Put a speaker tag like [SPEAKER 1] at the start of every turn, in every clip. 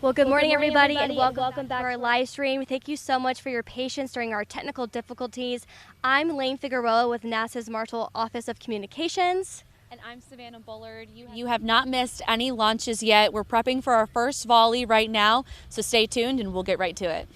[SPEAKER 1] Well, good morning, everybody, and welcome back to our live stream. Thank you so much for your patience during our technical difficulties. I'm Lane Figueroa with NASA's Marshall Office of Communications.
[SPEAKER 2] And I'm Savannah Bullard. You have not missed any launches yet. We're prepping for our first volley right now, so stay tuned and we'll get right to it.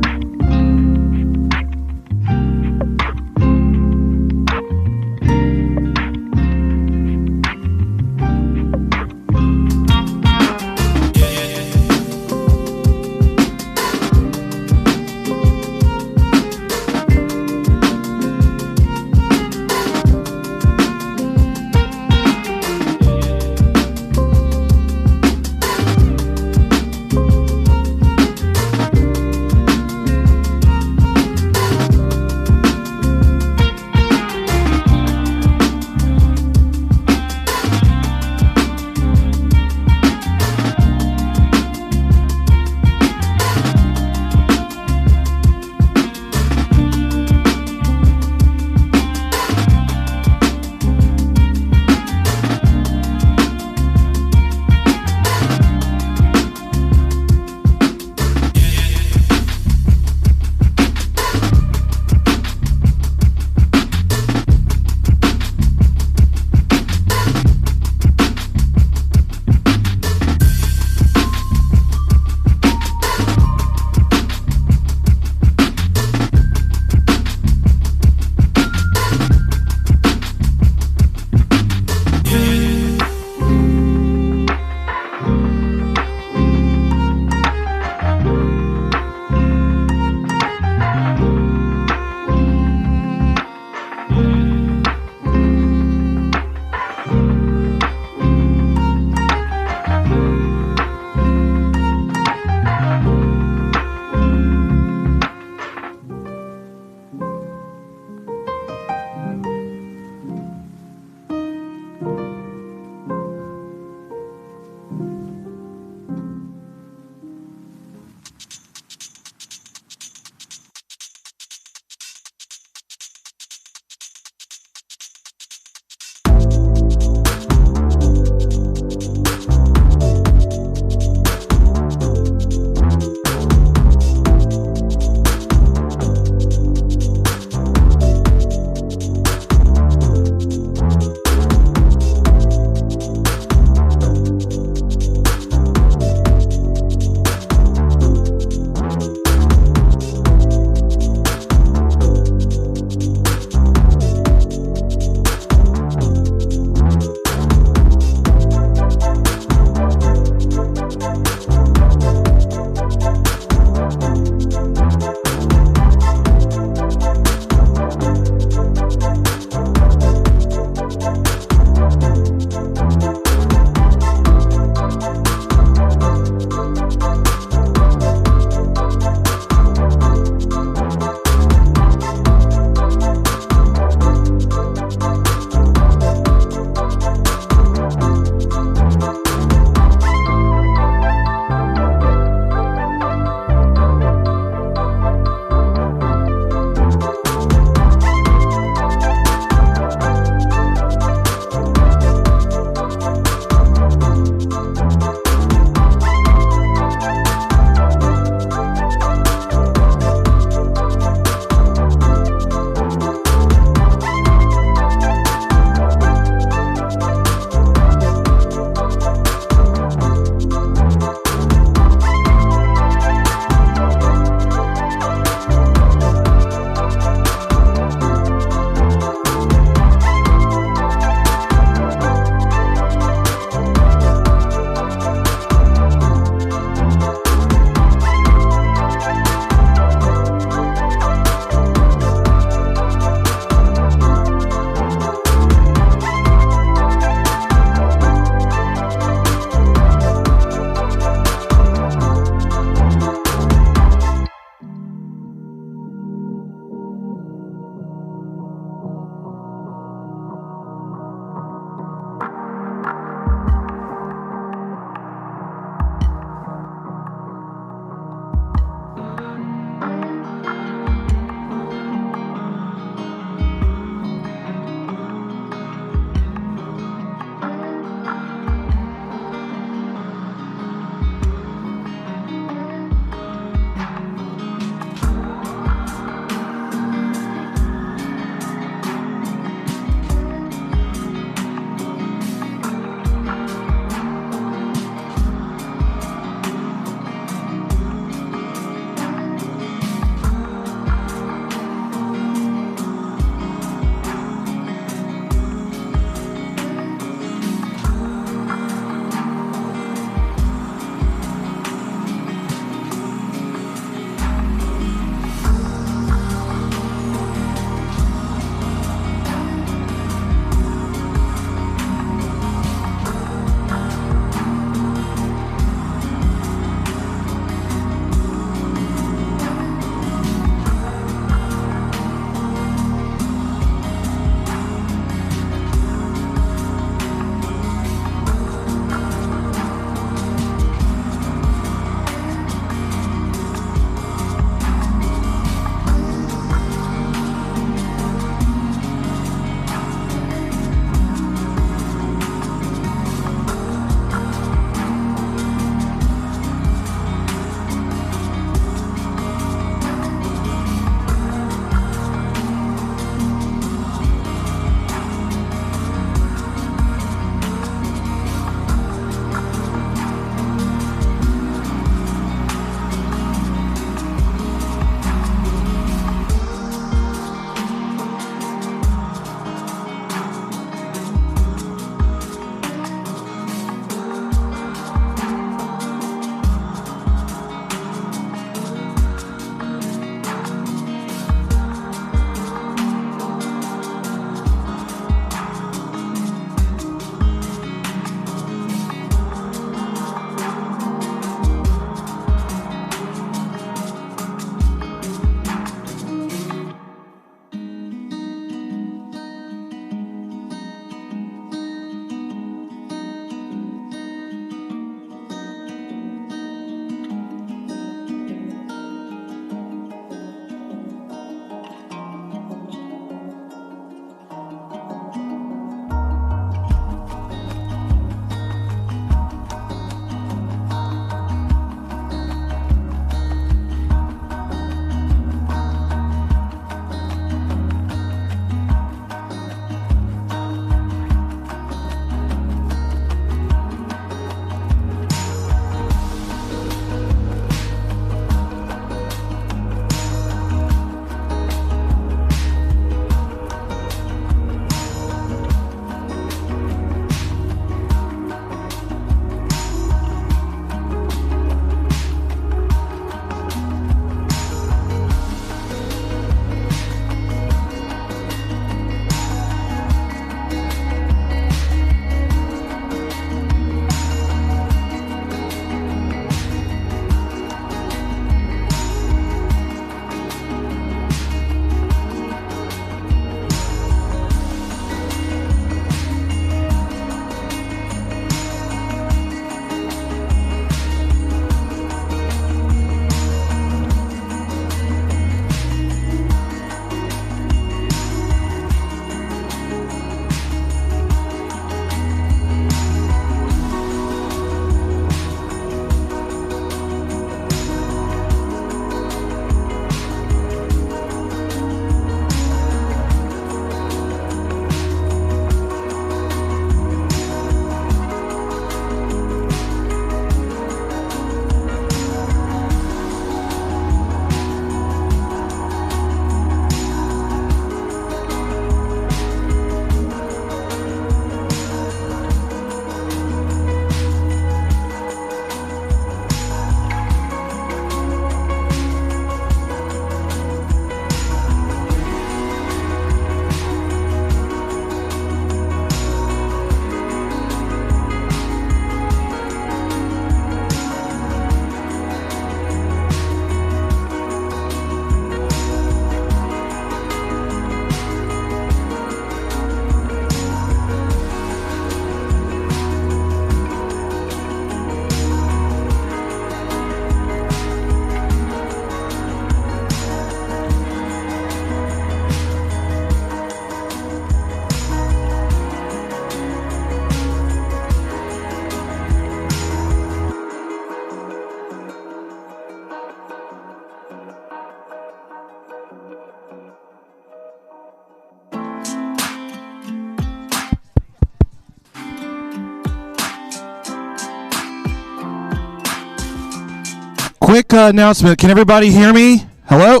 [SPEAKER 3] Quick announcement. Can everybody hear me? Hello?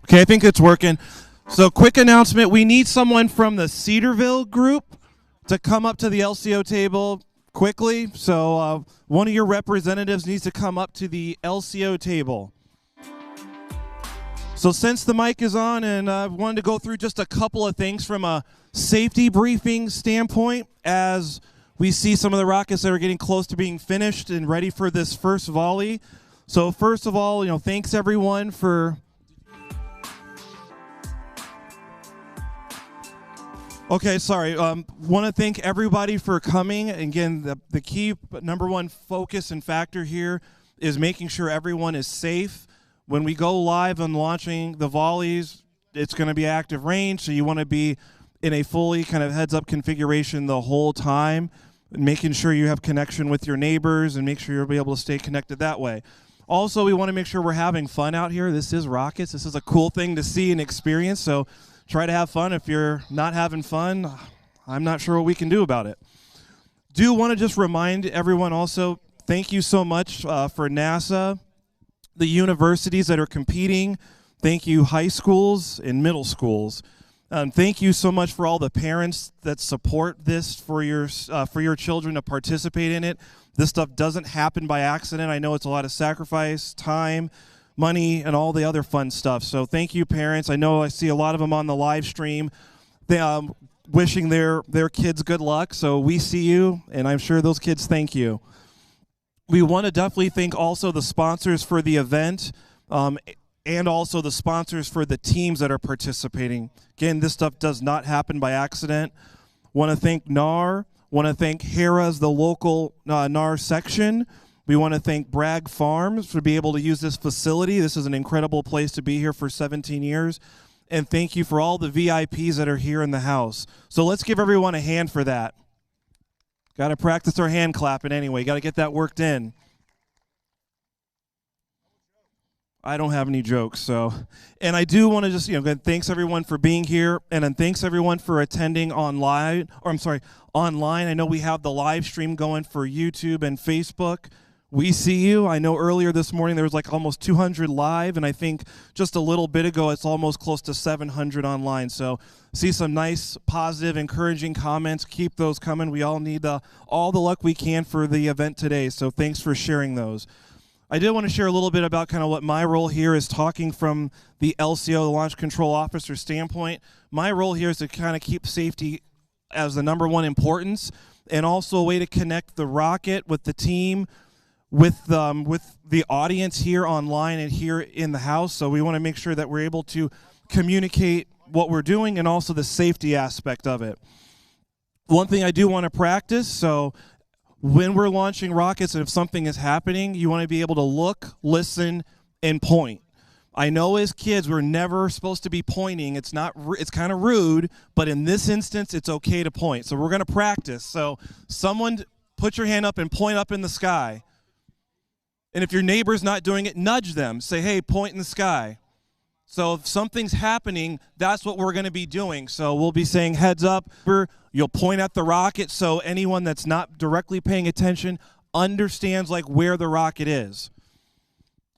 [SPEAKER 3] Okay, I think it's working. So quick announcement. We need someone from the Cedarville group to come up to the LCO table quickly. So one of your representatives needs to come up to the LCO table. So since the mic is on, and I wanted to go through just a couple of things from a safety briefing standpoint as we see some of the rockets that are getting close to being finished and ready for this first volley. So first of all, thanks everyone for... Okay, sorry. Want to thank everybody for coming. Again, the key number one focus and factor here is making sure everyone is safe. When we go live on launching the volleys, it's going to be active range, so you want to be in a fully kind of heads-up configuration the whole time, making sure you have connection with your neighbors and make sure you'll be able to stay connected that way. Also, we want to make sure we're having fun out here. This is rockets. This is a cool thing to see and experience, so try to have fun. If you're not having fun, I'm not sure what we can do about it. Do want to just remind everyone also, thank you so much for NASA, the universities that are competing. Thank you, high schools and middle schools. Thank you so much for all the parents that support this for your children to participate in it. This stuff doesn't happen by accident. I know it's a lot of sacrifice, time, money, and all the other fun stuff. So thank you, parents. I know I see a lot of them on the live stream wishing their kids good luck. So we see you, and I'm sure those kids thank you. We want to definitely thank also the sponsors for the event and also the sponsors for the teams that are participating. Again, this stuff does not happen by accident. Want to thank NAR. Want to thank Harrah's, the local NAR section. We want to thank Bragg Farms for being able to use this facility. This is an incredible place to be here for 17 years. And thank you for all the VIPs that are here in the house. So let's give everyone a hand for that. Got to practice our hand clapping anyway. Got to get that worked in. I don't have any jokes, so. And I do want to just, thanks everyone for being here, and then thanks everyone for attending online. I know we have the live stream going for YouTube and Facebook. We see you. I know earlier this morning there was like almost 200 live, and I think just a little bit ago it's almost close to 700 online. So see some nice, positive, encouraging comments. Keep those coming. We all need all the luck we can for the event today, so thanks for sharing those. I did want to share a little bit about kind of what my role here is, talking from the LCO, the Launch Control Officer standpoint. My role here is to kind of keep safety as the number one importance, and also a way to connect the rocket with the team, with the audience here online and here in the house. So we want to make sure that we're able to communicate what we're doing and also the safety aspect of it. One thing I do want to practice, so when we're launching rockets and if something is happening, you want to be able to look, listen, and point. I know as kids we're never supposed to be pointing. It's kind of rude, but in this instance it's okay to point. So we're going to practice. So someone put your hand up and point up in the sky. And if your neighbor's not doing it, nudge them. Say, hey, point in the sky. So if something's happening, that's what we're going to be doing. So we'll be saying heads up. You'll point at the rocket so anyone that's not directly paying attention understands like where the rocket is.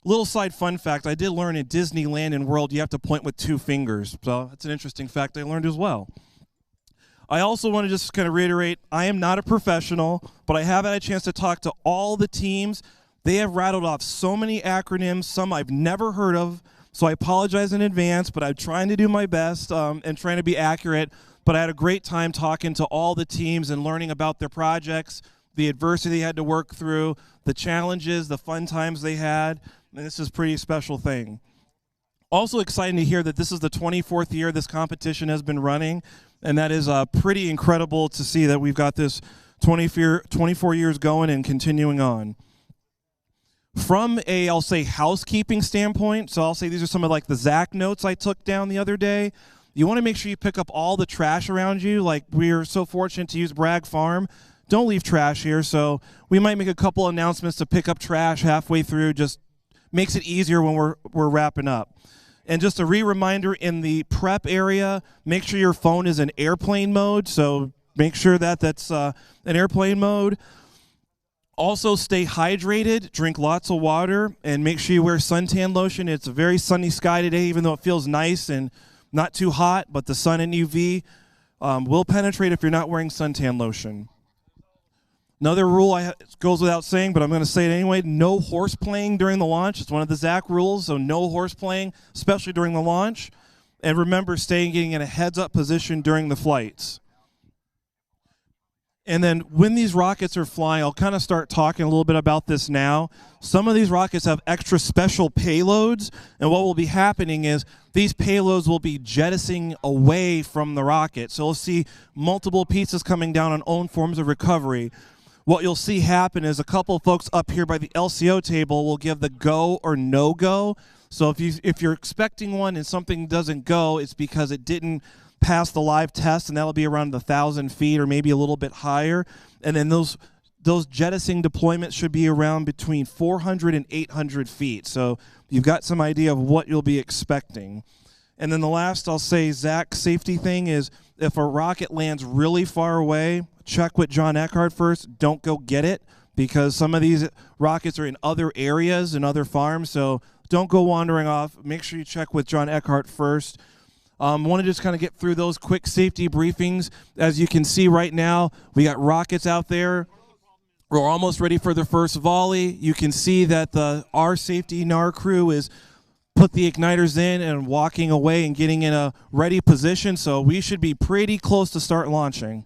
[SPEAKER 3] Little side fun fact, I did learn in Disneyland and World you have to point with 2 fingers. So that's an interesting fact I learned as well. I also want to just kind of reiterate, I am not a professional, but I have had a chance to talk to all the teams. They have rattled off so many acronyms, some I've never heard of. So I apologize in advance, but I'm trying to do my best and trying to be accurate. But I had a great time talking to all the teams and learning about their projects, the adversity they had to work through, the challenges, the fun times they had. And this is a pretty special thing. Also exciting to hear that this is the 24th year this competition has been running. And that is pretty incredible to see that we've got this 24 years going and continuing on. From a, I'll say, housekeeping standpoint, so I'll say these are some of like the Zach notes I took down the other day. You want to make sure you pick up all the trash around you. Like we're so fortunate to use Bragg Farm. Don't leave trash here. So we might make a couple announcements to pick up trash halfway through. Just makes it easier when we're wrapping up. And just a reminder in the prep area, make sure your phone is in airplane mode. So make sure that that's in airplane mode. Also, stay hydrated, drink lots of water, and make sure you wear suntan lotion. It's a very sunny sky today, even though it feels nice and not too hot, but the sun and UV will penetrate if you're not wearing suntan lotion. Another rule goes without saying, but I'm going to say it anyway, no horse playing during the launch. It's one of the ZAC rules, so no horse playing, especially during the launch. And remember, getting in a heads-up position during the flights. And then when these rockets are flying, I'll kind of start talking a little bit about this now. Some of these rockets have extra special payloads, and what will be happening is these payloads will be jettisoning away from the rocket. So we'll see multiple pieces coming down on own forms of recovery. What you'll see happen is a couple of folks up here by the LCO table will give the go or no go. So if you're expecting one and something doesn't go, it's because it didn't pass the live test, and that'll be around 1,000 feet or maybe a little bit higher. And then those jettisoning deployments should be around between 400 and 800 feet. So you've got some idea of what you'll be expecting. And then the last I'll say ZAC safety thing is if a rocket lands really far away, check with John Eckhart first. Don't go get it, because some of these rockets are in other areas and other farms. So don't go wandering off. Make sure you check with John Eckhart first. Want to just kind of get through those quick safety briefings. As you can see right now, we got rockets out there. We're almost ready for the first volley. You can see that our safety NAR crew is put the igniters in and walking away and getting in a ready position. So we should be pretty close to start launching.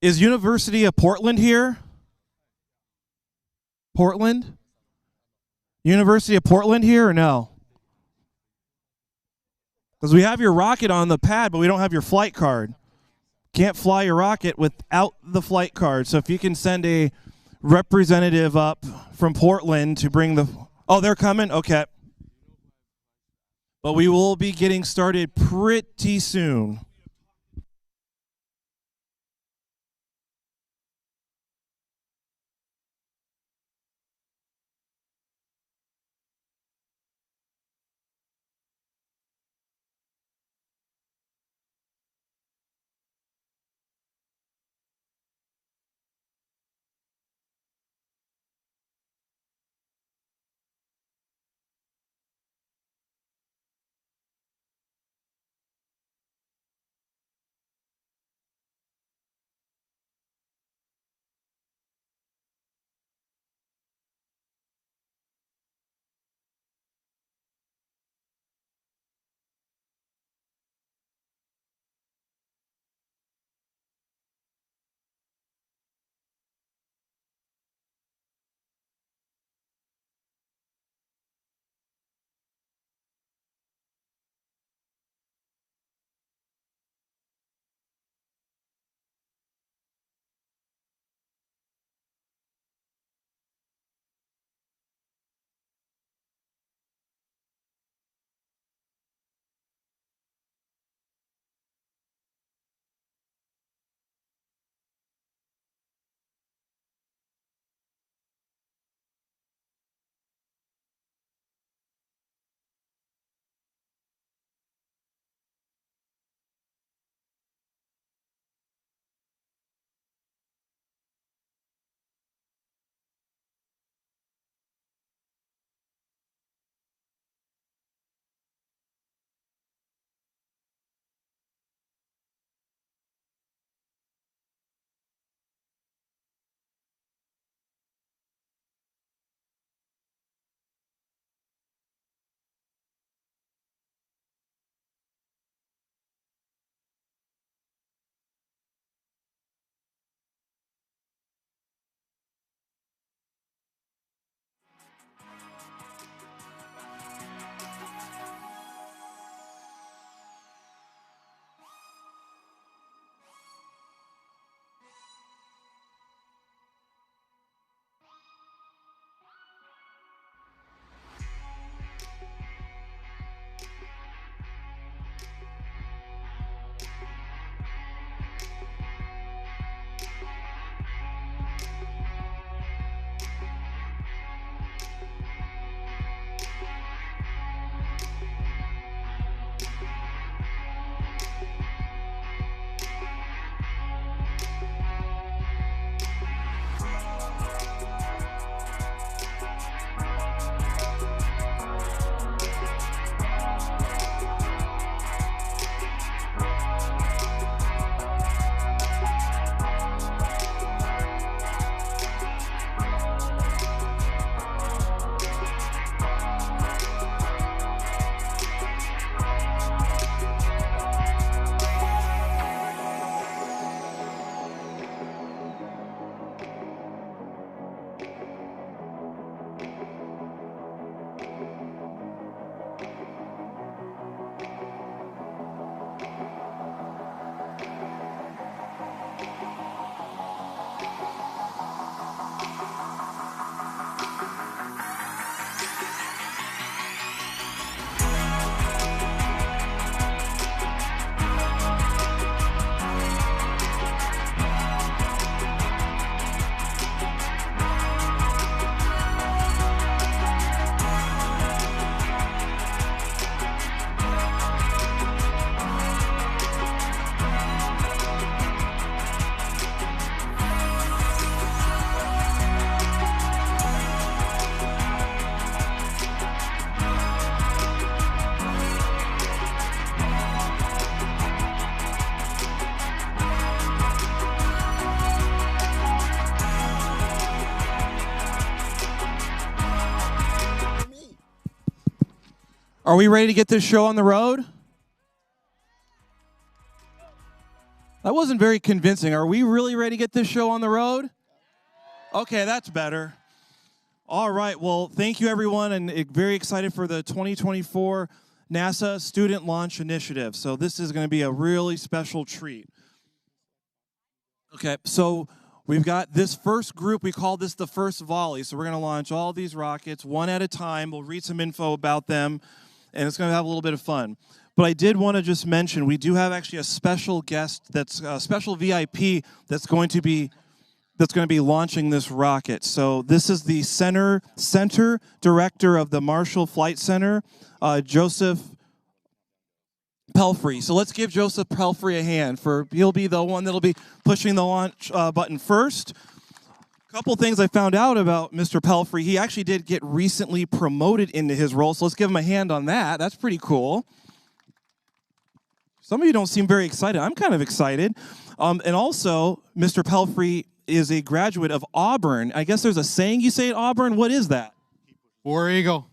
[SPEAKER 3] Is University of Portland here? Portland? University of Portland here or no? Because we have your rocket on the pad, but we don't have your flight card. Can't fly your rocket without the flight card. So if you can send a representative up from Portland to bring the... Oh, they're coming? Okay. But we will be getting started pretty soon. Are we ready to get this show on the road? That wasn't very convincing. Are we really ready to get this show on the road? Okay, that's better. All right, well, thank you, everyone, and very excited for the 2024 NASA Student Launch Initiative. So this is going to be a really special treat. Okay, so we've got this first group. We call this the first volley. So we're going to launch all these rockets one at a time. We'll read some info about them, and it's going to have a little bit of fun. But I did want to just mention, we do have actually a special guest, that's a special VIP that's going to be launching this rocket. So this is the center director of the Marshall Flight Center, Jospeh Pelfrey. So let's give Jospeh Pelfrey a hand. He'll be the one that'll be pushing the launch button first. A couple things I found out about Mr. Pelfrey. He actually did get recently promoted into his role, so let's give him a hand on that. That's pretty cool. Some of you don't seem very excited. I'm kind of excited. And also, Mr. Pelfrey is a graduate of Auburn. I guess there's a saying you say at Auburn. What is that?
[SPEAKER 4] War Eagle.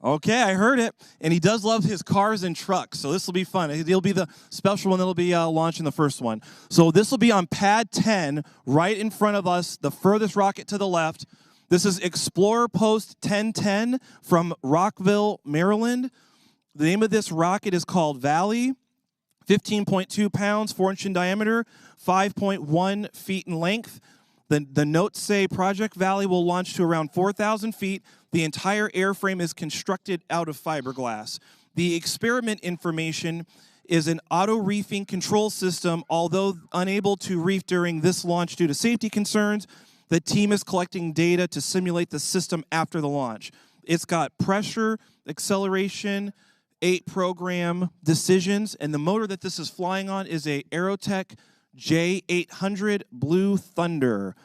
[SPEAKER 3] Okay, I heard it. And he does love his cars and trucks, so this will be fun. He'll be the special one that'll be launching the first one. So this will be on pad 10, right in front of us, the furthest rocket to the left. This is Explorer Post 1010 from Rockville, Maryland. The name of this rocket is called Valley. 15.2 pounds, 4-inch in diameter, 5.1 feet in length. The notes say Project Valley will launch to around 4,000 feet. The entire airframe is constructed out of fiberglass. The experiment information is an auto-reefing control system. Although unable to reef during this launch due to safety concerns, the team is collecting data to simulate the system after the launch. It's got pressure, acceleration, 8 program decisions, and the motor that this is flying on is a Aerotech J800 Blue Thunder.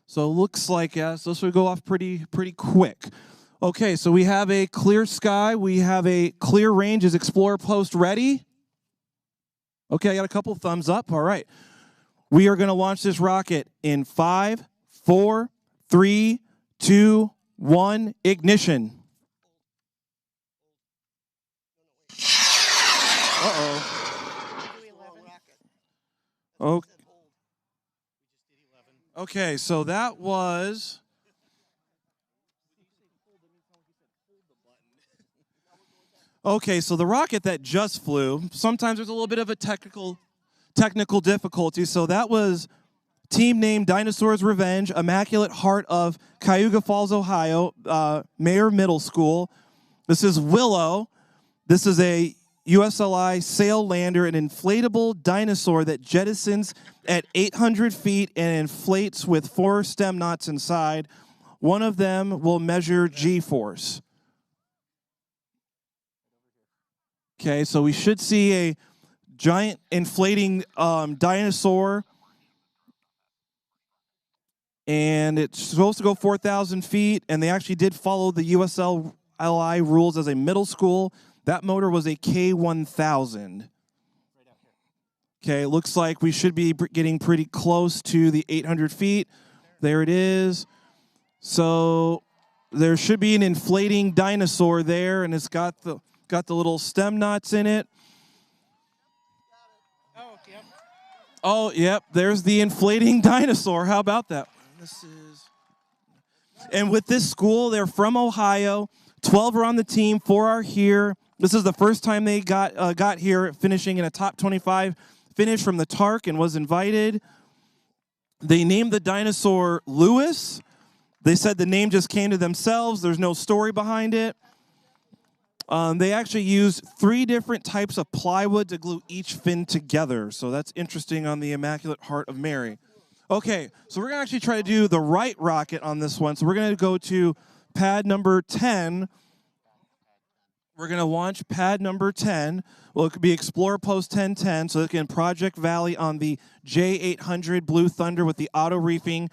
[SPEAKER 3] So it looks like so this will go off pretty quick. Okay, so we have a clear sky. We have a clear range. Is Explorer Post ready? Okay, I got a couple thumbs up. All right. We are going to launch this rocket in 5, 4, 3, 2, 1, ignition. Okay, so that was... Okay, so the rocket that just flew, sometimes there's a little bit of a technical difficulty. So that was team name Dinosaur's Revenge, Immaculate Heart of Cayuga Falls, Ohio, Mayer Middle School. This is Willow. This is a USLI sail lander, an inflatable dinosaur that jettisons at 800 feet and inflates with 4 stem knots inside. One of them will measure G-force. Okay, so we should see a giant inflating dinosaur, and it's supposed to go 4,000 feet, and they actually did follow the USLI rules as a middle school. That motor was a K1000. Okay, looks like we should be getting pretty close to the 800 feet. There it is. So there should be an inflating dinosaur there, and it's got the little stem knots in it. Oh, yep, there's the inflating dinosaur. How about that? And with this school, they're from Ohio. 12 are on the team, 4 are here. This is the first time they got here, finishing in a top 25 finish from the TARC and was invited. They named the dinosaur Lewis. They said the name just came to themselves. There's no story behind it. They actually used 3 different types of plywood to glue each fin together. So that's interesting on the Immaculate Heart of Mary. Okay, so we're going to actually try to do the right rocket on this one. So we're going to go to pad number 10. We're going to launch pad number 10. Well, it could be Explorer Post 1010, so it can Project Valley on the J800 Blue Thunder with the auto-reefing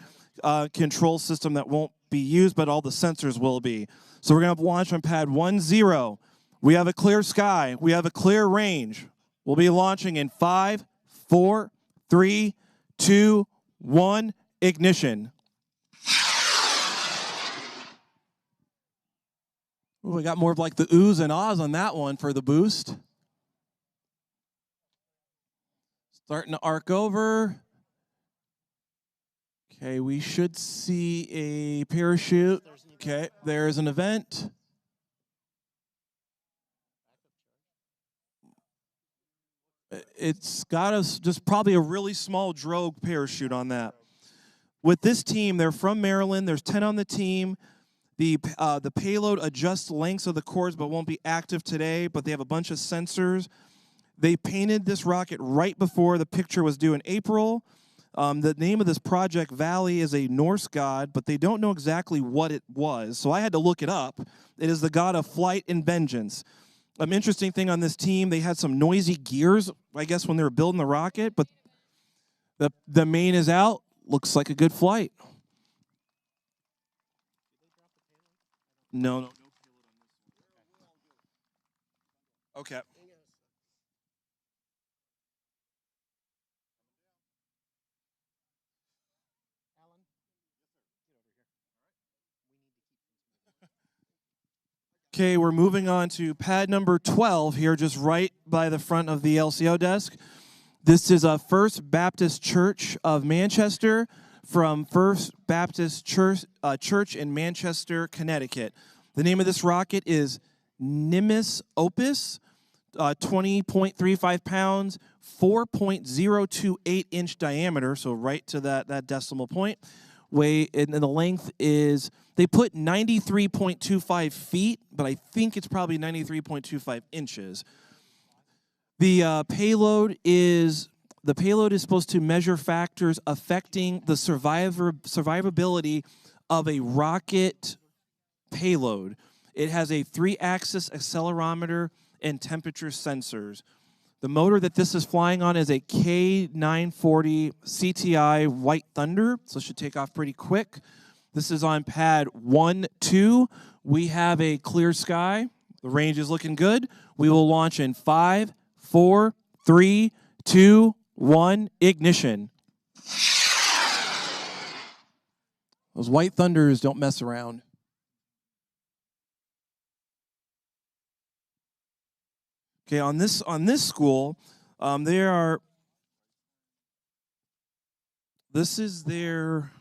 [SPEAKER 3] control system that won't be used, but all the sensors will be. So we're going to launch on pad 10. We have a clear sky. We have a clear range. We'll be launching in 5, 4, 3, 2, 1, ignition. Ooh, we got more of like the oohs and ahs on that one for the boost. Starting to arc over. Okay, we should see a parachute. Okay, there's an event. It's got us just probably a really small drogue parachute on that. With this team, they're from Maryland. There's 10 on the team. The payload adjusts lengths of the cords but won't be active today, but they have a bunch of sensors. They painted this rocket right before the picture was due in April. The name of this project, Valley, is a Norse god, but they don't know exactly what it was, so I had to look it up. It is the god of flight and vengeance. An interesting thing on this team, they had some noisy gears, I guess, when they were building the rocket, but the main is out. Looks like a good flight. No. Okay. Okay, we're moving on to pad number 12 here, just right by the front of the LCO desk. This is a First Baptist Church of Manchester from First Baptist Church in Manchester, Connecticut. The name of this rocket is Nimbus Opus, 20.35 pounds, 4.028-inch diameter, so right to that decimal point. And the length is, they put 93.25 feet, but I think it's probably 93.25 inches. The payload is supposed to measure factors affecting the survivability of a rocket payload. It has a 3-axis accelerometer and temperature sensors. The motor that this is flying on is a K940 CTI White Thunder, so it should take off pretty quick. This is on pad 1-2. We have a clear sky. The range is looking good. We will launch in 5, 4, 3, 2, 1, ignition. Those White Thunders don't mess around. Okay, on this school, this is their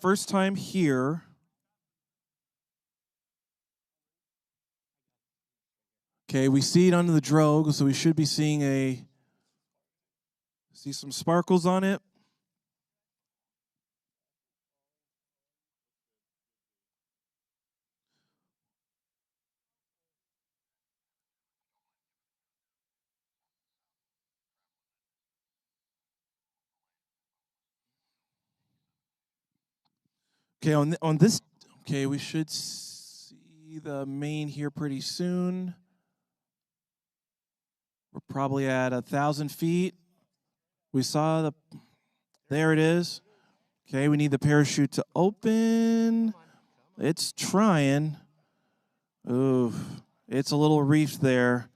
[SPEAKER 3] first time here. Okay, we see it under the drogue, so we should be seeing see some sparkles on it. Okay, on this, okay, we should see the main here pretty soon. We're probably at 1,000 feet. We saw there it is. Okay, we need the parachute to open. It's trying. Ooh, it's a little reefed there.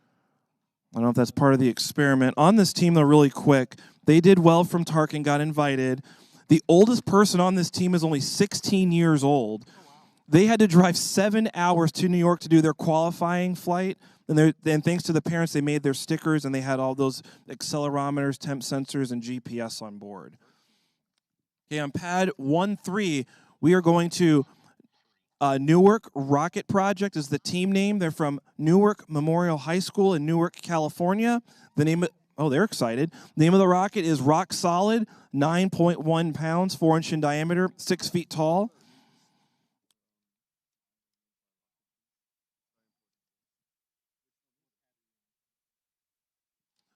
[SPEAKER 3] I don't know if that's part of the experiment. On this team, though, really quick, they did well from Tarkin, got invited. The oldest person on this team is only 16 years old. They had to drive 7 hours to New York to do their qualifying flight. And thanks to the parents, they made their stickers, and they had all those accelerometers, temp sensors, and GPS on board. Okay, on pad 1-3, we are going to Newark Rocket Project is the team name. They're from Newark Memorial High School in Newark, California. The name they're excited. The name of the rocket is Rock Solid, 9.1 pounds, 4-inch in diameter, 6 feet tall.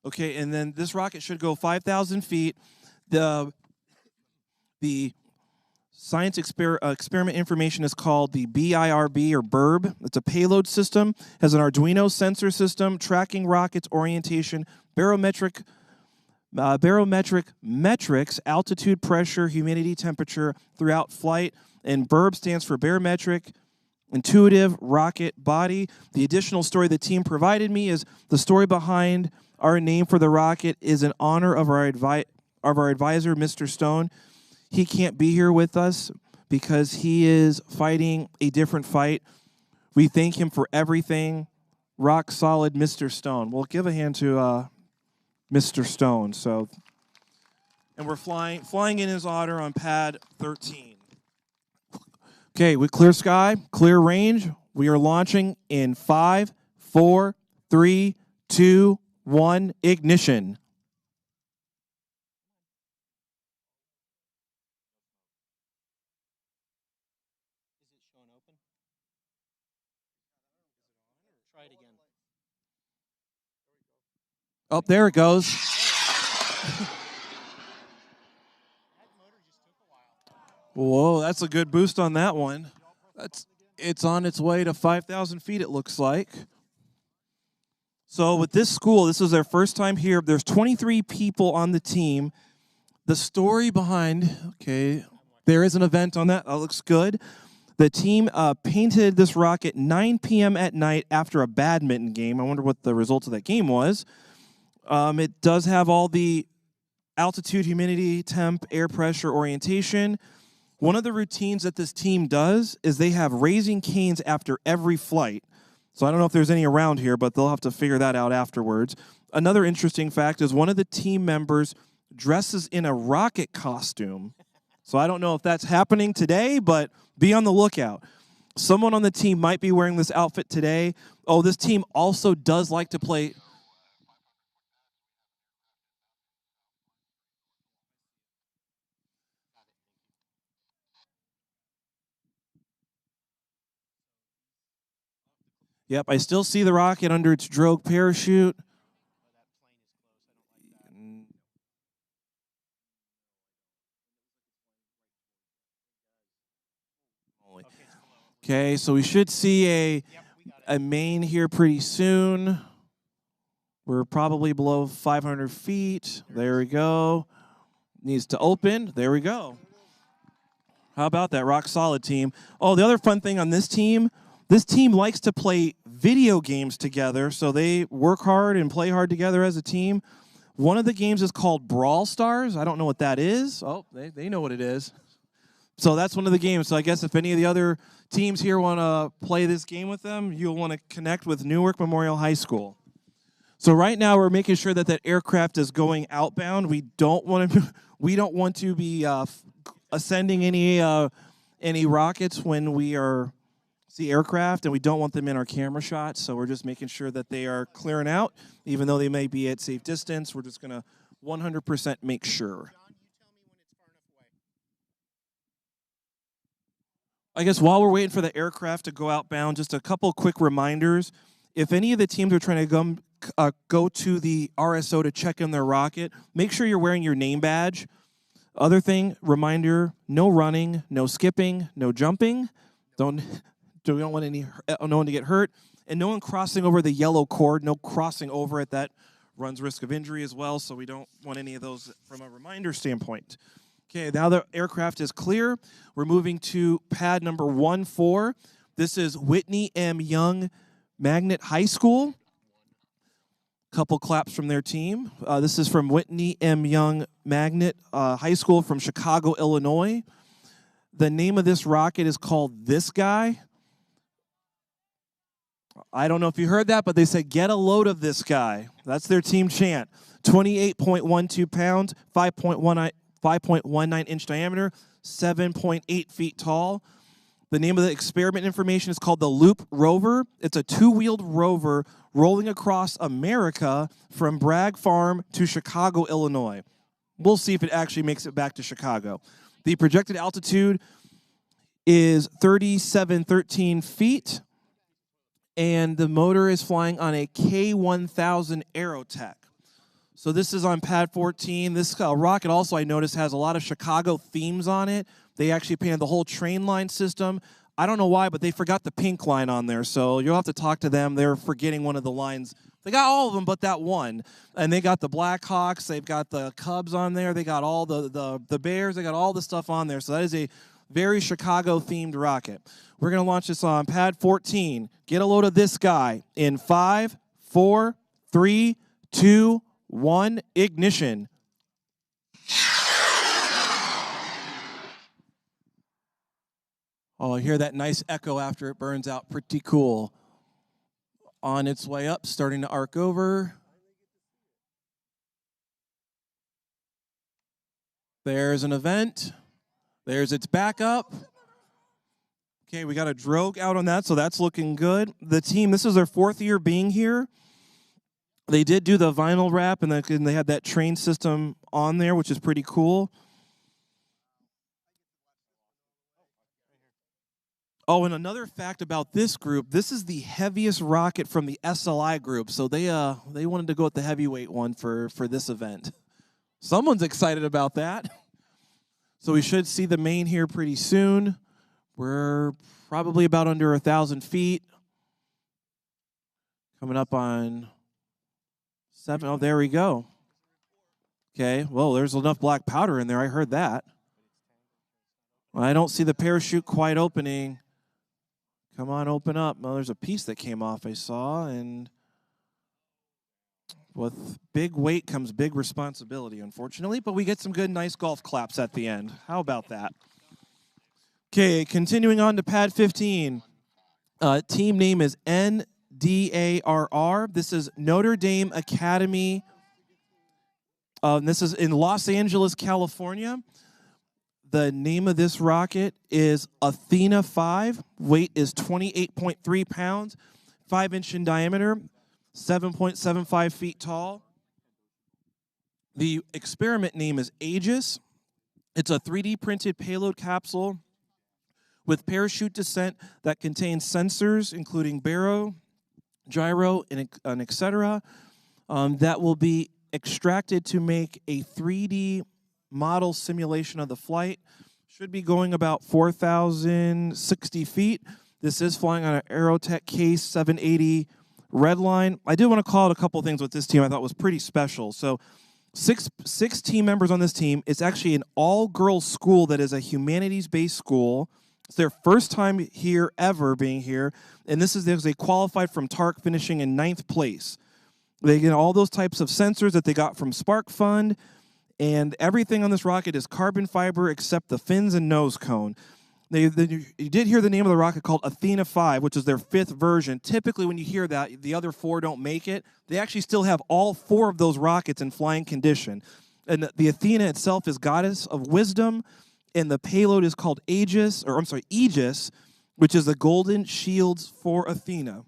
[SPEAKER 3] Okay, and then this rocket should go 5,000 feet. The science experiment information is called the BIRB or BIRB. It's a payload system, has an Arduino sensor system, tracking rockets, orientation, barometric metrics, altitude, pressure, humidity, temperature throughout flight, and BIRB stands for barometric intuitive rocket body. The additional story the team provided me is the story behind our name for the rocket is in honor of our advisor, Mr. Stone. He can't be here with us, because he is fighting a different fight. We thank him for everything. Rock solid, Mr. Stone. We'll give a hand to Mr. Stone. So, and we're flying in his honor on pad 13. Okay, with clear sky, clear range, we are launching in 5, 4, 3, 2, 1, ignition.
[SPEAKER 4] Is it showing open? Try it again.
[SPEAKER 3] Oh, there it goes. Whoa, that's a good boost on that one. It's on its way to 5,000 feet, it looks like. So with this school, this is their first time here. There's 23 people on the team. The story behind, okay, there is an event on that. That looks good. The team painted this rocket 9 p.m. at night after a badminton game. I wonder what the results of that game was. It does have all the altitude, humidity, temp, air pressure, orientation. One of the routines that this team does is they have raising canes after every flight. So I don't know if there's any around here, but they'll have to figure that out afterwards. Another interesting fact is one of the team members dresses in a rocket costume. So I don't know if that's happening today, but be on the lookout. Someone on the team might be wearing this outfit today. Oh, this team also does like to play. Yep, I still see the rocket under its drogue parachute. Okay, so we should see a main here pretty soon. We're probably below 500 feet. There we go. Needs to open. There we go. How about that rock solid team? Oh, the other fun thing on this team likes to play video games together, so they work hard and play hard together as a team. One of the games is called Brawl Stars. I don't know what that is. Oh, they know what it is. So that's one of the games. So I guess if any of the other teams here want to play this game with them, you'll want to connect with Newark Memorial High School. So right now we're making sure that aircraft is going outbound. We don't want to be ascending any rockets when we are the aircraft, and we don't want them in our camera shots, so we're just making sure that they are clearing out. Even though they may be at safe distance, we're just going to 100% make sure. I guess while we're waiting for the aircraft to go outbound, just a couple quick reminders. If any of the teams are trying to go to the RSO to check in their rocket, make sure you're wearing your name badge. Other thing, reminder, no running, no skipping, no jumping. We don't want no one to get hurt, and no one crossing over the yellow cord. No crossing over it. That runs risk of injury as well, so we don't want any of those from a reminder standpoint. Okay, now the aircraft is clear. We're moving to pad number 14. This is Whitney M. Young Magnet High School. Couple claps from their team. This is from Whitney M. Young Magnet High School from Chicago, Illinois. The name of this rocket is called This Guy. I don't know if you heard that, but they said, get a load of this guy. That's their team chant. 28.12 pounds, 5.19 inch diameter, 7.8 feet tall. The name of the experiment information is called the Loop Rover. It's a two-wheeled rover rolling across America from Bragg Farm to Chicago, Illinois. We'll see if it actually makes it back to Chicago. The projected altitude is 3,713 feet. And the motor is flying on a K1000 Aerotech. So this is on pad 14. This rocket also, I noticed, has a lot of Chicago themes on it. They actually painted the whole train line system. I don't know why, but they forgot the pink line on there. So you'll have to talk to them. They're forgetting one of the lines. They got all of them but that one. And they got the Blackhawks. They've got the Cubs on there. They got all the Bears. They got all the stuff on there. So that is a very Chicago-themed rocket. We're going to launch this on pad 14. Get a load of this guy in 5, 4, 3, 2, 1, ignition. Oh, I hear that nice echo after it burns out. Pretty cool. On its way up, starting to arc over. There's an event. There's its backup. Okay, we got a drogue out on that, so that's looking good. The team, this is their 4th year being here. They did do the vinyl wrap, and they had that train system on there, which is pretty cool. Oh, and another fact about this group, this is the heaviest rocket from the SLI group, so they wanted to go with the heavyweight one for this event. Someone's excited about that. So we should see the main here pretty soon. We're probably about under 1,000 feet. Coming up on 7. Oh, there we go. Okay, well, there's enough black powder in there. I heard that. Well, I don't see the parachute quite opening. Come on, open up. Well, there's a piece that came off I saw, and with big weight comes big responsibility, unfortunately, but we get some good, nice golf claps at the end. How about that? Okay, continuing on to pad 15. Team name is NDARR. This is Notre Dame Academy. This is in Los Angeles, California. The name of this rocket is Athena 5. Weight is 28.3 pounds, 5-inch in diameter, 7.75 feet tall. The experiment name is Aegis. It's a 3D printed payload capsule with parachute descent that contains sensors, including baro, gyro, and etc. That will be extracted to make a 3D model simulation of the flight. Should be going about 4,060 feet. This is flying on an Aerotech Case 780 Redline. I did want to call out a couple things with this team I thought was pretty special. So six team members on this team. It's actually an all-girls school that is a humanities-based school. It's their first time here ever being here, and this is because they qualified from TARC, finishing in 9th place. They get all those types of sensors that they got from Spark Fund, and everything on this rocket is carbon fiber except the fins and nose cone. You did hear the name of the rocket called Athena 5, which is their 5th version. Typically, when you hear that, the other 4 don't make it. They actually still have all 4 of those rockets in flying condition. And the Athena itself is goddess of wisdom, and the payload is called Aegis, which is the golden shields for Athena.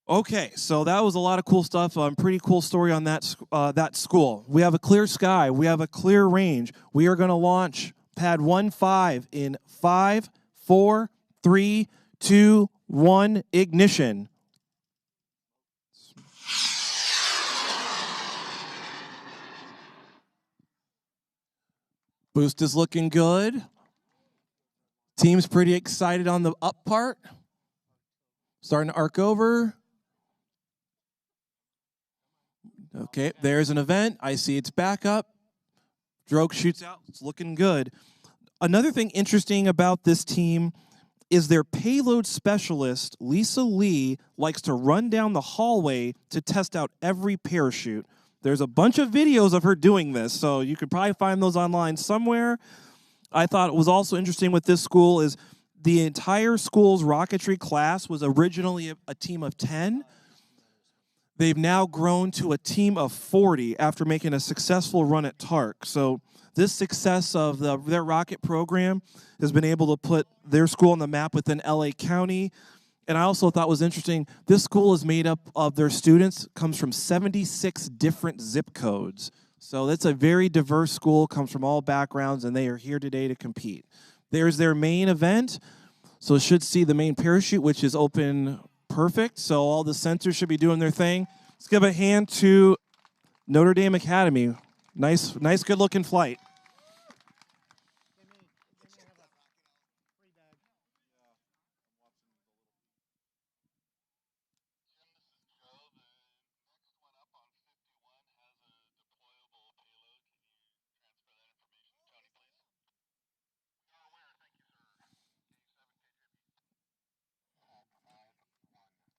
[SPEAKER 3] Okay, so that was a lot of cool stuff. Pretty cool story on that school. We have a clear sky. We have a clear range. We are going to launch pad 1-5 in 5, 4, 3, 2, 1, ignition. Boost is looking good. Team's pretty excited on the up part. Starting to arc over. Okay, there's an event. I see its backup. Drogue shoots out. It's looking good. Another thing interesting about this team is their payload specialist, Lisa Lee, likes to run down the hallway to test out every parachute. There's a bunch of videos of her doing this, so you could probably find those online somewhere. I thought it was also interesting with this school is the entire school's rocketry class was originally a team of 10. They've now grown to a team of 40 after making a successful run at TARC. So this success of their rocket program has been able to put their school on the map within LA County. And I also thought was interesting, this school is made up of their students, comes from 76 different zip codes. So that's a very diverse school, comes from all backgrounds, and they are here today to compete. There's their main event. So it should see the main parachute, which is open perfect. So all the sensors should be doing their thing. Let's give a hand to Notre Dame Academy. Nice, good looking flight.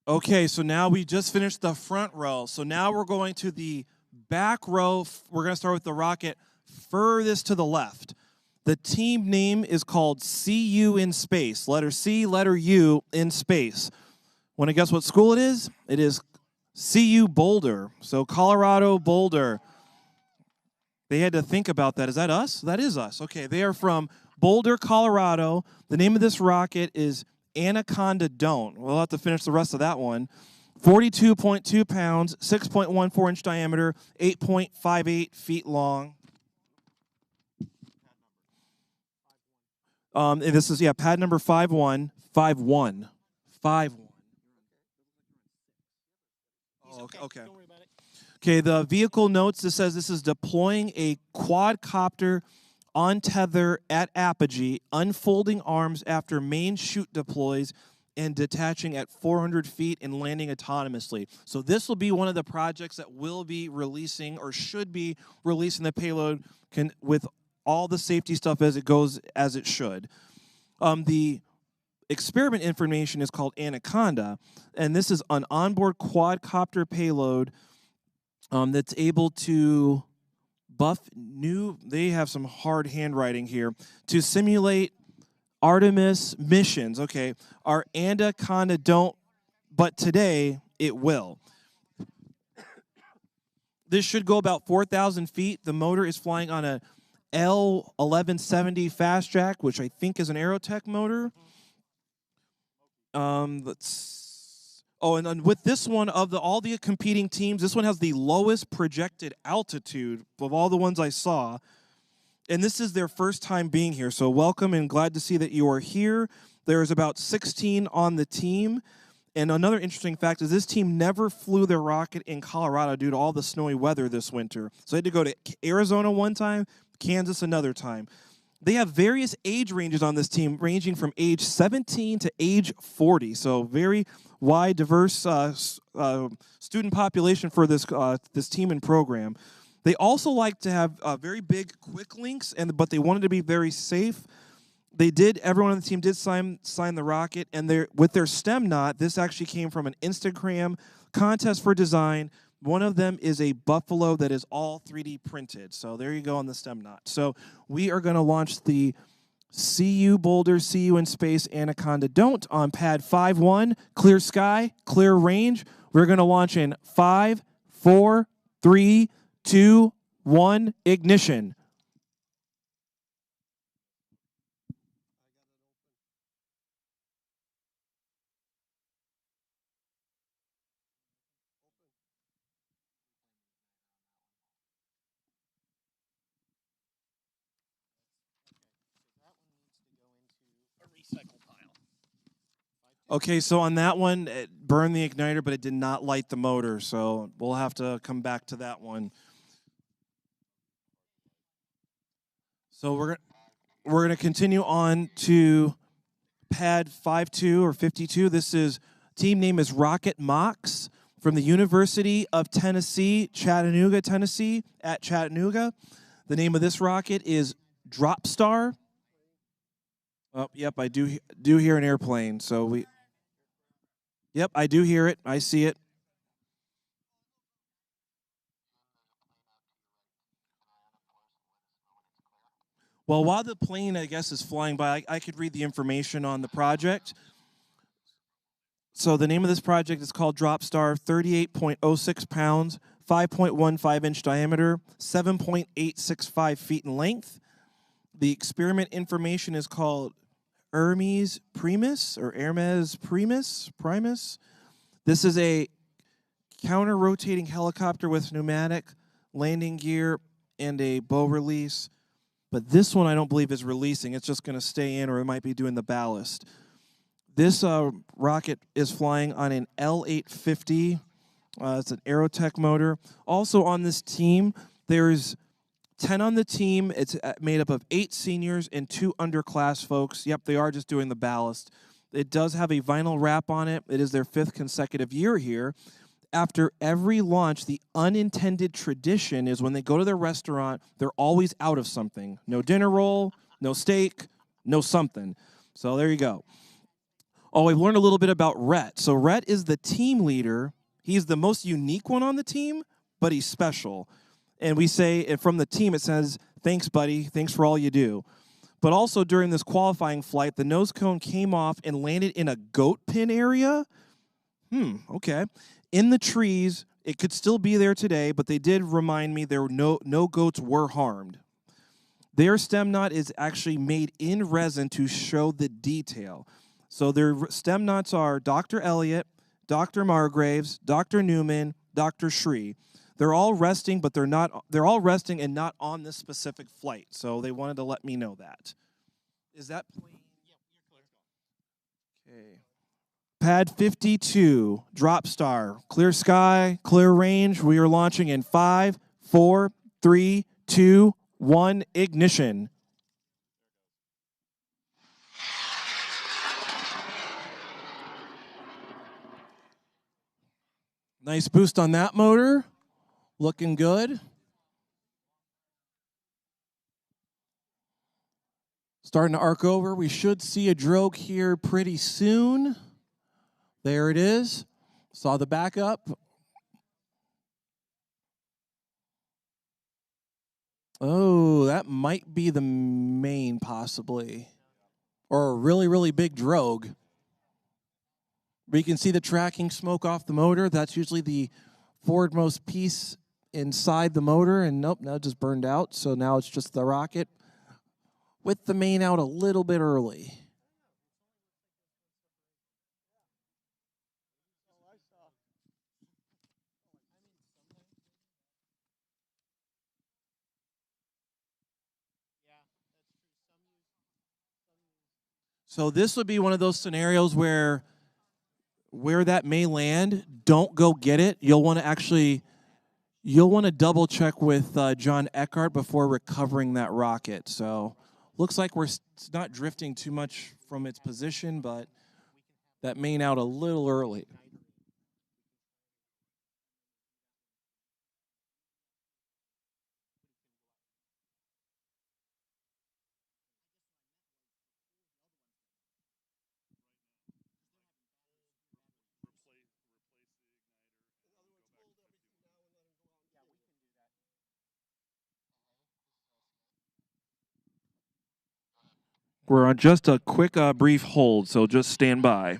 [SPEAKER 3] Okay, so now we just finished the front row. So now we're going to the back row. We're going to start with the rocket furthest to the left. The team name is called CU in Space. Letter C, letter U in space. Want to guess what school it is? It is CU Boulder. So Colorado Boulder. They had to think about that. Is that us? That is us. Okay, they are from Boulder, Colorado. The name of this rocket is Anaconda Don't. We'll have to finish the rest of that one. 42.2 pounds, 6.14 inch diameter, 8.58 feet long. And this is, pad number 5151. 51. Oh, okay.
[SPEAKER 4] Don't worry about it.
[SPEAKER 3] Okay, the vehicle notes, this says this is deploying a quadcopter on tether at apogee, unfolding arms after main chute deploys, and detaching at 400 feet and landing autonomously. So this will be one of the projects that will be releasing or should be releasing the payload with all the safety stuff as it goes, as it should. The experiment information is called Anaconda, and this is an onboard quadcopter payload that's able to they have some hard handwriting here, to simulate Artemis missions. Okay, our Anaconda don't, but today it will. This should go about 4,000 feet. The motor is flying on a L1170 fast jack, which I think is an Aerotech motor. And with this one, of all the competing teams, this one has the lowest projected altitude of all the ones I saw. And this is their first time being here, so welcome and glad to see that you are here. There's about 16 on the team. And another interesting fact is this team never flew their rocket in Colorado due to all the snowy weather this winter. So they had to go to Arizona one time, Kansas another time. They have various age ranges on this team, ranging from age 17 to age 40. So very wide, diverse student population for this team and program. They also like to have very big quick links, but they wanted to be very safe. Everyone on the team did sign the rocket, and with their stem knot, this actually came from an Instagram contest for design. One of them is a buffalo that is all 3D printed. So there you go on the stem knot. So we are going to launch the CU Boulder, CU in Space Anaconda Don't on pad 51. Clear sky, clear range. We're going to launch in 5, 4, 3, 2, 1, ignition. Okay, so on that one, it burned the igniter, but it did not light the motor, so we'll have to come back to that one. So we're going to continue on to pad 52 or 52. Team name is Rocket Mox from the University of Tennessee, Chattanooga, Tennessee, at Chattanooga. The name of this rocket is Drop Star. Oh, yep, I do hear an airplane, so Yep, I do hear it. I see it. Well, while the plane, I guess, is flying by, I could read the information on the project. So the name of this project is called Drop Star, 38.06 pounds, 5.15 inch diameter, 7.865 feet in length. The experiment information is called Hermes Primus. This is a counter-rotating helicopter with pneumatic landing gear and a bow release. But this one I don't believe is releasing. It's just going to stay in, or it might be doing the ballast. This rocket is flying on an L850. It's an Aerotech motor. Also on this team, there's 10 on the team. It's made up of 8 seniors and 2 underclass folks. Yep, they are just doing the ballast. It does have a vinyl wrap on it. It is their 5th consecutive year here. After every launch, the unintended tradition is when they go to their restaurant, they're always out of something. No dinner roll, no steak, no something. So there you go. Oh, we've learned a little bit about Rhett. So Rhett is the team leader. He's the most unique one on the team, but he's special. And we say, from the team, it says, thanks, buddy. Thanks for all you do. But also during this qualifying flight, the nose cone came off and landed in a goat pen area. Okay. In the trees, it could still be there today, but they did remind me there were no goats were harmed. Their stem knot is actually made in resin to show the detail. So their stem knots are Dr. Elliott, Dr. Margraves, Dr. Newman, Dr. Shree. They're all resting, but they're all resting and not on this specific flight. So they wanted to let me know that. Is that plain?
[SPEAKER 4] Yeah, you're clear.
[SPEAKER 3] Okay. Pad 52, drop star, clear sky, clear range. We are launching in 5, 4, 3, 2, 1, ignition. Nice boost on that motor. Looking good. Starting to arc over. We should see a drogue here pretty soon. There it is. Saw the backup. Oh, that might be the main possibly. Or a really, really big drogue. We can see the tracking smoke off the motor. That's usually the forwardmost piece inside the motor. And nope, now it just burned out. So now it's just the rocket with the main out a little bit early. So this would be one of those scenarios where that may land, don't go get it. You'll want to double check with John Eckhart before recovering that rocket. So looks like we're not drifting too much from its position, but that main out a little early. We're on just a quick brief hold, so just stand by.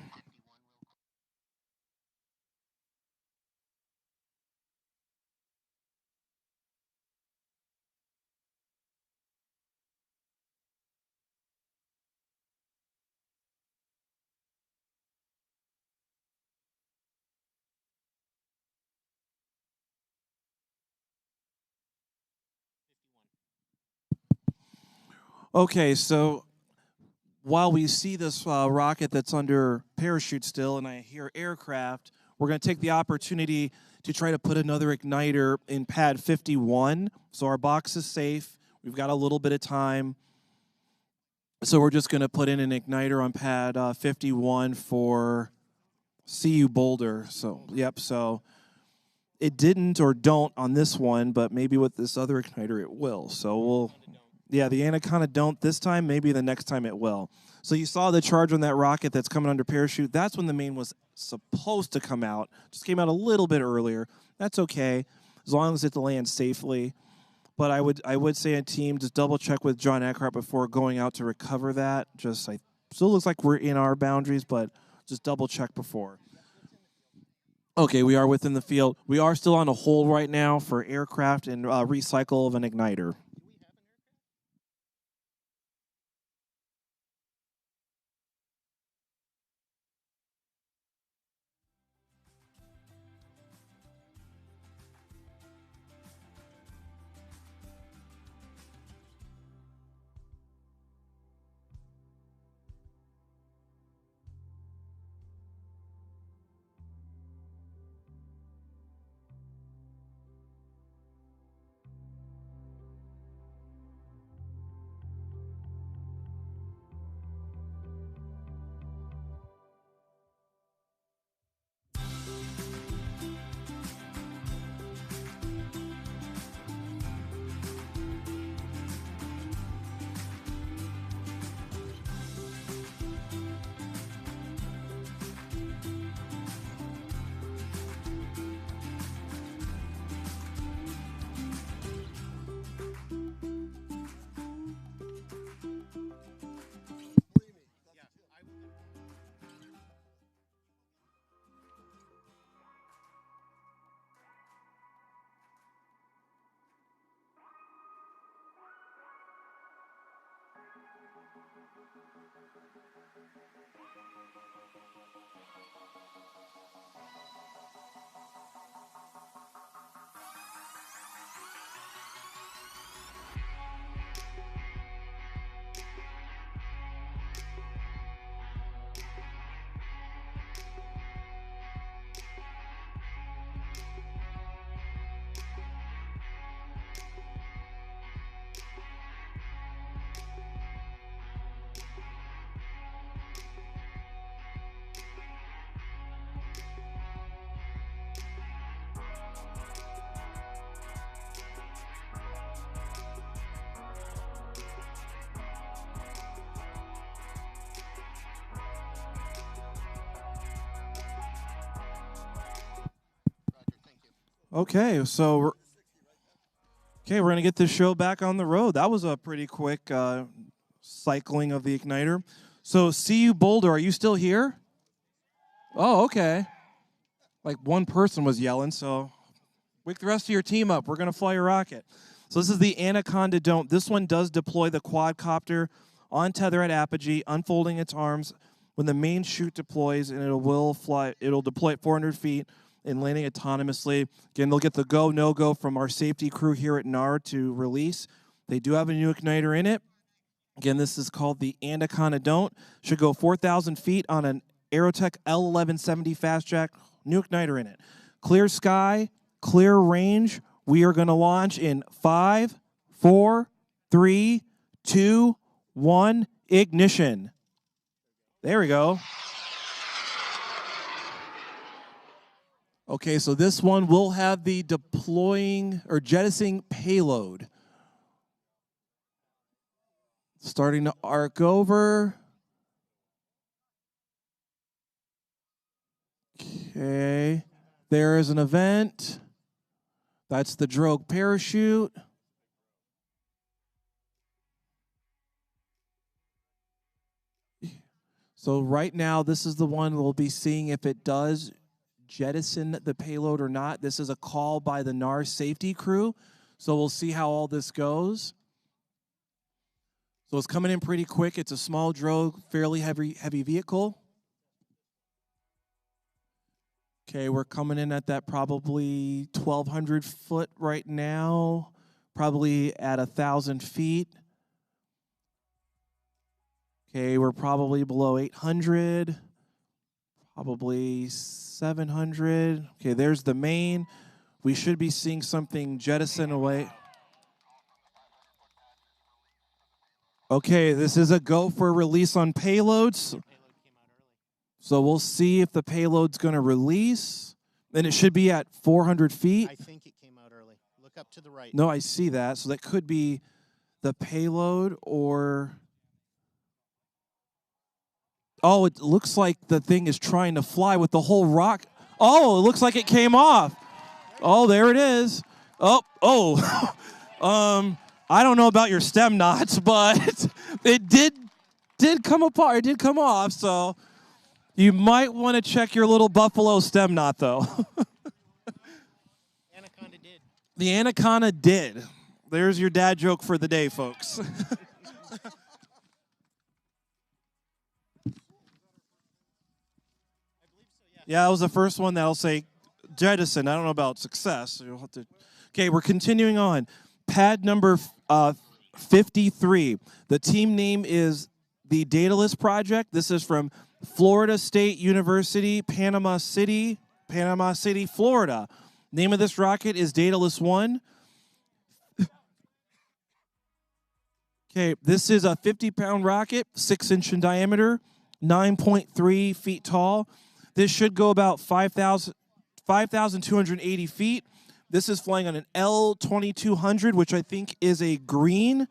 [SPEAKER 3] Okay, so while we see this rocket that's under parachute still and I hear aircraft, we're going to take the opportunity to try to put another igniter in pad 51. So our box is safe. We've got a little bit of time. So we're just going to put in an igniter on pad 51 for CU Boulder. So, yep, so it didn't or don't on this one, but maybe with this other igniter it will. So the Anaconda don't this time, maybe the next time it will. So you saw the charge on that rocket that's coming under parachute. That's when the main was supposed to come out. Just came out a little bit earlier. That's okay, as long as it lands safely. But I would say a team, just double check with John Eckhart before going out to recover that. Still looks like we're in our boundaries, but just double check before. Okay, we are within the field. We are still on a hold right now for aircraft and recycle of an igniter. Okay, so we're going to get this show back on the road. That was a pretty quick cycling of the igniter. So, CU Boulder, are you still here? Oh, okay. Like one person was yelling, so wake the rest of your team up. We're going to fly a rocket. So this is the Anaconda Dome. This one does deploy the quadcopter on tether at apogee, unfolding its arms when the main chute deploys, and it'll deploy at 400 feet and landing autonomously. Again, they'll get the go, no-go from our safety crew here at NAR to release. They do have a new igniter in it. Again, this is called the Anaconda Don't. Should go 4,000 feet on an Aerotech L1170 Fast Jack. New igniter in it. Clear sky, clear range. We are going to launch in 5, 4, 3, 2, 1, ignition. There we go. Okay, so this one will have the deploying or jettisoning payload. Starting to arc over. Okay, there is an event. That's the drogue parachute. So right now, this is the one we'll be seeing if it does jettison the payload or not. This is a call by the NAR safety crew, so we'll see how all this goes. So it's coming in pretty quick. It's a small drogue, fairly heavy vehicle. Okay, we're coming in at that probably 1,200 foot right now, probably at 1,000 feet. Okay, we're probably below 800, probably 700. Okay, there's the main. We should be seeing something jettison away. Okay, this is a go for release on payloads. So we'll see if the payload's going to release. And it should be at 400 feet.
[SPEAKER 4] I think it came out early. Look up to the right.
[SPEAKER 3] No, I see that. So that could be the payload or... Oh, it looks like the thing is trying to fly with the whole rock. Oh, it looks like it came off. Oh, there it is. Oh. I don't know about your stem knots, but it did come apart. It did come off, so you might want to check your little buffalo stem knot, though.
[SPEAKER 4] Anaconda did.
[SPEAKER 3] The Anaconda did. There's your dad joke for the day, folks. Yeah, that was the first one that'll say jettison. I don't know about success. So you'll have to. Okay, we're continuing on. Pad number 53. The team name is the Daedalus Project. This is from Florida State University, Panama City, Florida. Name of this rocket is Daedalus 1. Okay, this is a 50-pound rocket, 6-inch in diameter, 9.3 feet tall. This should go about 5,280 feet. This is flying on an L2200, which I think is a green.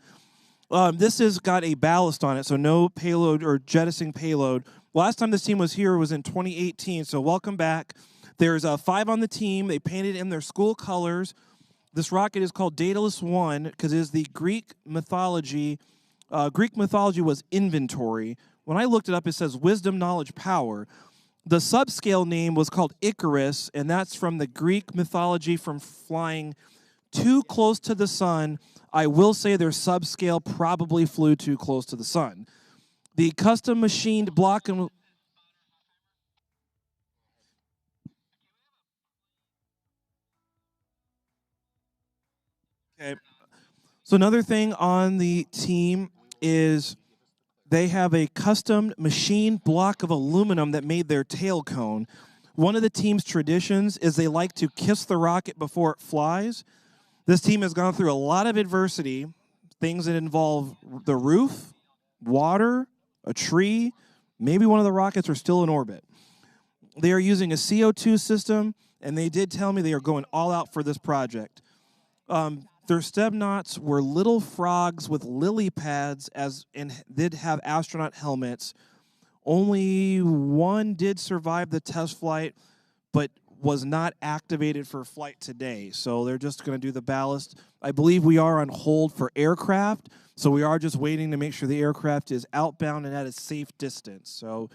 [SPEAKER 3] This has got a ballast on it, so no payload or jettisoning payload. Last time this team was here was in 2018, so welcome back. There's 5 on the team. They painted in their school colors. This rocket is called Daedalus 1 because it is the Greek mythology. Greek mythology was inventory. When I looked it up, it says wisdom, knowledge, power. The subscale name was called Icarus, and that's from the Greek mythology from flying too close to the sun. I will say their subscale probably flew too close to the sun. The custom machined block and okay. So another thing on the team is they have a custom machined block of aluminum that made their tail cone. One of the team's traditions is they like to kiss the rocket before it flies. This team has gone through a lot of adversity, things that involve the roof, water, a tree, maybe one of the rockets are still in orbit. They are using a CO2 system, and they did tell me they are going all out for this project. Their stem knots were little frogs with lily pads and did have astronaut helmets. Only one did survive the test flight, but was not activated for flight today. So they're just going to do the ballast. I believe we are on hold for aircraft, so we are just waiting to make sure the aircraft is outbound and at a safe distance. So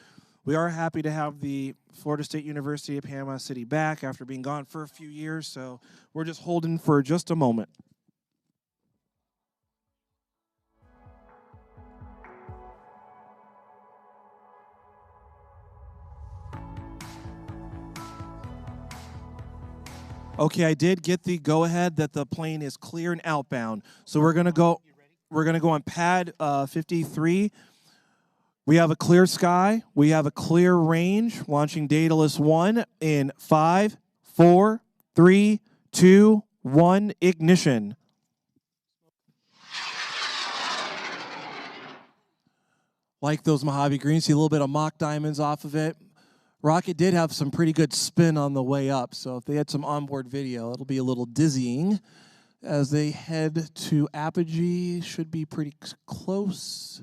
[SPEAKER 3] we are happy to have the Florida State University of Panama City back after being gone for a few years. So we're just holding for just a moment. Okay, I did get the go-ahead that the plane is clear and outbound. So we're gonna go on pad 53. We have a clear sky. We have a clear range. Launching Daedalus 1 in 5, 4, 3, 2, 1. Ignition. Like those Mojave greens, see a little bit of mock diamonds off of it. Rocket did have some pretty good spin on the way up, so if they had some onboard video, it'll be a little dizzying. As they head to apogee, should be pretty close.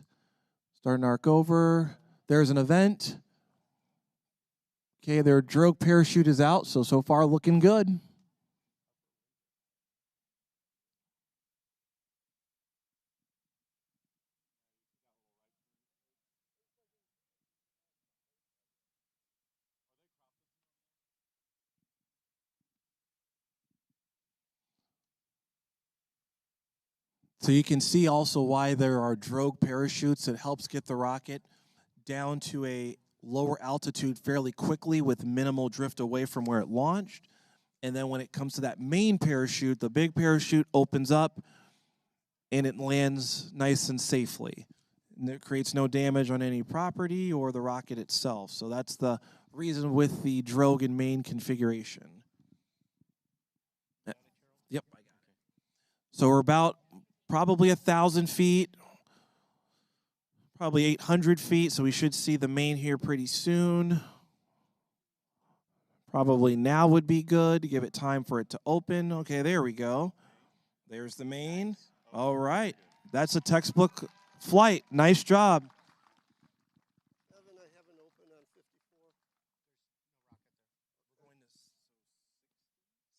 [SPEAKER 3] Starting to arc over. There's an event. Okay, their drogue parachute is out, so far looking good. So you can see also why there are drogue parachutes. It helps get the rocket down to a lower altitude fairly quickly with minimal drift away from where it launched. And then when it comes to that main parachute, the big parachute opens up and it lands nice and safely. And it creates no damage on any property or the rocket itself. So that's the reason with the drogue and main configuration. Yep, I got it. So we're about probably 1,000 feet, probably 800 feet, so we should see the main here pretty soon. Probably now would be good to give it time for it to open. Okay, there we go. There's the main. All right, that's a textbook flight. Nice job.
[SPEAKER 5] I haven't opened on 54.
[SPEAKER 4] We're going to 60,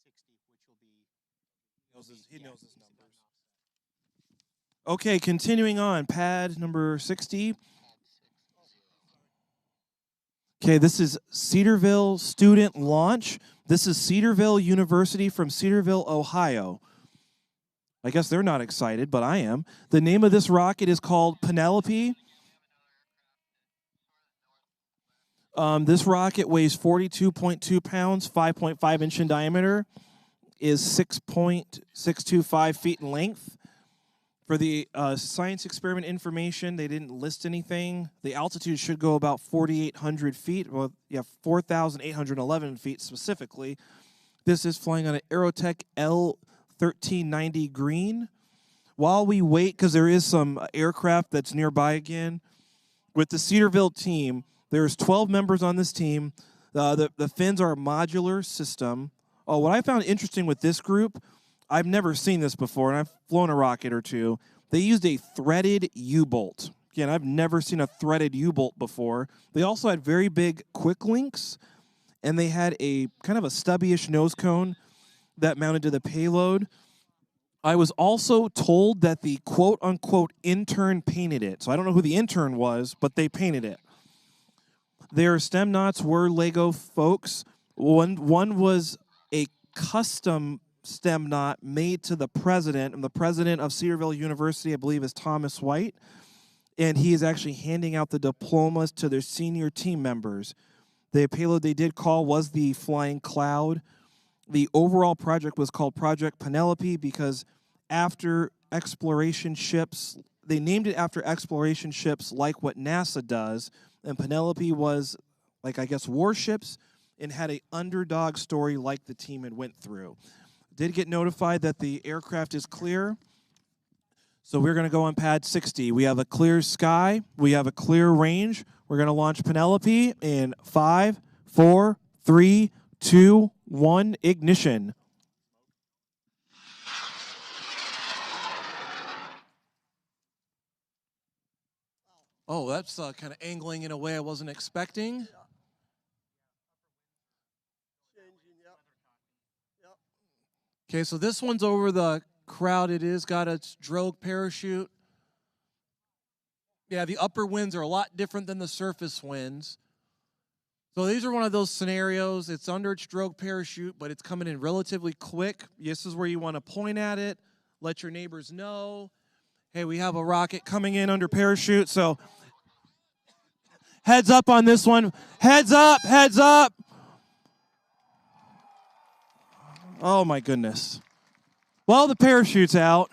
[SPEAKER 4] which will be...
[SPEAKER 3] He knows his numbers. Okay, continuing on, pad number 60. Okay, this is Cedarville student launch. This is Cedarville University from Cedarville, Ohio. I guess they're not excited, but I am. The name of this rocket is called Penelope. This rocket weighs 42.2 pounds, 5.5 inch in diameter, is 6.625 feet in length. For the science experiment information, they didn't list anything. The altitude should go about 4,800 feet. Well, yeah, 4,811 feet specifically. This is flying on an Aerotech L1390 green. While we wait, because there is some aircraft that's nearby again, with the Cedarville team, there's 12 members on this team. The fins are a modular system. Oh, what I found interesting with this group, I've never seen this before, and I've flown a rocket or two. They used a threaded U-bolt. Again, I've never seen a threaded U-bolt before. They also had very big quick links, and they had a kind of a stubby-ish nose cone that mounted to the payload. I was also told that the quote-unquote intern painted it. So I don't know who the intern was, but they painted it. Their stem knots were Lego folks. One was a custom stem knot made to the president, and the president of Cedarville University, I believe, is Thomas White. and he is actually handing out the diplomas to their senior team members. The payload they did call was the Flying Cloud. The overall project was called Project Penelope because after exploration ships, they named it after exploration ships like what NASA does, and Penelope was, like, I guess, warships, and had an underdog story like the team had went through. Did get notified that the aircraft is clear, so we're going to go on pad 60. We have a clear sky. We have a clear range. We're going to launch Penelope in 5, 4, 3, 2, 1, ignition. Oh, that's kind of angling in a way I wasn't expecting.
[SPEAKER 5] Changing, yep. Yep.
[SPEAKER 3] Okay, so this one's over the crowd. It is got its drogue parachute. Yeah, the upper winds are a lot different than the surface winds. So these are one of those scenarios. It's under its drogue parachute, but it's coming in relatively quick. This is where you want to point at it, let your neighbors know, hey, we have a rocket coming in under parachute. So heads up on this one. Heads up, heads up. Oh, my goodness. Well, the parachute's out.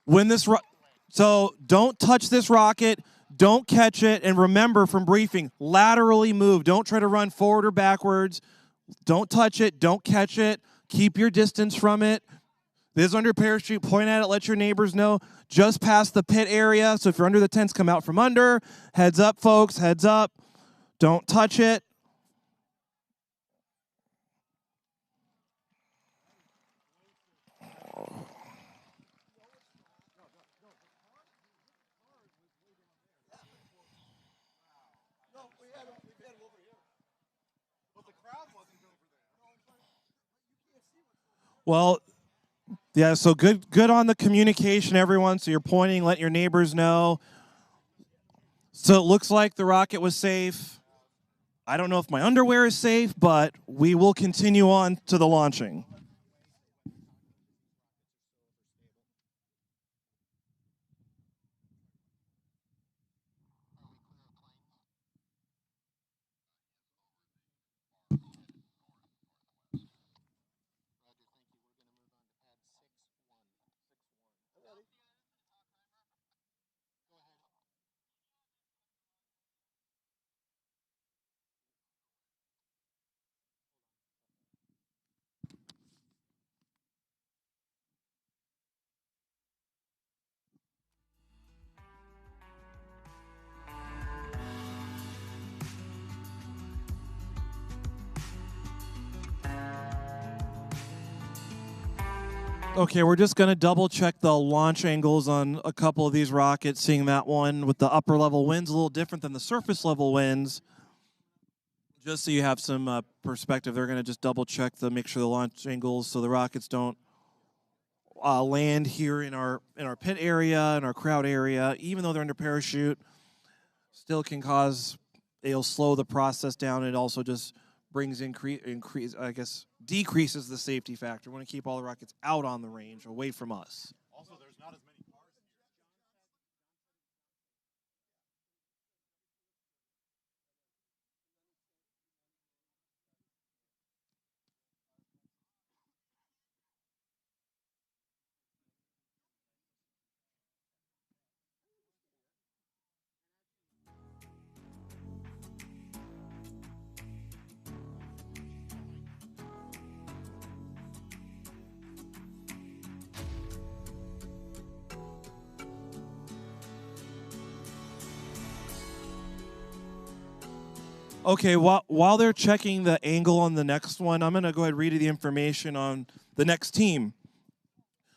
[SPEAKER 3] When this so don't touch this rocket. Don't catch it. And remember from briefing, laterally move. Don't try to run forward or backwards. Don't touch it. Don't catch it. Keep your distance from it. This is under parachute. Point at it. Let your neighbors know. Just past the pit area. So if you're under the tents, come out from under. Heads up, folks. Heads up. Don't touch it. Well, yeah, so good on the communication, everyone. So you're pointing, letting your neighbors know. So it looks like the rocket was safe. I don't know if my underwear is safe, but we will continue on to the launching. Okay, we're just going to double check the launch angles on a couple of these rockets, seeing that one with the upper level winds a little different than the surface level winds. Just so you have some perspective, they're going to just double check to make sure the launch angles so the rockets don't land here in our pit area, in our crowd area, even though they're under parachute. Still can cause, it'll slow the process down. It also just brings decreases the safety factor. We want to keep all the rockets out on the range, away from us.
[SPEAKER 4] Also, there's not as many cars.
[SPEAKER 3] Okay, while they're checking the angle on the next one, I'm going to go ahead and read you the information on the next team.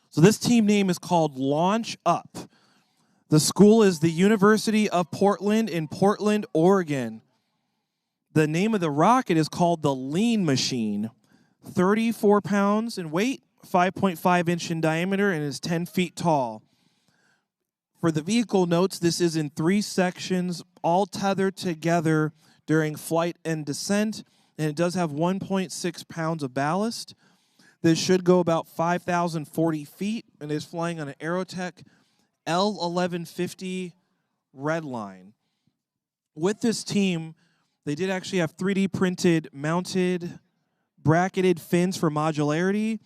[SPEAKER 3] So this team name is called Launch Up. The school is the University of Portland in Portland, Oregon. The name of the rocket is called the Lean Machine. 34 pounds in weight, 5.5 inch in diameter, and is 10 feet tall. For the vehicle notes, this is in 3 sections, all tethered together during flight and descent, and it does have 1.6 pounds of ballast. This should go about 5,040 feet, and is flying on an Aerotech L1150 red line. With this team, they did actually have 3D printed mounted bracketed fins for modularity.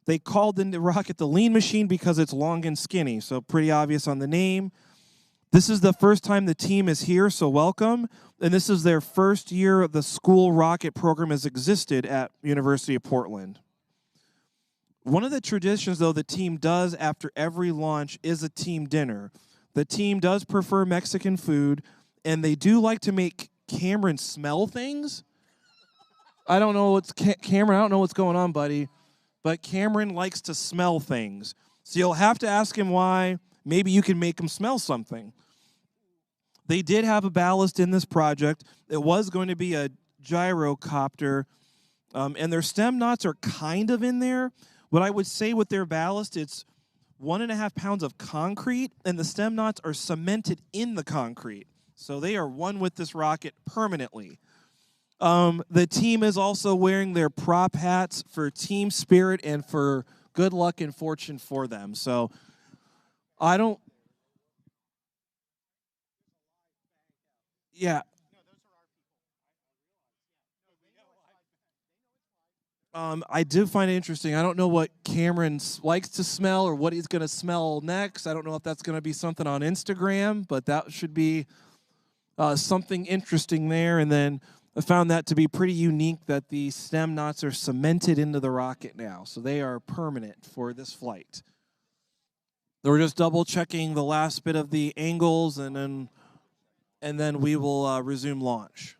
[SPEAKER 3] They called the rocket the lean machine because it's long and skinny, so pretty obvious on the name. This is the first time the team is here, so welcome. And this is their first year the school rocket program has existed at University of Portland. One of the traditions, though, the team does after every launch is a team dinner. The team does prefer Mexican food, and they do like to make Cameron smell things. I don't know Cameron, I don't know what's going on, buddy. But Cameron likes to smell things. So you'll have to ask him why. Maybe you can make him smell something. They did have a ballast in this project. It was going to be a gyrocopter, and their stem knots are kind of in there. What I would say with their ballast, it's 1.5 pounds of concrete, and the stem knots are cemented in the concrete. So they are one with this rocket permanently. The team is also wearing their prop hats for team spirit and for good luck and fortune for them. So I don't... Yeah. I do find it interesting. I don't know what Cameron likes to smell or what he's going to smell next. I don't know if that's going to be something on Instagram, but that should be something interesting there. And then I found that to be pretty unique that the stem knots are cemented into the rocket now. So they are permanent for this flight. We're just double checking the last bit of the angles, and then we will resume launch.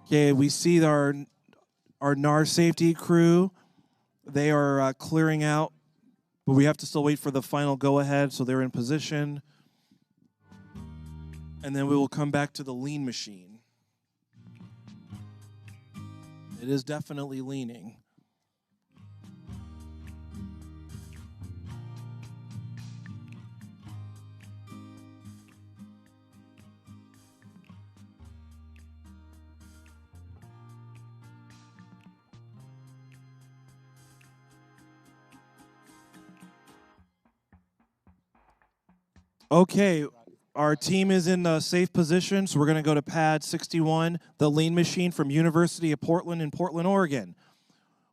[SPEAKER 3] Okay, we see our NAR safety crew. They are clearing out, but we have to still wait for the final go-ahead, so they're in position. And then we will come back to the lean machine. It is definitely leaning. Okay, our team is in a safe position, so we're going to go to pad 61, the lean machine from University of Portland in Portland, Oregon.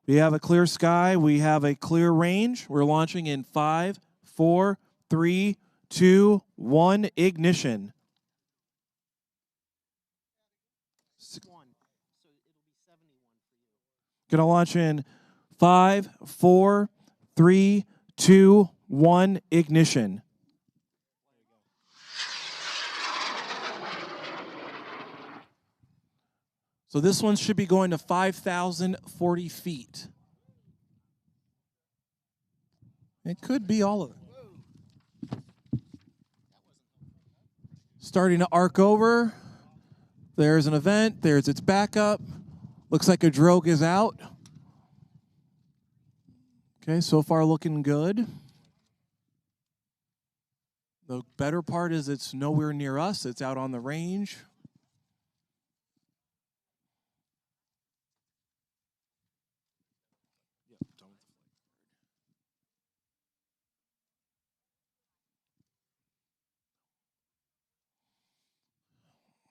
[SPEAKER 3] We have a clear sky. We have a clear range. We're launching in 5, 4, 3, 2, 1, ignition.
[SPEAKER 4] 1, so it'll be 71 for you.
[SPEAKER 3] Going to launch in 5, 4, 3, 2, 1, ignition. So this one should be going to 5,040 feet. It could be all of it. Starting to arc over. There's an event. There's its backup. Looks like a drogue is out. Okay, so far looking good. The better part is it's nowhere near us. It's out on the range.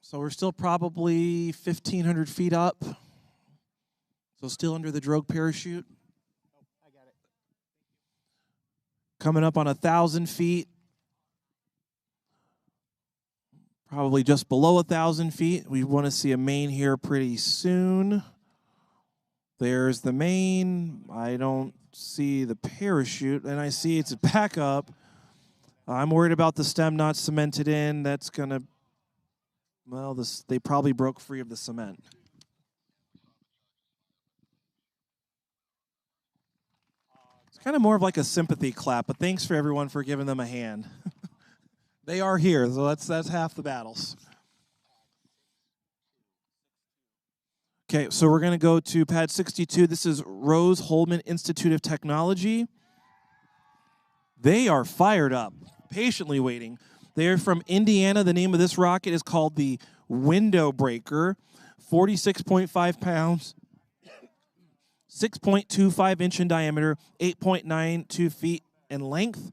[SPEAKER 3] So we're still probably 1,500 feet up. So still under the drogue parachute.
[SPEAKER 4] Oh, I got it.
[SPEAKER 3] Coming up on 1,000 feet. Probably just below 1,000 feet. We want to see a main here pretty soon. There's the main. I don't see the parachute, and I see it's back up. I'm worried about the stem not cemented in. That's going to, well, they probably broke free of the cement. It's kind of more of like a sympathy clap, but thanks for everyone for giving them a hand. They are here, so that's half the battles. Okay, so we're going to go to pad 62. This is Rose-Hulman Institute of Technology. They are fired up, patiently waiting. They are from Indiana. The name of this rocket is called the Window Breaker, 46.5 pounds, 6.25 inch in diameter, 8.92 feet in length.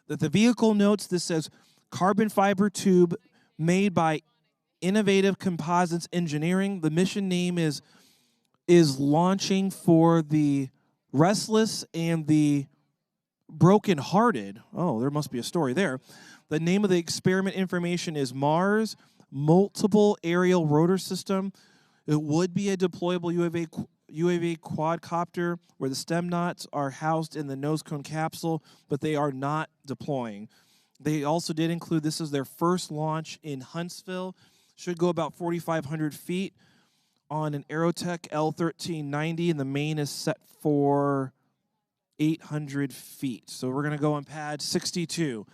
[SPEAKER 3] That the vehicle notes, this says carbon fiber tube made by Innovative Composites Engineering. The mission name is launching for the restless and the broken-hearted. Oh, there must be a story there. The name of the experiment information is Mars Multiple Aerial Rotor System. It would be a deployable UAV quadcopter where the stem knots are housed in the nose cone capsule, but they are not deploying. They also did include, this is their first launch in Huntsville. Should go about 4,500 feet on an Aerotech L1390, and the main is set for 800 feet. So we're going to go on pad 62.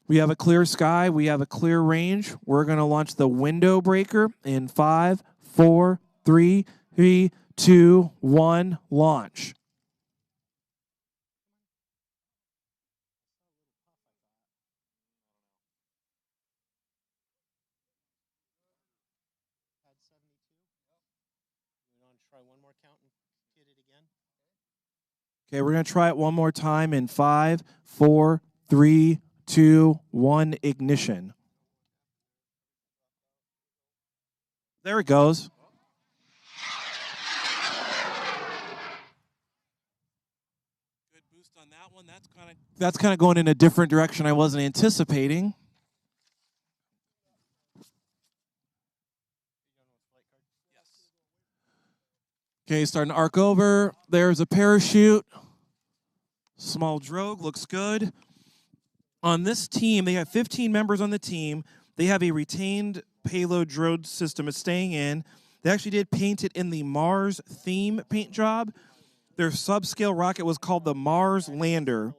[SPEAKER 3] We have a clear sky. We have a clear range. We're going to launch the Window Breaker in 5, 4, 3, 2, 1, launch.
[SPEAKER 4] Pad 72. We want to try one more count and hit it again.
[SPEAKER 3] Okay, we're going to try it one more time in 5, 4, 3, 2, 1, ignition. There it goes. Good boost on that one. That's kind of going in a different direction I wasn't anticipating. Okay, starting to arc over. There's a parachute. Small drogue, looks good. On this team, they have 15 members on the team. They have a retained payload drogue system. It's staying in. They actually did paint it in the Mars theme paint job. Their subscale rocket was called the Mars Lander.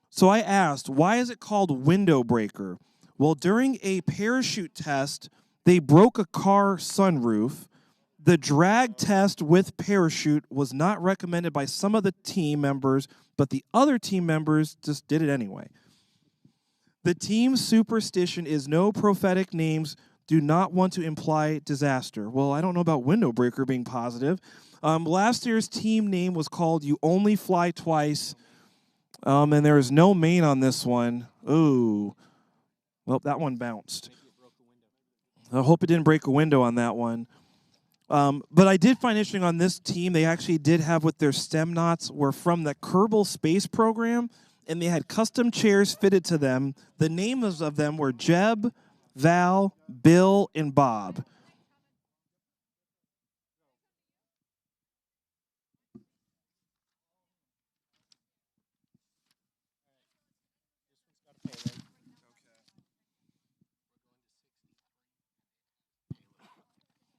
[SPEAKER 3] So I asked, why is it called Window Breaker? Well, during a parachute test, they broke a car sunroof. The drag test with parachute was not recommended by some of the team members, but the other team members just did it anyway. The team's superstition is no prophetic names do not want to imply disaster. Well, I don't know about Window Breaker being positive. Last year's team name was called You Only Fly Twice, and there is no main on this one. Ooh. Well, that one bounced. I hope it didn't break a window on that one. But I did find interesting on this team, they actually did have with their stem knots were from the Kerbal Space Program, and they had custom chairs fitted to them. The names of them were Jeb, Val, Bill, and Bob.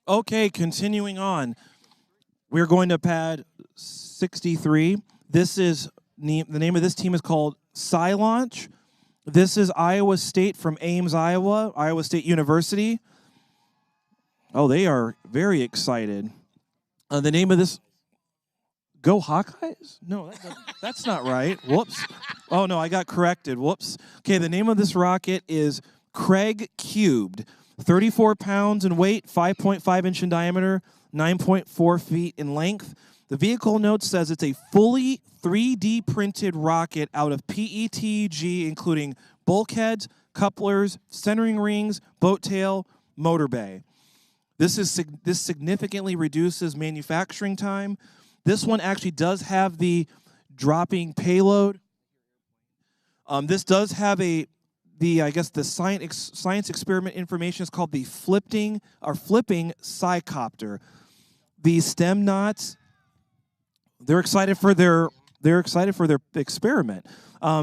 [SPEAKER 3] Okay, continuing on. We're going to pad 63. This is the name of this team is called Studentlaunch. This is Iowa State from Ames, Iowa, Iowa State University. Oh, they are very excited. The name of this, Go Hawkeyes? No, that's not right. Whoops. Oh, no, I got corrected. Whoops. Okay, the name of this rocket is Craig Cubed. 34 pounds in weight, 5.5 inch in diameter, 9.4 feet in length. The vehicle note says it's a fully 3D printed rocket out of PETG, including bulkheads, couplers, centering rings, boat tail, motor bay. This significantly reduces manufacturing time. This one actually does have the dropping payload. This does have I guess the science experiment information is called the flipping Psychopter. The stem knots, they're excited for their experiment.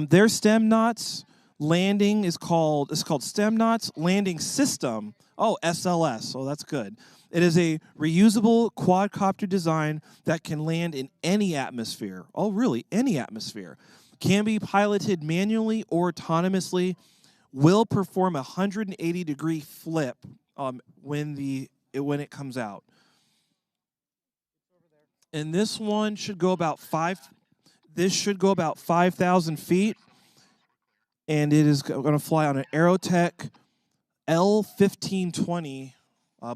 [SPEAKER 3] Their stem knots landing is called Stem Knots Landing System. Oh, SLS. Oh, that's good. It is a reusable quadcopter design that can land in any atmosphere. Oh, really? Any atmosphere. Can be piloted manually or autonomously. Will perform a 180-degree flip when it comes out. And this one should go about 5,000 feet. And it is going to fly on an Aerotech L1520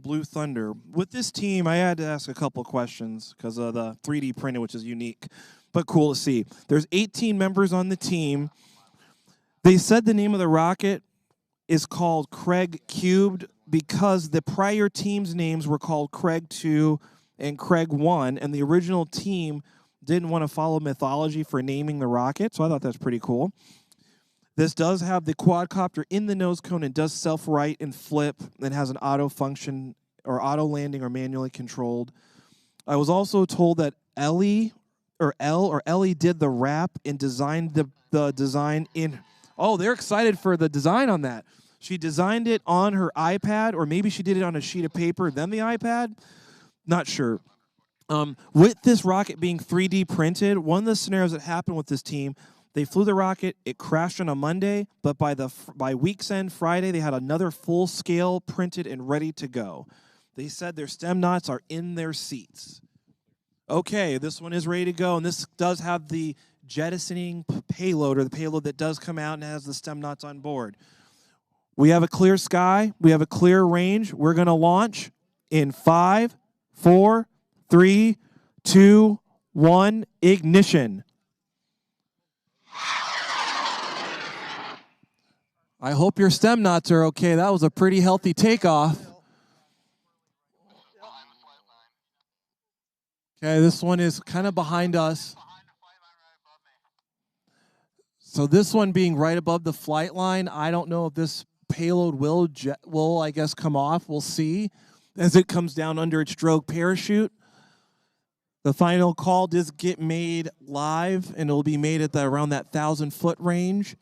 [SPEAKER 3] Blue Thunder. With this team, I had to ask a couple questions because of the 3D printing, which is unique, but cool to see. There's 18 members on the team. They said the name of the rocket is called Craig Cubed because the prior team's names were called Craig 2 and Craig 1, and the original team didn't want to follow mythology for naming the rocket, so I thought that's pretty cool. This does have the quadcopter in the nose cone and does self-right and flip and has an auto function or auto landing or manually controlled. I was also told that Ellie did the wrap and designed the design in. Oh, they're excited for the design on that. She designed it on her iPad, or maybe she did it on a sheet of paper, then the iPad. Not sure. With this rocket being 3D printed, one of the scenarios that happened with this team, they flew the rocket, it crashed on a Monday, but by week's end, Friday, they had another full scale printed and ready to go. They said their stem knots are in their seats. Okay, this one is ready to go, and this does have the jettisoning payload, or the payload that does come out and has the stem knots on board. We have a clear sky. We have a clear range. We're going to launch in 5, 4, 3, 2, 1, ignition. I hope your stem knots are okay. That was a pretty healthy takeoff. Okay, this one is kind of behind us. So this one being right above the flight line, I don't know if this payload will I guess, come off. We'll see as it comes down under its drogue parachute. The final call does get made live, and it will be made at around that 1,000-foot range.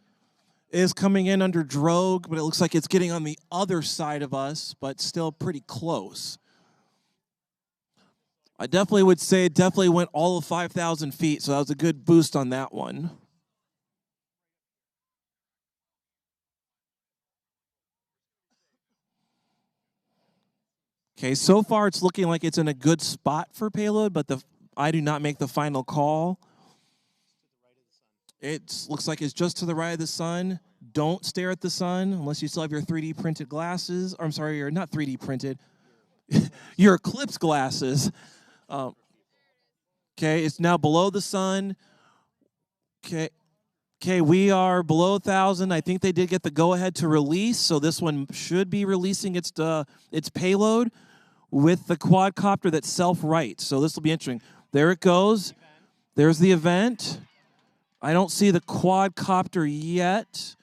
[SPEAKER 3] It is coming in under drogue, but it looks like it's getting on the other side of us, but still pretty close. I definitely would say it definitely went all of 5,000 feet, so that was a good boost on that one. Okay, so far it's looking like it's in a good spot for payload, but I do not make the final call. It looks like it's just to the right of the sun. Don't stare at the sun unless you still have your 3D printed glasses. Or I'm sorry, you're not 3D printed. Your Eclipse glasses. Okay, it's now below the sun. Okay, we are below 1,000. I think they did get the go-ahead to release, so this one should be releasing its payload with the quadcopter that's self-right. So this will be interesting. There it goes. There's the event. I don't see the quadcopter yet,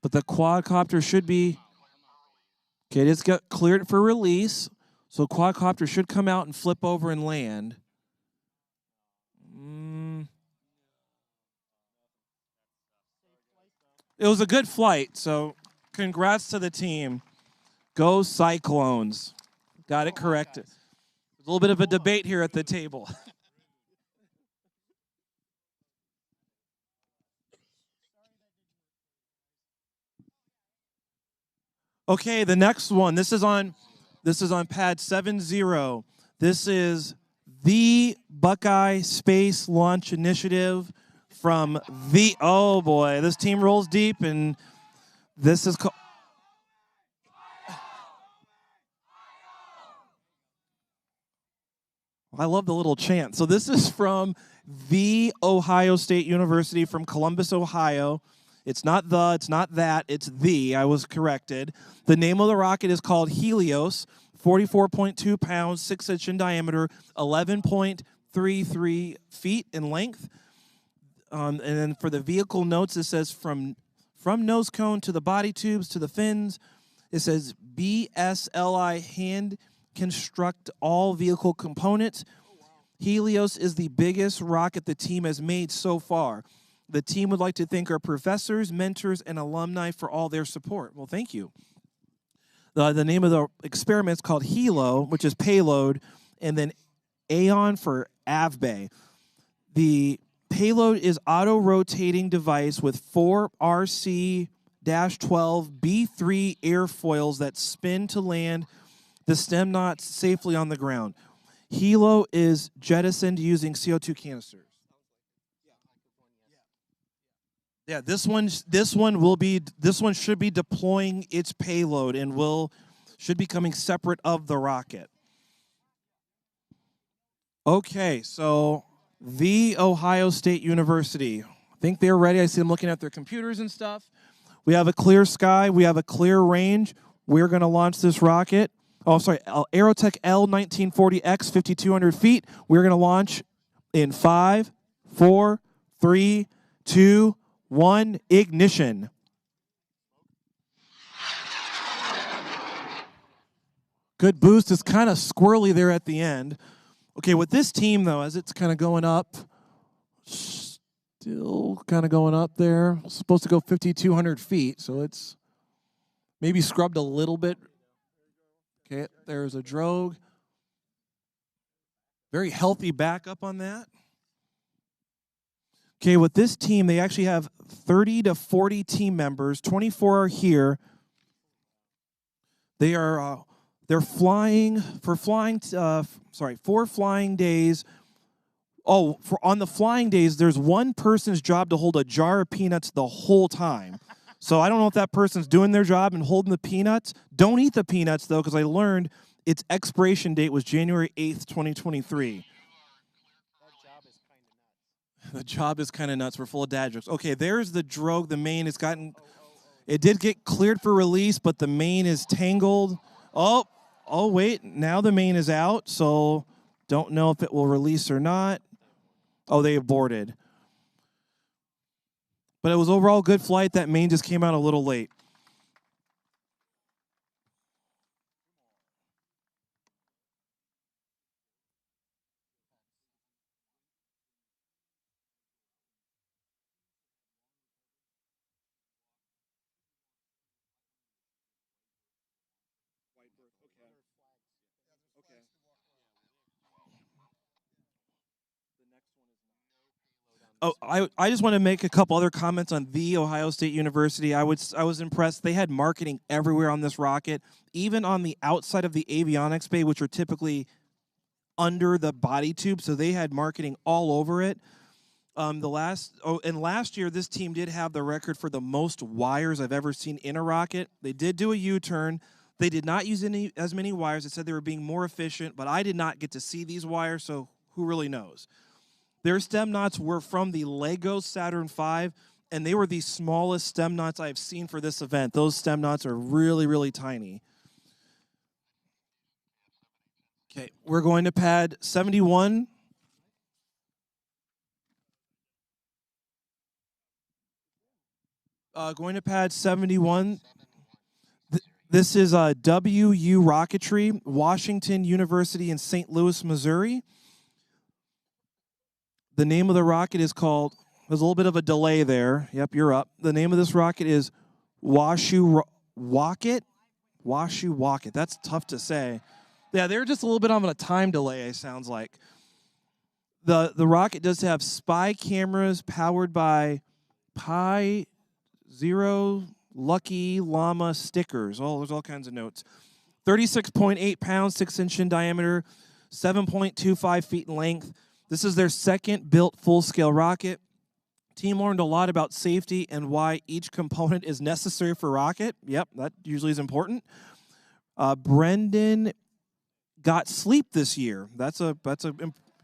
[SPEAKER 3] but the quadcopter should be. Okay, it just got cleared for release, so quadcopter should come out and flip over and land. It was a good flight, so congrats to the team. Go Cyclones. Got it corrected. There's a little bit of a debate here at the table. Okay, the next one. This is on pad 70. This is the Buckeye Space Launch Initiative from the, oh boy, this team rolls deep, and this is called, I love the little chant. So this is from the Ohio State University from Columbus, Ohio. It's not the, it's not that, it's the, I was corrected. The name of the rocket is called Helios, 44.2 pounds, 6 inch in diameter, 11.33 feet in length. And then for the vehicle notes, it says from nose cone to the body tubes to the fins, it says BSLI hand construct all vehicle components. Helios is the biggest rocket the team has made so far. The team would like to thank our professors, mentors, and alumni for all their support. Well, thank you. The name of the experiment is called Helo, which is payload, and then Aeon for Avbe. The payload is auto-rotating device with 4 RC-12 B3 airfoils that spin to land the stem knots safely on the ground. Helo is jettisoned using CO2 canisters. Yeah, this one should be deploying its payload and should be coming separate of the rocket. Okay, so the Ohio State University. I think they're ready. I see them looking at their computers and stuff. We have a clear sky. We have a clear range. We're going to launch this rocket. Oh, sorry, Aerotech L1940X, 5,200 feet. We're going to launch in 5, 4, 3, 2, 1, ignition. Good boost. It's kind of squirrely there at the end. Okay, with this team, though, as it's kind of going up, still kind of going up there. It's supposed to go 5,200 feet, so it's maybe scrubbed a little bit. Okay, there's a drogue. Very healthy backup on that. Okay, with this team, they actually have 30 to 40 team members. 24 are here. They're flying for 4 flying days. Oh, on the flying days, there's one person's job to hold a jar of peanuts the whole time. So I don't know if that person's doing their job and holding the peanuts. Don't eat the peanuts, though, because I learned its expiration date was January 8th, 2023. The job is kind of nuts. We're full of dad jokes. Okay, there's the drogue. The main has gotten... It did get cleared for release, but the main is tangled. Oh, wait. Now the main is out, so don't know if it will release or not. Oh, they aborted. But it was overall a good flight. That main just came out a little late. Oh, I just want to make a couple other comments on the Ohio State University. I was impressed. They had marketing everywhere on this rocket, even on the outside of the avionics bay, which are typically under the body tube. So they had marketing all over it. Last year, this team did have the record for the most wires I've ever seen in a rocket. They did do a U-turn. They did not use as many wires. They said they were being more efficient, but I did not get to see these wires, so who really knows? Their stem knots were from the Lego Saturn V, and they were the smallest stem knots I've seen for this event. Those stem knots are really, really tiny. Okay, we're going to pad 71. Going to pad 71. This is WU Rocketry, Washington University in St. Louis, Missouri. The name of the rocket is called, there's a little bit of a delay there. Yep, you're up. The name of this rocket is Washoe Rocket. That's tough to say. Yeah, they're just a little bit on a time delay, it sounds like. The rocket does have spy cameras powered by Pi Zero Lucky Llama stickers. Oh, there's all kinds of notes. 36.8 pounds, 6 inch in diameter. 7.25 feet in length. This is their second built full-scale rocket. Team learned a lot about safety and why each component is necessary for rocket. Yep, that usually is important. Brendan got sleep this year.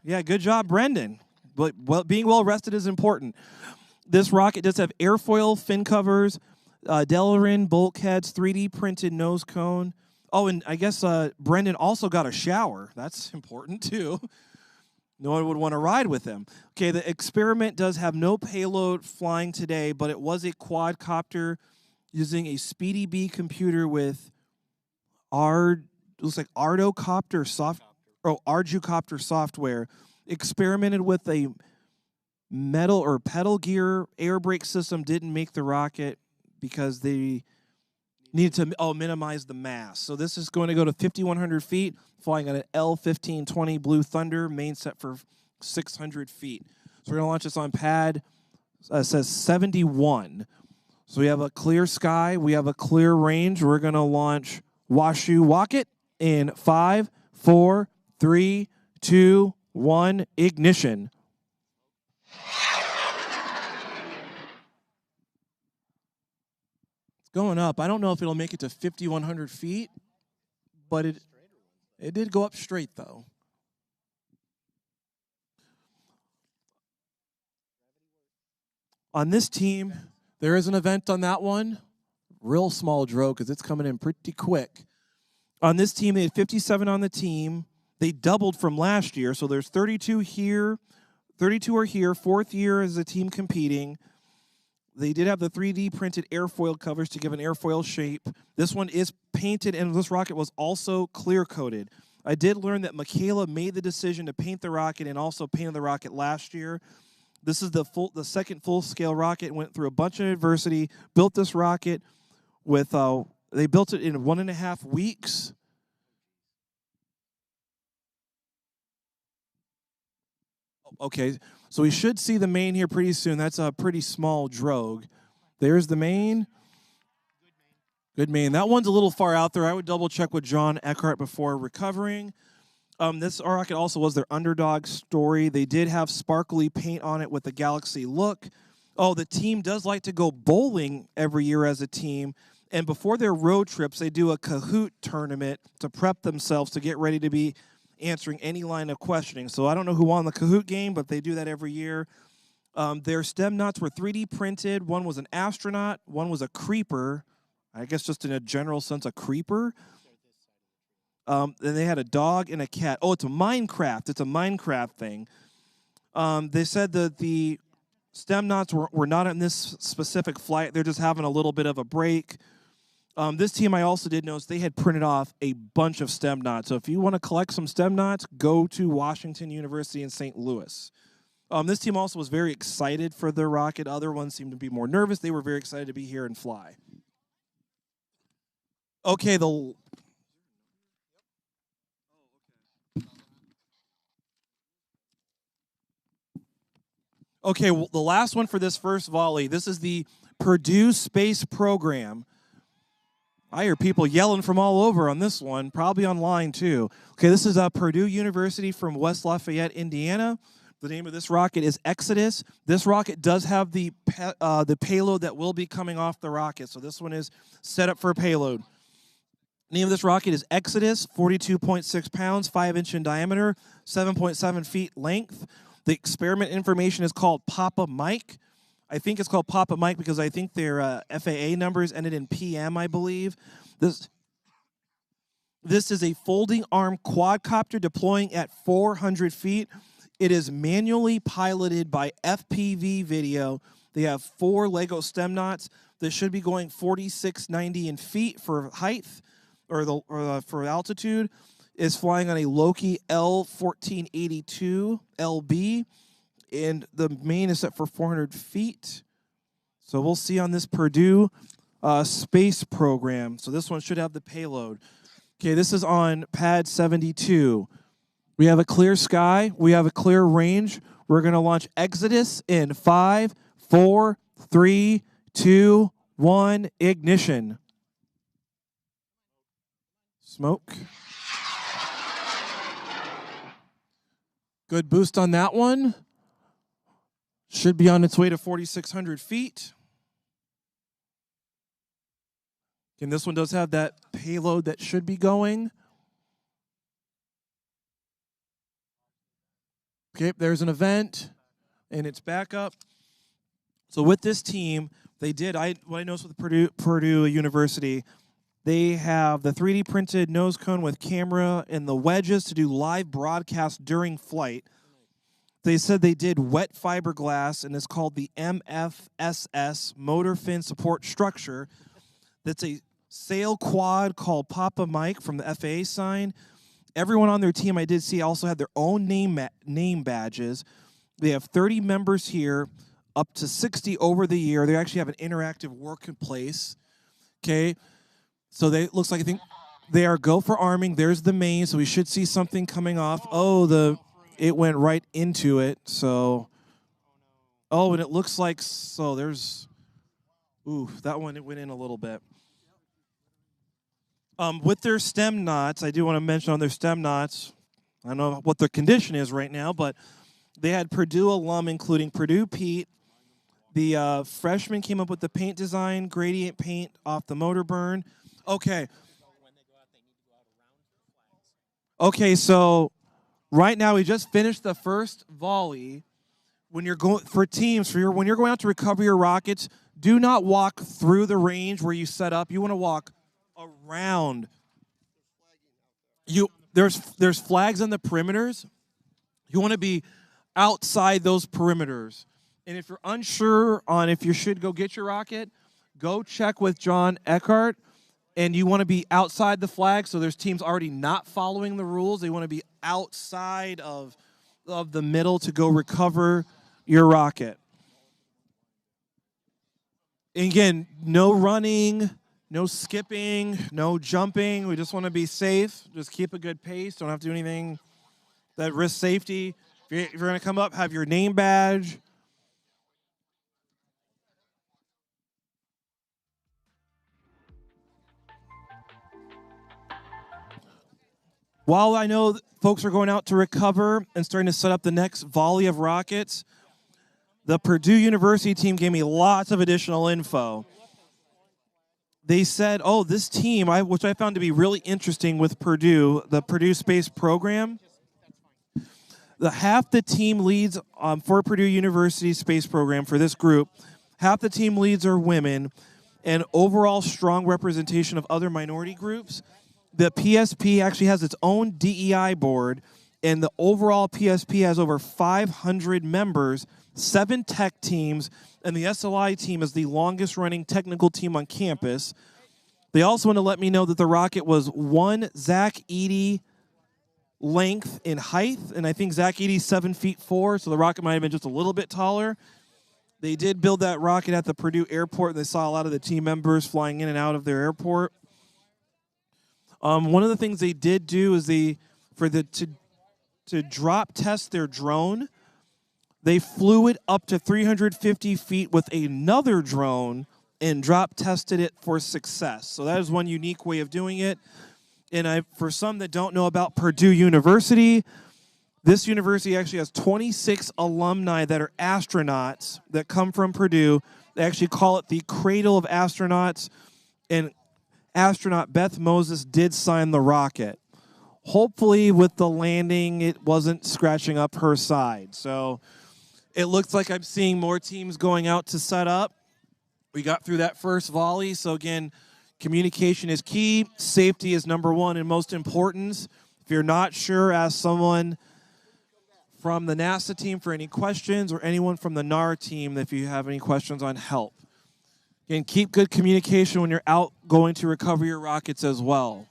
[SPEAKER 3] Yeah, good job, Brendan. But being well rested is important. This rocket does have airfoil, fin covers, Delrin bulkheads, 3D printed nose cone. Oh, and I guess Brendan also got a shower. That's important too. No one would want to ride with him. Okay, the experiment does have no payload flying today, but it was a quadcopter using a Speedy Bee computer with looks like Ardocopter Arducopter software. Experimented with a metal or pedal gear air brake system. Didn't make the rocket because they needed to minimize the mass. So this is going to go to 5,100 feet, flying on an L-1520 Blue Thunder, main set for 600 feet. So we're going to launch this on pad, it says 71. So we have a clear sky, we have a clear range. We're going to launch Washu Rocket in 5, 4, 3, 2, 1, ignition. Going up. I don't know if it'll make it to 5,100 feet, but it did go up straight, though. On this team, there is an event on that one. Real small draw because it's coming in pretty quick. On this team, they had 57 on the team. They doubled from last year, so there's 32 here. 32 are here. Fourth year as a team competing. They did have the 3D printed airfoil covers to give an airfoil shape. This one is painted, and this rocket was also clear-coated. I did learn that Michaela made the decision to paint the rocket and also painted the rocket last year. This is the second full-scale rocket. Went through a bunch of adversity, built this rocket with, they built it in 1.5 weeks. Okay, so we should see the main here pretty soon. That's a pretty small drogue. There's the main. Good main. That one's a little far out there. I would double-check with John Eckhart before recovering. This rocket also was their underdog story. They did have sparkly paint on it with a galaxy look. Oh, the team does like to go bowling every year as a team. And before their road trips, they do a Kahoot tournament to prep themselves to get ready to be answering any line of questioning. So I don't know who won the Kahoot game, but they do that every year. Their stem knots were 3D printed. One was an astronaut. One was a creeper. I guess just in a general sense, a creeper. Then they had a dog and a cat. Oh, it's a Minecraft. It's a Minecraft thing. They said that the stem knots were not in this specific flight. They're just having a little bit of a break. This team, I also did notice they had printed off a bunch of stem knots. So if you want to collect some stem knots, go to Washington University in St. Louis. This team also was very excited for their rocket. Other ones seemed to be more nervous. They were very excited to be here and fly. Okay, well, the last one for this first volley, this is the Purdue Space Program. I hear people yelling from all over on this one, probably online too. Okay, this is Purdue University from West Lafayette, Indiana. The name of this rocket is Exodus. This rocket does have the payload that will be coming off the rocket, so this one is set up for a payload. The name of this rocket is Exodus, 42.6 pounds, 5-inch in diameter, 7.7 feet length. The experiment information is called Papa Mike. I think it's called Papa Mike because I think their FAA numbers ended in PM, I believe. This is a folding arm quadcopter deploying at 400 feet. It is manually piloted by FPV video. They have 4 Lego stem knots. This should be going 4690 in feet for height or for altitude. Is flying on a Loki L1482 LB, and the main is set for 400 feet. So we'll see on this Purdue space program. So this one should have the payload. Okay, this is on pad 72. We have a clear sky. We have a clear range. We're going to launch Exodus in 5, 4, 3, 2, 1, ignition. Smoke. Good boost on that one. Should be on its way to 4,600 feet. And this one does have that payload that should be going. Okay, there's an event, and it's back up. So with this team, they did, what I noticed with Purdue University, they have the 3D printed nose cone with camera and the wedges to do live broadcast during flight. They said they did wet fiberglass, and it's called the MFSS, Motor Fin Support Structure. That's a sail quad called Papa Mike from the FAA sign. Everyone on their team I did see also had their own name badges. They have 30 members here, up to 60 over the year. They actually have an interactive workplace. Okay, so looks like I think they are go for arming. There's the main, so we should see something coming off. Oh, it went right into it. So, oh, and it looks like there's, ooh, that one it went in a little bit. With their stem knots, I do want to mention on their stem knots, I don't know what their condition is right now, but they had Purdue alum, including Purdue Pete. The freshman came up with the paint design, gradient paint off the motor burn. Okay. Okay, so right now we just finished the first volley. When you're going for teams, when you're going out to recover your rockets, do not walk through the range where you set up. You want to walk around. There's flags on the perimeters. You want to be outside those perimeters. And if you're unsure on if you should go get your rocket, go check with John Eckhart. And you want to be outside the flag, so there's teams already not following the rules. They want to be outside of the middle to go recover your rocket. And again, no running, no skipping, no jumping. We just want to be safe. Just keep a good pace. Don't have to do anything that risks safety. If you're going to come up, have your name badge. While I know folks are going out to recover and starting to set up the next volley of rockets, the Purdue University team gave me lots of additional info. They said, oh, this team, which I found to be really interesting with Purdue, the Purdue Space Program, half the team leads for Purdue University Space Program for this group, half the team leads are women, and overall strong representation of other minority groups. The PSP actually has its own DEI board, and the overall PSP has over 500 members, 7 tech teams, and the SLI team is the longest-running technical team on campus. They also want to let me know that the rocket was 1 Zach Eady length in height, and I think Zach Eady's 7'4", so the rocket might have been just a little bit taller. They did build that rocket at the Purdue airport, and they saw a lot of the team members flying in and out of their airport. One of the things they did do is to drop test their drone, they flew it up to 350 feet with another drone and drop tested it for success. So that is one unique way of doing it. And for some that don't know about Purdue University, this university actually has 26 alumni that are astronauts that come from Purdue. They actually call it the Cradle of Astronauts, and astronaut Beth Moses did sign the rocket. Hopefully with the landing, it wasn't scratching up her side. So it looks like I'm seeing more teams going out to set up. We got through that first volley. So again, communication is key. Safety is number one and most important. If you're not sure, ask someone from the NASA team for any questions, or anyone from the NAR team if you have any questions on help. Again, keep good communication when you're out going to recover your rockets as well.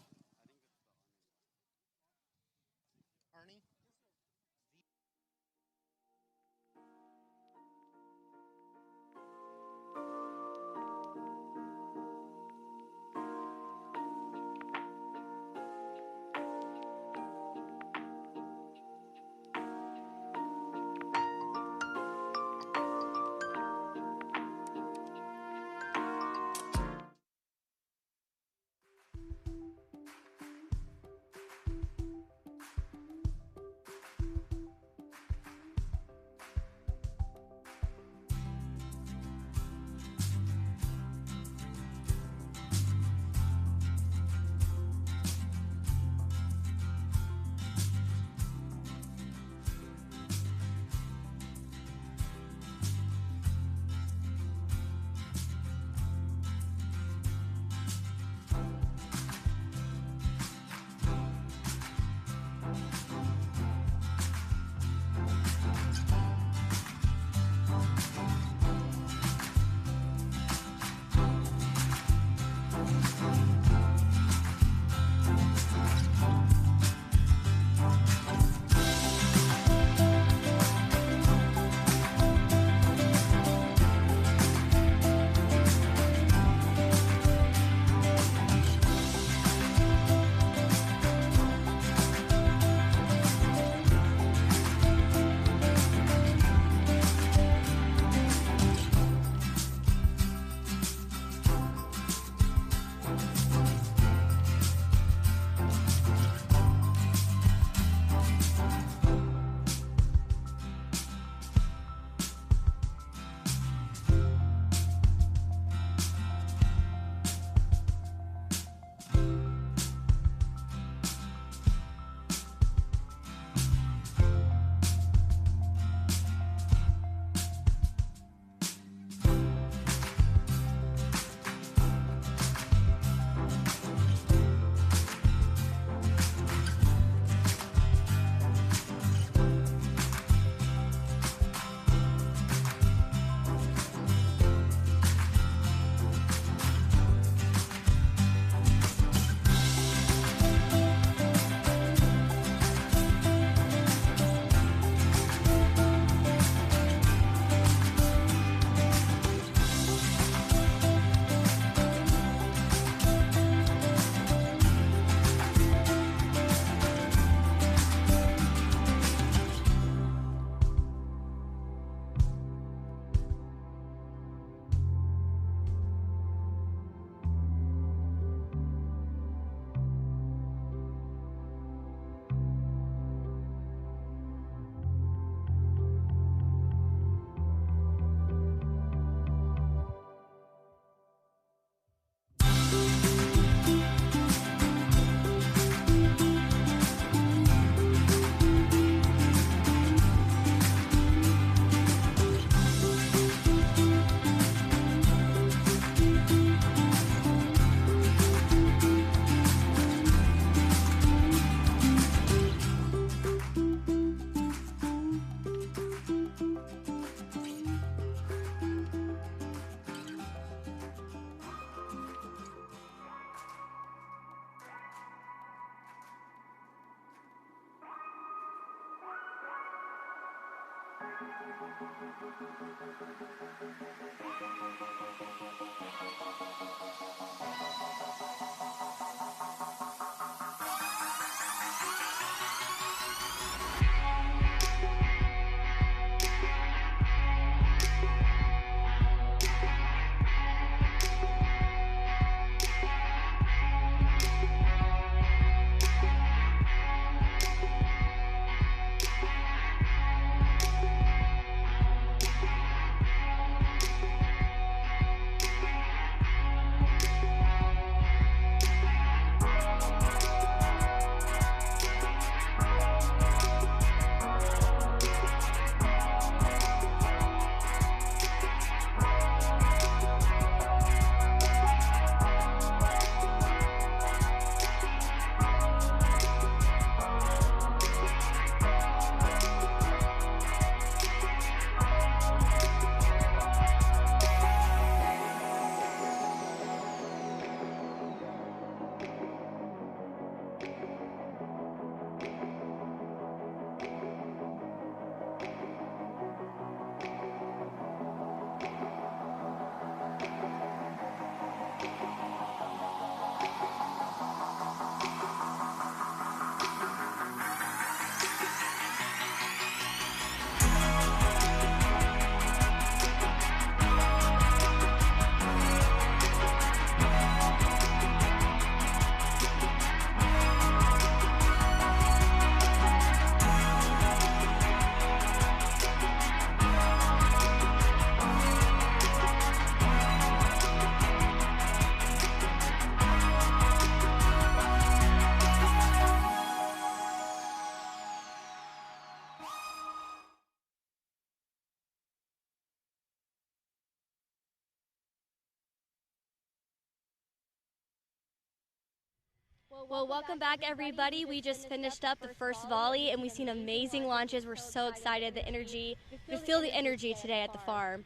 [SPEAKER 1] Well, welcome back, everybody. We just finished up the first volley, and we've seen amazing launches. We're so excited. The energy, you feel the energy today at the farm.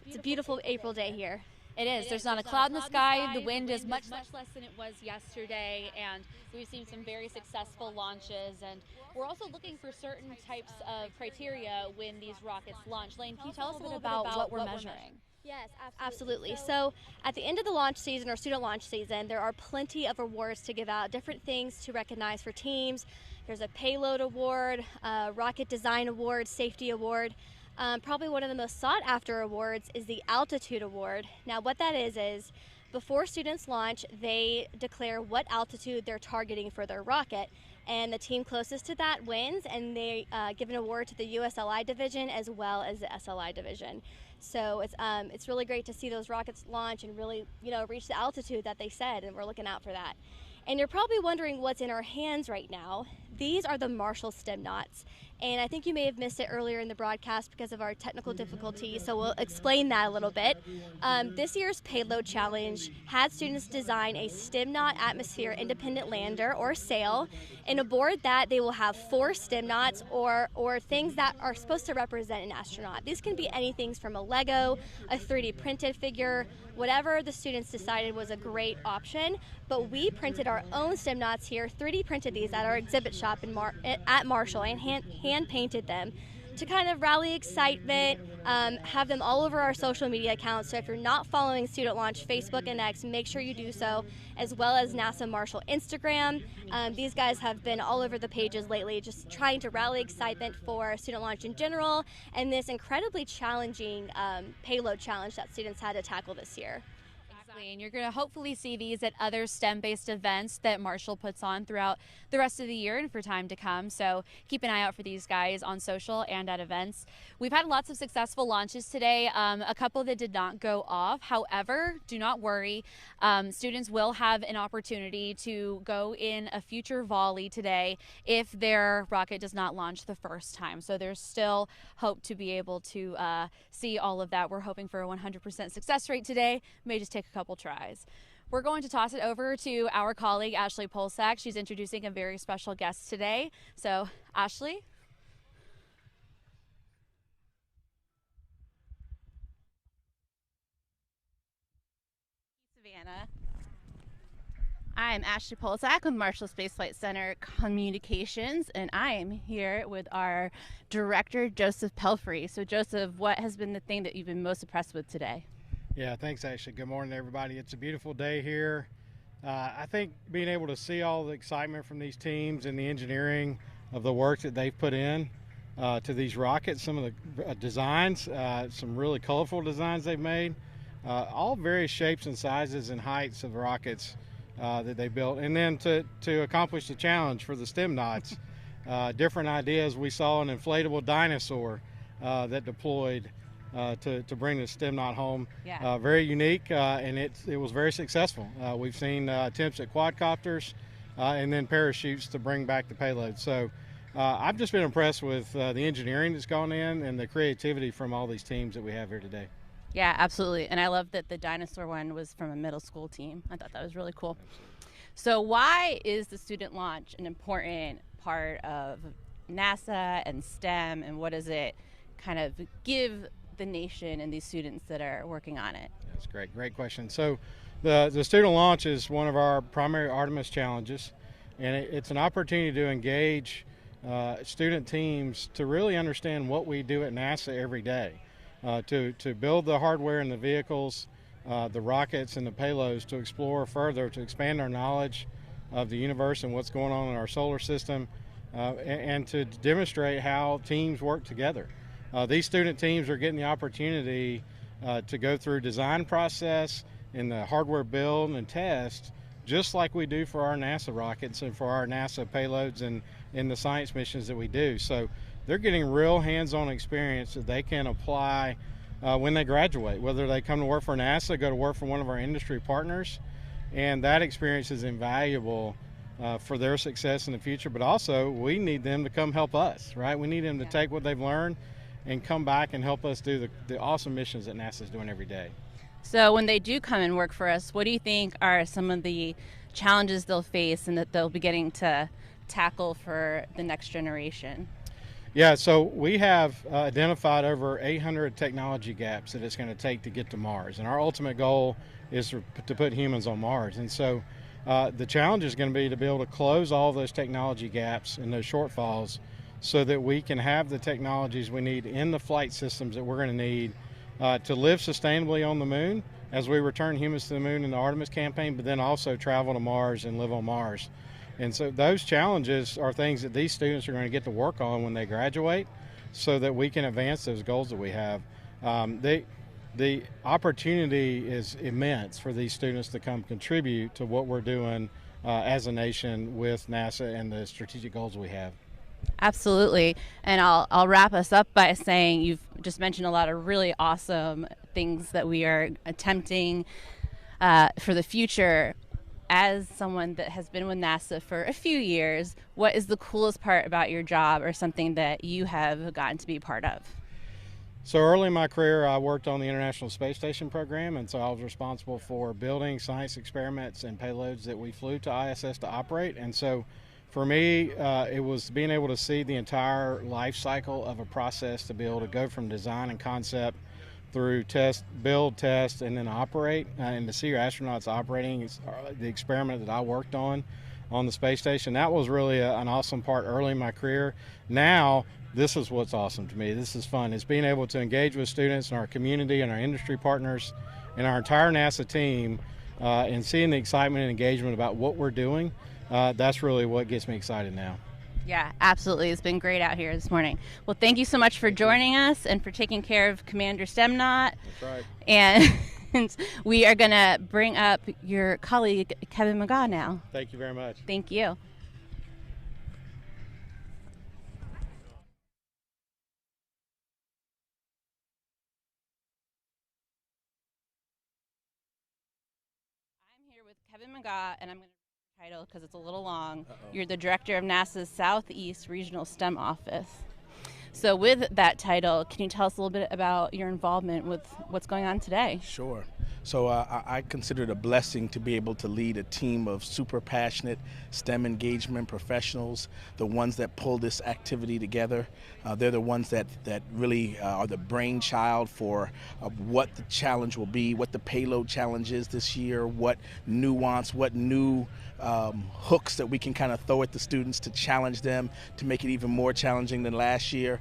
[SPEAKER 1] It's a beautiful April day here.
[SPEAKER 2] It is. There's not a cloud in the sky. The wind is much less than it was yesterday, and we've seen some very successful launches. And we're also looking for certain types of criteria when these rockets launch. Lane, can you tell us a little bit about what we're measuring?
[SPEAKER 1] Yes, absolutely. So at the end of the launch season or student launch season, there are plenty of awards to give out, different things to recognize for teams. There's a payload award, a rocket design award, safety award. Probably one of the most sought after awards is the altitude award. Now what that is before students launch, they declare what altitude they're targeting for their rocket, and the team closest to that wins, and they give an award to the USLI division as well as the SLI division. So it's really great to see those rockets launch and really, reach the altitude that they said, and we're looking out for that. And you're probably wondering what's in our hands right now. These are the Marshall stem knots, and I think you may have missed it earlier in the broadcast because of our technical difficulties, so we'll explain that a little bit. This year's Payload Challenge had students design a stem knot atmosphere independent lander, or SAIL, and aboard that they will have 4 stem knots or things that are supposed to represent an astronaut. These can be anything from a Lego, a 3D printed figure, whatever the students decided was a great option, but we printed our own stem knots here, 3D printed these at our exhibit shop at Marshall, and hand painted them to kind of rally excitement, have them all over our social media accounts. So if you're not following Student Launch Facebook and X, make sure you do so, as well as NASA Marshall Instagram. These guys have been all over the pages lately, just trying to rally excitement for Student Launch in general and this incredibly challenging payload challenge that students had to tackle this year.
[SPEAKER 2] And you're going to hopefully see these at other STEM-based events that Marshall puts on throughout the rest of the year and for time to come. So keep an eye out for these guys on social and at events. We've had lots of successful launches today, a couple that did not go off. However, do not worry. Students will have an opportunity to go in a future volley today if their rocket does not launch the first time. So there's still hope to be able to see all of that. We're hoping for a 100% success rate today. May just take a couple tries. We're going to toss it over to our colleague Ashley Polsak. She's introducing a very special guest today. So, Ashley.
[SPEAKER 6] Savannah. I'm Ashley Polzak with Marshall Space Flight Center Communications, and I am here with our director, Jospeh Pelfrey. So, Joseph, what has been the thing that you've been most impressed with today?
[SPEAKER 7] Yeah, thanks, Ashley. Good morning, everybody. It's a beautiful day here. I think being able to see all the excitement from these teams and the engineering of the work that they've put in to these rockets, some of the designs, some really colorful designs they've made, all various shapes and sizes and heights of rockets that they built. And then to accomplish the challenge for the STEM knots, different ideas. We saw an inflatable dinosaur that deployed to bring the STEM knot home.
[SPEAKER 6] Yeah.
[SPEAKER 7] Very unique, and it was very successful. We've seen attempts at quadcopters and then parachutes to bring back the payload. So I've just been impressed with the engineering that's gone in and the creativity from all these teams that we have here today.
[SPEAKER 6] Yeah, absolutely. And I love that the dinosaur one was from a middle school team. I thought that was really cool.
[SPEAKER 7] Absolutely.
[SPEAKER 6] So why is the student launch an important part of NASA and STEM, and what does it kind of give the nation and these students that are working on it?
[SPEAKER 7] That's great. Great question. So the student launch is one of our primary Artemis challenges, and it's an opportunity to engage student teams to really understand what we do at NASA every day. To build the hardware and the vehicles, the rockets and the payloads, to explore further, to expand our knowledge of the universe and what's going on in our solar system, and to demonstrate how teams work together. These student teams are getting the opportunity to go through design process and the hardware build and test, just like we do for our NASA rockets and for our NASA payloads and in the science missions that we do. So they're getting real hands-on experience that they can apply when they graduate, whether they come to work for NASA, go to work for one of our industry partners, and that experience is invaluable for their success in the future. But also, we need them to come help us, right? We need them to take what they've learned and come back and help us do the awesome missions that NASA's doing every day.
[SPEAKER 6] So when they do come and work for us, what do you think are some of the challenges they'll face and that they'll be getting to tackle for the next generation?
[SPEAKER 7] Yeah, so we have identified over 800 technology gaps that it's going to take to get to Mars. And our ultimate goal is to put humans on Mars. And so the challenge is going to be able to close all those technology gaps and those shortfalls so that we can have the technologies we need in the flight systems that we're going to need to live sustainably on the moon as we return humans to the moon in the Artemis campaign, but then also travel to Mars and live on Mars. And so those challenges are things that these students are going to get to work on when they graduate so that we can advance those goals that we have. The opportunity is immense for these students to come contribute to what we're doing as a nation with NASA and the strategic goals we have.
[SPEAKER 6] Absolutely. And I'll wrap us up by saying you've just mentioned a lot of really awesome things that we are attempting for the future. As someone that has been with NASA for a few years, what is the coolest part about your job or something that you have gotten to be part of?
[SPEAKER 7] So early in my career, I worked on the International Space Station program, and so I was responsible for building science experiments and payloads that we flew to ISS to operate. And so for me, it was being able to see the entire life cycle of a process, to be able to go from design and concept through test, build, test, and then operate, and to see your astronauts operating. The experiment that I worked on the space station, that was really an awesome part early in my career. Now, this is what's awesome to me. This is fun. It's being able to engage with students in our community and our industry partners and our entire NASA team and seeing the excitement and engagement about what we're doing. That's really what gets me excited now.
[SPEAKER 6] Yeah, absolutely. It's been great out here this morning. Well, thank you so much for joining us and for taking care of Commander Stemnot.
[SPEAKER 7] That's right.
[SPEAKER 6] And we are going to bring up your colleague, Kevin McGhaw, now.
[SPEAKER 7] Thank you very much.
[SPEAKER 6] Thank you. I'm here with Kevin McGhaw, and I'm going to title because it's a little long. You're the director of NASA's Southeast Regional STEM Office. So with that title, can you tell us a little bit about your involvement with what's going on today?
[SPEAKER 8] Sure. So I consider it a blessing to be able to lead a team of super passionate STEM engagement professionals, the ones that pull this activity together. They're the ones that really are the brainchild for what the challenge will be, what the payload challenge is this year, what nuance, what new hooks that we can kind of throw at the students to challenge them, to make it even more challenging than last year.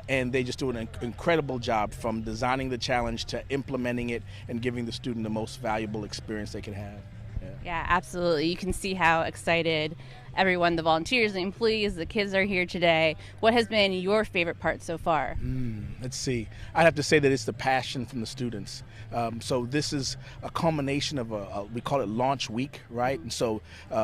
[SPEAKER 8] And they just do an incredible job from designing the challenge to implementing it and giving the student the most valuable experience they can have.
[SPEAKER 6] Yeah, absolutely. You can see how excited everyone, the volunteers, the employees, the kids are here today. What has been your favorite part so far?
[SPEAKER 8] Let's see. I'd have to say that it's the passion from the students. So this is a culmination of we call it launch week, right? And so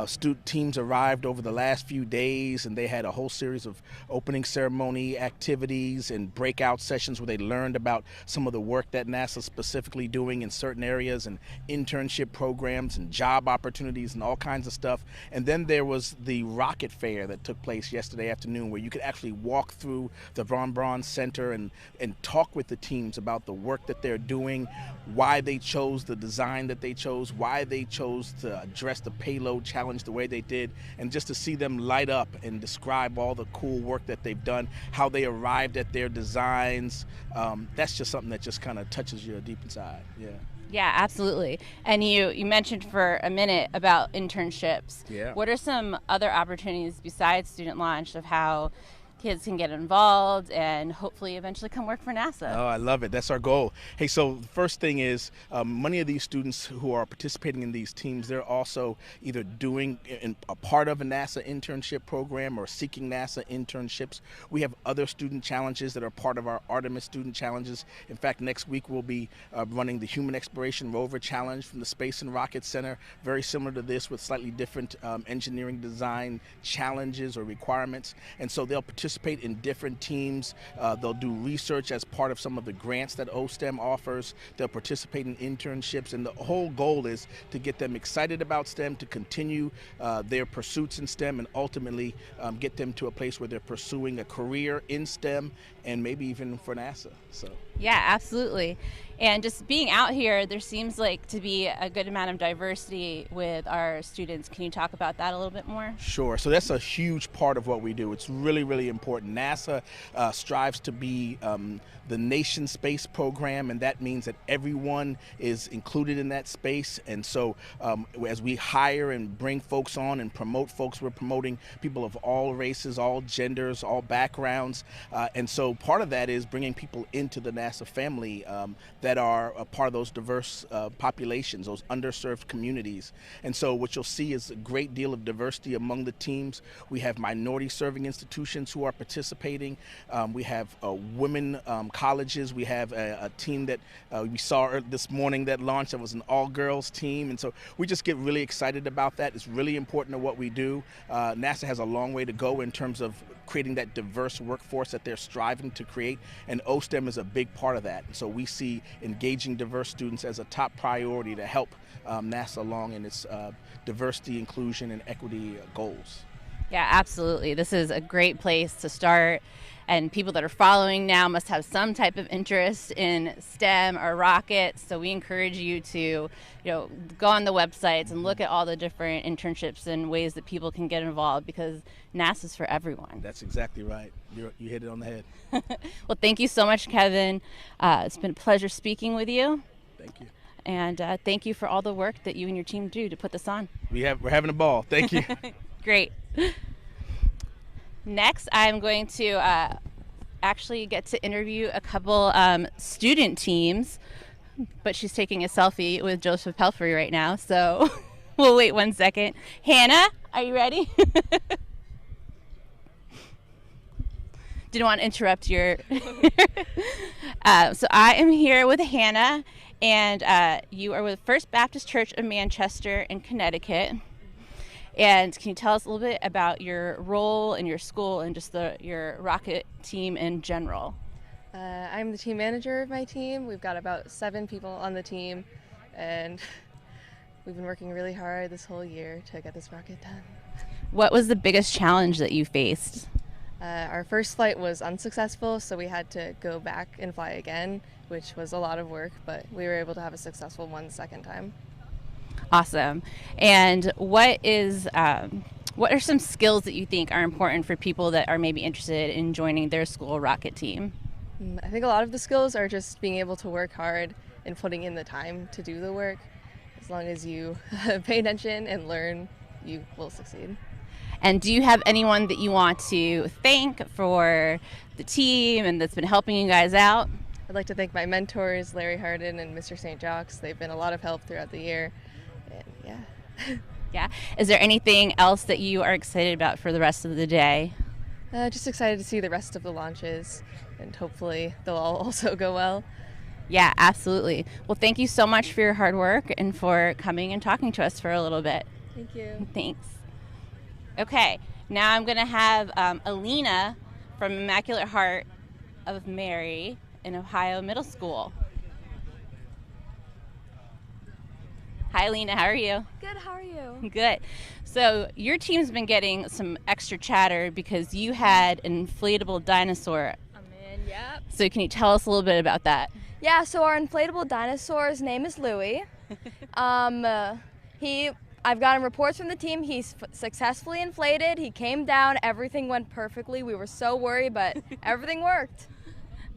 [SPEAKER 8] student teams arrived over the last few days, and they had a whole series of opening ceremony activities and breakout sessions where they learned about some of the work that NASA's specifically doing in certain areas, and internship programs and job opportunities and all kinds of stuff. And then there was the rocket fair that took place yesterday afternoon, where you could actually walk through the Von Braun Center and talk with the teams about the work that they're doing, why they chose the design that they chose, why they chose to address the payload challenge the way they did, and just to see them light up and describe all the cool work that they've done, how they arrived at their designs. That's just something that just kind of touches you deep inside.
[SPEAKER 6] Yeah, absolutely. And you mentioned for a minute about internships.
[SPEAKER 8] Yeah.
[SPEAKER 6] What are some other opportunities besides Student Launch of how kids can get involved and hopefully eventually come work for NASA?
[SPEAKER 8] Oh, I love it. That's our goal. Hey, so the first thing is many of these students who are participating in these teams, they're also either doing a part of a NASA internship program or seeking NASA internships. We have other student challenges that are part of our Artemis student challenges. In fact, next week we'll be running the Human Exploration Rover Challenge from the Space and Rocket Center, very similar to this with slightly different engineering design challenges or requirements. And so they'll participate in different teams. They'll do research as part of some of the grants that OSTEM offers. They'll participate in internships, and the whole goal is to get them excited about STEM, to continue their pursuits in STEM, and ultimately get them to a place where they're pursuing a career in STEM and maybe even for NASA. So.
[SPEAKER 6] Yeah, absolutely. And just being out here, there seems like to be a good amount of diversity with our students. Can you talk about that a little bit more?
[SPEAKER 8] Sure. So that's a huge part of what we do. It's really, really important. NASA strives to be the nation's space program, and that means that everyone is included in that space. And so as we hire and bring folks on and promote folks, we're promoting people of all races, all genders, all backgrounds. And so part of that is bringing people into the NASA family that are a part of those diverse populations, those underserved communities. And so what you'll see is a great deal of diversity among the teams. We have minority serving institutions who are participating. We have women colleges. We have a team that we saw this morning that launched that was an all-girls team. And so we just get really excited about that. It's really important to what we do. NASA has a long way to go in terms of creating that diverse workforce that they're striving to create, and OSTEM is a big part of that. So we see engaging diverse students as a top priority to help NASA along in its diversity, inclusion, and equity goals.
[SPEAKER 6] Yeah, absolutely. This is a great place to start, and people that are following now must have some type of interest in STEM or rockets. So we encourage you to, go on the websites and look at all the different internships and ways that people can get involved, because NASA's for everyone.
[SPEAKER 8] That's exactly right. You hit it on the head.
[SPEAKER 6] Well, thank you so much, Kevin. It's been a pleasure speaking with you.
[SPEAKER 8] Thank you.
[SPEAKER 6] And thank you for all the work that you and your team do to put this on.
[SPEAKER 8] We're having a ball. Thank you.
[SPEAKER 6] Great. Next, I'm going to actually get to interview a couple student teams, but she's taking a selfie with Jospeh Pelfrey right now, so we'll wait 1 second. Hannah, are you ready? Didn't want to interrupt your... So I am here with Hannah, and you are with First Baptist Church of Manchester in Connecticut. And can you tell us a little bit about your role in your school and just your rocket team in general?
[SPEAKER 9] I'm the team manager of my team. We've got about 7 people on the team, and we've been working really hard this whole year to get this rocket done.
[SPEAKER 6] What was the biggest challenge that you faced?
[SPEAKER 9] Our first flight was unsuccessful, so we had to go back and fly again, which was a lot of work, but we were able to have a successful one second time.
[SPEAKER 6] Awesome. And what are some skills that you think are important for people that are maybe interested in joining their school rocket team?
[SPEAKER 9] I think a lot of the skills are just being able to work hard and putting in the time to do the work. As long as you pay attention and learn, you will succeed.
[SPEAKER 6] And do you have anyone that you want to thank for the team and that's been helping you guys out?
[SPEAKER 9] I'd like to thank my mentors, Larry Hardin and Mr. St. Jacques. They've been a lot of help throughout the year. And yeah.
[SPEAKER 6] Yeah. Is there anything else that you are excited about for the rest of the day?
[SPEAKER 9] Just excited to see the rest of the launches, and hopefully they'll all also go well.
[SPEAKER 6] Yeah, absolutely. Well, thank you so much for your hard work and for coming and talking to us for a little bit.
[SPEAKER 9] Thank you.
[SPEAKER 6] Thanks. Okay, now I'm going to have Alina from Immaculate Heart of Mary in Ohio Middle School. Hi, Alina. How are you?
[SPEAKER 10] Good. How are you?
[SPEAKER 6] Good. So your team's been getting some extra chatter because you had an inflatable dinosaur.
[SPEAKER 10] I'm in. Yep.
[SPEAKER 6] So can you tell us a little bit about that?
[SPEAKER 10] Yeah. So our inflatable dinosaur's name is Louie. I've gotten reports from the team. He's successfully inflated. He came down. Everything went perfectly. We were so worried, but everything worked.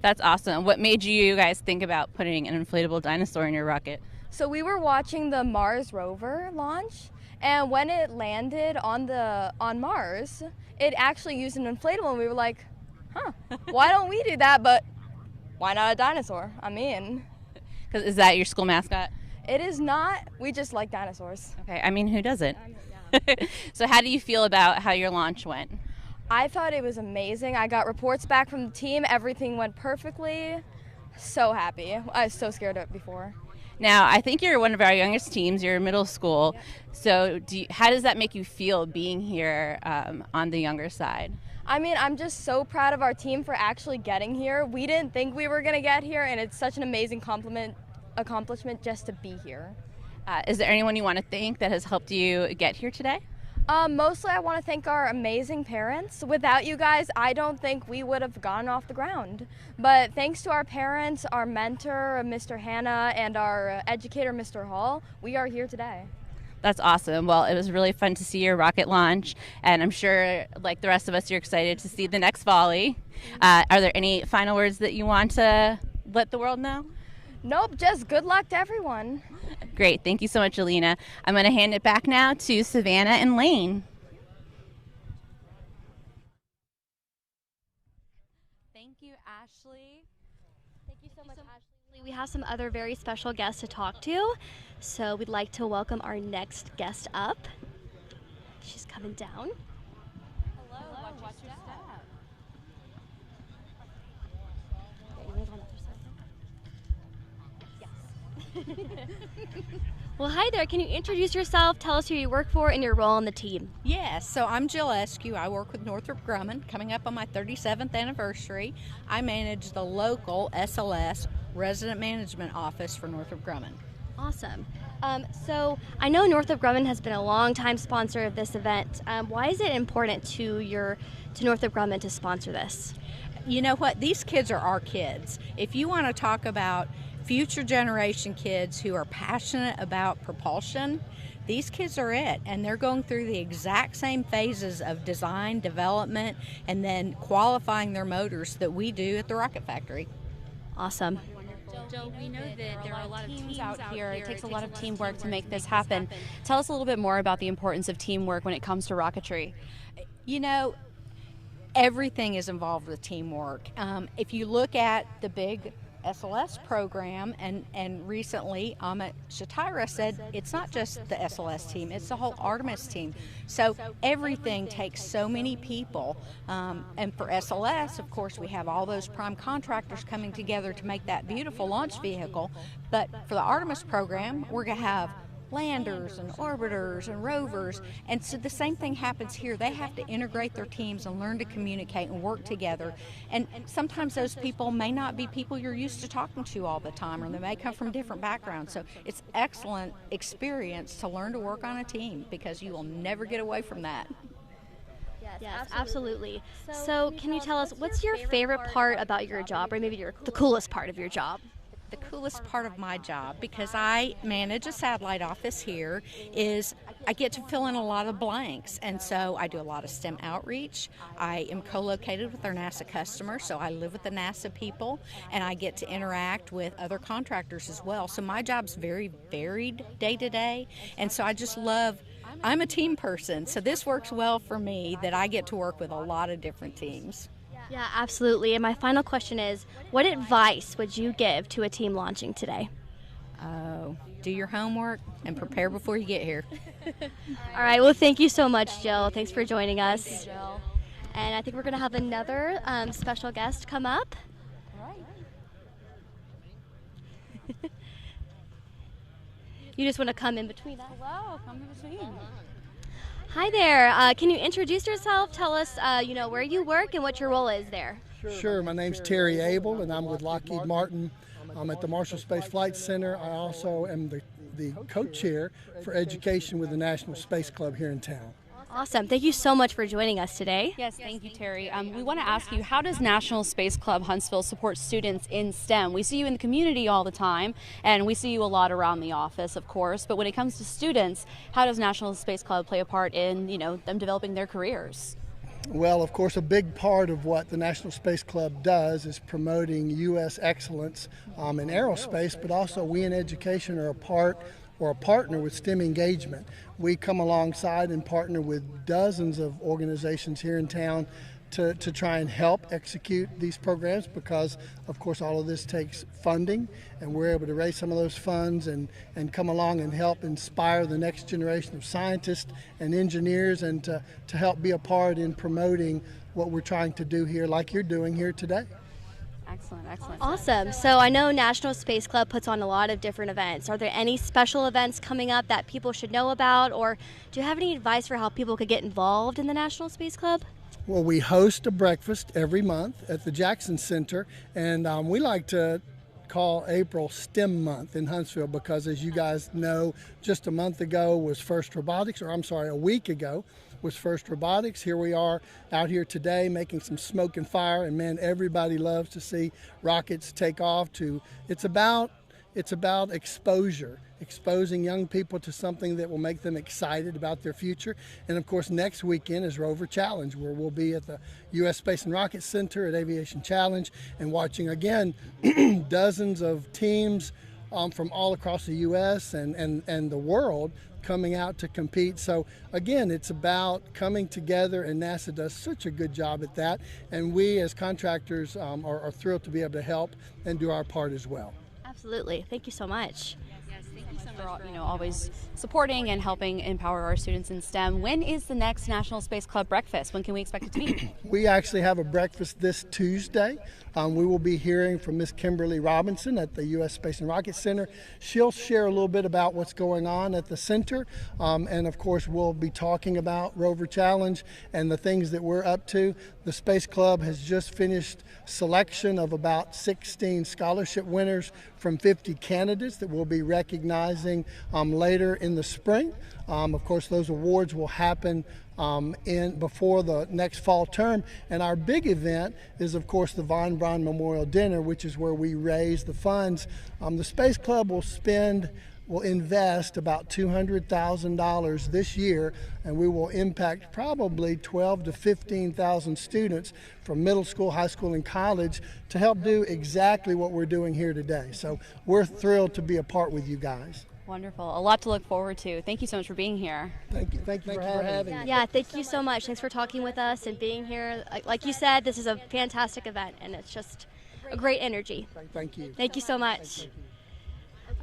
[SPEAKER 6] That's awesome. What made you guys think about putting an inflatable dinosaur in your rocket?
[SPEAKER 10] So we were watching the Mars rover launch, and when it landed on Mars, it actually used an inflatable, and we were like, huh, why don't we do that? But why not a dinosaur? I mean.
[SPEAKER 6] Is that your school mascot?
[SPEAKER 10] It is not. We just like dinosaurs.
[SPEAKER 6] Okay, I mean, who doesn't?
[SPEAKER 10] Yeah.
[SPEAKER 6] So how do you feel about how your launch went?
[SPEAKER 10] I thought it was amazing. I got reports back from the team. Everything went perfectly. So happy. I was so scared of it before.
[SPEAKER 6] Now, I think you're one of our youngest teams. You're middle school.
[SPEAKER 10] Yep.
[SPEAKER 6] So how does that make you feel being here on the younger side?
[SPEAKER 10] I mean, I'm just so proud of our team for actually getting here. We didn't think we were going to get here, and it's such an amazing accomplishment just to be here.
[SPEAKER 6] Is there anyone you want to thank that has helped you get here today?
[SPEAKER 10] Mostly I want to thank our amazing parents. Without you guys, I don't think we would have gotten off the ground. But thanks to our parents, our mentor, Mr. Hannah, and our educator, Mr. Hall, we are here today.
[SPEAKER 6] That's awesome. Well, it was really fun to see your rocket launch, and I'm sure, like the rest of us, you're excited to see the next volley. Are there any final words that you want to let the world know?
[SPEAKER 10] Nope, just good luck to everyone.
[SPEAKER 6] Great. Thank you so much, Alina. I'm going to hand it back now to Savannah and Lane.
[SPEAKER 2] Thank you, Ashley.
[SPEAKER 1] Thank you so much, Ashley. We have some other very special guests to talk to, so we'd like to welcome our next guest up. She's coming down.
[SPEAKER 2] Hello. Watch your step.
[SPEAKER 1] Well, hi there. Can you introduce yourself, tell us who you work for, and your role on the team?
[SPEAKER 11] Yes, so I'm Jill Askew. I work with Northrop Grumman, coming up on my 37th anniversary. I manage the local SLS Resident Management Office for Northrop Grumman.
[SPEAKER 1] Awesome. So I know Northrop Grumman has been a long-time sponsor of this event. Why is it important to Northrop Grumman to sponsor this?
[SPEAKER 11] You know what? These kids are our kids. If you want to talk about future generation kids who are passionate about propulsion, these kids are it, and they're going through the exact same phases of design, development, and then qualifying their motors that we do at the Rocket Factory.
[SPEAKER 1] Awesome.
[SPEAKER 2] Joe, we know that there are a lot of teams out here. It takes a lot of teamwork to make this happen. Tell us a little bit more about the importance of teamwork when it comes to rocketry.
[SPEAKER 11] You know, everything is involved with teamwork. If you look at the big SLS program, and recently Shatira said it's not just the SLS team, it's the whole Artemis team. So everything takes so many people, and for SLS, of course, we have all those prime contractors coming together to make that beautiful launch vehicle. But for the Artemis program, we're going to have landers and orbiters and rovers, and so the same thing happens here. They have to integrate their teams and learn to communicate and work together, and sometimes those people may not be people you're used to talking to all the time, or they may come from different backgrounds. So it's excellent experience to learn to work on a team, because you will never get away from that.
[SPEAKER 1] Yeah, Yes, absolutely. So can you tell us, what's your favorite part about your job, or maybe the coolest part of your job?
[SPEAKER 11] The coolest part of my job, because I manage a satellite office here, is I get to fill in a lot of blanks. And so I do a lot of STEM outreach. I am co-located with our NASA customers, so I live with the NASA people, and I get to interact with other contractors as well. So my job's very varied day to day, and so I just love, I'm a team person, so this works well for me that I get to work with a lot of different teams.
[SPEAKER 1] Yeah, absolutely. And my final question is, what advice would you give to a team launching today?
[SPEAKER 11] Oh, do your homework and prepare before you get here.
[SPEAKER 1] All right. Well, thank you so much, Jill. Thanks for joining us.
[SPEAKER 2] Thank you, Jill.
[SPEAKER 1] And I think we're going to have another special guest come up. You just want to come in between us?
[SPEAKER 2] Hello, come in between.
[SPEAKER 1] Hi there. Can you introduce yourself? Tell us, where you work and what your role is there.
[SPEAKER 5] Sure. My name's Terry Abel, and I'm with Lockheed Martin. I'm at the Marshall Space Flight Center. I also am the co-chair for education with the National Space Club here in town.
[SPEAKER 1] Awesome. Thank you so much for joining us today.
[SPEAKER 2] Yes, thank you, Terry. We want to ask you, how does National Space Club Huntsville support students in STEM? We see you in the community all the time, and we see you a lot around the office, of course, but when it comes to students, how does National Space Club play a part in, them developing their careers?
[SPEAKER 5] Well, of course, a big part of what the National Space Club does is promoting U.S. excellence in aerospace, but also we in education are a partner with STEM engagement. We come alongside and partner with dozens of organizations here in town to try and help execute these programs, because of course all of this takes funding, and we're able to raise some of those funds and come along and help inspire the next generation of scientists and engineers, and to help be a part in promoting what we're trying to do here, like you're doing here today.
[SPEAKER 2] Excellent.
[SPEAKER 1] Awesome. So I know National Space Club puts on a lot of different events. Are there any special events coming up that people should know about, or do you have any advice for how people could get involved in the National Space Club?
[SPEAKER 5] Well, we host a breakfast every month at the Jackson Center, and we like to call April STEM month in Huntsville, because as you guys know, just a week ago was First Robotics. Here we are out here today making some smoke and fire, and man, everybody loves to see rockets take off. It's about exposing young people to something that will make them excited about their future. And of course, next weekend is Rover Challenge, where we'll be at the U.S. Space and Rocket Center at Aviation Challenge and watching again dozens of teams from all across the U.S. and the world coming out to compete. So again, it's about coming together, and NASA does such a good job at that. And we as contractors are thrilled to be able to help and do our part as well.
[SPEAKER 1] Absolutely. Thank you so much.
[SPEAKER 2] Yes, thank you so much for always supporting and helping empower our students in STEM. When is the next National Space Club breakfast? When can we expect it to be?
[SPEAKER 5] We actually have a breakfast this Tuesday. We will be hearing from Miss Kimberly Robinson at the U.S. Space and Rocket Center. She'll share a little bit about what's going on at the center, and of course we'll be talking about Rover Challenge and the things that we're up to. The Space Club has just finished selection of about 16 scholarship winners from 50 candidates that we'll be recognizing later in the spring. Of course, those awards will happen before the next fall term, and our big event is of course the Von Braun Memorial Dinner, which is where we raise the funds. The Space Club will invest about $200,000 this year, and we will impact probably 12 to 15,000 students from middle school, high school, and college to help do exactly what we're doing here today. So we're thrilled to be a part with you guys.
[SPEAKER 2] Wonderful. A lot to look forward to. Thank you so much for being here.
[SPEAKER 5] Thank you for having me.
[SPEAKER 1] Yeah, thank you so much. Thanks for talking with us and being here. Like you said, this is a fantastic event, and it's just a great energy.
[SPEAKER 5] Thank you.
[SPEAKER 1] Thank you so much.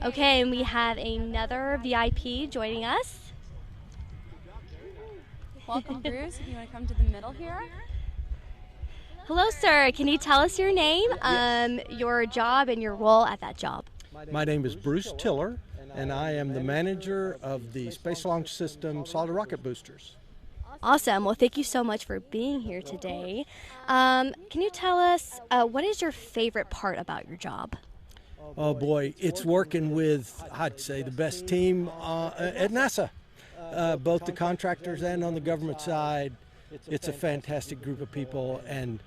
[SPEAKER 1] Okay, and we have another VIP joining us.
[SPEAKER 2] Welcome, Bruce. If you want to come to the middle here.
[SPEAKER 1] Hello, sir. Can you tell us your name, your job, and your role at that job?
[SPEAKER 12] My name is Bruce Tiller, and I am the manager of the Space Launch System solid rocket boosters.
[SPEAKER 1] Awesome. Well, thank you so much for being here today. Can you tell us what is your favorite part about your job?
[SPEAKER 12] Oh boy, it's working with, I'd say, the best team at NASA, both the contractors and on the government side. It's a fantastic group of people, and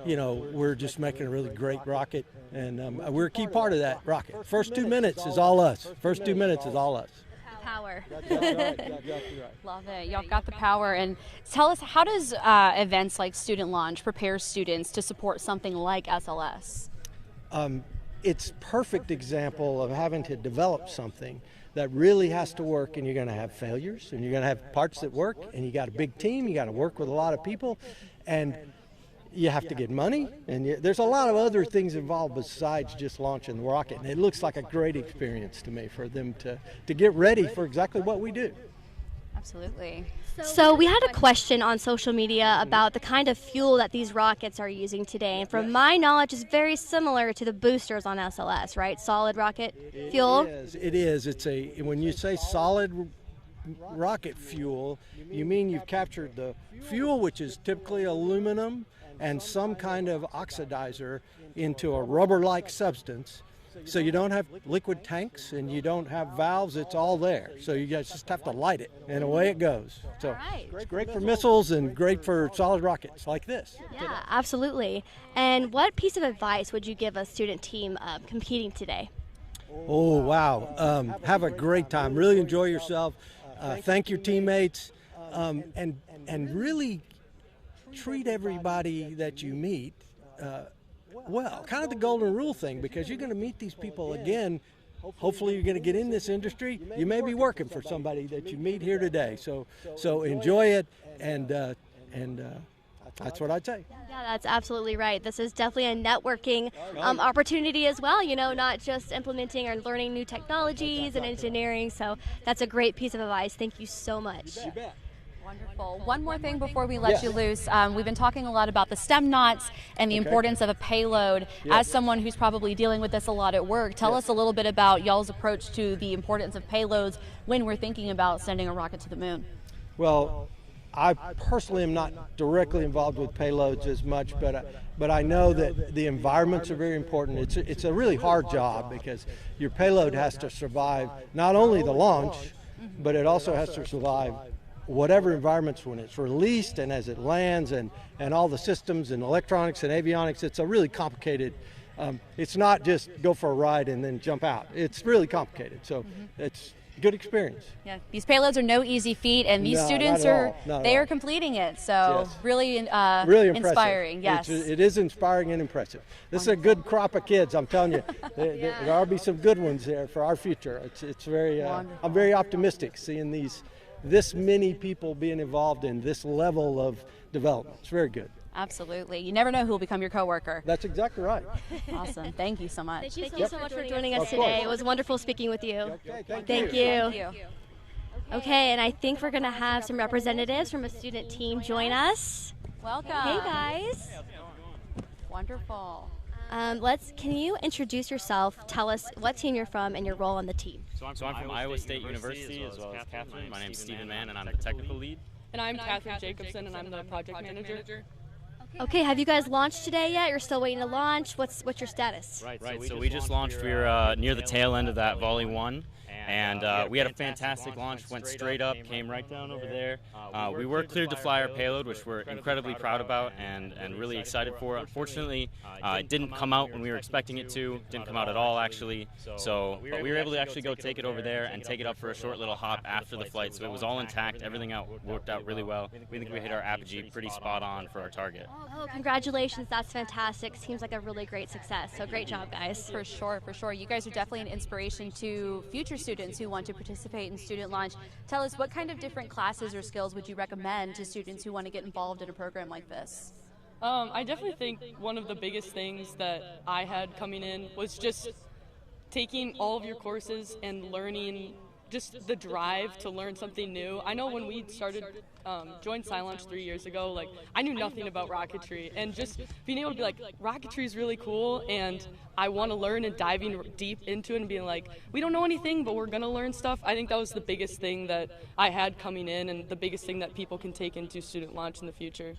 [SPEAKER 12] we're just making a really great rocket, and we're a key part of that rocket. First 2 minutes is all us. First 2 minutes is all us.
[SPEAKER 1] Power.
[SPEAKER 12] Exactly right.
[SPEAKER 2] Love it. Y'all got the power. And tell us, how does events like Student Launch prepare students to support something like SLS?
[SPEAKER 12] It's perfect example of having to develop something that really has to work, and you're going to have failures, and you're going to have parts that work, and you got a big team, you got to work with a lot of people, and you have to get money, and there's a lot of other things involved besides just launching the rocket. And it looks like a great experience to me for them to get ready for exactly what we do.
[SPEAKER 2] Absolutely.
[SPEAKER 1] So we had a question on social media about the kind of fuel that these rockets are using today. And from my knowledge, it's very similar to the boosters on SLS, right? Solid rocket fuel?
[SPEAKER 12] It is. When you say solid rocket fuel, you mean you've captured the fuel, which is typically aluminum, and some kind of oxidizer into a rubber-like substance. So you don't have liquid tanks and you don't have valves, it's all there. So you guys just have to light it, and away it goes. So it's great for missiles and great for solid rockets like this.
[SPEAKER 1] Yeah, absolutely. And what piece of advice would you give a student team competing today?
[SPEAKER 12] Oh, wow. Have a great time. Really enjoy yourself. Thank your teammates, and really treat everybody that you meet well, kind of the golden rule thing, because you're going to meet these people again. Hopefully you're going to get in this industry. You may be working for somebody that you meet here today. So enjoy it, and that's what I'd say.
[SPEAKER 1] Yeah, that's absolutely right. This is definitely a networking opportunity as well, not just implementing or learning new technologies and engineering. So that's a great piece of advice. Thank you so much.
[SPEAKER 12] You bet.
[SPEAKER 2] Wonderful. One more thing before we let you loose. We've been talking a lot about the STEM knots and the importance of a payload. As someone who's probably dealing with this a lot at work, tell us a little bit about y'all's approach to the importance of payloads when we're thinking about sending a rocket to the moon.
[SPEAKER 12] Well, I personally am not directly involved with payloads as much, but I know that the environments are very important. It's a really hard job, because your payload has to survive not only the launch, but it also has to survive whatever environments when it's released and as it lands, and all the systems and electronics and avionics. It's a really complicated, it's not just go for a ride and then jump out. It's really complicated. So it's a good experience.
[SPEAKER 2] Yeah, these payloads are no easy feat, and these students are completing it. So really inspiring. Yes.
[SPEAKER 12] It is inspiring and impressive. This is a good crop of kids, I'm telling you. There'll be some good ones there for our future. It's very, I'm very optimistic seeing this many people being involved in this level of development. It's very good.
[SPEAKER 2] Absolutely. You never know who will become your coworker.
[SPEAKER 12] That's exactly right.
[SPEAKER 2] Awesome. Thank you so much.
[SPEAKER 1] Thank you so much for joining us today. It was wonderful speaking with you.
[SPEAKER 12] Okay,
[SPEAKER 1] thank you. Okay, and I think we're going to have some representatives from a student team join us.
[SPEAKER 2] Welcome.
[SPEAKER 1] Hey, guys.
[SPEAKER 2] Wonderful.
[SPEAKER 1] Can you introduce yourself, tell us what team you're from and your role on the team?
[SPEAKER 13] So I'm from Iowa State University, as well as Catherine. My name's Stephen Mann, and I'm the technical lead.
[SPEAKER 14] And I'm Catherine Jacobson, and I'm the project manager.
[SPEAKER 1] Okay, have you guys launched today yet? You're still waiting to launch? What's your status?
[SPEAKER 13] Right, so we just launched. We were near the tail end of that Volley 1. And we had a fantastic launch, went straight up, came right down over there. We were cleared to fly our payload, which we're incredibly proud about and really excited for. Unfortunately, it didn't come out when we were expecting it to. Didn't come out at all, actually. But we were able to actually go take it over there and take it up for a short little hop after the flight. So it was all intact. Everything worked out really well. We think we hit our apogee pretty spot on for our target.
[SPEAKER 1] Oh, congratulations. That's fantastic. Seems like a really great success. So great job, guys.
[SPEAKER 2] For sure, for sure. You guys are definitely an inspiration to future students who want to participate in Student Launch. Tell us, what kind of different classes or skills would you recommend to students who want to get involved in a program like this?
[SPEAKER 14] I definitely think one of the biggest things that I had coming in was just taking all of your courses and learning, just the drive to learn something new. I know when we started, joined SciLaunch 3 years ago, like, I knew nothing about rocketry, and just being able to be like, rocketry is really cool, and I want to learn, and diving deep into it and being like, we don't know anything, but we're going to learn stuff. I think that was the biggest thing that I had coming in, and the biggest thing that people can take into Student Launch in the future.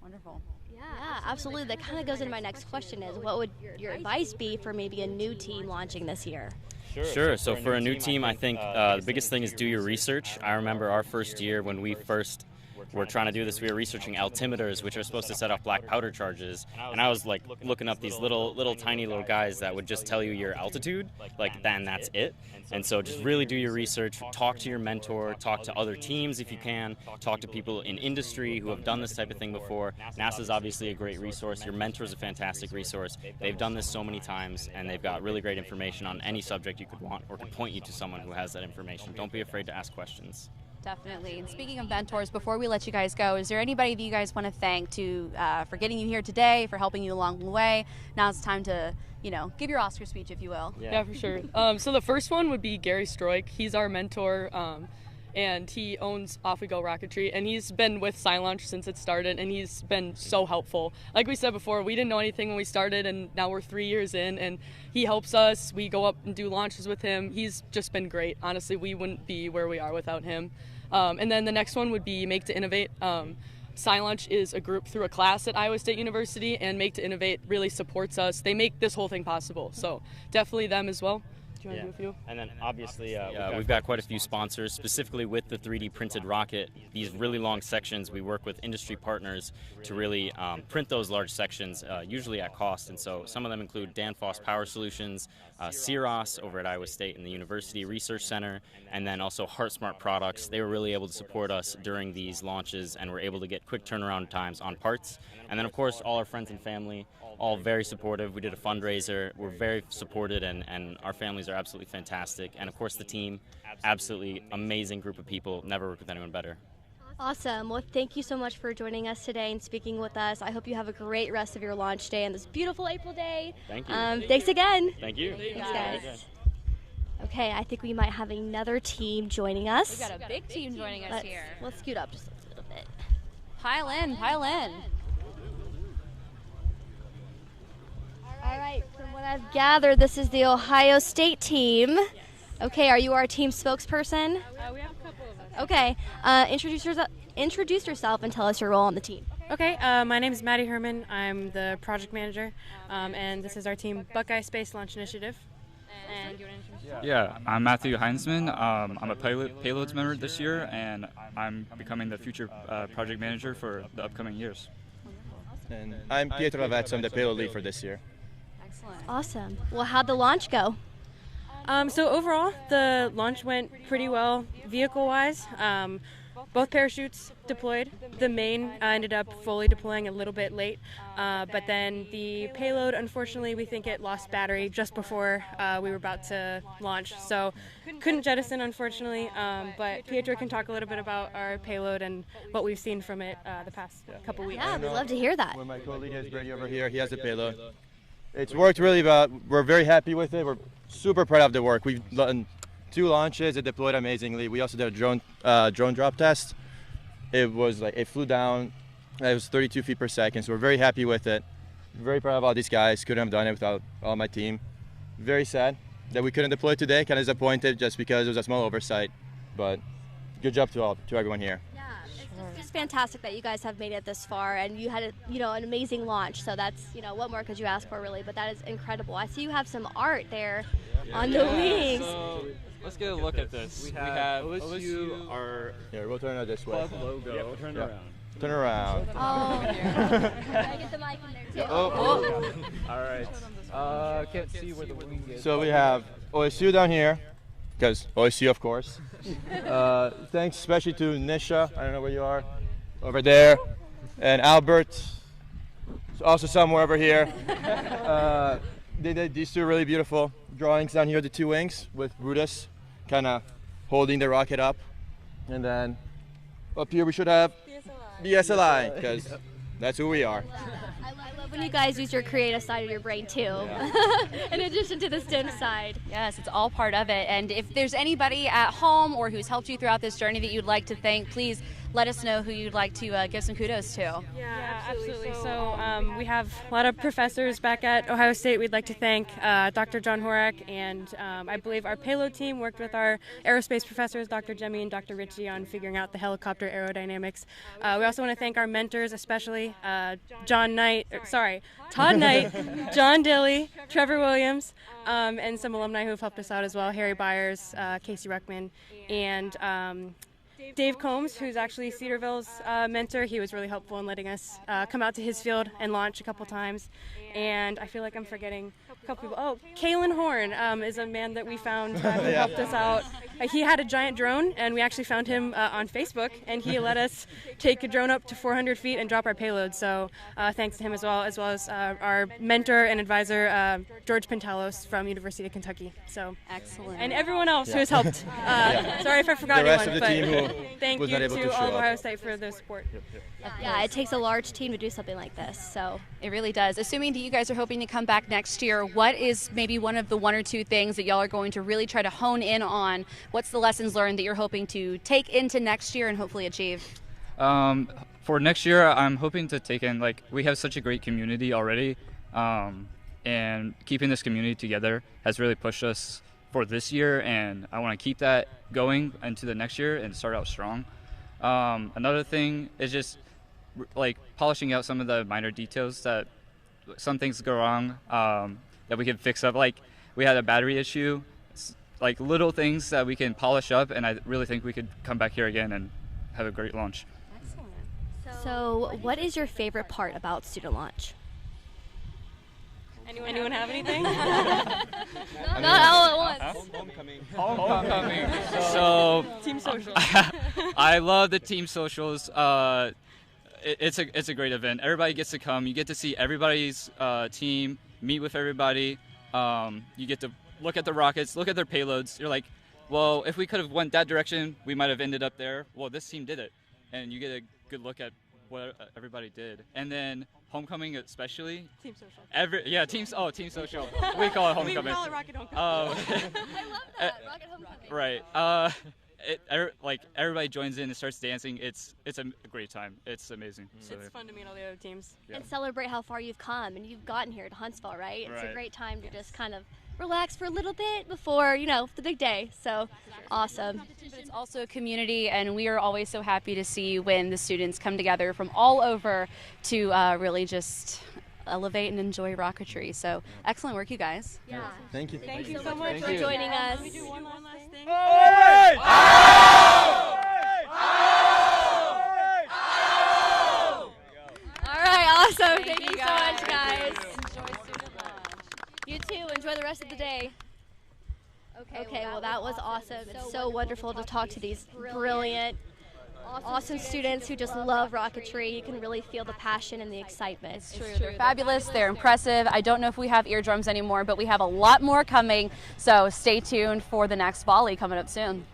[SPEAKER 2] Wonderful.
[SPEAKER 1] Yeah, absolutely. That kind of goes into my next question is, what would your advice be for maybe a new team launching this year?
[SPEAKER 13] Sure. So for a new team, I think the biggest thing is do your research. I remember our first year when we first we're trying to do this. We were researching altimeters, which are supposed to set off black powder charges, and I was like looking up these little tiny little guys that would just tell you your altitude, like then that's it. And so just really do your research, talk to your mentor, talk to other teams if you can, talk to people in industry who have done this type of thing before. NASA's obviously a great resource. Your mentor's a fantastic resource. They've done this so many times, and they've got really great information on any subject you could want, or could point you to someone who has that information. Don't be afraid to ask questions.
[SPEAKER 2] Definitely. And speaking of mentors, before we let you guys go, is there anybody that you guys want to thank for getting you here today, for helping you along the way? Now's the time to, give your Oscar speech, if you will.
[SPEAKER 14] Yeah, for sure. So the first one would be Gary Stroik. He's our mentor, and he owns Off We Go Rocketry, and he's been with SciLaunch since it started, and he's been so helpful. Like we said before, we didn't know anything when we started, and now we're 3 years in, and he helps us. We go up and do launches with him. He's just been great. Honestly, we wouldn't be where we are without him. And then the next one would be Make to Innovate. SciLaunch is a group through a class at Iowa State University, and Make to Innovate really supports us. They make this whole thing possible, so definitely them as well. Do you want to do a few?
[SPEAKER 13] And then obviously we've got quite a few sponsors, specifically with the 3D printed rocket. These really long sections, we work with industry partners to really print those large sections, usually at cost. And so some of them include Danfoss Power Solutions, Ciros over at Iowa State and the University Research Center, and then also HeartSmart Products. They were really able to support us during these launches, and were able to get quick turnaround times on parts. And then of course all our friends and family, all very supportive. We did a fundraiser. We're very supported, and our families are absolutely fantastic. And of course the team, absolutely amazing group of people. Never worked with anyone better.
[SPEAKER 1] Awesome. Well, thank you so much for joining us today and speaking with us. I hope you have a great rest of your launch day on this beautiful April day.
[SPEAKER 13] Thank you.
[SPEAKER 1] Thanks again.
[SPEAKER 13] Thank you.
[SPEAKER 1] Thanks, guys. Okay, I think we might have another team joining us.
[SPEAKER 2] We've got a big team joining us here.
[SPEAKER 1] Let's scoot up just a little bit.
[SPEAKER 2] Pile in, pile in.
[SPEAKER 1] All right, from what I've gathered, this is the Ohio State team. Okay, are you our team spokesperson?
[SPEAKER 15] We have a couple of us.
[SPEAKER 1] Okay, introduce yourself and tell us your role on the team.
[SPEAKER 15] Okay, my name is Maddie Herman. I'm the project manager, and this is our team Buckeye Space Launch Initiative. And you want to introduce yourself?
[SPEAKER 16] Yeah, I'm Matthew Heinzman. I'm a payloads member this year, and I'm becoming the future project manager for the upcoming years.
[SPEAKER 17] And I'm Pietro Lavezzo. I'm the payload lead for this year.
[SPEAKER 2] Excellent.
[SPEAKER 1] Awesome. Well, how'd the launch go?
[SPEAKER 15] So overall, the launch went pretty well vehicle-wise. Both parachutes deployed. The main ended up fully deploying a little bit late, but then the payload, unfortunately, we think it lost battery just before we were about to launch, so couldn't jettison, unfortunately, but Pietro can talk a little bit about our payload and what we've seen from it the past couple weeks.
[SPEAKER 1] Yeah, we'd love to hear that.
[SPEAKER 17] When my co-lead is Brady over here, he has the payload. It's worked really well. We're very happy with it. We're super proud of the work. We've done 2 launches. It deployed amazingly. We also did a drone drop test. It flew down. It was 32 feet per second. So we're very happy with it. Very proud of all these guys. Couldn't have done it without all my team. Very sad that we couldn't deploy today. Kind of disappointed just because it was a small oversight. But good job to everyone here.
[SPEAKER 1] It's just fantastic that you guys have made it this far, and you had an amazing launch. So that's what more could you ask for, really? But that is incredible. I see you have some art there on the wings.
[SPEAKER 16] So let's get a look at this. We have OSU, our
[SPEAKER 17] we'll turn it this way.
[SPEAKER 16] club logo. Yeah, we'll turn it around.
[SPEAKER 17] Turn around.
[SPEAKER 1] Oh, I get the mic in there too.
[SPEAKER 17] Oh.
[SPEAKER 16] All right. Can't see where the wing is.
[SPEAKER 17] So we have OSU down here, because OSU, of course. Thanks especially to Nisha, I don't know where you are, over there, and Albert, also somewhere over here. They did these 2 really beautiful drawings down here, the 2 wings, with Brutus kind of holding the rocket up. And then up here we should have BSLI, because that's who we are.
[SPEAKER 1] I love when you guys use your creative side of your brain too, in addition to the STEM side.
[SPEAKER 2] Yes, it's all part of it. And if there's anybody at home or who's helped you throughout this journey that you'd like to thank, please let us know who you'd like to give some kudos to.
[SPEAKER 15] Yeah, absolutely. So we have a lot of professors back at Ohio State we'd like to thank. Dr. John Horak, and I believe our payload team worked with our aerospace professors, Dr. Jemmy and Dr. Ritchie, on figuring out the helicopter aerodynamics. We also want to thank our mentors, especially Todd Knight, John Dilly, Trevor Williams, and some alumni who have helped us out as well, Harry Byers, Casey Ruckman, and Dave Combs, who's actually Cedarville's mentor. He was really helpful in letting us come out to his field and launch a couple times. And I feel like I'm forgetting a couple people. Oh, Kalen Horn is a man that we found who helped us out. He had a giant drone, and we actually found him on Facebook, and he let us take a drone up to 400 feet and drop our payload. So thanks to him as well as our mentor and advisor, George Pentelos from University of Kentucky. So
[SPEAKER 2] excellent.
[SPEAKER 15] And everyone else who has helped. Sorry if I forgot
[SPEAKER 17] the rest
[SPEAKER 15] anyone,
[SPEAKER 17] of the team
[SPEAKER 15] but
[SPEAKER 17] who
[SPEAKER 15] thank
[SPEAKER 17] was
[SPEAKER 15] you
[SPEAKER 17] not able
[SPEAKER 15] to
[SPEAKER 17] to
[SPEAKER 15] all of
[SPEAKER 17] show up.
[SPEAKER 15] Ohio State for the support.
[SPEAKER 1] Yeah, it takes a large team to do something like this. So
[SPEAKER 2] it really does. Assuming that you guys are hoping to come back next year, what is maybe one of the one or two things that y'all are going to really try to hone in on? What's the lessons learned that you're hoping to take into next year and hopefully achieve?
[SPEAKER 16] For next year, I'm hoping to take in, like, we have such a great community already, and keeping this community together has really pushed us for this year, and I want to keep that going into the next year and start out strong. Another thing is just like polishing out some of the minor details that some things go wrong that we can fix up. Like we had a battery issue, like little things that we can polish up, and I really think we could come back here again and have a great launch.
[SPEAKER 1] Excellent. So what is your favorite part about Student Launch?
[SPEAKER 15] Anyone have anything?
[SPEAKER 1] Not all at once.
[SPEAKER 16] Homecoming. So
[SPEAKER 15] team socials.
[SPEAKER 16] I love the team socials. It's a great event. Everybody gets to come. You get to see everybody's team, meet with everybody. You get to look at the rockets, look at their payloads. You're like, well, if we could have went that direction, we might have ended up there. Well, this team did it, and you get a good look at what everybody did. And then homecoming especially.
[SPEAKER 15] Team social.
[SPEAKER 16] Team social. We call it homecoming.
[SPEAKER 15] We call it Rocket Homecoming.
[SPEAKER 1] I love that, Rocket Homecoming.
[SPEAKER 16] Right. Like everybody joins in and starts dancing. It's a great time. It's amazing. So,
[SPEAKER 15] It's fun to meet all the other teams.
[SPEAKER 16] Yeah.
[SPEAKER 1] And celebrate how far you've come and you've gotten here to Huntsville, right? It's a
[SPEAKER 16] Right.
[SPEAKER 1] great time to just kind of relax for a little bit before, the big day. So awesome.
[SPEAKER 2] But it's also a community, and we are always so happy to see when the students come together from all over to really just elevate and enjoy rocketry. So excellent work, you guys.
[SPEAKER 1] Yeah.
[SPEAKER 17] Thank you.
[SPEAKER 15] Thank you so much
[SPEAKER 1] for joining us.
[SPEAKER 15] Can we do one last thing?
[SPEAKER 1] All right, awesome. Thank you so much, guys. Enjoy Student Launch. You too. Enjoy the rest of the day. Okay, well, that was awesome. It's so wonderful to talk to these brilliant, awesome students who just love rocketry. You can really feel the passion and the excitement.
[SPEAKER 2] It's true. They're fabulous. They're impressive. I don't know if we have eardrums anymore, but we have a lot more coming. So stay tuned for the next volley coming up soon.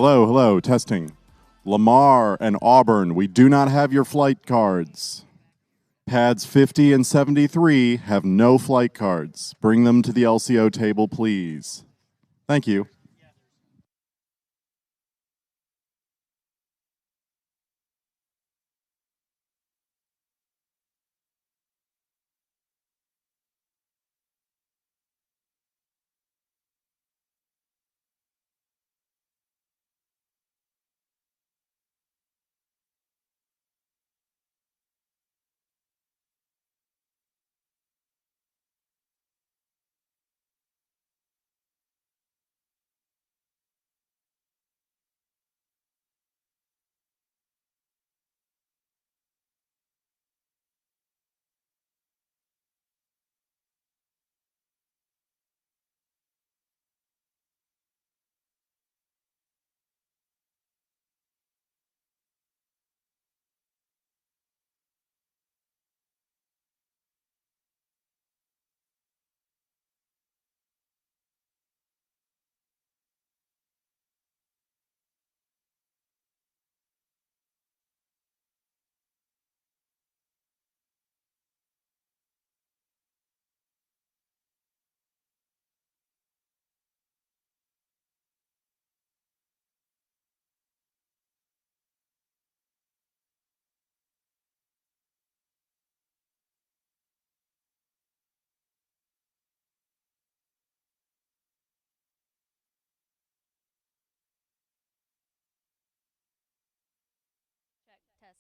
[SPEAKER 18] Hello, hello, testing. Lamar and Auburn, we do not have your flight cards. Pads 50 and 73 have no flight cards. Bring them to the LCO table, please. Thank you.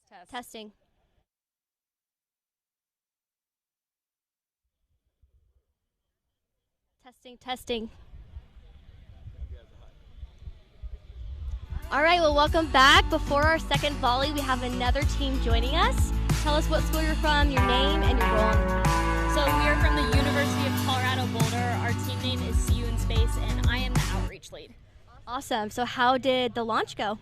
[SPEAKER 1] Test. Testing. Testing, testing. All right, well, welcome back. Before our second volley, we have another team joining us. Tell us what school you're from, your name, and your role.
[SPEAKER 19] So we are from the University of Colorado Boulder. Our team name is See You in Space, and I am the outreach lead.
[SPEAKER 1] Awesome. So how did the launch go?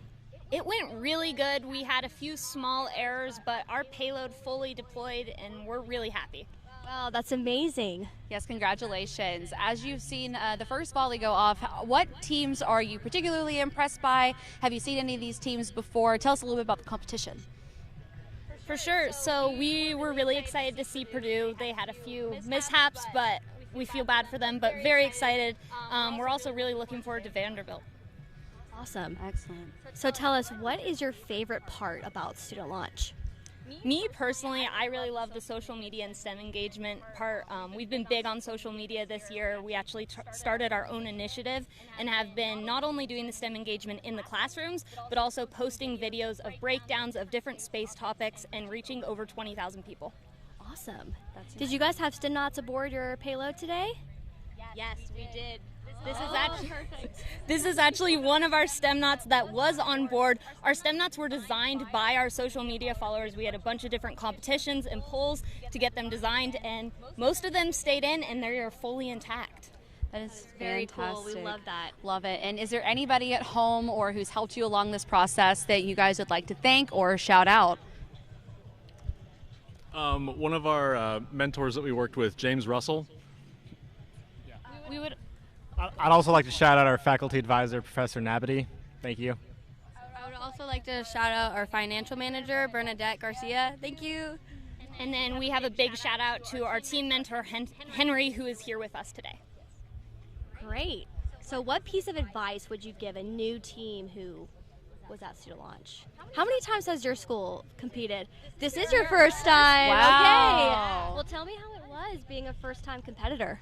[SPEAKER 19] It went really good. We had a few small errors, but our payload fully deployed, and we're really happy.
[SPEAKER 1] Wow, that's amazing.
[SPEAKER 2] Yes, congratulations. As you've seen the first volley go off, what teams are you particularly impressed by? Have you seen any of these teams before? Tell us a little bit about the competition.
[SPEAKER 19] For sure. So we were really excited to see Purdue. They had a few mishaps, but we feel bad for them, but very excited. We're also really looking forward to Vanderbilt.
[SPEAKER 1] Awesome.
[SPEAKER 2] Excellent.
[SPEAKER 1] So tell us, what is your favorite part about Student Launch?
[SPEAKER 19] Me personally, I really love the social media and STEM engagement part. We've been big on social media this year. We actually started our own initiative and have been not only doing the STEM engagement in the classrooms, but also posting videos of breakdowns of different space topics and reaching over 20,000 people.
[SPEAKER 1] Awesome. Did you guys have STEMnauts aboard your payload today?
[SPEAKER 19] Yes, we did. This is actually one of our STEMnauts that was on board. Our STEMnauts were designed by our social media followers. We had a bunch of different competitions and polls to get them designed, and most of them stayed in, and they're fully intact.
[SPEAKER 2] That is
[SPEAKER 1] very
[SPEAKER 2] fantastic.
[SPEAKER 1] cool. We love that.
[SPEAKER 2] Love it. And is there anybody at home or who's helped you along this process that you guys would like to thank or shout out?
[SPEAKER 20] One of our mentors that we worked with, James Russell.
[SPEAKER 19] We would.
[SPEAKER 21] I'd also like to shout out our faculty advisor, Professor Nabity. Thank you.
[SPEAKER 22] I would also like to shout out our financial manager, Bernadette Garcia. Thank you.
[SPEAKER 19] And then we have a big shout out to our team mentor, Henry, who is here with us today.
[SPEAKER 1] Great. So what piece of advice would you give a new team who was at Student Launch? How many times has your school competed? This is your first time.
[SPEAKER 2] Wow.
[SPEAKER 1] Okay. Well, tell me how it was being a first-time competitor.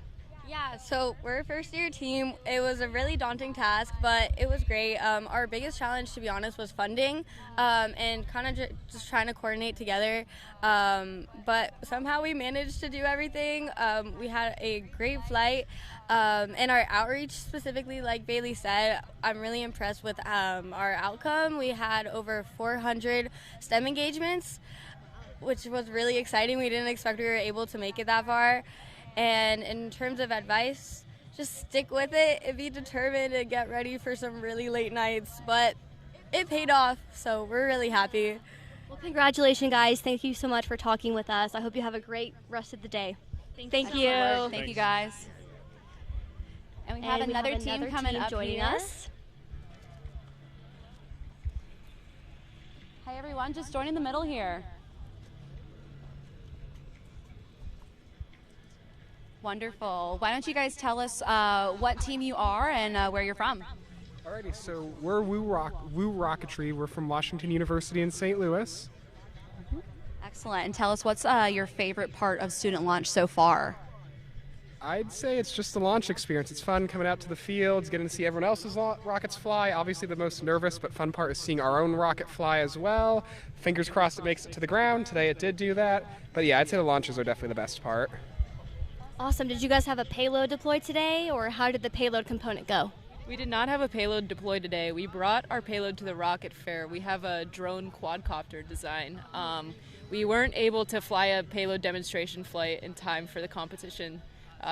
[SPEAKER 22] Yeah, so we're a first-year team. It was a really daunting task, but it was great. Our biggest challenge, to be honest, was funding and kind of just trying to coordinate together. But somehow we managed to do everything. We had a great flight. And our outreach specifically, like Bailey said, I'm really impressed with our outcome. We had over 400 STEM engagements, which was really exciting. We didn't expect we were able to make it that far. And in terms of advice, just stick with it and be determined and get ready for some really late nights. But it paid off, so we're really happy.
[SPEAKER 1] Well, congratulations, guys. Thank you so much for talking with us. I hope you have a great rest of the day. Thank you.
[SPEAKER 2] Thank you, guys. And we have another team coming up
[SPEAKER 1] joining
[SPEAKER 2] here.
[SPEAKER 1] us.
[SPEAKER 2] Hi, everyone. Just join in the middle here. Wonderful. Why don't you guys tell us what team you are and where you're from?
[SPEAKER 3] Alrighty, so we're Woo Rocketry. We're from Washington University in St. Louis.
[SPEAKER 2] Excellent. And tell us what's your favorite part of Student Launch so far?
[SPEAKER 3] I'd say it's just the launch experience. It's fun coming out to the fields, getting to see everyone else's rockets fly. Obviously the most nervous but fun part is seeing our own rocket fly as well. Fingers crossed it makes it to the ground. Today it did do that. But yeah, I'd say the launches are definitely the best part.
[SPEAKER 1] Awesome. Did you guys have a payload deployed today, or how did the payload component go?
[SPEAKER 4] We did not have a payload deployed today. We brought our payload to the rocket fair. We have a drone quadcopter design. We weren't able to fly a payload demonstration flight in time for the competition,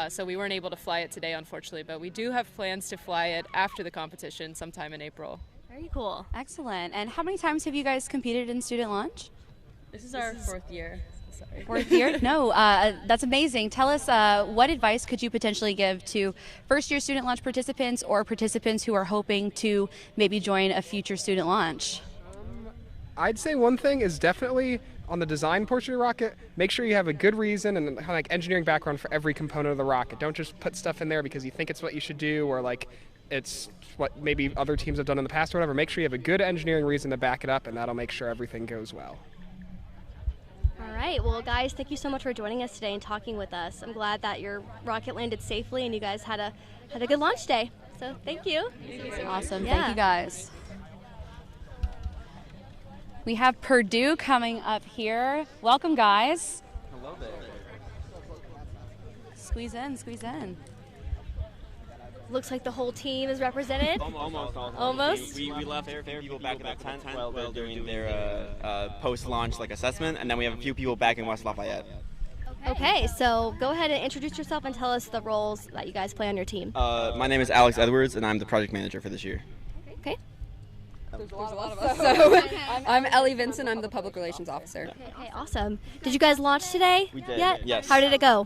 [SPEAKER 4] so we weren't able to fly it today, unfortunately, but we do have plans to fly it after the competition sometime in April.
[SPEAKER 2] Very cool. Excellent. And how many times have you guys competed in Student Launch?
[SPEAKER 4] This is our fourth year. Sorry.
[SPEAKER 2] Fourth year? No, that's amazing. Tell us what advice could you potentially give to first-year Student Launch participants or participants who are hoping to maybe join a future Student Launch?
[SPEAKER 3] I'd say one thing is definitely on the design portion of the rocket, make sure you have a good reason and kind of like engineering background for every component of the rocket. Don't just put stuff in there because you think it's what you should do or like it's what maybe other teams have done in the past or whatever. Make sure you have a good engineering reason to back it up, and that'll make sure everything goes well.
[SPEAKER 1] All right. Well, guys, thank you so much for joining us today and talking with us. I'm glad that your rocket landed safely and you guys had a good launch day. So thank you.
[SPEAKER 2] Awesome. Yeah. Thank you, guys. We have Purdue coming up here. Welcome, guys.
[SPEAKER 23] Hello there.
[SPEAKER 2] Squeeze in, squeeze in.
[SPEAKER 1] Looks like the whole team is represented.
[SPEAKER 23] Almost. We left a few people back in the tent while they're doing their post-launch assessment, and then we have a few people back in West Lafayette.
[SPEAKER 1] Okay, so go ahead and introduce yourself and tell us the roles that you guys play on your team.
[SPEAKER 23] My name is Alex Edwards, and I'm the project manager for this year.
[SPEAKER 1] Okay.
[SPEAKER 24] There's a lot of us. So I'm Ellie Vincent. I'm the public relations officer.
[SPEAKER 1] Okay, awesome. Did you guys launch today?
[SPEAKER 23] We did.
[SPEAKER 1] Yet?
[SPEAKER 23] Yes.
[SPEAKER 1] How did it go?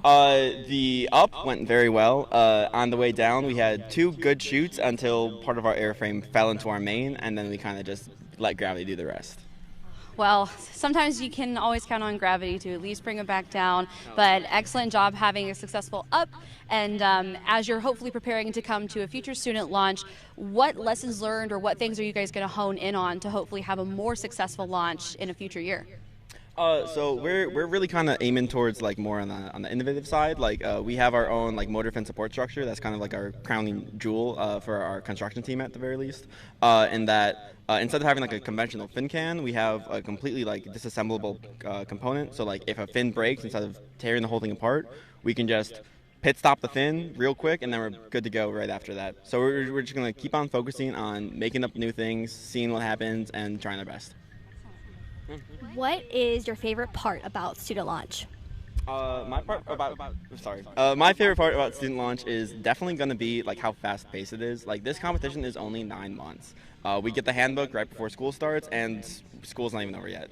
[SPEAKER 23] The up went very well. On the way down, we had 2 good shoots until part of our airframe fell into our main, and then we kind of just let gravity do the rest.
[SPEAKER 2] Well, sometimes you can always count on gravity to at least bring it back down, but excellent job having a successful up. And as you're hopefully preparing to come to a future student launch, what lessons learned or what things are you guys going to hone in on to hopefully have a more successful launch in a future year?
[SPEAKER 23] So we're really kind of aiming towards more on the innovative side. We have our own motor fin support structure. That's kind of our crowning jewel for our construction team at the very least. In that instead of having a conventional fin can, we have a completely disassemblable component. So if a fin breaks, instead of tearing the whole thing apart, we can just pit stop the fin real quick, and then we're good to go right after that. So we're just gonna keep on focusing on making up new things, seeing what happens, and trying our best.
[SPEAKER 1] What is your favorite part about student launch?
[SPEAKER 23] My favorite part about student launch is definitely going to be how fast paced it is. This competition is only 9 months. We get the handbook right before school starts, and school's not even over yet.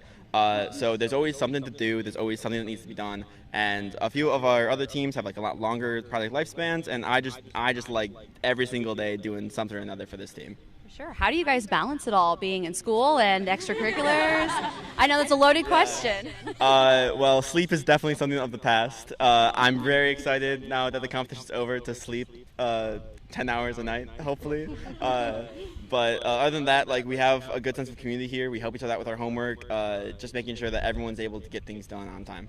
[SPEAKER 23] So there's always something to do. There's always something that needs to be done. And a few of our other teams have a lot longer project lifespans, and I just like every single day doing something or another for this team.
[SPEAKER 2] Sure. How do you guys balance it all, being in school and extracurriculars? I know that's a loaded question.
[SPEAKER 23] Well, sleep is definitely something of the past. I'm very excited now that the competition's over to sleep 10 hours a night, hopefully. But other than that, we have a good sense of community here. We help each other out with our homework, just making sure that everyone's able to get things done on time.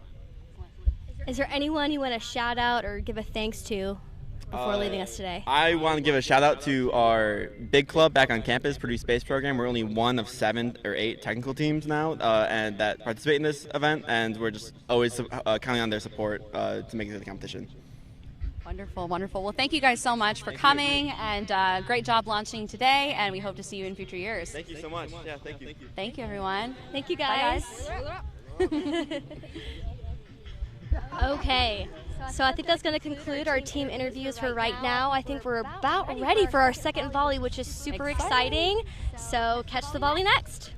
[SPEAKER 1] Is there anyone you want to shout out or give a thanks to before leaving us today?
[SPEAKER 23] I want to give a shout out to our big club back on campus, Purdue Space Program. We're only one of 7 or 8 technical teams now and that participate in this event, and we're just always counting on their support to make it to the competition.
[SPEAKER 2] Wonderful, wonderful. Well, thank you guys so much for coming, and great job launching today, and we hope to see you in future years.
[SPEAKER 23] Thank you so much. Yeah, thank you.
[SPEAKER 2] Thank you, everyone.
[SPEAKER 1] Thank you, guys.
[SPEAKER 2] Bye, guys.
[SPEAKER 1] Okay, so I think that's going to conclude our team interviews for right now. I think we're about ready for our second volley, which is super exciting. So catch the volley next.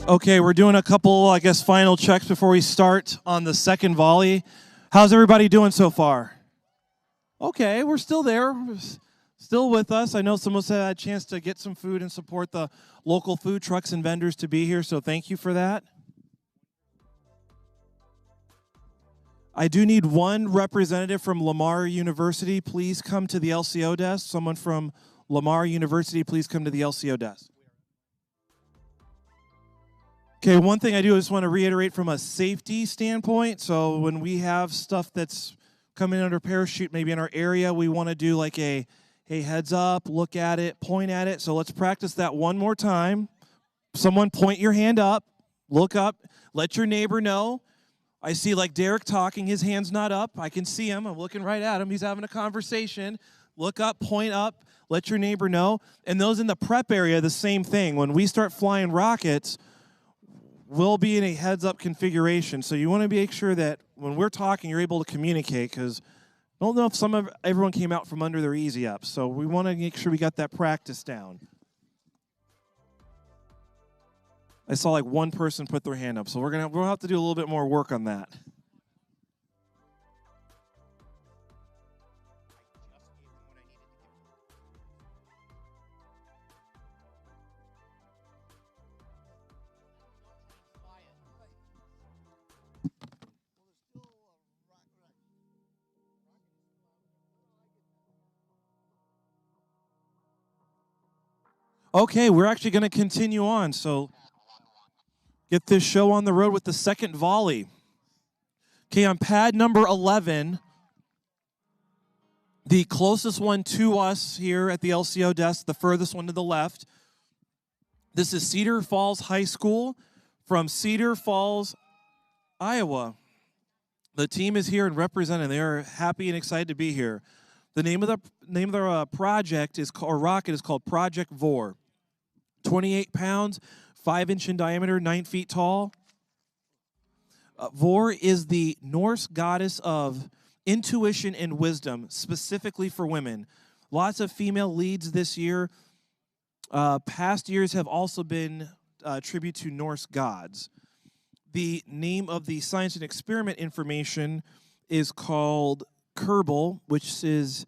[SPEAKER 7] Okay, we're doing a couple, I guess, final checks before we start on the second volley. How's everybody doing so far? Okay, we're still there, still with us. I know some of us had a chance to get some food and support the local food trucks and vendors to be here, so thank you for that. I do need one representative from Lamar University. Please come to the LCO desk. Someone from Lamar University, please come to the LCO desk. Okay, one thing I do just want to reiterate from a safety standpoint. So when we have stuff that's coming under parachute, maybe in our area, we want to do like a, hey, heads up, look at it, point at it. So let's practice that one more time. Someone point your hand up, look up, let your neighbor know. I see like Derek talking, his hand's not up. I can see him, I'm looking right at him. He's having a conversation. Look up, point up, let your neighbor know. And those in the prep area, the same thing. When we start flying rockets, we'll be in a heads-up configuration. So you want to make sure that when we're talking, you're able to communicate, because I don't know if everyone came out from under their easy up. So we want to make sure we got that practice down. I saw like one person put their hand up, so we'll have to do a little bit more work on that. Okay, we're actually going to continue on, so get this show on the road with the second volley. Okay, on pad number 11, the closest one to us here at the LCO desk, the furthest one to the left. This is Cedar Falls High School from Cedar Falls, Iowa. The team is here and representing. They are happy and excited to be here. The name of the project is or rocket is called Project VOR. 28 pounds, 5-inch in diameter, 9 feet tall. Vor is the Norse goddess of intuition and wisdom, specifically for women. Lots of female leads this year. Past years have also been tribute to Norse gods. The name of the science and experiment information is called Kerbal, which is,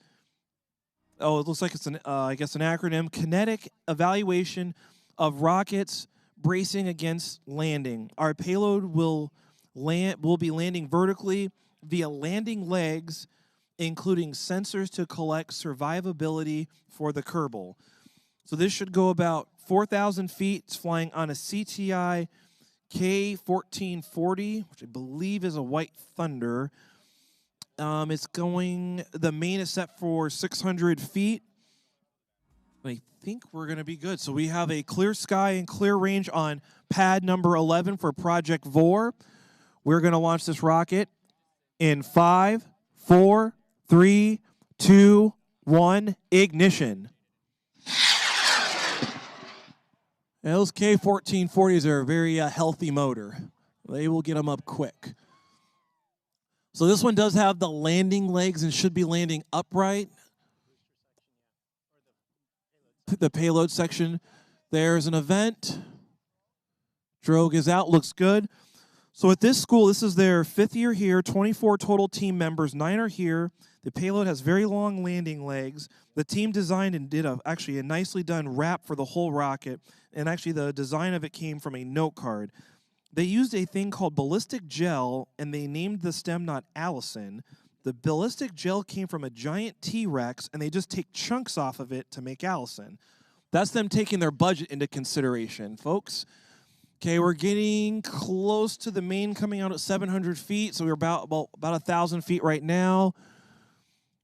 [SPEAKER 7] it looks like it's an acronym, Kinetic Evaluation of Rockets Bracing Against Landing. Our payload will be landing vertically via landing legs, including sensors to collect survivability for the Kerbal. So this should go about 4,000 feet. It's flying on a CTI K-1440, which I believe is a White Thunder. The main is set for 600 feet. I think we're going to be good. So we have a clear sky and clear range on pad number 11 for Project VOR. We're going to launch this rocket in 5, 4, 3, 2, 1, ignition. And those K-1440s are a very healthy motor. They will get them up quick. So this one does have the landing legs and should be landing upright. The payload section. There's an event. Drogue is out, looks good. So at this school, this is their 5th year here, 24 total team members, 9 are here. The payload has very long landing legs. The team designed and did actually a nicely done wrap for the whole rocket, and actually the design of it came from a note card. They used a thing called ballistic gel, and they named the stem not Allison. The ballistic gel came from a giant T-Rex, and they just take chunks off of it to make Allison. That's them taking their budget into consideration, folks. Okay, we're getting close to the main coming out at 700 feet, so we're about 1,000 feet right now.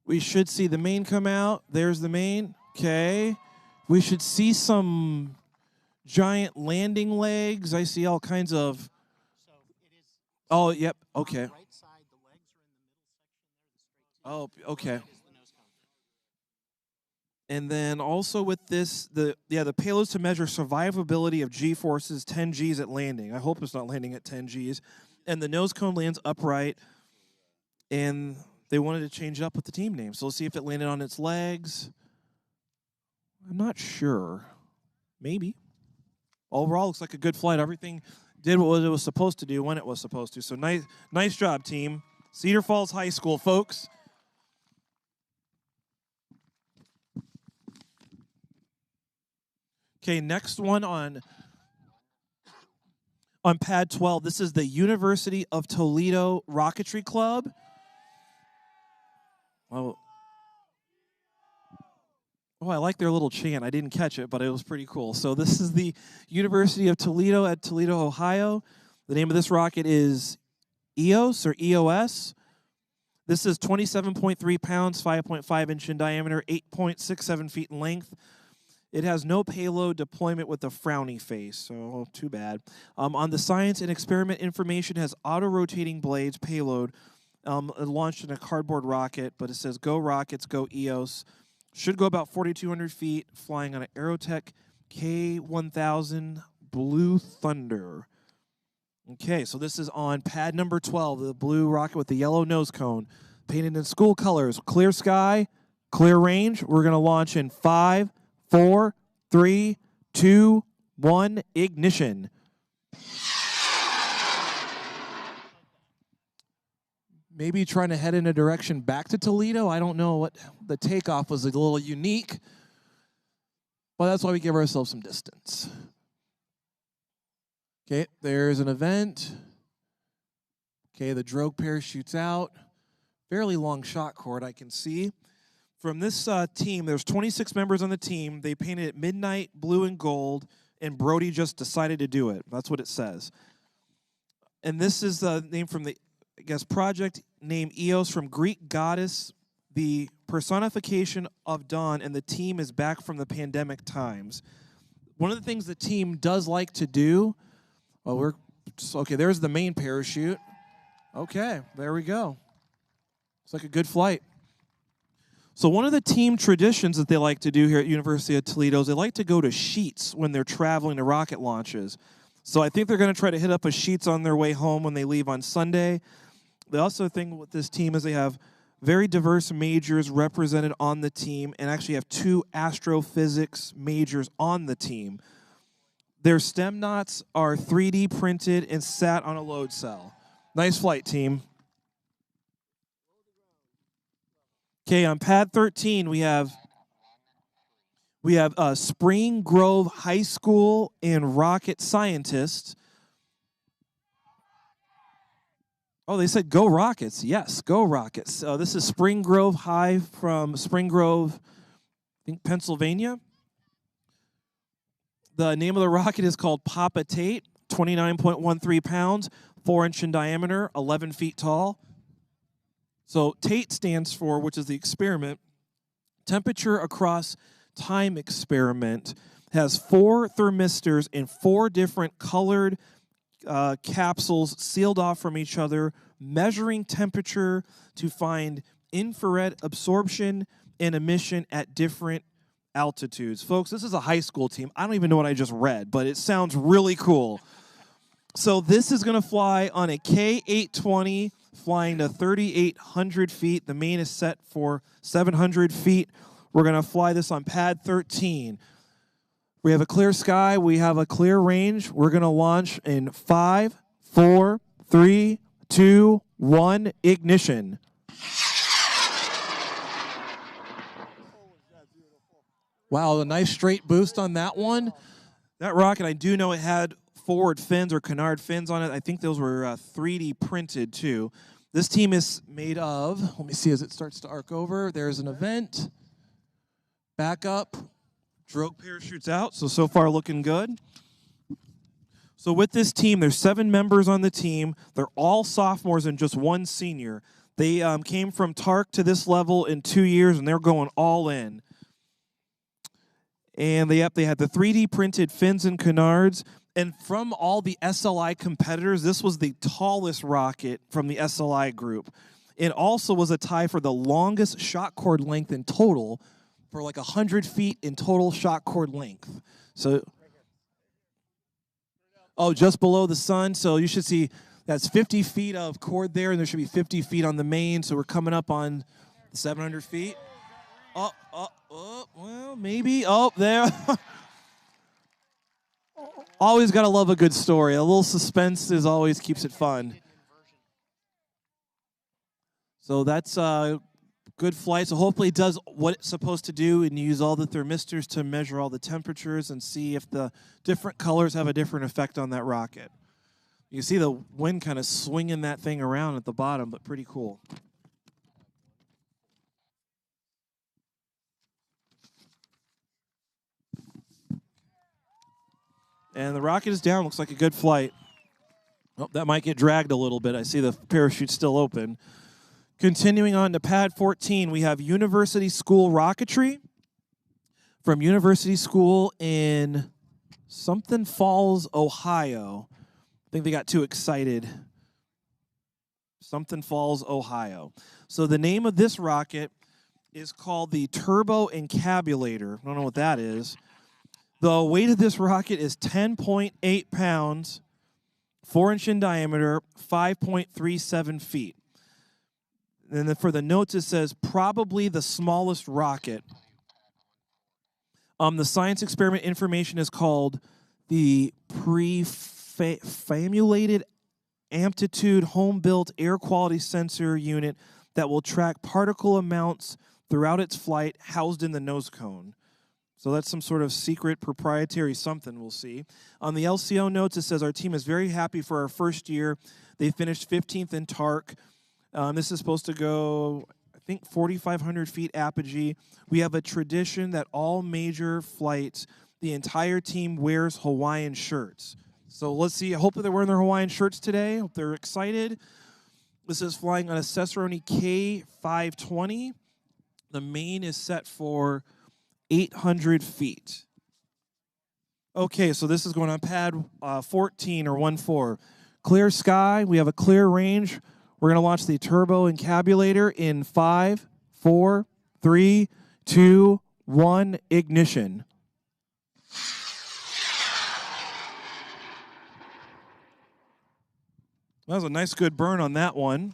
[SPEAKER 7] We should see the main come out. There's the main. Okay. We should see some giant landing legs. I see all kinds of... Oh, yep, okay. Oh, okay. And then also with this, the payloads to measure survivability of G-forces, 10 Gs at landing. I hope it's not landing at 10 Gs. And the nose cone lands upright. And they wanted to change it up with the team name. So let's see if it landed on its legs. I'm not sure. Maybe. overall, looks like a good flight. Everything did what it was supposed to do when it was supposed to. So nice job, team. Cedar Falls High School, folks. Okay, next one on pad 12. This is the University of Toledo Rocketry Club. Oh, I like their little chant. I didn't catch it, but it was pretty cool. So this is the University of Toledo at Toledo, Ohio. The name of this rocket is EOS or EOS. This is 27.3 pounds, 5.5 inch in diameter, 8.67 feet in length. It has no payload deployment with a frowny face, so too bad. On the science and experiment information, has auto-rotating blades payload. Launched in a cardboard rocket, but it says go rockets, go EOS. Should go about 4,200 feet, flying on an Aerotech K1000 Blue Thunder. Okay, so this is on pad number 12, the blue rocket with the yellow nose cone, painted in school colors, clear sky, clear range. We're going to launch in 5, 4, 3, 2, 1, ignition. Maybe trying to head in a direction back to Toledo. I don't know what the takeoff was, a little unique, but that's why we give ourselves some distance. Okay, there's an event. Okay, the drogue parachutes out. Fairly long shot cord, I can see. From this team, there's 26 members on the team. They painted it midnight blue and gold, and Brody just decided to do it. That's what it says. And this is the name from the, I guess, project name EOS, from Greek goddess, the personification of dawn, and the team is back from the pandemic times. One of the things the team does like to do, okay, there's the main parachute. Okay, there we go. It's like a good flight. So one of the team traditions that they like to do here at University of Toledo is they like to go to Sheets when they're traveling to rocket launches. So I think they're going to try to hit up a Sheets on their way home when they leave on Sunday. The also thing with this team is they have very diverse majors represented on the team, and actually have 2 astrophysics majors on the team. Their stem knots are 3D printed and sat on a load cell. Nice flight, team. Okay, on pad 13, we have Spring Grove High School and rocket scientists. Oh, they said go Rockets. Yes, go Rockets. This is Spring Grove High from Spring Grove, I think, Pennsylvania. The name of the rocket is called Papa Tate, 29.13 pounds, 4 inch in diameter, 11 feet tall. So Tate stands for, which is the experiment, temperature across time experiment, has 4 thermistors in 4 different colored capsules sealed off from each other, measuring temperature to find infrared absorption and emission at different altitudes. Folks, this is a high school team. I don't even know what I just read, but it sounds really cool. So this is going to fly on a K-820, flying to 3,800 feet. The main is set for 700 feet. We're going to fly this on pad 13. We have a clear sky. We have a clear range. We're going to launch in 5, 4, 3, 2, 1, ignition. Wow, a nice straight boost on that one. That rocket, I do know it had forward fins or canard fins on it. I think those were 3D printed too. This team is made of, let me see as it starts to arc over. There's an event. Back up. Drogue parachutes out, so far looking good. So with this team, there's 7 members on the team. They're all sophomores and just 1 senior. They came from TARC to this level in 2 years, and they're going all in. And they had the 3D printed fins and canards. And from all the SLI competitors, this was the tallest rocket from the SLI group. It also was a tie for the longest shot cord length in total, for like 100 feet in total shot cord length. So, just below the sun. So you should see that's 50 feet of cord there, and there should be 50 feet on the main. So we're coming up on 700 feet. Well, maybe. Oh, there. Always got to love a good story. A little suspense is always keeps it fun. So that's a good flight. So hopefully it does what it's supposed to do and use all the thermistors to measure all the temperatures and see if the different colors have a different effect on that rocket. You see the wind kind of swinging that thing around at the bottom, but pretty cool. And the rocket is down. Looks like a good flight. Oh, that might get dragged a little bit. I see the parachute still open. Continuing on to pad 14, we have University School Rocketry from University School in something Falls, Ohio. I think they got too excited. Something Falls, Ohio. So the name of this rocket is called the Turbo Encabulator. I don't know what that is. The weight of this rocket is 10.8 pounds, 4-inch in diameter, 5.37 feet. And then for the notes, it says probably the smallest rocket. The science experiment information is called the Prefamulated Amplitude Home-Built Air Quality Sensor Unit that will track particle amounts throughout its flight housed in the nose cone. So that's some sort of secret proprietary something we'll see. On the LCO notes, it says our team is very happy for our first year. They finished 15th in TARC. This is supposed to go, I think, 4,500 feet apogee. We have a tradition that all major flights, the entire team wears Hawaiian shirts. So let's see. Hopefully they're wearing their Hawaiian shirts today. Hope they're excited. This is flying on a Cicerone K520. The main is set for 800 feet. Okay, so this is going on pad 14 or 1-4. Clear sky. We have a clear range. We're going to launch the Turbo Encabulator in 5, 4, 3, 2, 1, ignition. That was a nice good burn on that one.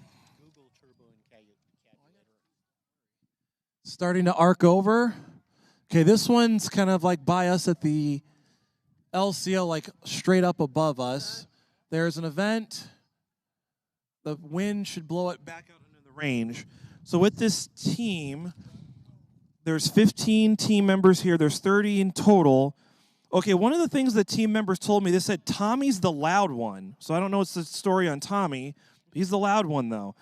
[SPEAKER 7] Starting to arc over. Okay, this one's kind of like by us at the LCO, like straight up above us. There's an event. The wind should blow it back out into the range. So with this team, there's 15 team members here. There's 30 in total. Okay, one of the things that team members told me, they said Tommy's the loud one. So I don't know what's the story on Tommy. He's the loud one, though.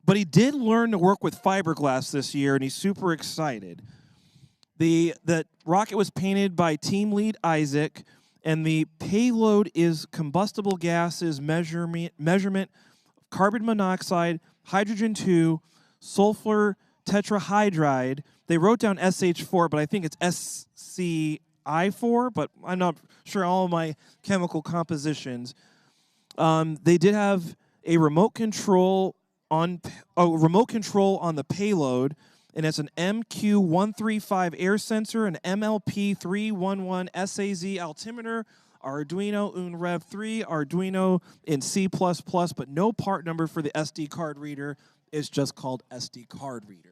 [SPEAKER 7] But he did learn to work with fiberglass this year, and he's super excited. The rocket was painted by team lead Isaac, and the payload is combustible gases measurement, carbon monoxide, hydrogen-2, sulfur tetrahydride. They wrote down SH4, but I think it's SCI4, but I'm not sure all of my chemical compositions. They did have a remote control on the payload, and it's an MQ135 air sensor, an MLP311 SAZ altimeter, Arduino UNREV 3, Arduino in C++, but no part number for the SD card reader. It's just called SD card reader.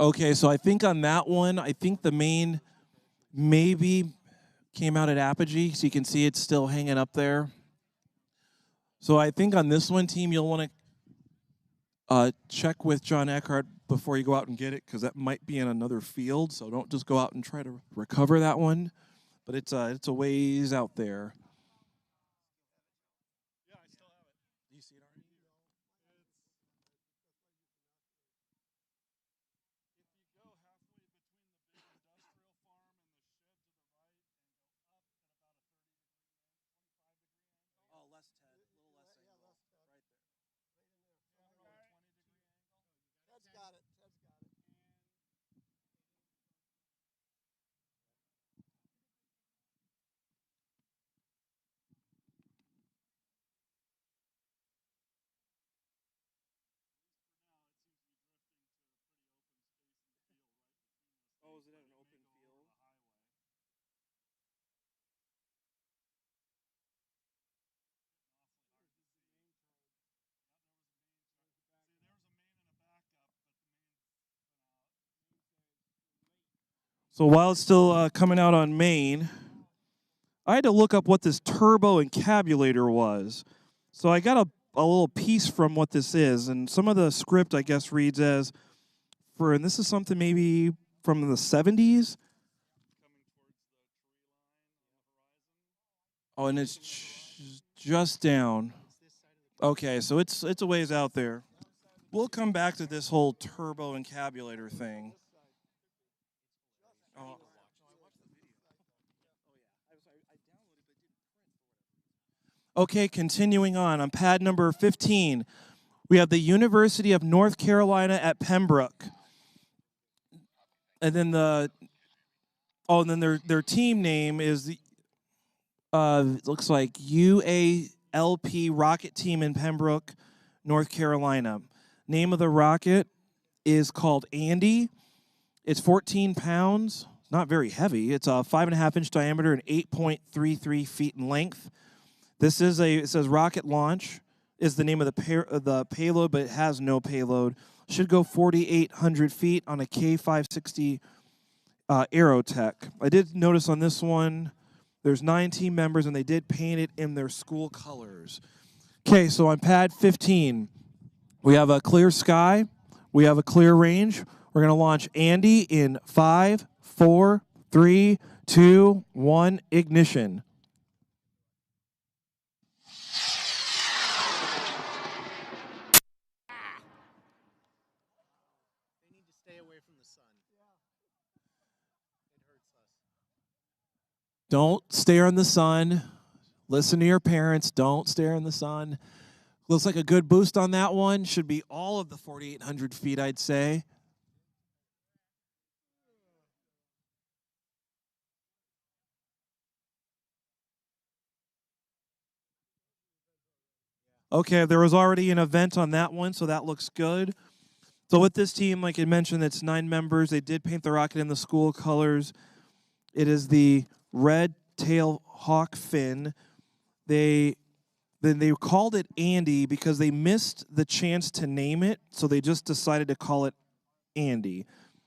[SPEAKER 7] Okay, so I think on that one, I think the main maybe came out at apogee, so you can see it's still hanging up there. So I think on this one, team, you'll want to check with John Eckhart before you go out and get it, because that might be in another field, so don't just go out and try to recover that one. But it's a ways out there. Oh, is it at an open field? So while it's still coming out on Main, I had to look up what this turbo encabulator was. So I got a little piece from what this is, and some of the script, I guess, reads as, and this is something maybe from the 70s. Oh, and it's just down. Okay, so it's a ways out there. We'll come back to this whole turbo encabulator thing. Okay, continuing on pad number 15, we have the University of North Carolina at Pembroke. And then their team name is the looks like UALP Rocket Team in Pembroke, North Carolina. Name of the rocket is called Andy. It's 14 pounds, not very heavy. It's a 5.5-inch diameter and 8.33 feet in length. This is it says rocket launch is the name of the payload, but it has no payload. Should go 4,800 feet on a K560 Aerotech. I did notice on this one, there's 9 team members, and they did paint it in their school colors. Okay, so on pad 15, we have a clear sky. We have a clear range. We're going to launch Andy in 5, 4, 3, 2, 1, ignition. Don't stare in the sun. Listen to your parents. Don't stare in the sun. Looks like a good boost on that one. Should be all of the 4,800 feet, I'd say. Okay, there was already an event on that one, so that looks good. So with this team, like I mentioned, it's 9 members. They did paint the rocket in the school colors. It is the red tail hawk fin. They called it Andy because they missed the chance to name it, so they just decided to call it Andy.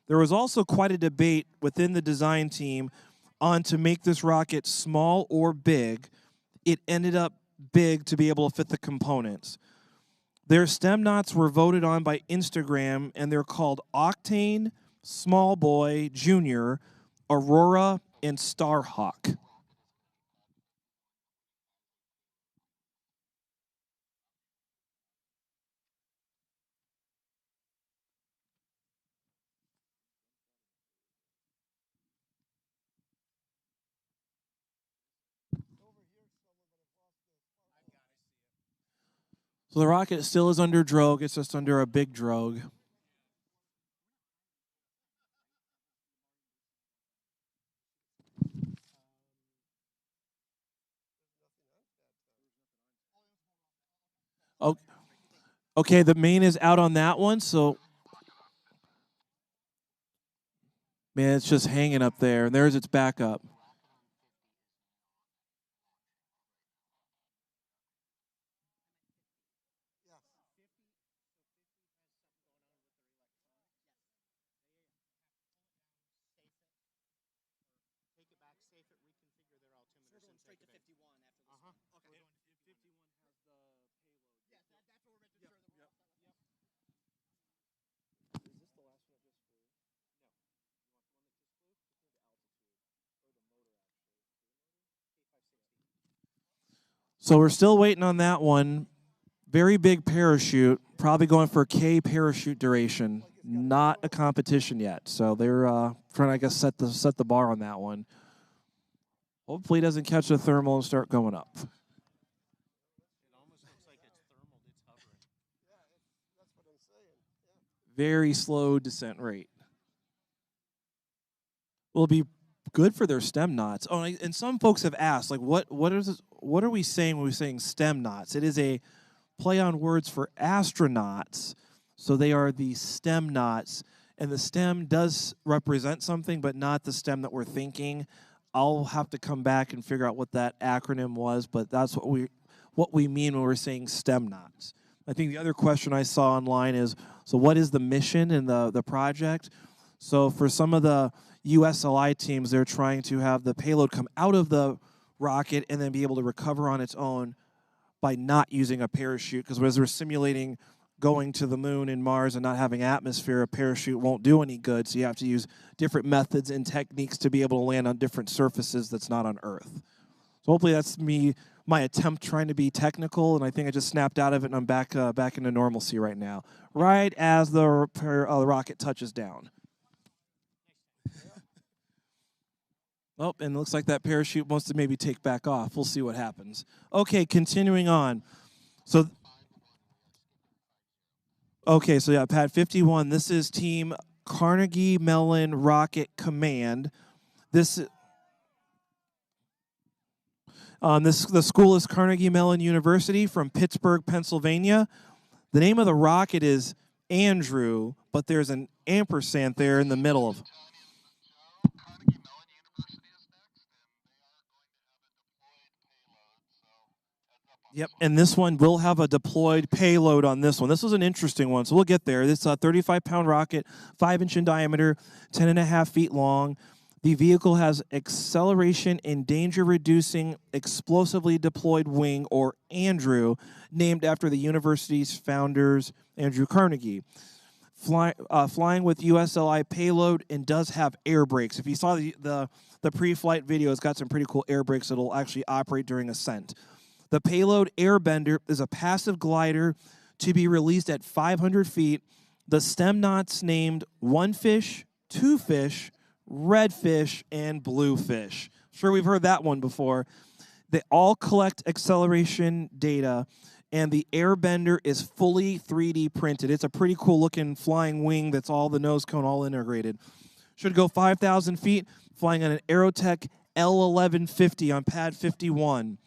[SPEAKER 7] There was also quite a debate within the design team on to make this rocket small or big. It ended up big to be able to fit the components. Their stem knots were voted on by Instagram, and they're called Octane, Small Boy, Junior, Aurora, and Starhawk. So the rocket still is under drogue. It's just under a big drogue. Okay, the main is out on that one, so man, it's just hanging up there, and there's its backup. So we're still waiting on that one. Very big parachute, probably going for K parachute duration. Not a competition yet, so they're trying to, I guess, set the bar on that one. Hopefully, it doesn't catch the thermal and start going up.
[SPEAKER 6] It almost looks like it's thermal. It's hovering.
[SPEAKER 7] Very slow descent rate. Will be good for their stem knots. Oh, and some folks have asked, like, what are we saying when we're saying stem knots? It is a play on words for astronauts, so they are the stem knots, and the stem does represent something, but not the stem that we're thinking. I'll have to come back and figure out what that acronym was, but that's what we mean when we're saying STEM knots. I think the other question I saw online is, so what is the mission in the project? So for some of the USLI teams, they're trying to have the payload come out of the rocket and then be able to recover on its own by not using a parachute, because as we're simulating going to the moon and Mars and not having atmosphere, a parachute won't do any good, so you have to use different methods and techniques to be able to land on different surfaces that's not on Earth. So hopefully that's my attempt trying to be technical, and I think I just snapped out of it, and I'm back into normalcy right now, right as the rocket touches down. Oh, and it looks like that parachute wants to maybe take back off. We'll see what happens. Okay, continuing on. So yeah, Pad 51, this is Team Carnegie Mellon Rocket Command. The school is Carnegie Mellon University from Pittsburgh, Pennsylvania. The name of the rocket is Andrew, but there's an ampersand there in the middle of. Yep, and this one will have a deployed payload on this one. This was an interesting one, so we'll get there. This is a 35-pound rocket, 5-inch in diameter, 10.5 feet long. The vehicle has acceleration and danger-reducing explosively deployed wing, or ANDREW, named after the university's founders, Andrew Carnegie. Flying with USLI payload and does have air brakes. If you saw the pre-flight video, it's got some pretty cool air brakes that will actually operate during ascent. The payload airbender is a passive glider to be released at 500 feet. The stem knots named one fish, two fish, red fish, and blue fish. Sure, we've heard that one before. They all collect acceleration data, and the airbender is fully 3D printed. It's a pretty cool looking flying wing that's all the nose cone all integrated. Should go 5,000 feet, flying on an Aerotech L1150 on Pad 51.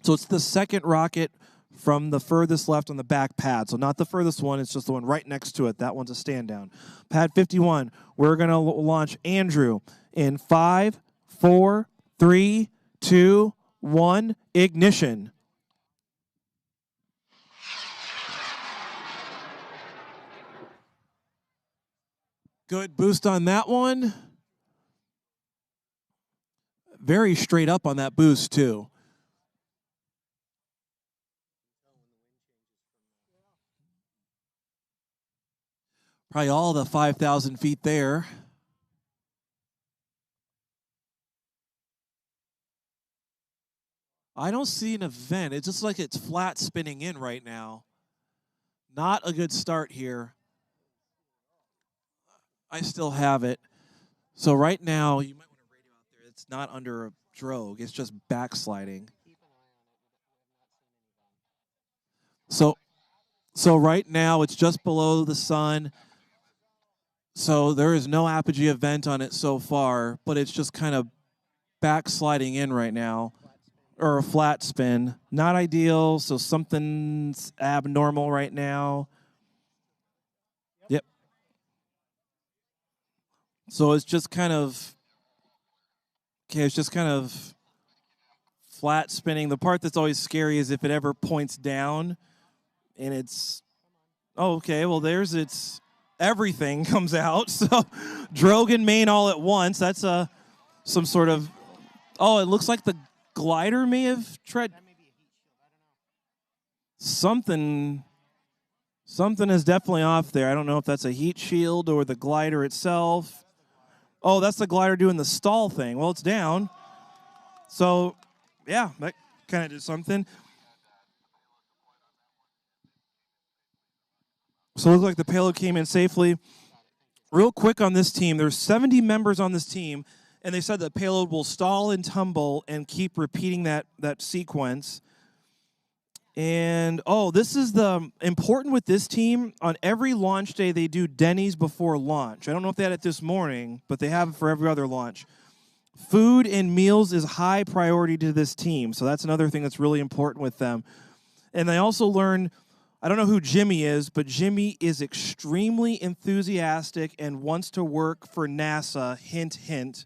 [SPEAKER 7] So it's the second rocket from the furthest left on the back pad. So not the furthest one, it's just the one right next to it. That one's a stand down. Pad 51, we're going to launch Andrew in 5, 4, 3, 2, 1, ignition. Good boost on that one. Very straight up on that boost, too. Probably all the 5,000 feet there. I don't see an event. It's just like it's flat spinning in right now. Not a good start here. I still have it. So right now, you might want to radio out there. It's not under a drogue. It's just backsliding. So right now, it's just below the sun. So there is no apogee event on it so far, but it's just kind of backsliding in right now, or a flat spin. Not ideal, so something's abnormal right now. Yep. So it's just kind of, flat spinning. The part that's always scary is if it ever points down and it's, oh, okay, well, there's its... Everything comes out, so drogue and main all at once. That's some sort of, oh, it looks like the glider may have tried. Something is definitely off there. I don't know if that's a heat shield or the glider itself. Oh, that's the glider doing the stall thing. Well, it's down. So, yeah, that kind of did something. So it looks like the payload came in safely. Real quick on this team, there's 70 members on this team, and they said the payload will stall and tumble and keep repeating that sequence. And, oh, this is the important with this team. On every launch day, they do Denny's before launch. I don't know if they had it this morning, but they have it for every other launch. Food and meals is high priority to this team, so that's another thing that's really important with them. And they also learn, I don't know who Jimmy is, but Jimmy is extremely enthusiastic and wants to work for NASA, hint, hint.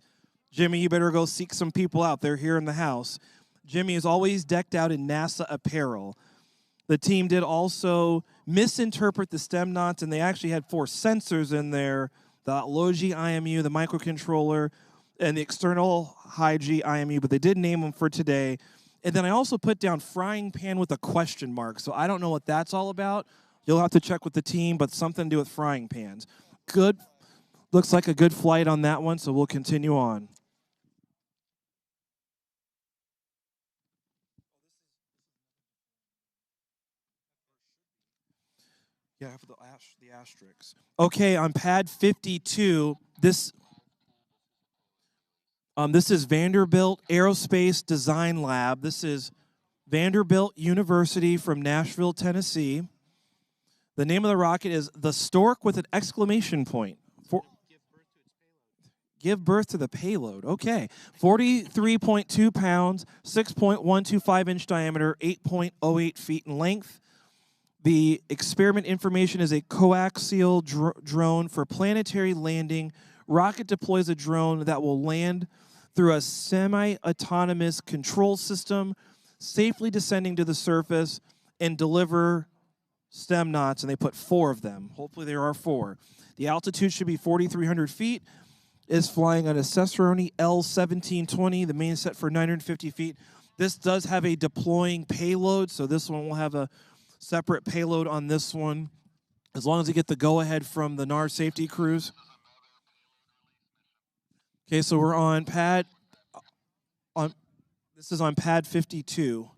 [SPEAKER 7] Jimmy, you better go seek some people out. They're here in the house. Jimmy is always decked out in NASA apparel. The team did also misinterpret the stem knots, and they actually had 4 sensors in there, the Logi IMU, the microcontroller, and the external high-G IMU, but they did name them for today. And then I also put down frying pan with a question mark, so I don't know what that's all about. You'll have to check with the team, but something to do with frying pans. Good. Looks like a good flight on that one, so we'll continue on. Yeah, for the asterisks. Okay, on pad 52, this is Vanderbilt Aerospace Design Lab. This is Vanderbilt University from Nashville, Tennessee. The name of the rocket is the Stork with an exclamation point. Give birth to the payload. Okay. 43.2 pounds, 6.125 inch diameter, 8.08 feet in length. The experiment information is a coaxial drone for planetary landing. Rocket deploys a drone that will land through a semi-autonomous control system, safely descending to the surface and deliver stem knots, and they put 4 of them. Hopefully there are 4. The altitude should be 4,300 feet. Is flying on a Cessaroni L1720, the main set for 950 feet. This does have a deploying payload, so this one will have a separate payload on this one, as long as you get the go-ahead from the NAR safety crews. Okay, so we're on this is on pad 52.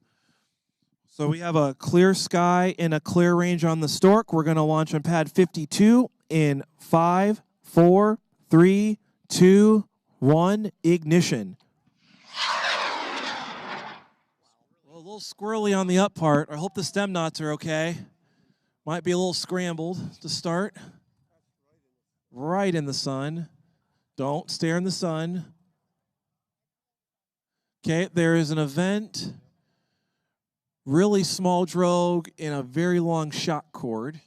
[SPEAKER 7] So we have a clear sky and a clear range on the Stork. We're going to launch on pad 52 in 5, 4, 3, 2, 1, ignition. Well, a little squirrely on the up part. I hope the stem knots are okay. Might be a little scrambled to start. Right in the sun. Don't stare in the sun. Okay, there is an event. Really small drogue and a very long shock cord.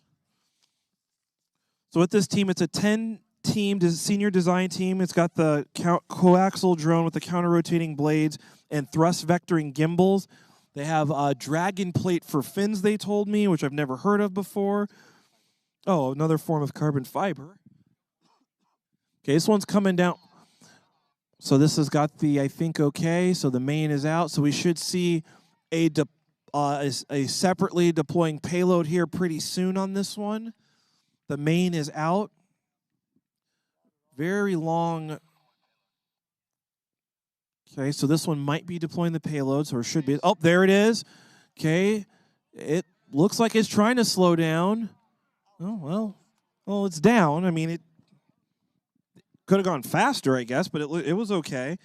[SPEAKER 7] So with this team, it's a 10-team senior design team. It's got the coaxial drone with the counter-rotating blades and thrust vectoring gimbals. They have a dragon plate for fins, they told me, which I've never heard of before. Oh, another form of carbon fiber. Okay, this one's coming down. So this has got the, I think, okay. So the main is out. So we should see a separately deploying payload here pretty soon on this one. The main is out. Very long. Okay, so this one might be deploying the payload, so it should be. Oh, there it is. Okay, it looks like it's trying to slow down. Oh, well, it's down. I mean, it could have gone faster, I guess, but it was okay.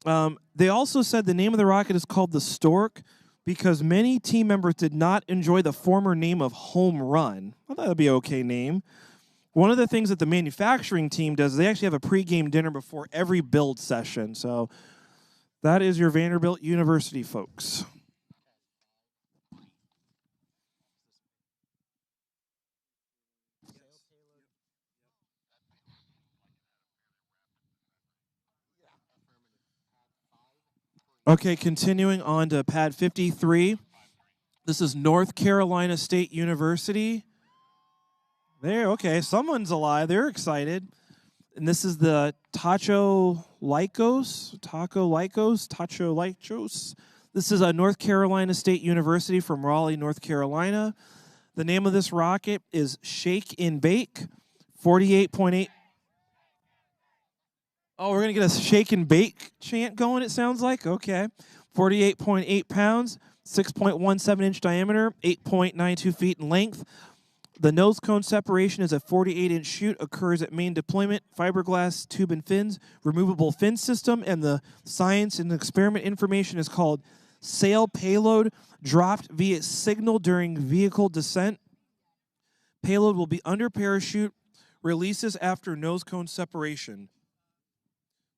[SPEAKER 7] They also said the name of the rocket is called the Stork because many team members did not enjoy the former name of Home Run. I thought that would be an okay name. One of the things that the manufacturing team does is they actually have a pregame dinner before every build session. So that is your Vanderbilt University folks. Okay, continuing on to pad 53. This is North Carolina State University. There, okay, someone's alive. They're excited. And this is the Tacho Lycos. This is a North Carolina State University from Raleigh, North Carolina. The name of this rocket is Shake and Bake, 48.8. Oh, we're going to get a shake and bake chant going, it sounds like. Okay. 48.8 pounds, 6.17 inch diameter, 8.92 feet in length. The nose cone separation is a 48-inch chute, occurs at main deployment, fiberglass tube and fins, removable fin system, and the science and experiment information is called sail payload dropped via signal during vehicle descent. Payload will be under parachute, releases after nose cone separation.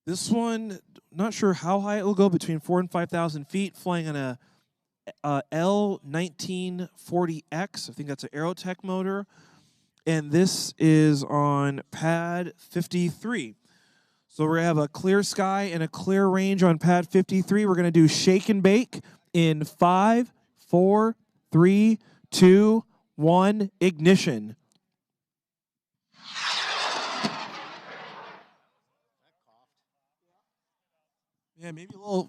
[SPEAKER 7] This one, not sure how high it will go, between 4,000 and 5,000 feet, flying on a L1940X. I think that's an Aerotech motor. And this is on pad 53. So we're going to have a clear sky and a clear range on pad 53. We're going to do shake and bake in 5, 4, 3, 2, 1, ignition. Yeah,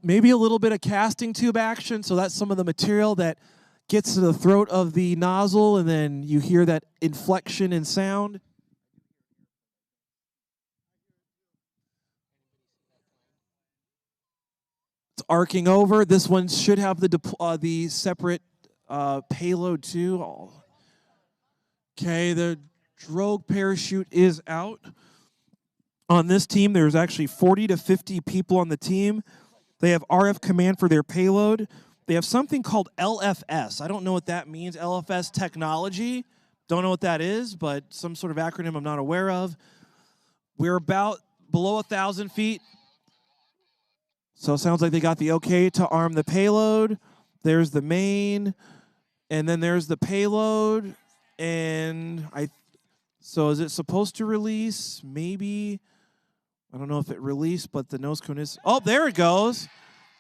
[SPEAKER 7] maybe a little bit of casting tube action. So that's some of the material that gets to the throat of the nozzle, and then you hear that inflection and sound. It's arcing over. This one should have the separate payload too. Okay, the drogue parachute is out. On this team, there's actually 40 to 50 people on the team. They have RF command for their payload. They have something called LFS. I don't know what that means, LFS technology. Don't know what that is, but some sort of acronym I'm not aware of. We're about below 1,000 feet. So it sounds like they got the okay to arm the payload. There's the main, and then there's the payload. And so is it supposed to release? Maybe. I don't know if it released, but the nose cone is. Oh, there it goes.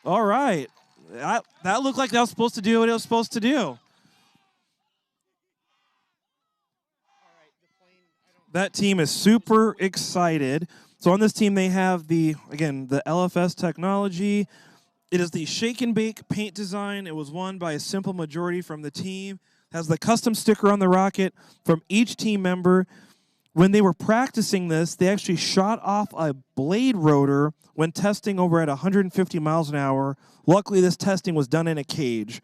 [SPEAKER 7] All right. That looked like that was supposed to do what it was supposed to do. That team is super excited. So on this team, they have the LFS technology. It is the shake and bake paint design. It was won by a simple majority from the team. It has the custom sticker on the rocket from each team member. When they were practicing this, they actually shot off a blade rotor when testing over at 150 miles an hour. Luckily, this testing was done in a cage.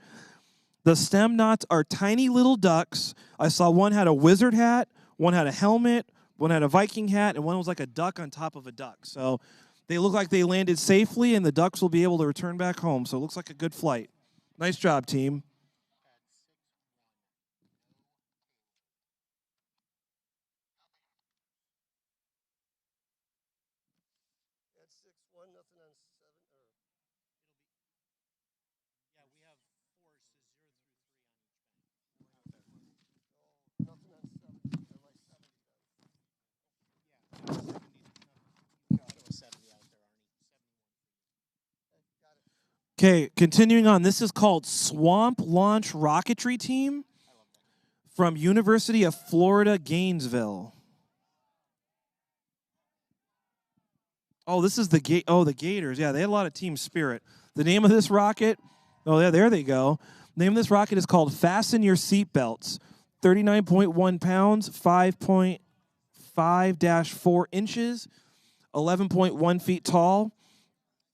[SPEAKER 7] The stem knots are tiny little ducks. I saw one had a wizard hat, one had a helmet, one had a Viking hat, and one was like a duck on top of a duck. So they look like they landed safely, and the ducks will be able to return back home. So it looks like a good flight. Nice job, team. Okay, continuing on. This is called Swamp Launch Rocketry Team from University of Florida, Gainesville. Oh, this is the Gators. Yeah, they had a lot of team spirit. The name of this rocket, yeah, there they go. The name of this rocket is called Fasten Your Seatbelts. 39.1 pounds, 5.5-4 inches, 11.1 feet tall.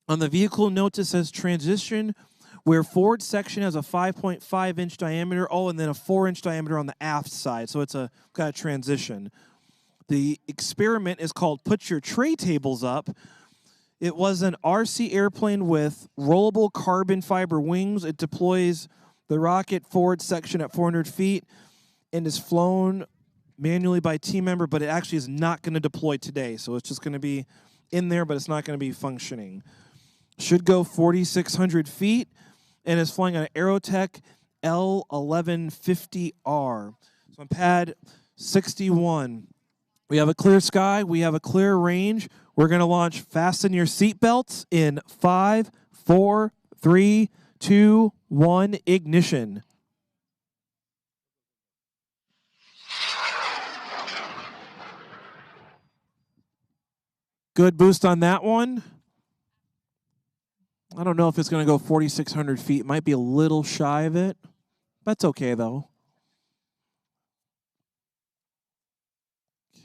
[SPEAKER 7] On the vehicle note, it says transition, where forward section has a 5.5-inch diameter. Oh, and then a 4-inch diameter on the aft side. So it's a kind of transition. The experiment is called Put Your Tray Tables Up. It was an RC airplane with rollable carbon fiber wings. It deploys the rocket forward section at 400 feet and is flown manually by a team member, but it actually is not going to deploy today. So it's just going to be in there, but it's not going to be functioning. Should go 4,600 feet and is flying on an Aerotech L1150R. So on pad 61, we have a clear sky. We have a clear range. We're going to launch Fasten Your Seatbelts in 5, 4, 3, 2, 1, ignition. Good boost on that one. I don't know if it's going to go 4,600 feet. It might be a little shy of it. That's okay, though.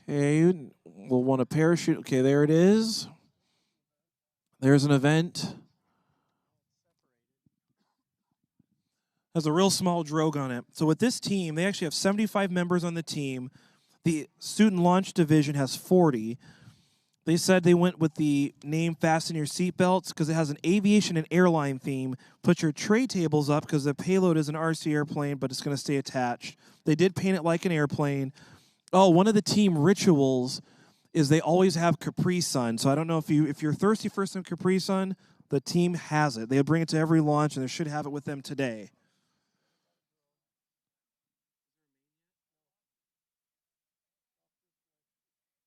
[SPEAKER 7] Okay, we'll want a parachute. Okay, there it is. There's an event. Has a real small drogue on it. So with this team, they actually have 75 members on the team. The student launch division has 40. They said they went with the name Fasten Your Seatbelts because it has an aviation and airline theme. Put your tray tables up because the payload is an RC airplane, but it's going to stay attached. They did paint it like an airplane. Oh, one of the team rituals is they always have Capri Sun. So I don't know if you're thirsty for some Capri Sun, the team has it. They bring it to every launch, and they should have it with them today.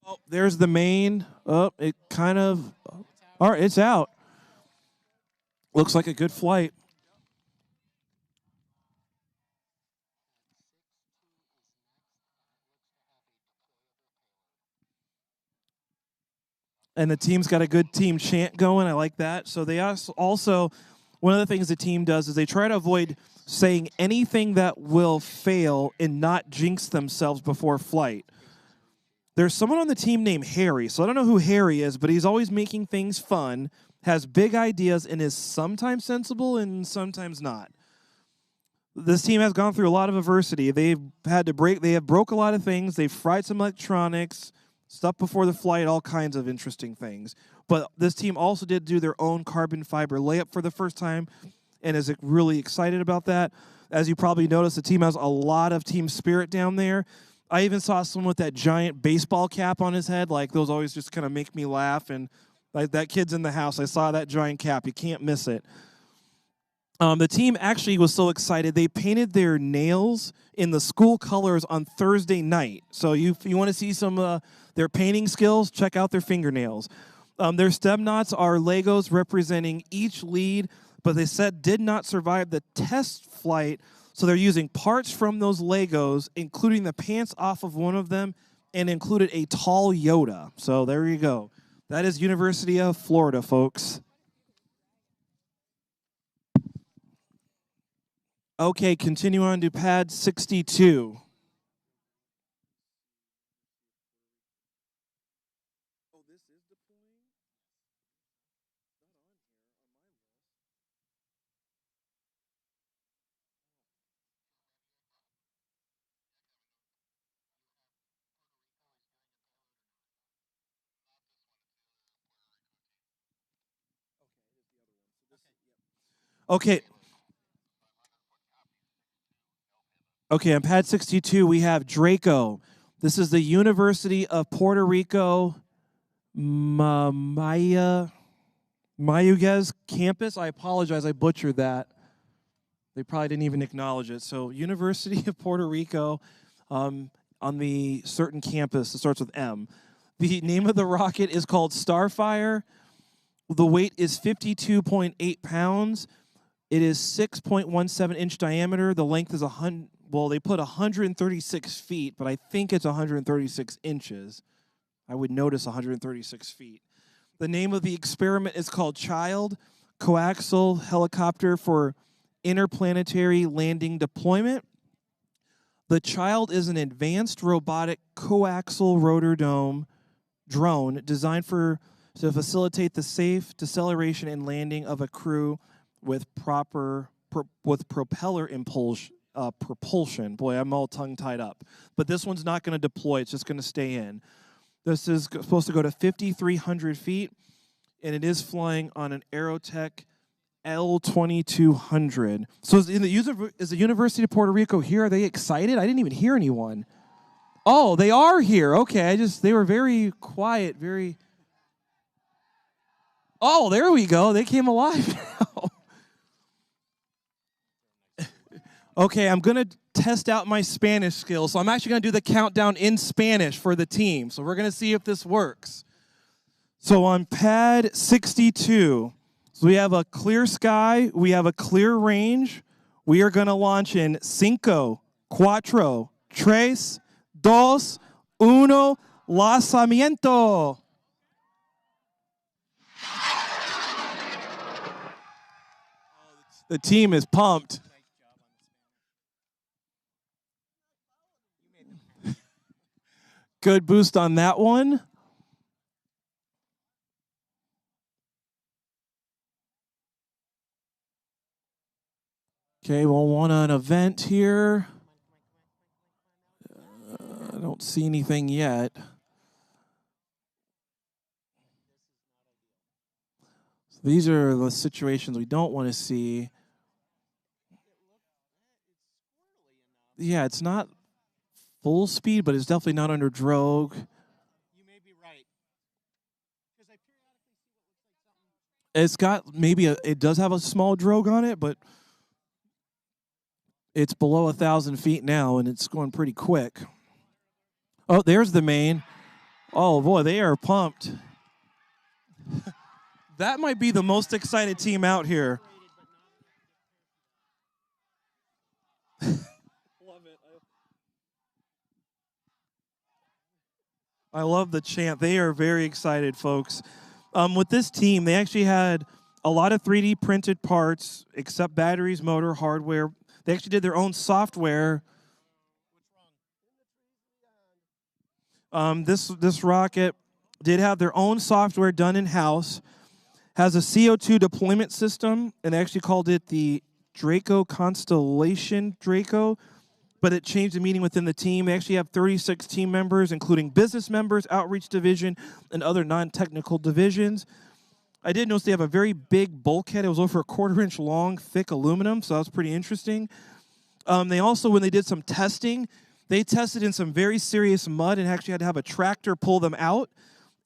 [SPEAKER 7] Oh, there's the main. Oh, it kind of. All right, it's out. Looks like a good flight. And the team's got a good team chant going. I like that. So they also, one of the things the team does is they try to avoid saying anything that will fail and not jinx themselves before flight. There's someone on the team named Harry. So I don't know who Harry is, but he's always making things fun, has big ideas, and is sometimes sensible and sometimes not. This team has gone through a lot of adversity. They have broke a lot of things. They've fried some electronics, stuff before the flight, all kinds of interesting things. But this team also did do their own carbon fiber layup for the first time and is really excited about that. As you probably noticed, the team has a lot of team spirit down there. I even saw someone with that giant baseball cap on his head. Like, those always just kind of make me laugh. And like, that kid's in the house. I saw that giant cap. You can't miss it. The team actually was so excited, they painted their nails in the school colors on Thursday night. So if you want to see some their painting skills, check out their fingernails. Their stem knots are Legos representing each lead, but they said did not survive the test flight. So they're using parts from those Legos, including the pants off of one of them, and included a tall Yoda. So there you go. That is University of Florida, folks. Okay, continue on to pad 62. Okay. Okay, on pad 62, we have Draco. This is the University of Puerto Rico Mayaguez campus. I apologize, I butchered that. They probably didn't even acknowledge it. So University of Puerto Rico on the certain campus. It starts with M. The name of the rocket is called Starfire. The weight is 52.8 pounds. It is 6.17-inch diameter. The length is they put 136 feet, but I think it's 136 inches. I would notice 136 feet. The name of the experiment is called Child, Coaxial Helicopter for Interplanetary Landing Deployment. The Child is an advanced robotic coaxial rotor drone designed to facilitate the safe deceleration and landing of a crew with proper propeller propulsion. Boy, I'm all tongue-tied up. But this one's not going to deploy. It's just going to stay in. This is supposed to go to 5,300 feet, and it is flying on an Aerotech L2200. So is the University of Puerto Rico here? Are they excited? I didn't even hear anyone. Oh, they are here. Okay, they were very quiet, very... Oh, there we go. They came alive now. Okay, I'm going to test out my Spanish skills. So I'm actually going to do the countdown in Spanish for the team. So we're going to see if this works. So on pad 62, so we have a clear sky. We have a clear range. We are going to launch in 5, 4, 3, 2, 1, lanzamiento. The team is pumped. Good boost on that one. Okay, we'll want an event here. I don't see anything yet. These are the situations we don't want to see. Yeah, it's not full speed, but it's definitely not under drogue.
[SPEAKER 6] You may be right. Because I periodically see what looks like something.
[SPEAKER 7] It's got maybe it does have a small drogue on it, but it's below 1,000 feet now, and it's going pretty quick. Oh, there's the main. Oh boy, they are pumped. That might be the most excited team out here. I love the chant. They are very excited, folks. With this team, they actually had a lot of 3D printed parts, except batteries, motor, hardware. They actually did their own software. This rocket did have their own software done in-house. Has a CO2 deployment system, and they actually called it the Draco Constellation Draco, but it changed the meaning within the team. They actually have 36 team members, including business members, outreach division, and other non-technical divisions. I did notice they have a very big bulkhead. It was over 1/4 inch long, thick aluminum, so that was pretty interesting. They also, when they did some testing, they tested in some very serious mud and actually had to have a tractor pull them out.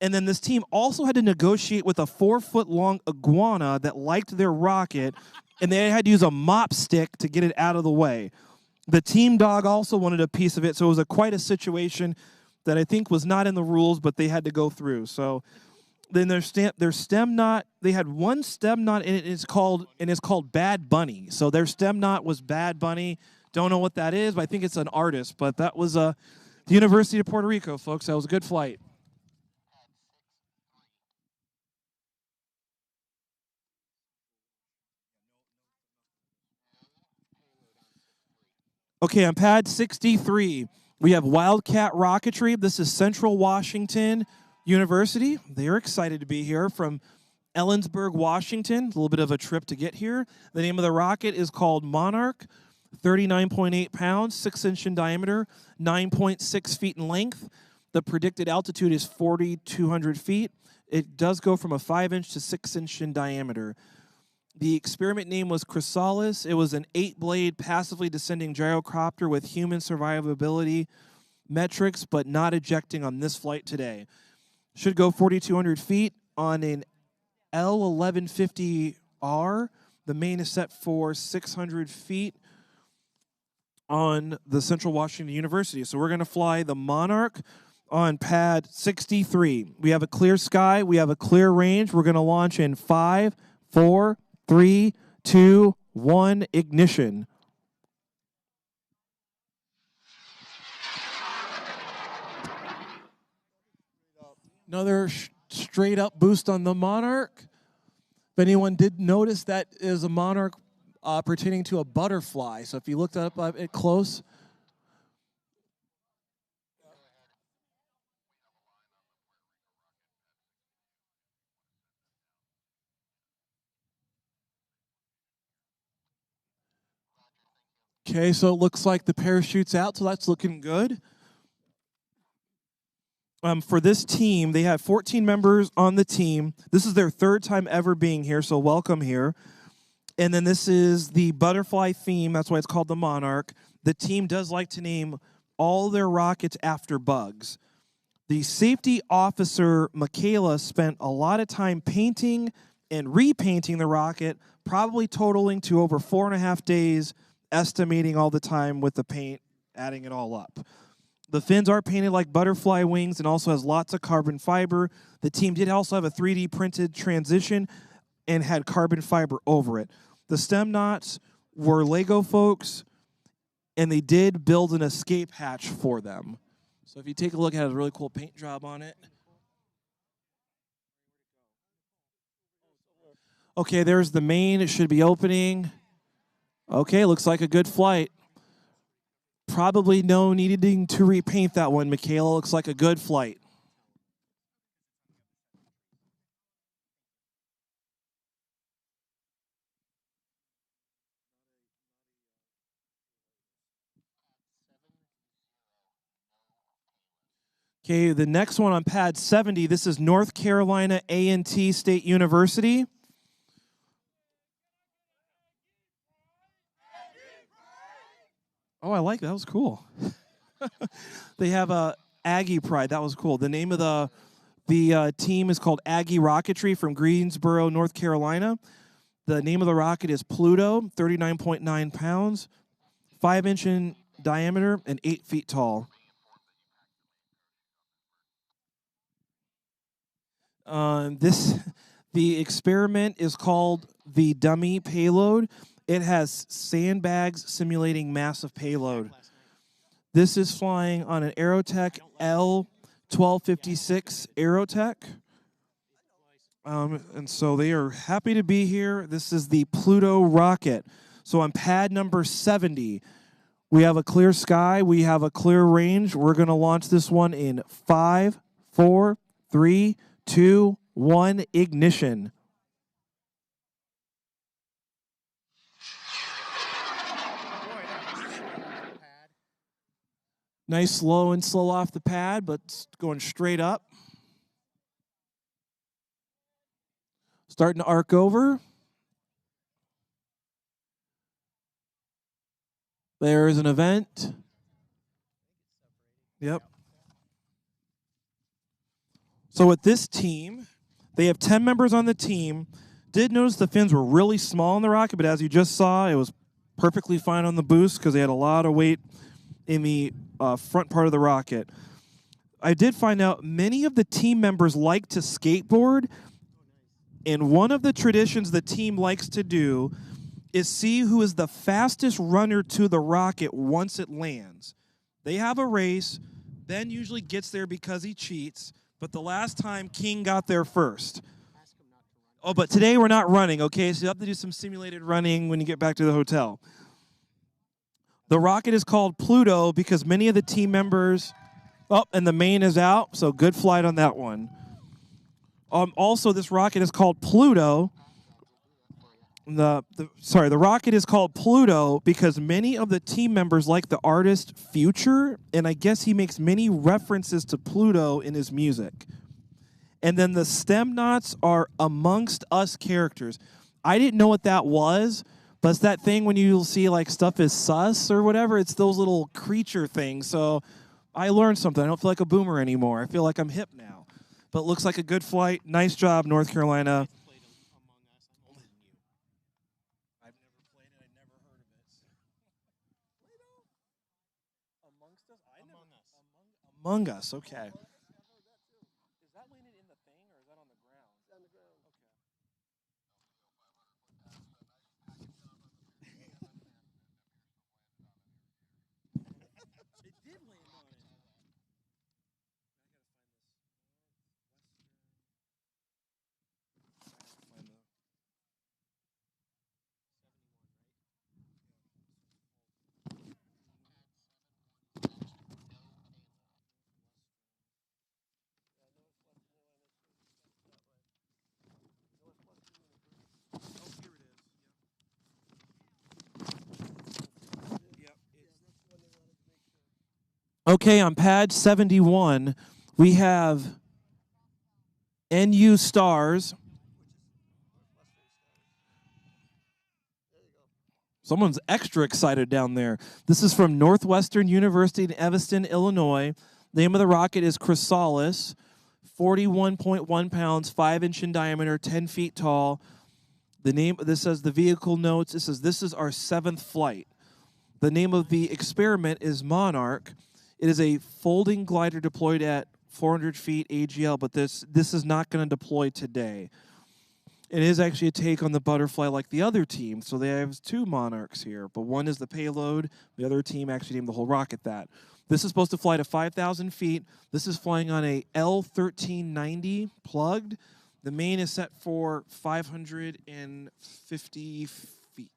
[SPEAKER 7] And then this team also had to negotiate with a 4-foot-long iguana that liked their rocket, and they had to use a mop stick to get it out of the way. The team dog also wanted a piece of it, so it was quite a situation that I think was not in the rules, but they had to go through. So then their stem knot, they had one stem knot, and it's called Bad Bunny. So their stem knot was Bad Bunny. Don't know what that is, but I think it's an artist. But that was the University of Puerto Rico, folks. That was a good flight. Okay, on pad 63, we have Wildcat Rocketry. This is Central Washington University. They're excited to be here from Ellensburg, Washington. A little bit of a trip to get here. The name of the rocket is called Monarch, 39.8 pounds, 6-inch in diameter, 9.6 feet in length. The predicted altitude is 4,200 feet. It does go from a 5-inch to 6-inch in diameter. The experiment name was Chrysalis. It was an 8-blade passively descending gyrocopter with human survivability metrics, but not ejecting on this flight today. Should go 4,200 feet on an L1150R. The main is set for 600 feet on the Central Washington University. So we're going to fly the Monarch on pad 63. We have a clear sky. We have a clear range. We're going to launch in 5, 4, 3, 2, 1, ignition. Another straight up boost on the Monarch. If anyone did notice, that is a Monarch pertaining to a butterfly. So if you looked up it close. Okay, so it looks like the parachute's out, so that's looking good. For this team, they have 14 members on the team. This is their 3rd time ever being here, so welcome here. And then this is the butterfly theme. That's why it's called the Monarch. The team does like to name all their rockets after bugs. The safety officer, Michaela, spent a lot of time painting and repainting the rocket, probably totaling to over 4.5 days, estimating all the time with the paint, adding it all up. The fins are painted like butterfly wings and also has lots of carbon fiber. The team did also have a 3D printed transition and had carbon fiber over it. The stem knots were Lego folks, and they did build an escape hatch for them. So if you take a look, it has a really cool paint job on it. Okay, there's the main. It should be opening. Okay, looks like a good flight. Probably no needing to repaint that one, Michaela. Looks like a good flight. Okay, the next one on pad 70, this is North Carolina A&T State University. Oh, I like that. That was cool. They have a Aggie Pride. That was cool. The name of the team is called Aggie Rocketry from Greensboro, North Carolina. The name of the rocket is Pluto, 39.9 pounds, 5-inch in diameter, and 8 feet tall. The experiment is called the Dummy Payload. It has sandbags simulating massive payload. This is flying on an Aerotech L1256 Aerotech. And so they are happy to be here. This is the Pluto rocket. So on pad number 70, we have a clear sky. We have a clear range. We're going to launch this one in 5, 4, 3, 2, 1, ignition. Nice slow and slow off the pad, but going straight up. Starting to arc over. There is an event. Yep. So with this team, they have 10 members on the team. Did notice the fins were really small in the rocket, but as you just saw, it was perfectly fine on the boost because they had a lot of weight in the front part of the rocket. I did find out many of the team members like to skateboard, and one of the traditions the team likes to do is see who is the fastest runner to the rocket once it lands. They have a race. Ben usually gets there because he cheats, but the last time King got there first. Oh, but today we're not running, okay? So you have to do some simulated running when you get back to the hotel. The rocket is called Pluto because many of the team members... Oh, and the main is out, so good flight on that one. Also, this rocket is called Pluto. The rocket is called Pluto because many of the team members like the artist Future, and I guess he makes many references to Pluto in his music. And then the stem knots are Amongst Us characters. I didn't know what that was, but it's that thing when you see like stuff is sus or whatever. It's those little creature things. So I learned something. I don't feel like a boomer anymore. I feel like I'm hip now. But it looks like a good flight. Nice job, North Carolina. Among Us, okay. Is that landed in the thing or is that on the ground? It's on the ground. Okay. It did land on it. Okay, on pad 71, we have NU Stars. Someone's extra excited down there. This is from Northwestern University in Evanston, Illinois. The name of the rocket is Chrysalis, 41.1 pounds, 5-inch in diameter, 10 feet tall. This says the vehicle notes. It says this is our 7th flight. The name of the experiment is Monarch. It is a folding glider deployed at 400 feet AGL, but this is not going to deploy today. It is actually a take on the Butterfly like the other team, so they have 2 Monarchs here, but one is the payload. The other team actually named the whole rocket that. This is supposed to fly to 5,000 feet. This is flying on a L1390 plugged. The main is set for 550 feet.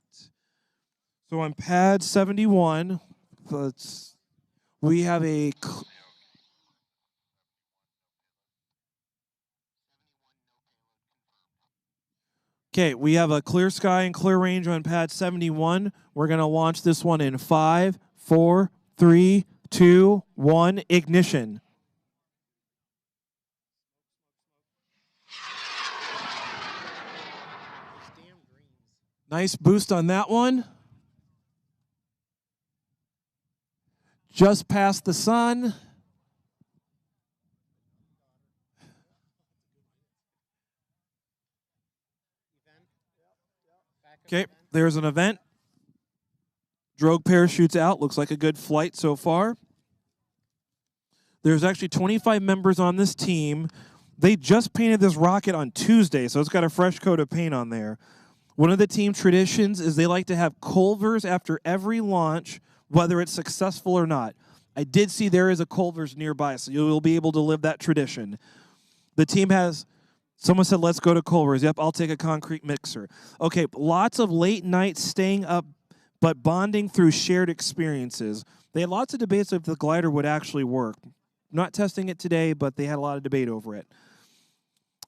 [SPEAKER 7] So on pad 71, we have a... Okay, we have a clear sky and clear range on pad 71. We're going to launch this one in 5, 4, 3, 2, 1, ignition. Nice boost on that one. just past the sun. Okay, there's an event. Drogue parachutes out. Looks like a good flight so far. There's actually 25 members on this team. They just painted this rocket on Tuesday, so it's got a fresh coat of paint on there. One of the team traditions is they like to have Culver's after every launch, whether it's successful or not. I did see there is a Culver's nearby, so you'll be able to live that tradition. The team has, someone said, let's go to Culver's. Yep, I'll take a concrete mixer. Okay, lots of late nights staying up, but bonding through shared experiences. They had lots of debates if the glider would actually work. Not testing it today, but they had a lot of debate over it.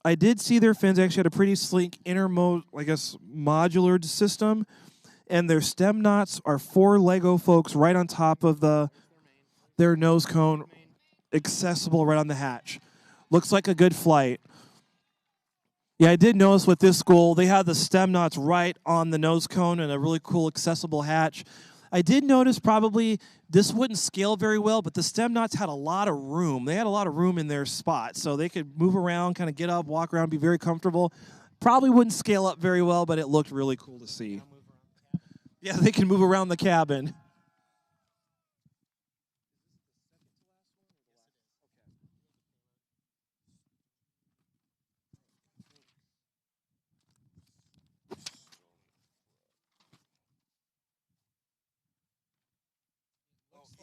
[SPEAKER 7] I did see their fins actually had a pretty sleek modular system, and their stem knots are 4 Lego folks right on top of their nose cone, accessible right on the hatch. Looks like a good flight. Yeah, I did notice with this school, they had the stem knots right on the nose cone and a really cool accessible hatch. I did notice probably this wouldn't scale very well, but the stem knots had a lot of room. They had a lot of room in their spot, so they could move around, kind of get up, walk around, be very comfortable. Probably wouldn't scale up very well, but it looked really cool to see. Yeah, they can move around the cabin.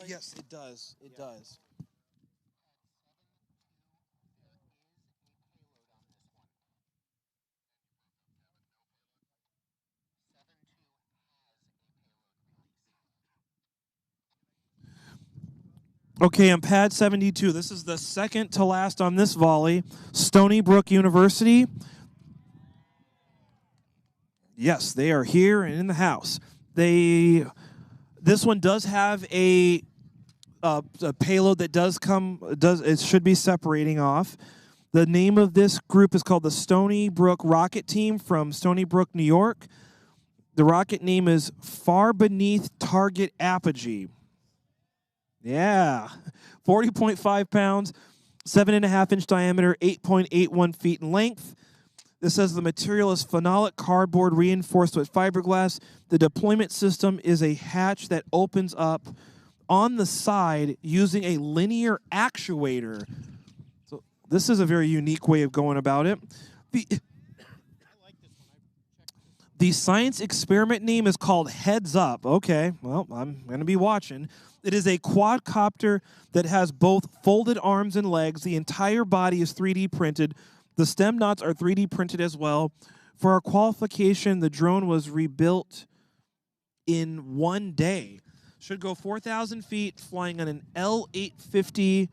[SPEAKER 7] Yes, it does. It does. Okay, on pad 72, this is the second to last on this volley. Stony Brook University. Yes, they are here and in the house. This one does have a payload that it should be separating off. The name of this group is called the Stony Brook Rocket Team from Stony Brook, New York. The rocket name is Far Beneath Target Apogee. Yeah, 40.5 pounds, 7.5-inch diameter, 8.81 feet in length. This says the material is phenolic cardboard reinforced with fiberglass. The deployment system is a hatch that opens up on the side using a linear actuator. So this is a very unique way of going about it. The science experiment name is called Heads Up. Okay, well, I'm going to be watching. It is a quadcopter that has both folded arms and legs. The entire body is 3D printed. The stem knots are 3D printed as well. For our qualification, the drone was rebuilt in 1 day. Should go 4,000 feet, flying on an L850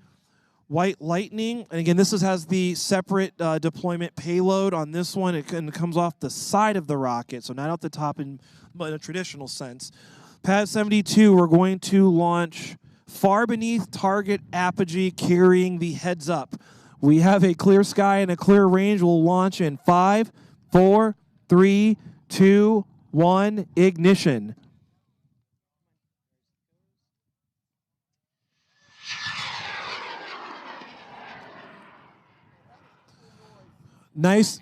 [SPEAKER 7] White Lightning. And again, this has the separate deployment payload on this one. It comes off the side of the rocket, so not out the top in a traditional sense. Pad 72, we're going to launch Far Beneath Target Apogee carrying the Heads Up. We have a clear sky and a clear range. We'll launch in 5, 4, 3, 2, 1, ignition. Nice,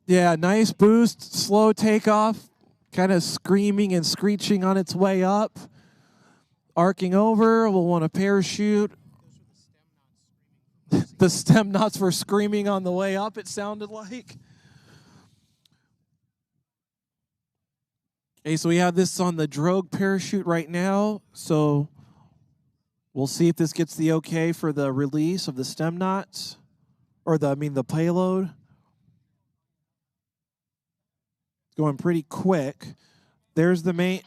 [SPEAKER 7] yeah, nice boost, slow takeoff, kind of screaming and screeching on its way up. Arcing over, we'll want a parachute. The stem knots were screaming on the way up, it sounded like. Okay, so we have this on the drogue parachute right now, so we'll see if this gets the okay for the release of the stem knots. Or the payload. It's going pretty quick. There's the main.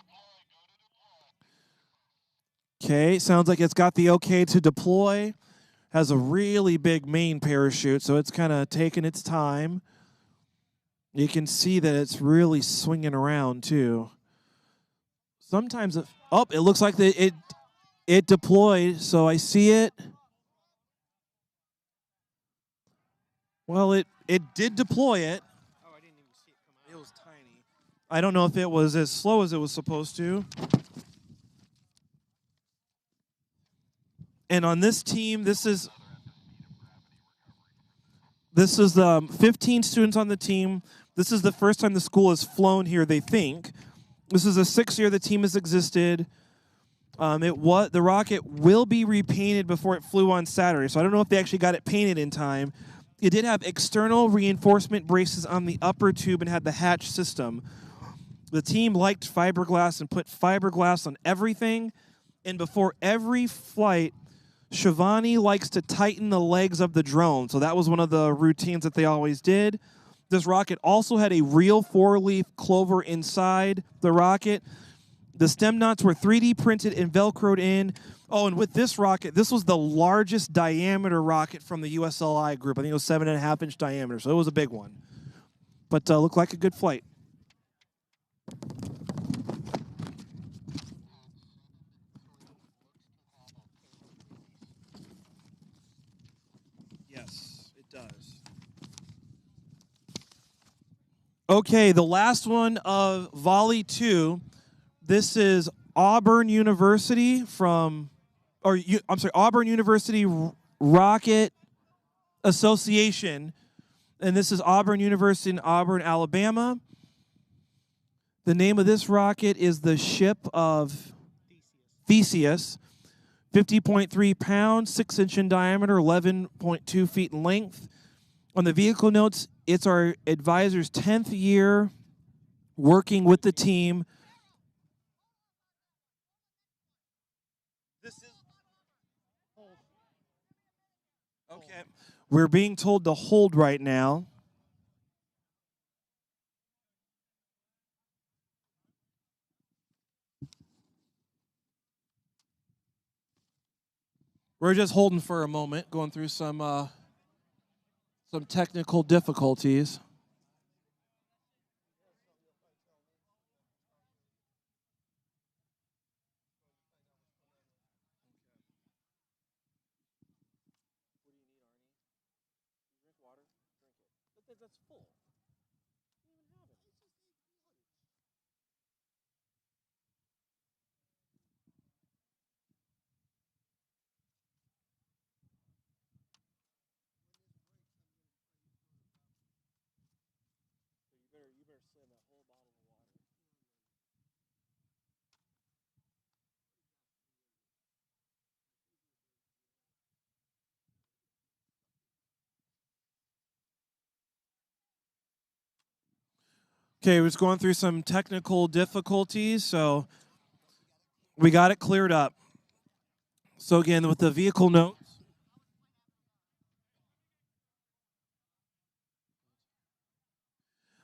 [SPEAKER 7] Okay, sounds like it's got the okay to deploy. Has a really big main parachute, so it's kind of taking its time. You can see that it's really swinging around too. Sometimes, it looks like it deployed, so I see it. Well, it did deploy it. Oh, I didn't even see it come out. It was tiny. I don't know if it was as slow as it was supposed to. And on this team, this is 15 students on the team. This is the first time the school has flown here, they think. This is the 6th year the team has existed. The rocket will be repainted before it flew on Saturday, so I don't know if they actually got it painted in time. It did have external reinforcement braces on the upper tube and had the hatch system. The team liked fiberglass and put fiberglass on everything. And before every flight, Shivani likes to tighten the legs of the drone. So that was one of the routines that they always did. This rocket also had a real 4-leaf clover inside the rocket. The stem knots were 3D printed and Velcroed in. Oh, and with this rocket, this was the largest diameter rocket from the USLI group. I think it was 7.5-inch diameter, so it was a big one. But looked like a good flight. Yes, it does. Okay, the last one of Volley 2. This is Auburn University Auburn University Rocket Association. And this is Auburn University in Auburn, Alabama. The name of this rocket is the Ship of Theseus. 50.3 pounds, 6-inch in diameter, 11.2 feet in length. On the vehicle notes, it's our advisor's 10th year working with the team. Okay. We're being told to hold right now. We're just holding for a moment, going through some technical difficulties. Okay, we're just going through some technical difficulties, so we got it cleared up. So again, with the vehicle notes.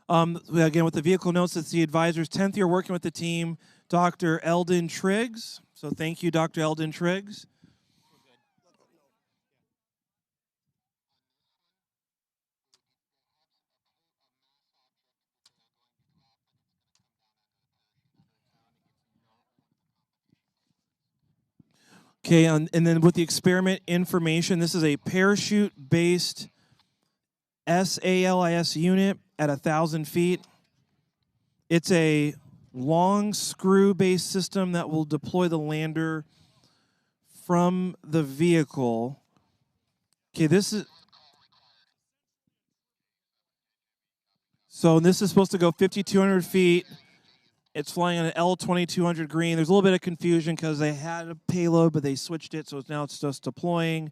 [SPEAKER 7] Again, with the vehicle notes, it's the advisor's 10th year working with the team, Dr. Eldon Triggs. So thank you, Dr. Eldon Triggs. Okay, and then with the experiment information, this is a parachute-based SALIS unit at 1,000 feet. It's a long screw-based system that will deploy the lander from the vehicle. Okay, this is supposed to go 5,200 feet. It's flying on an L2200 green. There's a little bit of confusion because they had a payload, but they switched it, so now it's just deploying.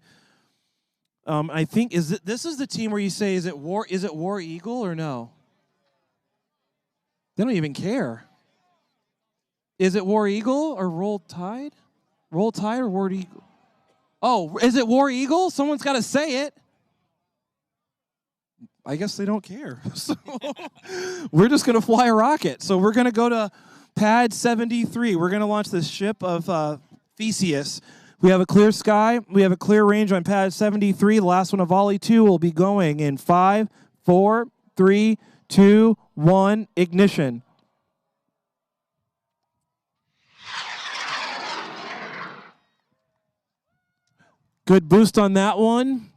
[SPEAKER 7] I think this is the team where you say, is it War Eagle or no? They don't even care. Is it War Eagle or Roll Tide? Roll Tide or War Eagle? Oh, is it War Eagle? Someone's got to say it. I guess they don't care. So we're just going to fly a rocket. So we're going to go to pad 73. We're going to launch the ship of Theseus. We have a clear sky. We have a clear range on pad 73. The last one of Volley 2 will be going in 5, 4, 3, 2, 1, ignition. Good boost on that one.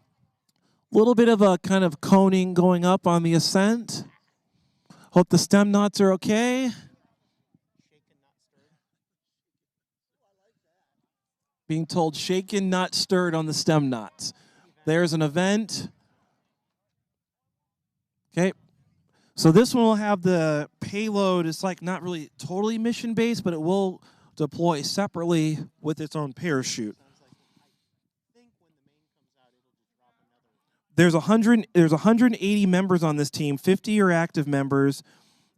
[SPEAKER 7] Little bit of a kind of coning going up on the ascent. Hope the stem knots are okay. Being told shaken, not stirred on the stem knots. There's an event. Okay. So this one will have the payload. It's like not really totally mission-based, but it will deploy separately with its own parachute. There's 180 members on this team. 50 are active members.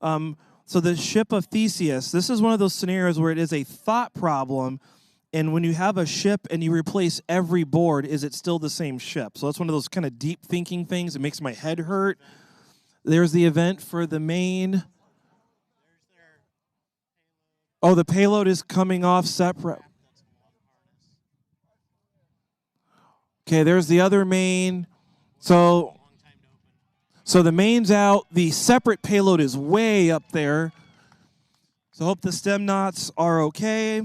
[SPEAKER 7] So the ship of Theseus, this is one of those scenarios where it is a thought problem, and when you have a ship and you replace every board, is it still the same ship? So that's one of those kind of deep thinking things. It makes my head hurt. There's the event for the main. Oh, the payload is coming off separate. Okay, there's the other main. So the main's out. The separate payload is way up there. So hope the stem knots are okay.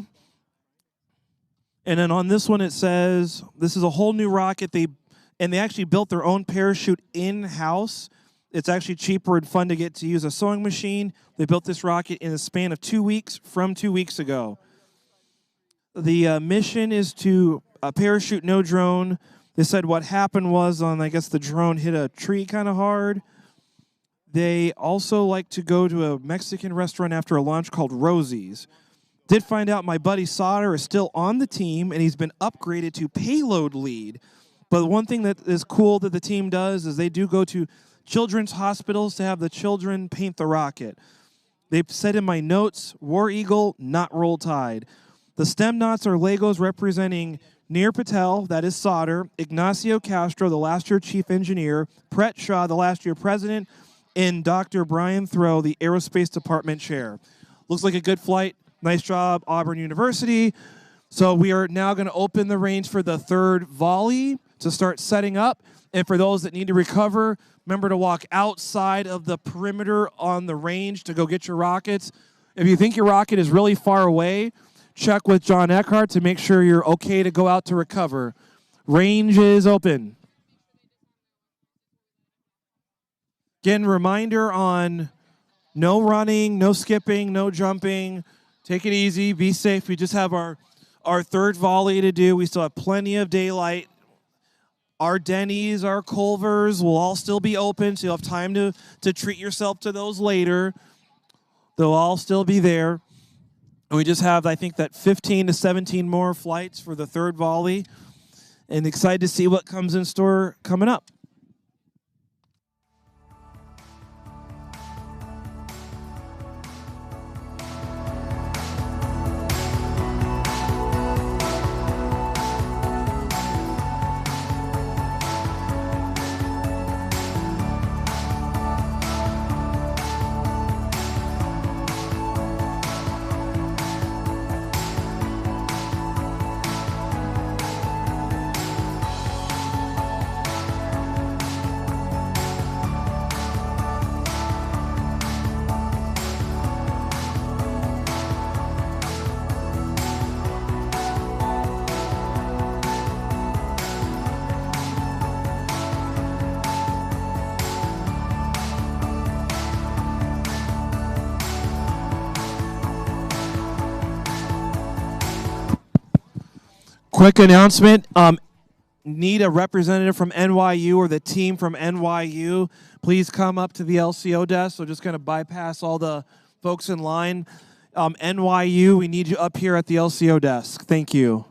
[SPEAKER 7] And then on this one it says, this is a whole new rocket. They actually built their own parachute in-house. It's actually cheaper and fun to get to use a sewing machine. They built this rocket in a span of 2 weeks from 2 weeks ago. The mission is to parachute, no drone. They said what happened was I guess the drone hit a tree kind of hard. They also like to go to a Mexican restaurant after a launch called Rosie's. Did find out my buddy Cedar is still on the team, and he's been upgraded to payload lead. But one thing that is cool that the team does is they do go to children's hospitals to have the children paint the rocket. They said in my notes, War Eagle, not Roll Tide. The stem knots are Legos representing Nir Patel, that is Solder, Ignacio Castro, the last year chief engineer, Pret Shah, the last year president, and Dr. Brian Throw, the aerospace department chair. Looks like a good flight. Nice job, Auburn University. So we are now going to open the range for the third volley to start setting up. And for those that need to recover, remember to walk outside of the perimeter on the range to go get your rockets. If you think your rocket is really far away, check with John Eckhart to make sure you're okay to go out to recover. Range is open. Again, reminder on no running, no skipping, no jumping. Take it easy, be safe. We just have our third volley to do. We still have plenty of daylight. Our Denny's, our Culvers will all still be open, so you'll have time to treat yourself to those later. They'll all still be there. And we just have, I think, that 15 to 17 more flights for the third volley. And excited to see what comes in store coming up. Quick announcement, need a representative from NYU or the team from NYU, please come up to the LCO desk. So just going to bypass all the folks in line. NYU, we need you up here at the LCO desk. Thank you.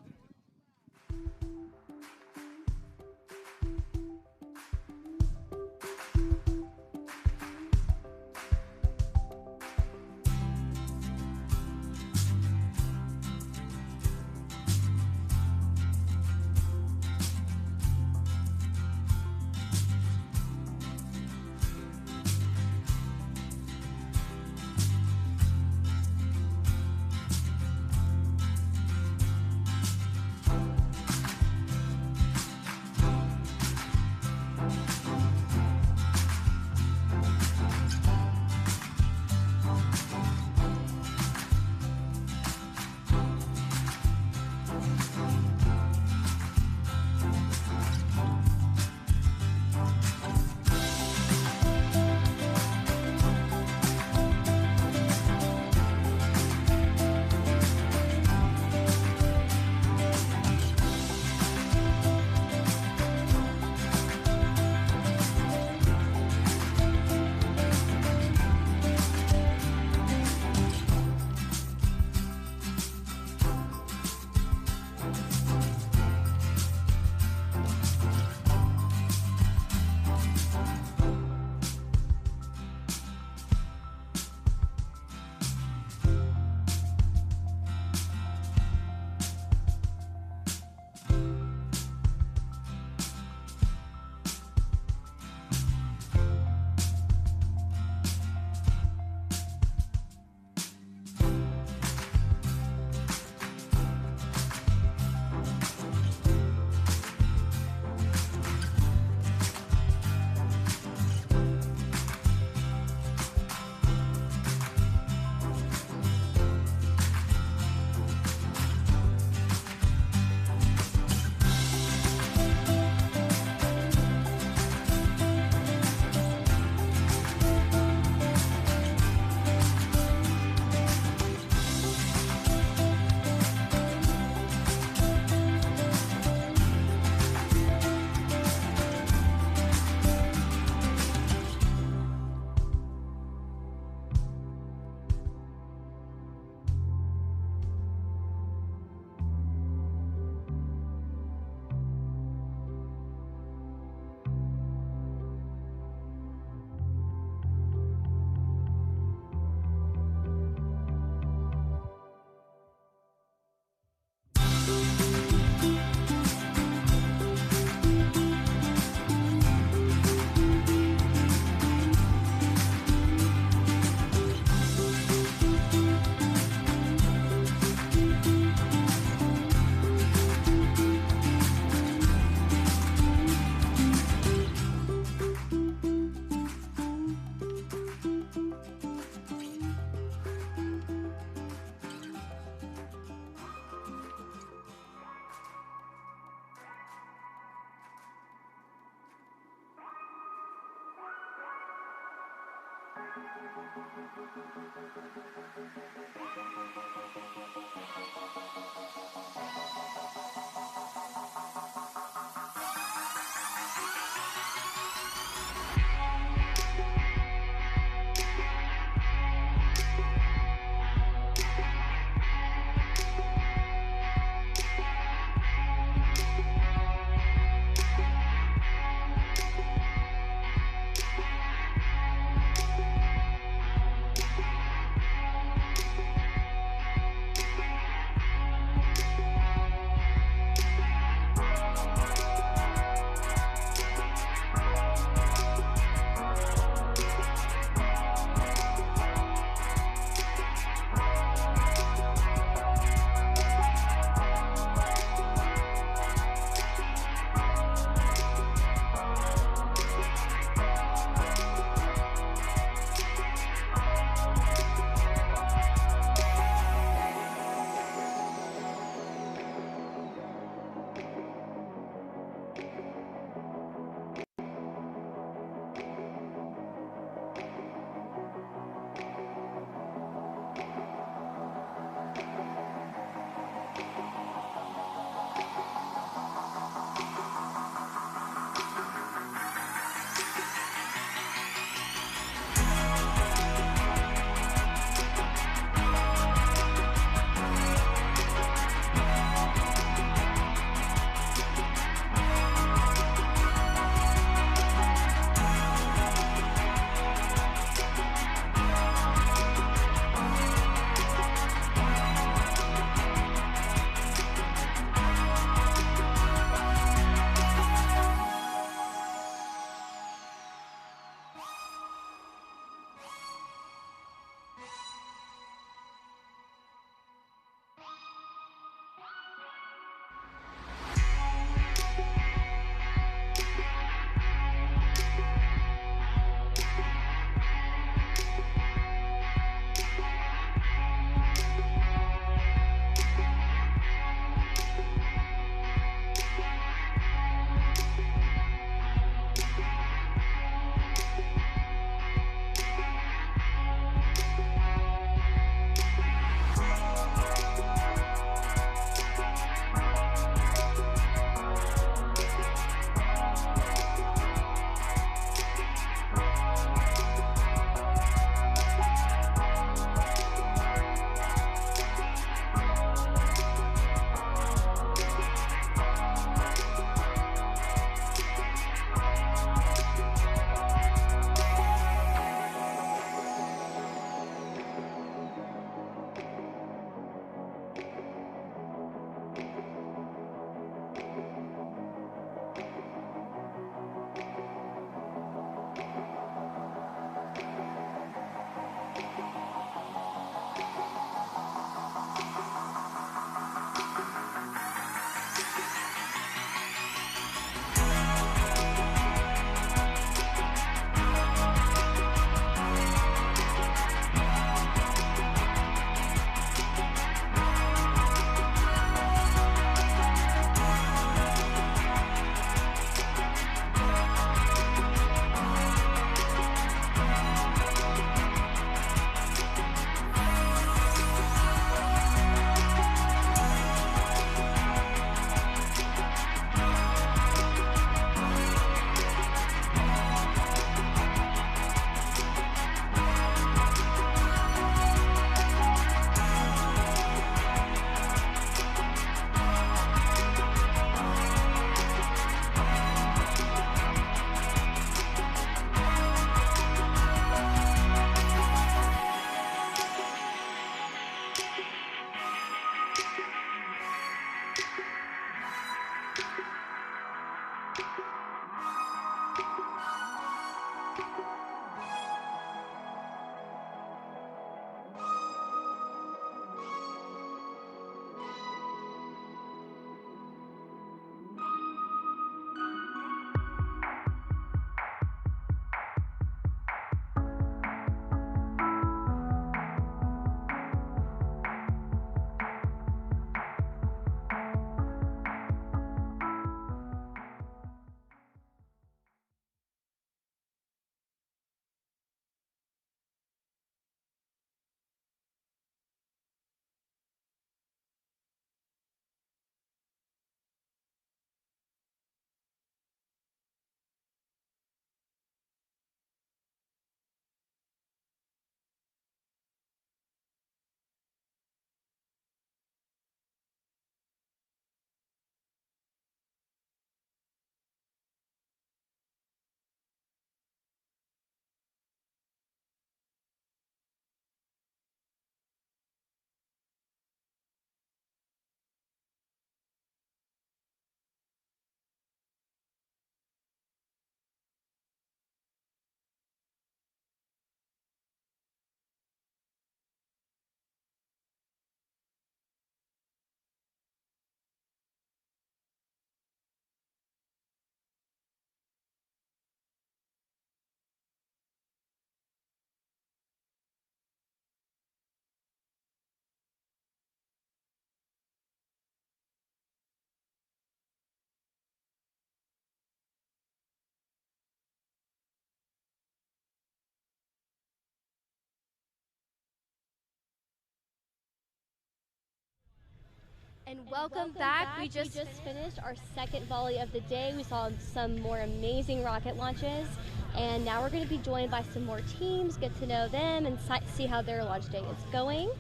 [SPEAKER 1] And welcome back. We just finished our second volley of the day. We saw some more amazing rocket launches, and now we're going to be joined by some more teams, get to know them, and see how their launch day is going.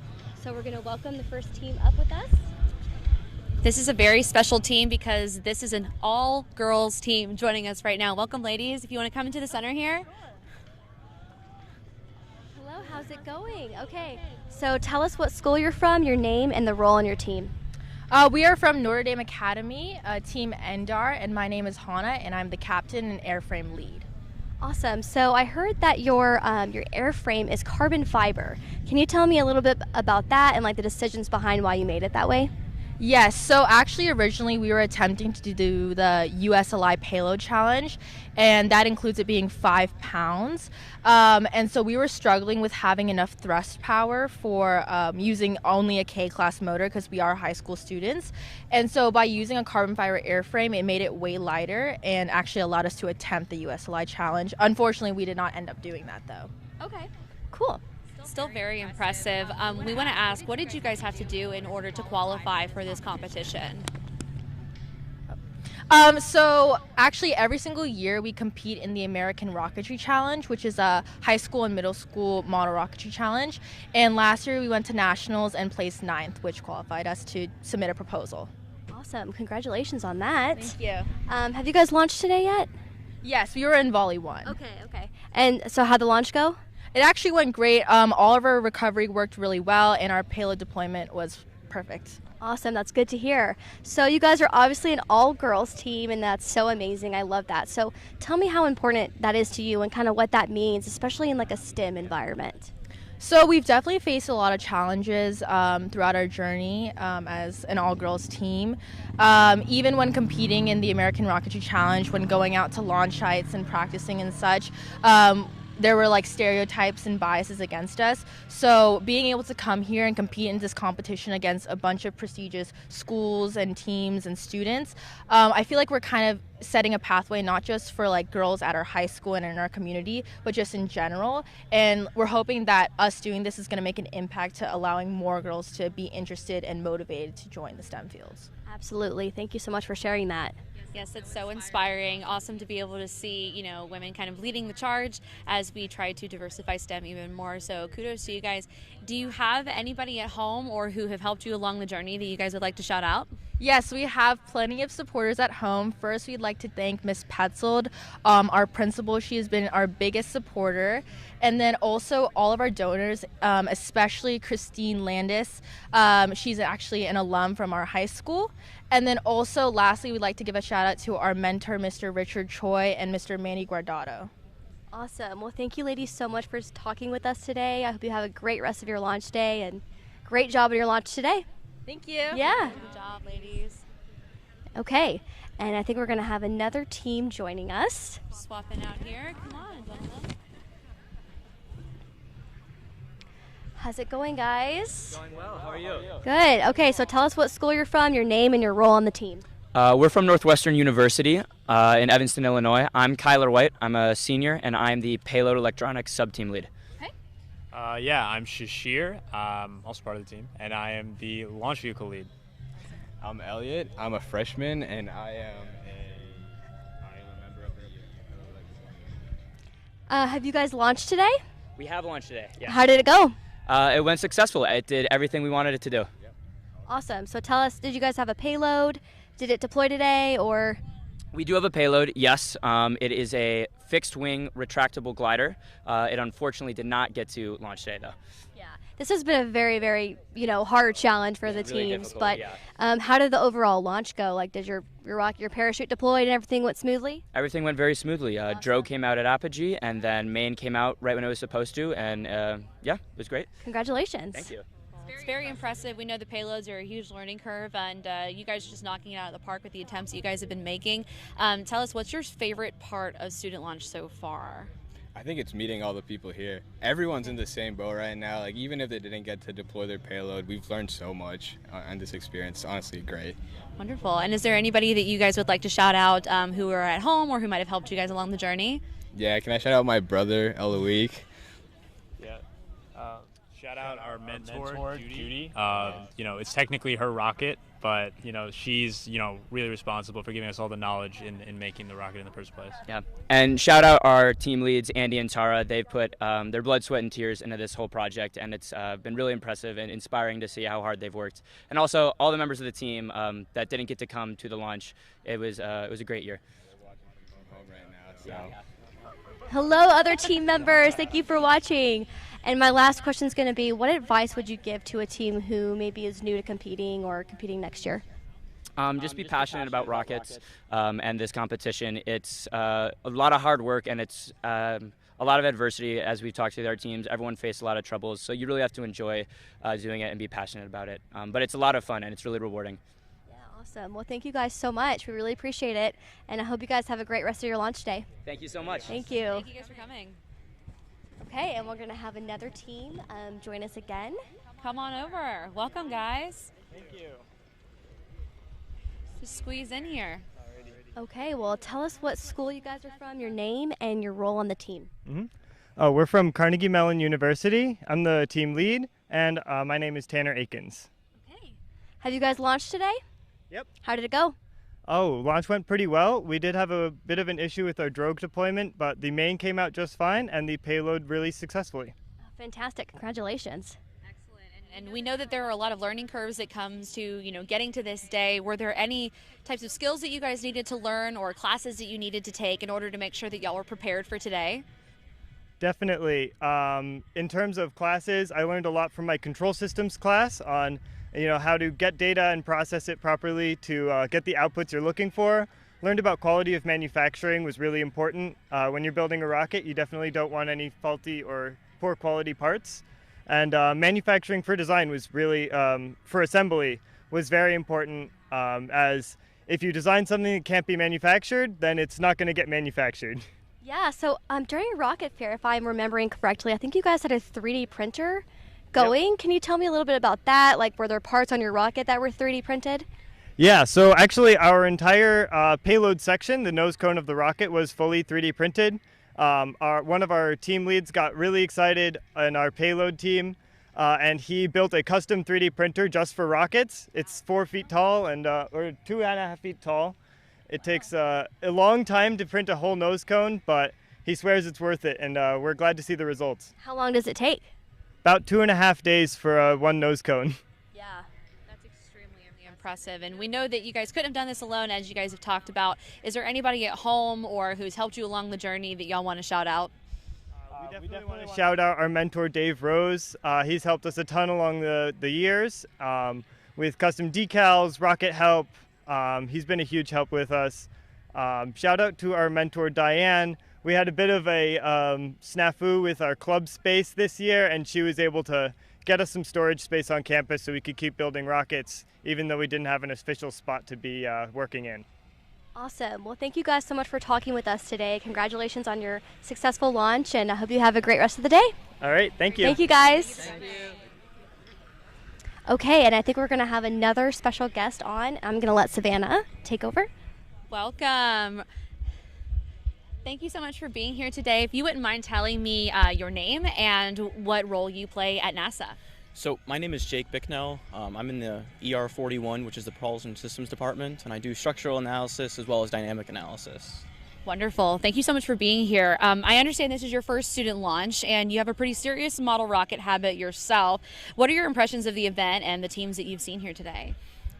[SPEAKER 1] So we're going to welcome the first team up with us.
[SPEAKER 2] This is a very special team because this is an all-girls team joining us right now. Welcome, ladies. If you want to come into the center here.
[SPEAKER 1] Hello, how's it going? Okay, so tell us what school you're from, your name, and the role on your team.
[SPEAKER 8] We are from Notre Dame Academy, Team Endar, and my name is Hannah, and I'm the captain and airframe lead.
[SPEAKER 1] Awesome. So I heard that your airframe is carbon fiber. Can you tell me a little bit about that and like the decisions behind why you made it that way?
[SPEAKER 8] Yes, so actually originally we were attempting to do the USLI payload challenge, and that includes it being 5 pounds. And so we were struggling with having enough thrust power for using only a K-class motor because we are high school students. And so by using a carbon fiber airframe, it made it way lighter and actually allowed us to attempt the USLI challenge. Unfortunately, we did not end up doing that though.
[SPEAKER 1] Okay, cool.
[SPEAKER 2] Still very impressive. We want to ask, what did you guys have to do in order to qualify for this competition?
[SPEAKER 8] So actually every single year we compete in the American Rocketry Challenge, which is a high school and middle school model rocketry challenge. And last year we went to nationals and placed 9th, which qualified us to submit a proposal.
[SPEAKER 1] Awesome, congratulations on that.
[SPEAKER 8] Thank you.
[SPEAKER 1] Have you guys launched today yet?
[SPEAKER 8] Yes, we were in Volley 1.
[SPEAKER 1] Okay. And so how'd the launch go?
[SPEAKER 8] It actually went great. All of our recovery worked really well, and our payload deployment was perfect.
[SPEAKER 1] Awesome, that's good to hear. So you guys are obviously an all-girls team, and that's so amazing. I love that. So tell me how important that is to you and kind of what that means, especially in like a STEM environment.
[SPEAKER 8] So we've definitely faced a lot of challenges throughout our journey as an all-girls team. Even when competing in the American Rocketry Challenge, when going out to launch sites and practicing and such, there were like stereotypes and biases against us. So being able to come here and compete in this competition against a bunch of prestigious schools and teams and students, I feel like we're kind of setting a pathway not just for like girls at our high school and in our community, but just in general. And we're hoping that us doing this is going to make an impact to allowing more girls to be interested and motivated to join the STEM fields.
[SPEAKER 1] Absolutely. Thank you so much for sharing that.
[SPEAKER 2] Yes, it's so inspiring. Awesome to be able to see, women kind of leading the charge as we try to diversify STEM even more. So kudos to you guys. Do you have anybody at home or who have helped you along the journey that you guys would like to shout out?
[SPEAKER 8] Yes, we have plenty of supporters at home. First, we'd like to thank Miss Petzold, our principal. She has been our biggest supporter. And then also all of our donors, especially Christine Landis. She's actually an alum from our high school. And then also, lastly, we'd like to give a shout out to our mentor, Mr. Richard Choi and Mr. Manny Guardado.
[SPEAKER 1] Awesome. Well, thank you ladies so much for talking with us today. I hope you have a great rest of your launch day and great job on your launch today.
[SPEAKER 8] Thank you.
[SPEAKER 1] Yeah.
[SPEAKER 2] Good job, ladies.
[SPEAKER 1] Okay, and I think we're going to have another team joining us.
[SPEAKER 2] Swapping out here. Come on, gentlemen.
[SPEAKER 1] How's it going, guys?
[SPEAKER 9] Going well. How are you?
[SPEAKER 1] Good. Okay, so tell us what school you're from, your name, and your role on the team.
[SPEAKER 9] We're from Northwestern University in Evanston, Illinois. I'm Kyler White. I'm a senior, and I'm the payload electronics sub-team lead.
[SPEAKER 10] Yeah, I'm Shashir, also part of the team, and I am the launch vehicle lead.
[SPEAKER 11] I'm Elliot. I'm a freshman, and I am a member of the
[SPEAKER 1] Have you guys launched today?
[SPEAKER 9] We have launched today, yeah.
[SPEAKER 1] How did it go?
[SPEAKER 9] It went successful. It did everything we wanted it to do.
[SPEAKER 1] Awesome. So tell us, did you guys have a payload? Did it deploy today, or?
[SPEAKER 9] We do have a payload, yes. It is a fixed-wing retractable glider. It unfortunately did not get to launch today, though.
[SPEAKER 1] Yeah, this has been a very, very, hard challenge for the
[SPEAKER 9] really
[SPEAKER 1] teams.
[SPEAKER 9] difficult,
[SPEAKER 1] But
[SPEAKER 9] yeah.
[SPEAKER 1] how did the overall launch go? Like, did your parachute deployed and everything went smoothly?
[SPEAKER 9] Everything went very smoothly. Drogue came out at apogee, and then main came out right when it was supposed to, and yeah, it was great.
[SPEAKER 1] Congratulations.
[SPEAKER 9] Thank you.
[SPEAKER 2] It's very impressive. We know the payloads are a huge learning curve, and you guys are just knocking it out of the park with the attempts that you guys have been making. Tell us, what's your favorite part of student launch so far?
[SPEAKER 11] I think it's meeting all the people here. Everyone's in the same boat right now. Like, even if they didn't get to deploy their payload, we've learned so much on this experience. Honestly, great.
[SPEAKER 2] Wonderful. And is there anybody that you guys would like to shout out who are at home or who might have helped you guys along the journey?
[SPEAKER 11] Yeah, can I shout out my brother, Eloic?
[SPEAKER 10] Yeah. Shout out our mentor, Judy. You know, it's technically her rocket, but you know, she's really responsible for giving us all the knowledge in making the rocket in the first place.
[SPEAKER 9] Yeah, and shout out our team leads, Andy and Tara. They've put their blood, sweat, and tears into this whole project, and it's been really impressive and inspiring to see how hard they've worked. And also all the members of the team that didn't get to come to the launch. It was a great year.
[SPEAKER 1] Hello, other team members. Thank you for watching. And my last question is going to be, what advice would you give to a team who maybe is new to competing or competing next year?
[SPEAKER 9] Just be passionate about rockets and this competition. It's a lot of hard work, and it's a lot of adversity. As we've talked to our teams, everyone faced a lot of troubles, so you really have to enjoy doing it and be passionate about it. But it's a lot of fun, and it's really rewarding.
[SPEAKER 1] Awesome. Well, thank you guys so much. We really appreciate it, and I hope you guys have a great rest of your launch day.
[SPEAKER 9] Thank you so much.
[SPEAKER 1] Thank you.
[SPEAKER 2] Thank you guys for coming.
[SPEAKER 1] Okay, and we're going to have another team join us again.
[SPEAKER 2] Come on over. Welcome, guys.
[SPEAKER 21] Thank you.
[SPEAKER 2] Just squeeze in here.
[SPEAKER 1] Okay, well, tell us what school you guys are from, your name, and your role on the team.
[SPEAKER 5] Oh, we're from Carnegie Mellon University. I'm the team lead, and my name is Tanner Akins.
[SPEAKER 1] Okay. Have you guys launched today?
[SPEAKER 5] Yep.
[SPEAKER 1] How did it go?
[SPEAKER 5] Oh, launch went pretty well. We did have a bit of an issue with our drogue deployment, but the main came out just fine, and the payload really successfully.
[SPEAKER 1] Fantastic. Congratulations.
[SPEAKER 2] And we know that there are a lot of learning curves that comes to, getting to this day. Were there any types of skills that you guys needed to learn or classes that you needed to take in order to make sure that y'all were prepared for today?
[SPEAKER 5] Definitely. In terms of classes, I learned a lot from my control systems class on how to get data and process it properly to get the outputs you're looking for. Learned about quality of manufacturing was really important. When you're building a rocket, you definitely don't want any faulty or poor quality parts. And manufacturing for design was really, for assembly, was very important, as if you design something that can't be manufactured, then it's not going to get manufactured.
[SPEAKER 1] Yeah, so during Rocket Fair, if I'm remembering correctly, I think you guys had a 3D printer going. Yep. Can you tell me a little bit about that? Like, were there parts on your rocket that were 3D printed?
[SPEAKER 5] Yeah, so actually our entire payload section, the nose cone of the rocket, was fully 3D printed. One of our team leads got really excited in our payload team, and he built a custom 3D printer just for rockets. It's 4 feet tall or 2.5 feet tall. It takes a long time to print a whole nose cone, but he swears it's worth it, and we're glad to see the results.
[SPEAKER 1] How long does it take?
[SPEAKER 5] About 2.5 days for one nose cone.
[SPEAKER 2] Yeah, that's extremely impressive. And we know that you guys couldn't have done this alone, as you guys have talked about. Is there anybody at home or who's helped you along the journey that y'all want to shout out?
[SPEAKER 5] We definitely want to shout out our mentor, Dave Rose. He's helped us a ton along the years with custom decals, rocket help. He's been a huge help with us. Shout out to our mentor, Diane. We had a bit of a snafu with our club space this year, and she was able to get us some storage space on campus so we could keep building rockets, even though we didn't have an official spot to be working in.
[SPEAKER 1] Awesome. Well, thank you guys so much for talking with us today. Congratulations on your successful launch, and I hope you have a great rest of the day.
[SPEAKER 5] All right. Thank you.
[SPEAKER 1] Thank you, guys.
[SPEAKER 2] Thank you.
[SPEAKER 1] Okay, and I think we're going to have another special guest on. I'm going to let Savannah take over.
[SPEAKER 2] Welcome. Thank you so much for being here today. If you wouldn't mind telling me your name and what role you play at NASA.
[SPEAKER 12] So my name is Jake Bicknell. I'm in the ER41, which is the Propulsion Systems Department, and I do structural analysis as well as dynamic analysis.
[SPEAKER 2] Wonderful. Thank you so much for being here. I understand this is your first student launch, and you have a pretty serious model rocket habit yourself. What are your impressions of the event and the teams that you've seen here today?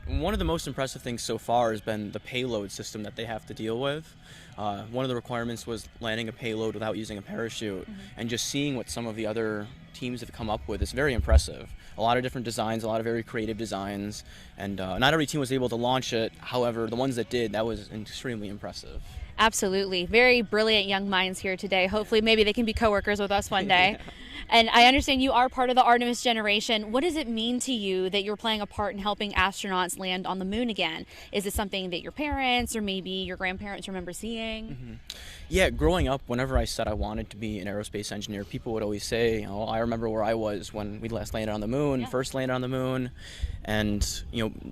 [SPEAKER 12] One of the most impressive things so far has been the payload system that they have to deal with. One of the requirements was landing a payload without using a parachute, and just seeing what some of the other teams have come up with is very impressive. A lot of different designs, a lot of very creative designs, and not every team was able to launch it. However, the ones that did, that was extremely impressive.
[SPEAKER 2] Absolutely. Very brilliant young minds here today. Hopefully maybe they can be coworkers with us one day. Yeah. And I understand you are part of the Artemis generation. What does it mean to you that you're playing a part in helping astronauts land on the moon again? Is it something that your parents or maybe your grandparents remember seeing?
[SPEAKER 12] Yeah, growing up, whenever I said I wanted to be an aerospace engineer, people would always say, oh, I remember where I was when we last landed on the moon, first landed on the moon. And,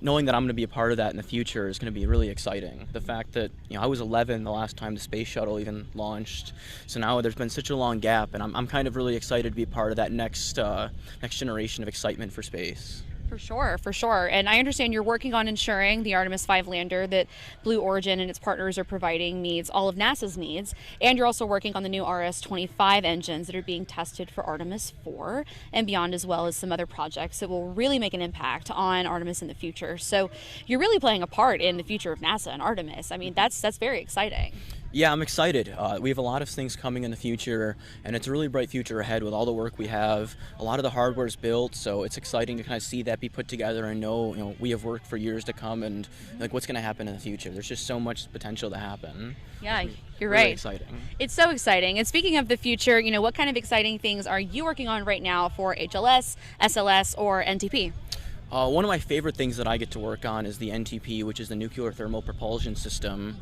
[SPEAKER 12] knowing that I'm going to be a part of that in the future is going to be really exciting. The fact that, I was 11 the last time the space shuttle even launched. So now there's been such a long gap, and I'm kind of really excited to be be part of that next generation of excitement for space.
[SPEAKER 2] For sure. And I understand you're working on ensuring the Artemis 5 lander that Blue Origin and its partners are providing meets all of NASA's needs. And you're also working on the new RS-25 engines that are being tested for Artemis 4 and beyond, as well as some other projects that will really make an impact on Artemis in the future. So you're really playing a part in the future of NASA and Artemis. I mean, that's very exciting.
[SPEAKER 12] Yeah, I'm excited. We have a lot of things coming in the future, and it's a really bright future ahead with all the work we have. A lot of the hardware is built, so it's exciting to kind of see that be put together and know, we have worked for years to come, and like what's going to happen in the future. There's just so much potential to happen.
[SPEAKER 2] Yeah, you're
[SPEAKER 12] really
[SPEAKER 2] right.
[SPEAKER 12] Exciting.
[SPEAKER 2] It's so exciting. And speaking of the future, what kind of exciting things are you working on right now for HLS, SLS, or NTP?
[SPEAKER 12] One of my favorite things that I get to work on is the NTP, which is the Nuclear Thermal Propulsion System.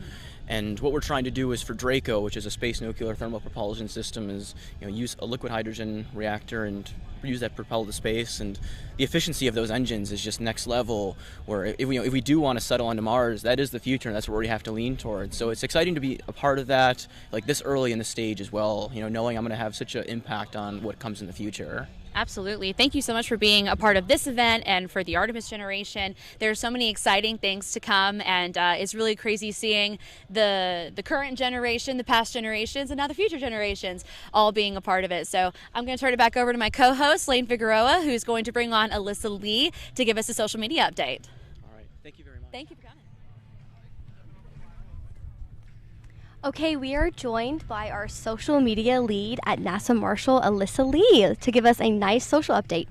[SPEAKER 12] And what we're trying to do is for Draco, which is a space nuclear thermal propulsion system, is use a liquid hydrogen reactor and use that to propel to space. And the efficiency of those engines is just next level. Where if we do want to settle onto Mars, that is the future, and that's what we have to lean towards. So it's exciting to be a part of that, like this early in the stage as well. Knowing I'm going to have such an impact on what comes in the future.
[SPEAKER 2] Absolutely. Thank you so much for being a part of this event and for the Artemis generation. There are so many exciting things to come, and it's really crazy seeing the current generation, the past generations, and now the future generations all being a part of it. So I'm going to turn it back over to my co-host, Lane Figueroa, who's going to bring on Alyssa Lee to give us a social media update.
[SPEAKER 12] All right. Thank you very much.
[SPEAKER 2] Thank you for coming.
[SPEAKER 1] Okay, we are joined by our social media lead at NASA Marshall, Alyssa Lee, to give us a nice social update.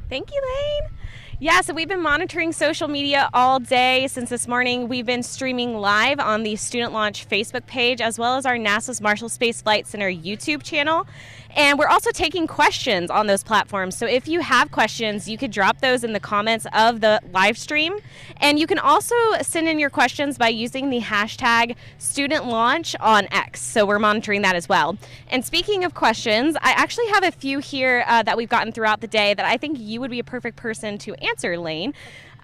[SPEAKER 13] Thank you, Lane. Yeah, so we've been monitoring social media all day since this morning. We've been streaming live on the Student Launch Facebook page, as well as our NASA's Marshall Space Flight Center YouTube channel. And we're also taking questions on those platforms. So if you have questions, you could drop those in the comments of the live stream. And you can also send in your questions by using the hashtag studentlaunch on X. So we're monitoring that as well. And speaking of questions, I actually have a few here that we've gotten throughout the day that I think you would be a perfect person to answer, Lane.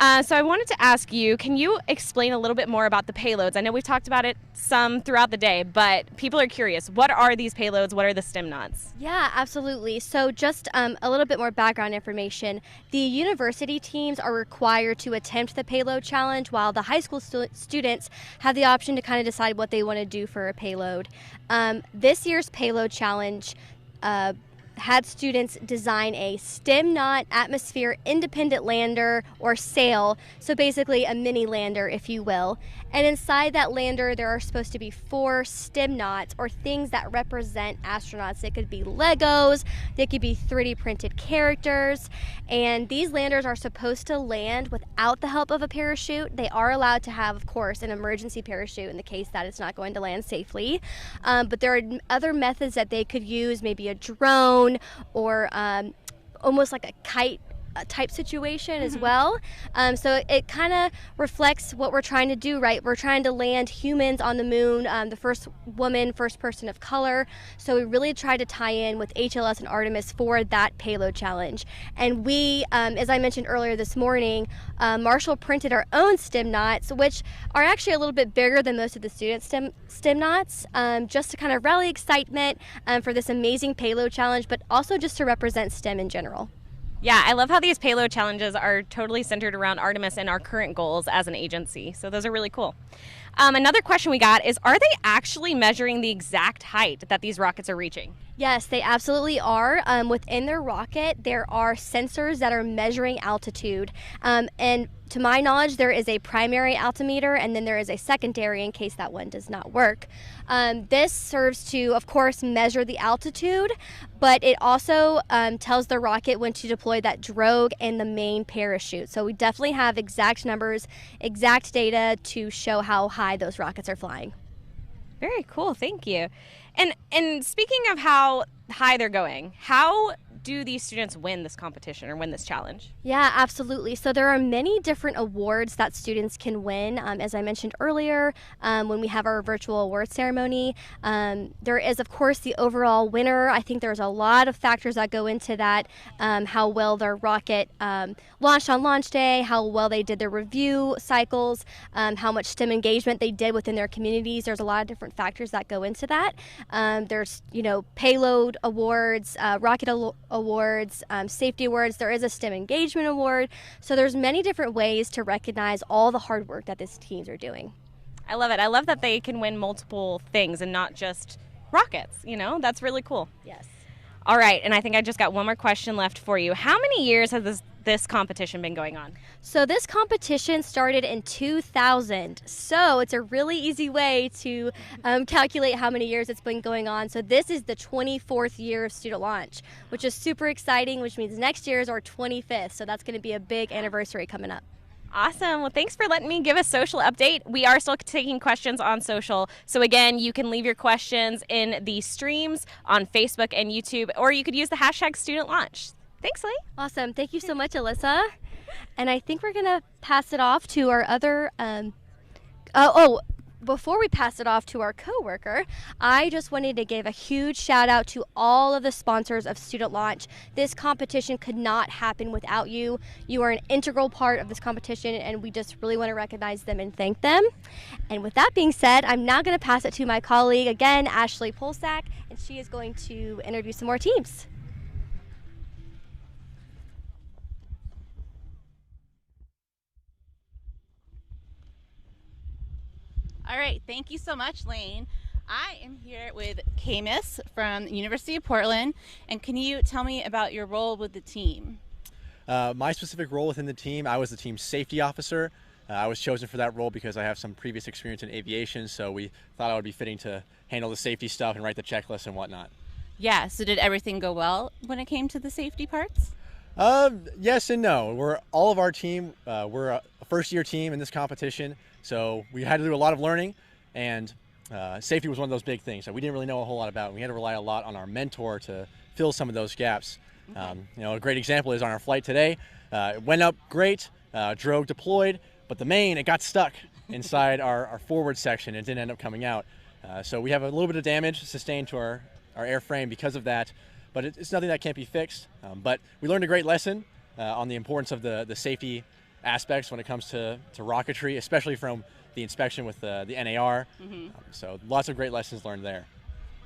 [SPEAKER 13] So I wanted to ask you, can you explain a little bit more about the payloads? I know we've talked about it some throughout the day, but people are curious. What are these payloads? What are the STEM knots?
[SPEAKER 1] Yeah, absolutely. So just a little bit more background information. The university teams are required to attempt the payload challenge, while the high school students have the option to kind of decide what they want to do for a payload. This year's payload challenge had students design a STEM knot atmosphere independent lander or sail, so basically a mini lander, if you will. And inside that lander, there are supposed to be 4 STEM knots, or things that represent astronauts. It could be Legos, they could be 3D printed characters, and these landers are supposed to land without the help of a parachute. They are allowed to have, of course, an emergency parachute in the case that it's not going to land safely. But there are other methods that they could use, maybe a drone, or almost like a kite type situation as well. So it kind of reflects what we're trying to do, right? We're trying to land humans on the moon, the first woman, first person of color. So we really try to tie in with HLS and Artemis for that payload challenge. And we, as I mentioned earlier this morning, Marshall printed our own STEM knots, which are actually a little bit bigger than most of the student STEM knots, just to kind of rally excitement for this amazing payload challenge, but also just to represent STEM in general.
[SPEAKER 13] Yeah, I love how these payload challenges are totally centered around Artemis and our current goals as an agency. So those are really cool. Another question we got is, are they actually measuring the exact height that these rockets are reaching?
[SPEAKER 1] Yes, they absolutely are. Within their rocket, there are sensors that are measuring altitude. And to my knowledge, there is a primary altimeter, and then there is a secondary in case that one does not work. This serves to, of course, measure the altitude, but it also tells the rocket when to deploy that drogue and the main parachute. So we definitely have exact numbers, exact data to show how high those rockets are flying.
[SPEAKER 13] Very cool, thank you. And speaking of how high they're going, how do these students win this competition or win this challenge?
[SPEAKER 1] Yeah, absolutely. So there are many different awards that students can win. As I mentioned earlier, when we have our virtual award ceremony, there is, of course, the overall winner. I think there's a lot of factors that go into that, how well their rocket launched on launch day, how well they did their review cycles, how much STEM engagement they did within their communities. There's a lot of different factors that go into that. There's, payload awards, rocket awards, safety awards. There is a STEM engagement award. So there's many different ways to recognize all the hard work that these teams are doing.
[SPEAKER 13] I love it. I love that they can win multiple things and not just rockets. That's really cool.
[SPEAKER 1] Yes.
[SPEAKER 13] All right, and I think I just got one more question left for you. How many years has this competition been going on?
[SPEAKER 1] So this competition started in 2000. So it's a really easy way to calculate how many years it's been going on. So this is the 24th year of Student Launch, which is super exciting, which means next year is our 25th. So that's going to be a big anniversary coming up.
[SPEAKER 13] Awesome. Well, thanks for letting me give a social update. We are still taking questions on social. So again, you can leave your questions in the streams on Facebook and YouTube, or you could use the hashtag Student Launch. Thanks, Lee.
[SPEAKER 1] Awesome. Thank you so much, Alyssa. And I think we're going to pass it off to our other before we pass it off to our coworker, I just wanted to give a huge shout out to all of the sponsors of Student Launch. This competition could not happen without you. You are an integral part of this competition, and we just really want to recognize them and thank them. And with that being said, I'm now going to pass it to my colleague again, Ashley Polsak, and she is going to interview some more teams.
[SPEAKER 14] All right, thank you so much, Lane. I am here with Camus from the University of Portland, and can you tell me about your role with the team?
[SPEAKER 15] My specific role within the team, I was the team safety officer. I was chosen for that role because I have some previous experience in aviation, so we thought I would be fitting to handle the safety stuff and write the checklist and whatnot.
[SPEAKER 14] Yeah, so did everything go well when it came to the safety parts?
[SPEAKER 15] Yes and no. All of our team, we're a first-year team in this competition, so we had to do a lot of learning, and safety was one of those big things that we didn't really know a whole lot about. We had to rely a lot on our mentor to fill some of those gaps. Okay. A great example is on our flight today. It went up great, drogue deployed, but the main, it got stuck inside our forward section. It didn't end up coming out. So we have a little bit of damage sustained to our airframe because of that, but it's nothing that can't be fixed. But we learned a great lesson on the importance of the safety aspects when it comes to rocketry, especially from the inspection with the NAR. Mm-hmm. So lots of great lessons learned there.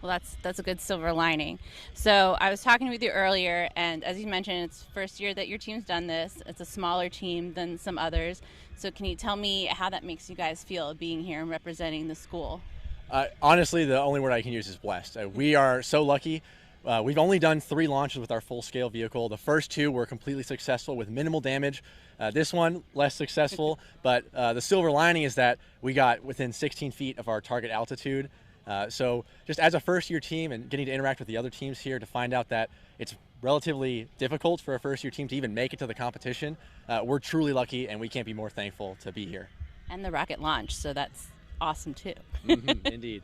[SPEAKER 14] Well, that's a good silver lining. So I was talking with you earlier, and as you mentioned, it's the first year that your team's done this. It's a smaller team than some others. So can you tell me how that makes you guys feel being here and representing the school?
[SPEAKER 15] Honestly, the only word I can use is blessed. We are so lucky. We've only done 3 launches with our full-scale vehicle. The first 2 were completely successful with minimal damage. This one, less successful, but the silver lining is that we got within 16 feet of our target altitude. So just as a first-year team and getting to interact with the other teams here to find out that it's relatively difficult for a first-year team to even make it to the competition, we're truly lucky, and we can't be more thankful to be here.
[SPEAKER 14] And the rocket launch, so that's awesome too.
[SPEAKER 15] Mm-hmm, indeed.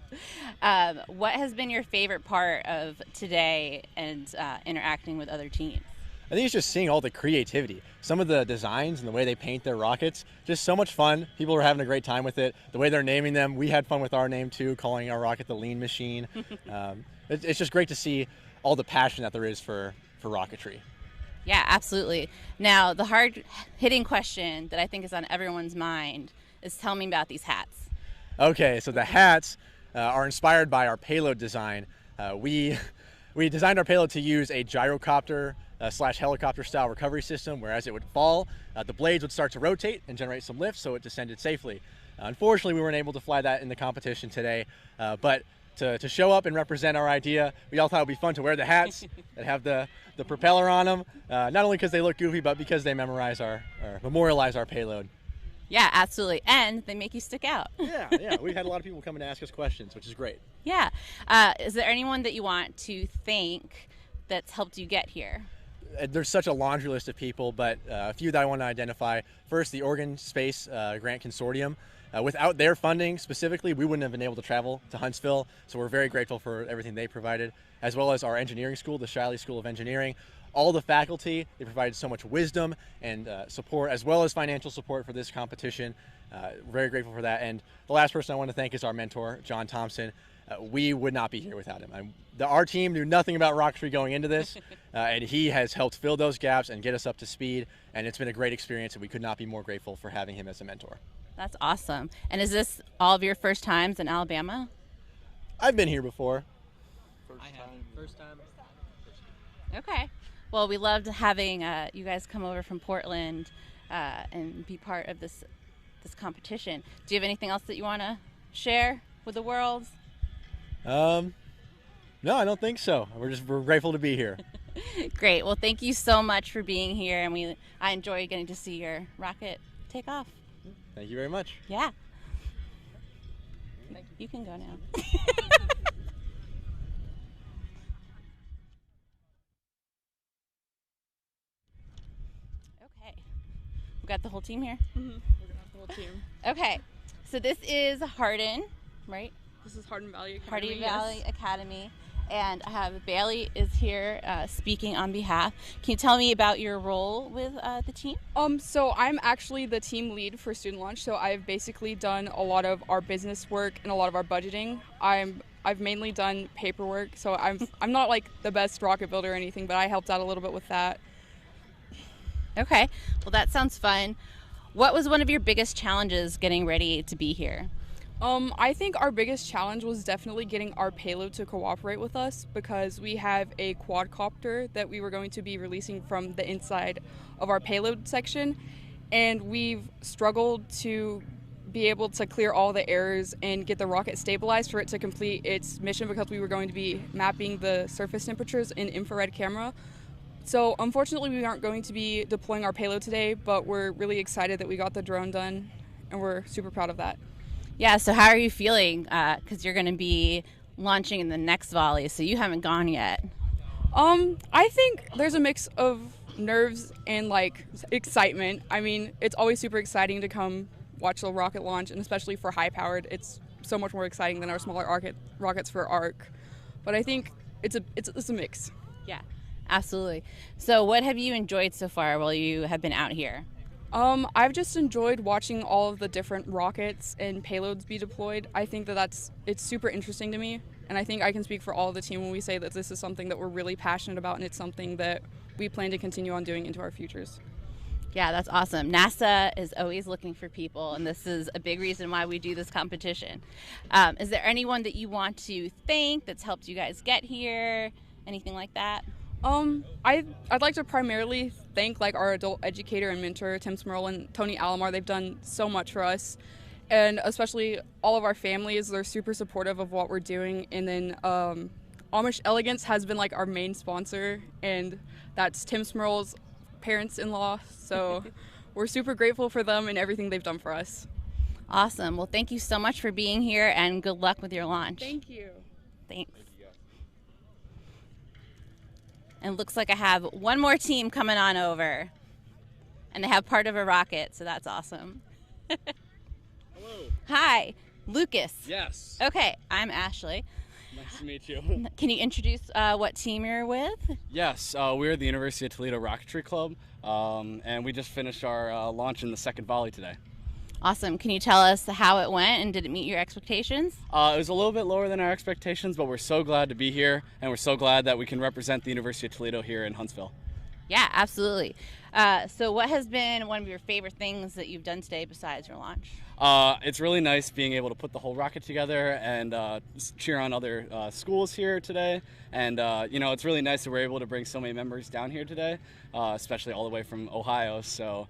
[SPEAKER 14] What has been your favorite part of today and interacting with other teams?
[SPEAKER 15] I think it's just seeing all the creativity. Some of the designs and the way they paint their rockets, just so much fun. People are having a great time with it. The way they're naming them, we had fun with our name too, calling our rocket the Lean Machine. It's just great to see all the passion that there is for rocketry.
[SPEAKER 14] Yeah, absolutely. Now, the hard-hitting question that I think is on everyone's mind is tell me about these hats.
[SPEAKER 15] Okay, so the hats are inspired by our payload design. We designed our payload to use a gyrocopter / helicopter style recovery system, where as it would fall, the blades would start to rotate and generate some lift so it descended safely. Unfortunately, we weren't able to fly that in the competition today, but to show up and represent our idea, we all thought it would be fun to wear the hats that have the propeller on them, not only because they look goofy, but because they memorialize our payload.
[SPEAKER 14] Yeah, absolutely. And they make you stick out.
[SPEAKER 15] Yeah. We've had a lot of people come and ask us questions, which is great.
[SPEAKER 14] Yeah. Is there anyone that you want to thank that's helped you get here?
[SPEAKER 15] There's such a laundry list of people, but a few that I want to identify. First, the Oregon Space Grant Consortium. Without their funding specifically, we wouldn't have been able to travel to Huntsville, so we're very grateful for everything they provided, as well as our engineering school, the Shiley School of Engineering. all the faculty. They provided so much wisdom and support, as well as financial support for this competition. Very grateful for that. And the last person I want to thank is our mentor, John Thompson. We would not be here without him. Our team knew nothing about rocketry going into this, and he has helped fill those gaps and get us up to speed, and it's been a great experience, and we could not be more grateful for having him as a mentor.
[SPEAKER 14] That's awesome. And is this all of your first times in Alabama?
[SPEAKER 15] I've been here before.
[SPEAKER 16] First time.
[SPEAKER 14] Okay. Well, we loved having you guys come over from Portland and be part of this competition. Do you have anything else that you want to share with the world?
[SPEAKER 15] No, I don't think so. We're grateful to be here.
[SPEAKER 14] Great. Well, thank you so much for being here, and I enjoy getting to see your rocket take off.
[SPEAKER 15] Thank you very much.
[SPEAKER 14] Yeah. You can go now. Okay. We got the whole team here?
[SPEAKER 17] Mm-hmm. We're going to have the whole team.
[SPEAKER 14] Okay. So this is Hardin, right?
[SPEAKER 17] This is Hardin Valley Academy.
[SPEAKER 14] Hardin Valley Academy. And I have Bailey is here speaking on behalf. Can you tell me about your role with the team?
[SPEAKER 17] So I'm actually the team lead for Student Launch. So I've basically done a lot of our business work and a lot of our budgeting. I've mainly done paperwork. So I'm not like the best rocket builder or anything, but I helped out a little bit with that.
[SPEAKER 14] Okay. Well, that sounds fun. What was one of your biggest challenges getting ready to be here?
[SPEAKER 17] I think our biggest challenge was definitely getting our payload to cooperate with us, because we have a quadcopter that we were going to be releasing from the inside of our payload section, and we've struggled to be able to clear all the errors and get the rocket stabilized for it to complete its mission, because we were going to be mapping the surface temperatures in infrared camera. So unfortunately we aren't going to be deploying our payload today, but we're really excited that we got the drone done, and we're super proud of that.
[SPEAKER 14] Yeah, so how are you feeling? Because you're going to be launching in the next volley, so you haven't gone yet.
[SPEAKER 17] I think there's a mix of nerves and like excitement. I mean, it's always super exciting to come watch the rocket launch, and especially for high-powered, it's so much more exciting than our smaller rockets for ARC. But I think it's a mix.
[SPEAKER 14] Yeah, absolutely. So what have you enjoyed so far while you have been out here?
[SPEAKER 17] I've just enjoyed watching all of the different rockets and payloads be deployed. I think it's super interesting to me, and I think I can speak for all of the team when we say that this is something that we're really passionate about, and it's something that we plan to continue on doing into our futures.
[SPEAKER 14] Yeah, that's awesome. NASA is always looking for people, and this is a big reason why we do this competition. Is there anyone that you want to thank that's helped you guys get here? Anything like that?
[SPEAKER 17] I'd like to primarily thank like our adult educator and mentor, Tim Smurl and Toney Alomar. They've done so much for us, and especially all of our families. They're super supportive of what we're doing. And then Amish Elegance has been like our main sponsor, and that's Tim Smurl's parents-in-law. So we're super grateful for them and everything they've done for us.
[SPEAKER 14] Awesome. Well, thank you so much for being here, and good luck with your launch.
[SPEAKER 17] Thank you.
[SPEAKER 14] Thanks. And looks like I have one more team coming on over. And they have part of a rocket, so that's awesome.
[SPEAKER 18] Hello.
[SPEAKER 14] Hi, Lucas.
[SPEAKER 18] Yes.
[SPEAKER 14] Okay, I'm Ashley.
[SPEAKER 18] Nice to meet you.
[SPEAKER 14] Can you introduce what team you're with?
[SPEAKER 18] Yes, we're the University of Toledo Rocketry Club, and we just finished our launch in the second volley today.
[SPEAKER 14] Awesome. Can you tell us how it went, and did it meet your expectations?
[SPEAKER 18] It was a little bit lower than our expectations, but we're so glad to be here, and we're so glad that we can represent the University of Toledo here in Huntsville.
[SPEAKER 14] Yeah, absolutely. So what has been one of your favorite things that you've done today besides your launch?
[SPEAKER 18] It's really nice being able to put the whole rocket together and cheer on other schools here today. And, it's really nice that we're able to bring so many members down here today, especially all the way from Ohio. So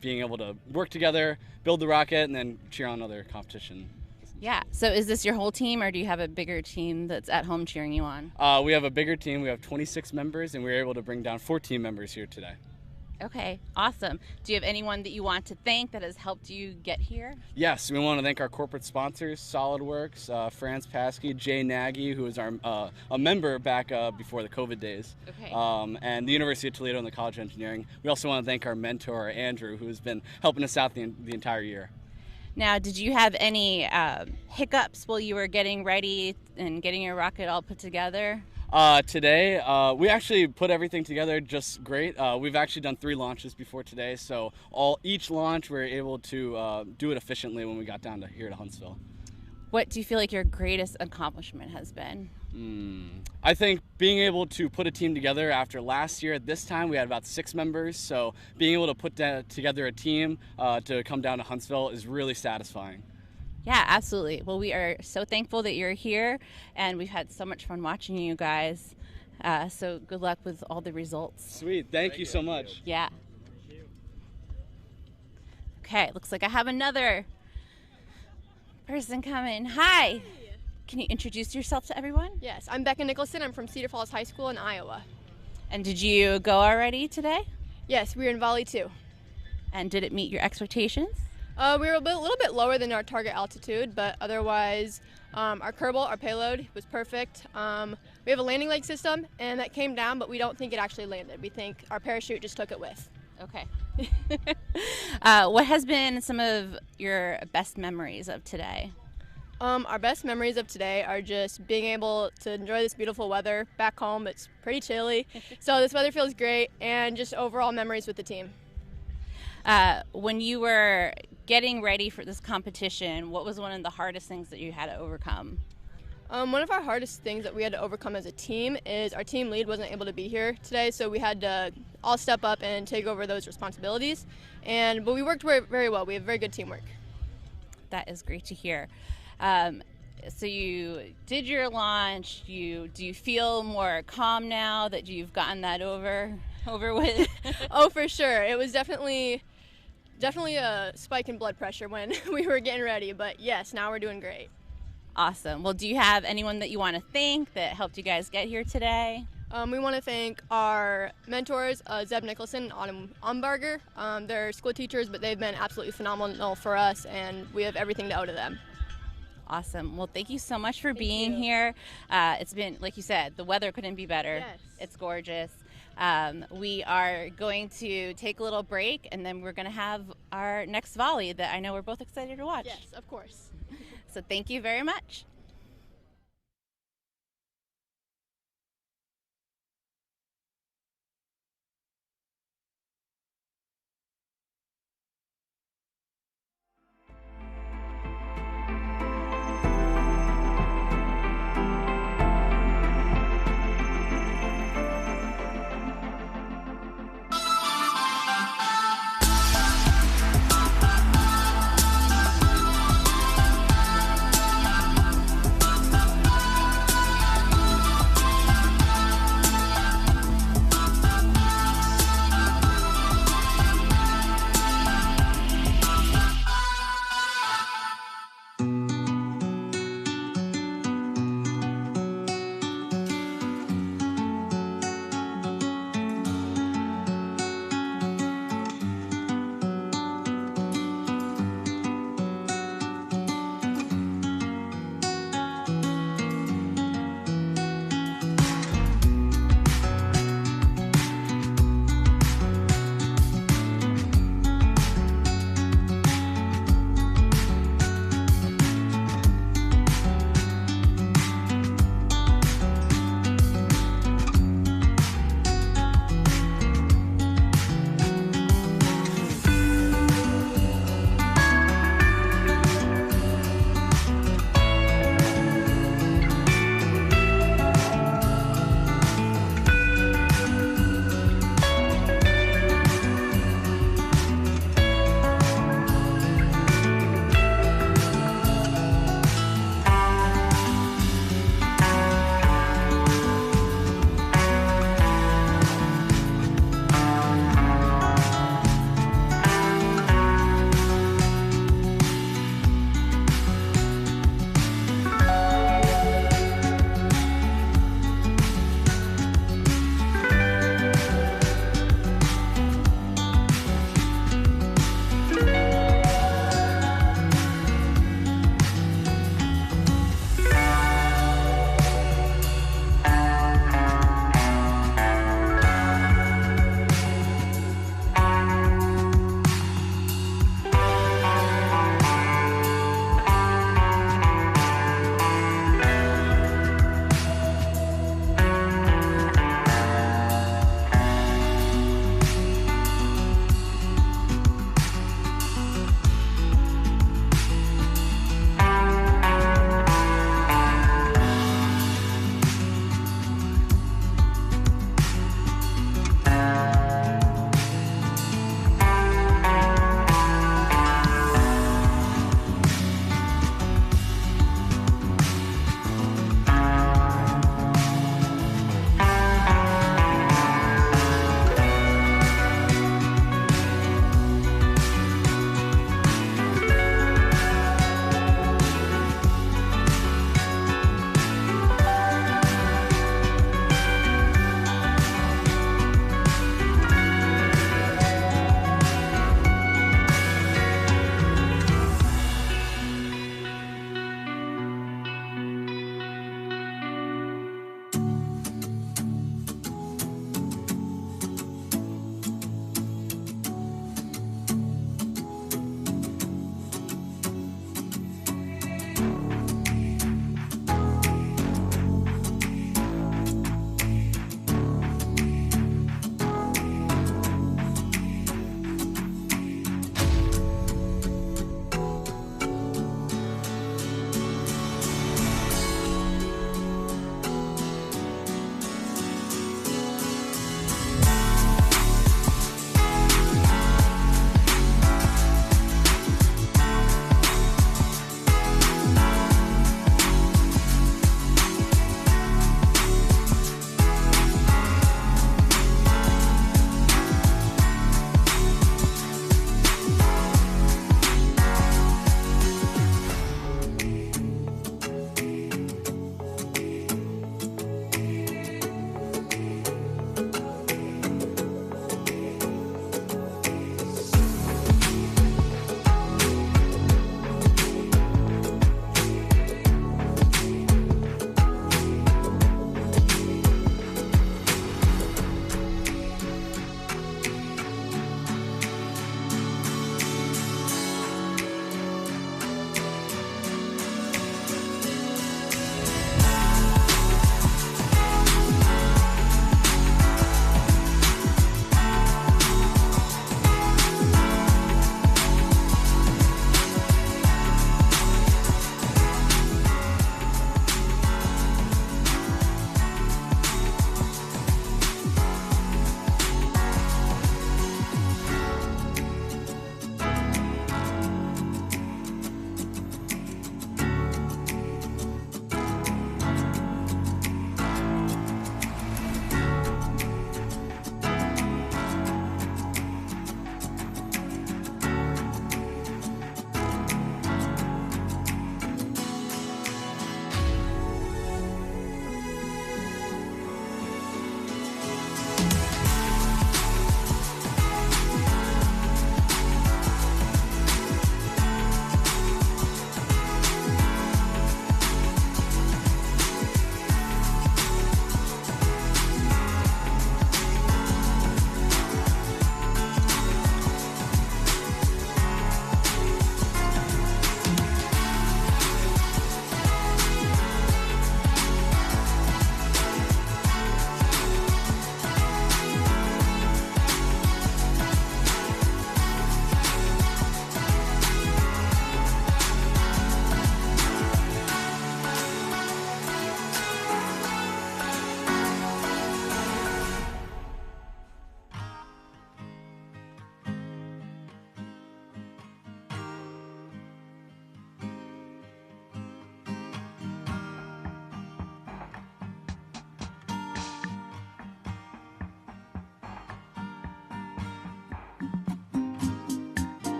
[SPEAKER 18] being able to work together, build the rocket, and then cheer on other competition.
[SPEAKER 14] Yeah. So is this your whole team, or do you have a bigger team that's at home cheering you on?
[SPEAKER 18] We have a bigger team. We have 26 members, and we were able to bring down 14 members here today.
[SPEAKER 14] Okay, awesome. Do you have anyone that you want to thank that has helped you get here?
[SPEAKER 18] Yes, we want to thank our corporate sponsors, SolidWorks, Franz Paskey, Jay Nagy, who is our a member back before the COVID days,
[SPEAKER 14] okay.
[SPEAKER 18] And the University of Toledo and the College of Engineering. We also want to thank our mentor, Andrew, who has been helping us out the entire year.
[SPEAKER 14] Now, did you have any hiccups while you were getting ready and getting your rocket all put together?
[SPEAKER 18] Today, we actually put everything together just great. We've actually done 3 launches before today, so each launch we were able to do it efficiently when we got down to here to Huntsville.
[SPEAKER 14] What do you feel like your greatest accomplishment has been?
[SPEAKER 18] I think being able to put a team together after last year at this time, we had about 6 members, so being able to put together a team to come down to Huntsville is really satisfying.
[SPEAKER 14] Yeah, absolutely. Well, we are so thankful that you're here, and we've had so much fun watching you guys. So good luck with all the results.
[SPEAKER 18] Sweet. Thank you so much.
[SPEAKER 14] Yeah. Okay, looks like I have another person coming. Hi. Can you introduce yourself to everyone?
[SPEAKER 4] Yes, I'm Becca Nicholson. I'm from Cedar Falls High School in Iowa.
[SPEAKER 14] And did you go already today?
[SPEAKER 4] Yes, we were in Volley 2.
[SPEAKER 14] And did it meet your expectations?
[SPEAKER 4] We were a little bit lower than our target altitude, but otherwise our Kerbal, our payload, was perfect. We have a landing leg system, and that came down, but we don't think it actually landed. We think our parachute just took it with.
[SPEAKER 14] Okay. What has been some of your best memories of today?
[SPEAKER 4] Our best memories of today are just being able to enjoy this beautiful weather. Back home, it's pretty chilly, so this weather feels great, and just overall memories with the team.
[SPEAKER 14] When you were getting ready for this competition, what was one of the hardest things that you had to overcome?
[SPEAKER 4] One of our hardest things that we had to overcome as a team is our team lead wasn't able to be here today, so we had to all step up and take over those responsibilities. But we worked very well. We have very good teamwork.
[SPEAKER 14] That is great to hear. So you did your launch. Do you feel more calm now that you've gotten that over with?
[SPEAKER 4] Oh, for sure. It was definitely a spike in blood pressure when we were getting ready, but yes, now we're doing great.
[SPEAKER 14] Awesome. Well, do you have anyone that you want to thank that helped you guys get here today?
[SPEAKER 4] We want to thank our mentors, Zeb Nicholson and Autumn Umbarger. They're school teachers, but they've been absolutely phenomenal for us, and we have everything to owe to them.
[SPEAKER 14] Awesome. Well, thank you so much for being here. It's been, like you said, the weather couldn't be better.
[SPEAKER 4] Yes.
[SPEAKER 14] It's gorgeous. We are going to take a little break, and then we're going to have our next volley that I know we're both excited to watch.
[SPEAKER 4] Yes, of course.
[SPEAKER 14] So thank you very much.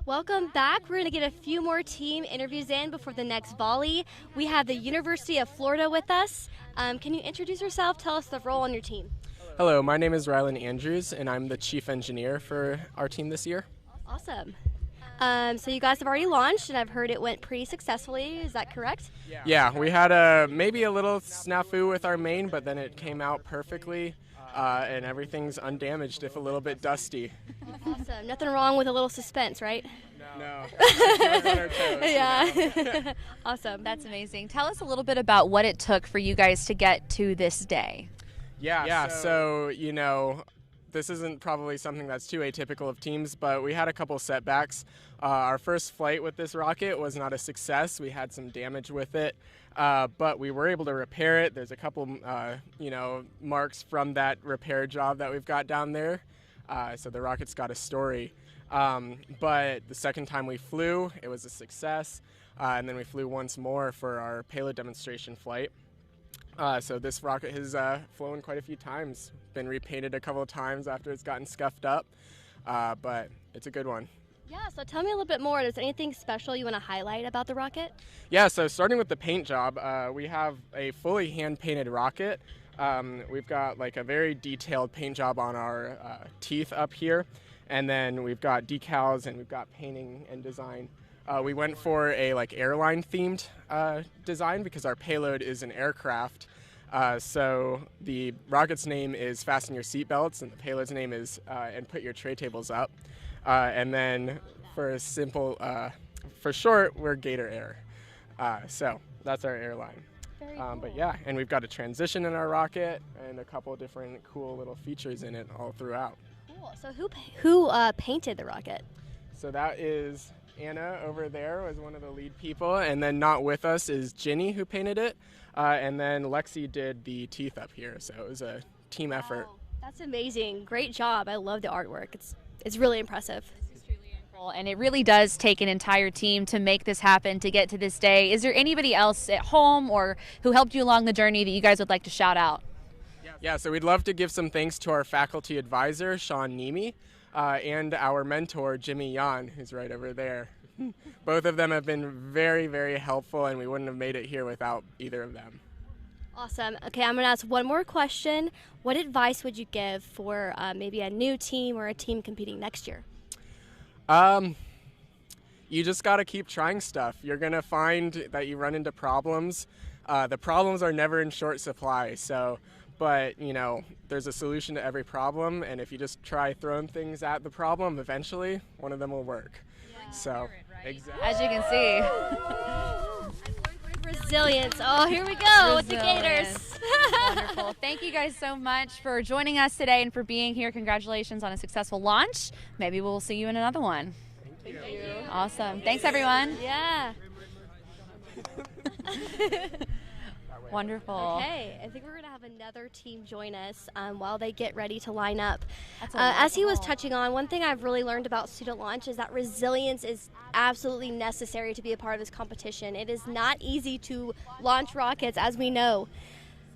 [SPEAKER 1] Welcome back. We're going to get a few more team interviews in before the next volley. We have the University of Florida with us. Can you introduce yourself? Tell us the role on your team.
[SPEAKER 3] Hello, my name is Rylan Andrews, and I'm the chief engineer for our team this year.
[SPEAKER 1] Awesome. So you guys have already launched, and I've heard it went pretty successfully. Is that correct?
[SPEAKER 3] Yeah, we had maybe a little snafu with our main, but then it came out perfectly, and everything's undamaged, if a little bit dusty.
[SPEAKER 1] Awesome. Nothing wrong with a little suspense, right?
[SPEAKER 3] No.
[SPEAKER 1] Yeah. Awesome.
[SPEAKER 2] That's amazing. Tell us a little bit about what it took for you guys to get to this day.
[SPEAKER 3] Yeah, so, you know, this isn't probably something that's too atypical of teams, but we had a couple setbacks. Our first flight with this rocket was not a success. We had some damage with it, but we were able to repair it. There's a couple, marks from that repair job that we've got down there. So the rocket's got a story. But the second time we flew, it was a success. And then we flew once more for our payload demonstration flight. So this rocket has flown quite a few times, been repainted a couple of times after it's gotten scuffed up, but it's a good one.
[SPEAKER 1] Yeah, so tell me a little bit more. Is there anything special you want to highlight about the rocket?
[SPEAKER 3] Yeah, so starting with the paint job, we have a fully hand-painted rocket. We've got like a very detailed paint job on our teeth up here, and then we've got decals and we've got painting and design. We went for a airline-themed design because our payload is an aircraft. So the rocket's name is Fasten Your Seatbelts, and the payload's name is And Put Your Tray Tables Up. And then for short, we're Gator Air. So that's our airline.
[SPEAKER 1] Very cool.
[SPEAKER 3] But yeah, and we've got a transition in our rocket and a couple of different cool little features in it all throughout.
[SPEAKER 1] Cool. So who painted the rocket?
[SPEAKER 3] So that is Anna over there was one of the lead people, and then not with us is Ginny who painted it, and then Lexi did the teeth up here, so it was a team effort.
[SPEAKER 1] That's amazing. Great job. I love the artwork. It's really impressive.
[SPEAKER 2] And it really does take an entire team to make this happen, to get to this day. Is there anybody else at home or who helped you along the journey that you guys would like to shout out?
[SPEAKER 3] Yeah, so we'd love to give some thanks to our faculty advisor, Sean Nemi, and our mentor, Jimmy Yan, who's right over there. Both of them have been very, very helpful, and we wouldn't have made it here without either of them.
[SPEAKER 1] Awesome. Okay, I'm going to ask one more question. What advice would you give for maybe a new team or a team competing next year?
[SPEAKER 3] You just got to keep trying stuff. You're going to find that you run into problems. The problems are never in short supply, but there's a solution to every problem, and if you just try throwing things at the problem, eventually one of them will work.
[SPEAKER 2] Yeah.
[SPEAKER 3] So, exactly.
[SPEAKER 2] As you can see.
[SPEAKER 1] Resilience. Oh, here we go with the Gators.
[SPEAKER 2] Wonderful. Thank you guys so much for joining us today and for being here. Congratulations on a successful launch. Maybe we'll see you in another one.
[SPEAKER 3] Thank you.
[SPEAKER 2] Awesome. Thanks, everyone.
[SPEAKER 1] Yeah.
[SPEAKER 2] Wonderful.
[SPEAKER 1] Okay, I think we're going to have another team join us while they get ready to line up.
[SPEAKER 2] That's
[SPEAKER 1] as he was touching on, one thing I've really learned about student launch is that resilience is absolutely necessary to be a part of this competition. It is not easy to launch rockets, as we know.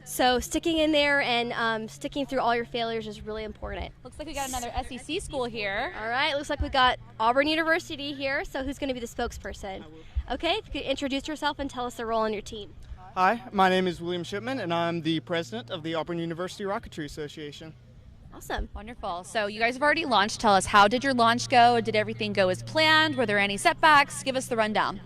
[SPEAKER 1] So sticking in there and sticking through all your failures is really important.
[SPEAKER 2] Looks like we got another SEC school here.
[SPEAKER 1] All right, looks like we got Auburn University here. So who's going to be the spokesperson? Okay, if you could introduce yourself and tell us the role on your team.
[SPEAKER 19] Hi, my name is William Shipman, and I'm the president of the Auburn University Rocketry Association.
[SPEAKER 1] Awesome.
[SPEAKER 2] Wonderful. So you guys have already launched. Tell us, how did your launch go? Did everything go as planned? Were there any setbacks? Give us the rundown.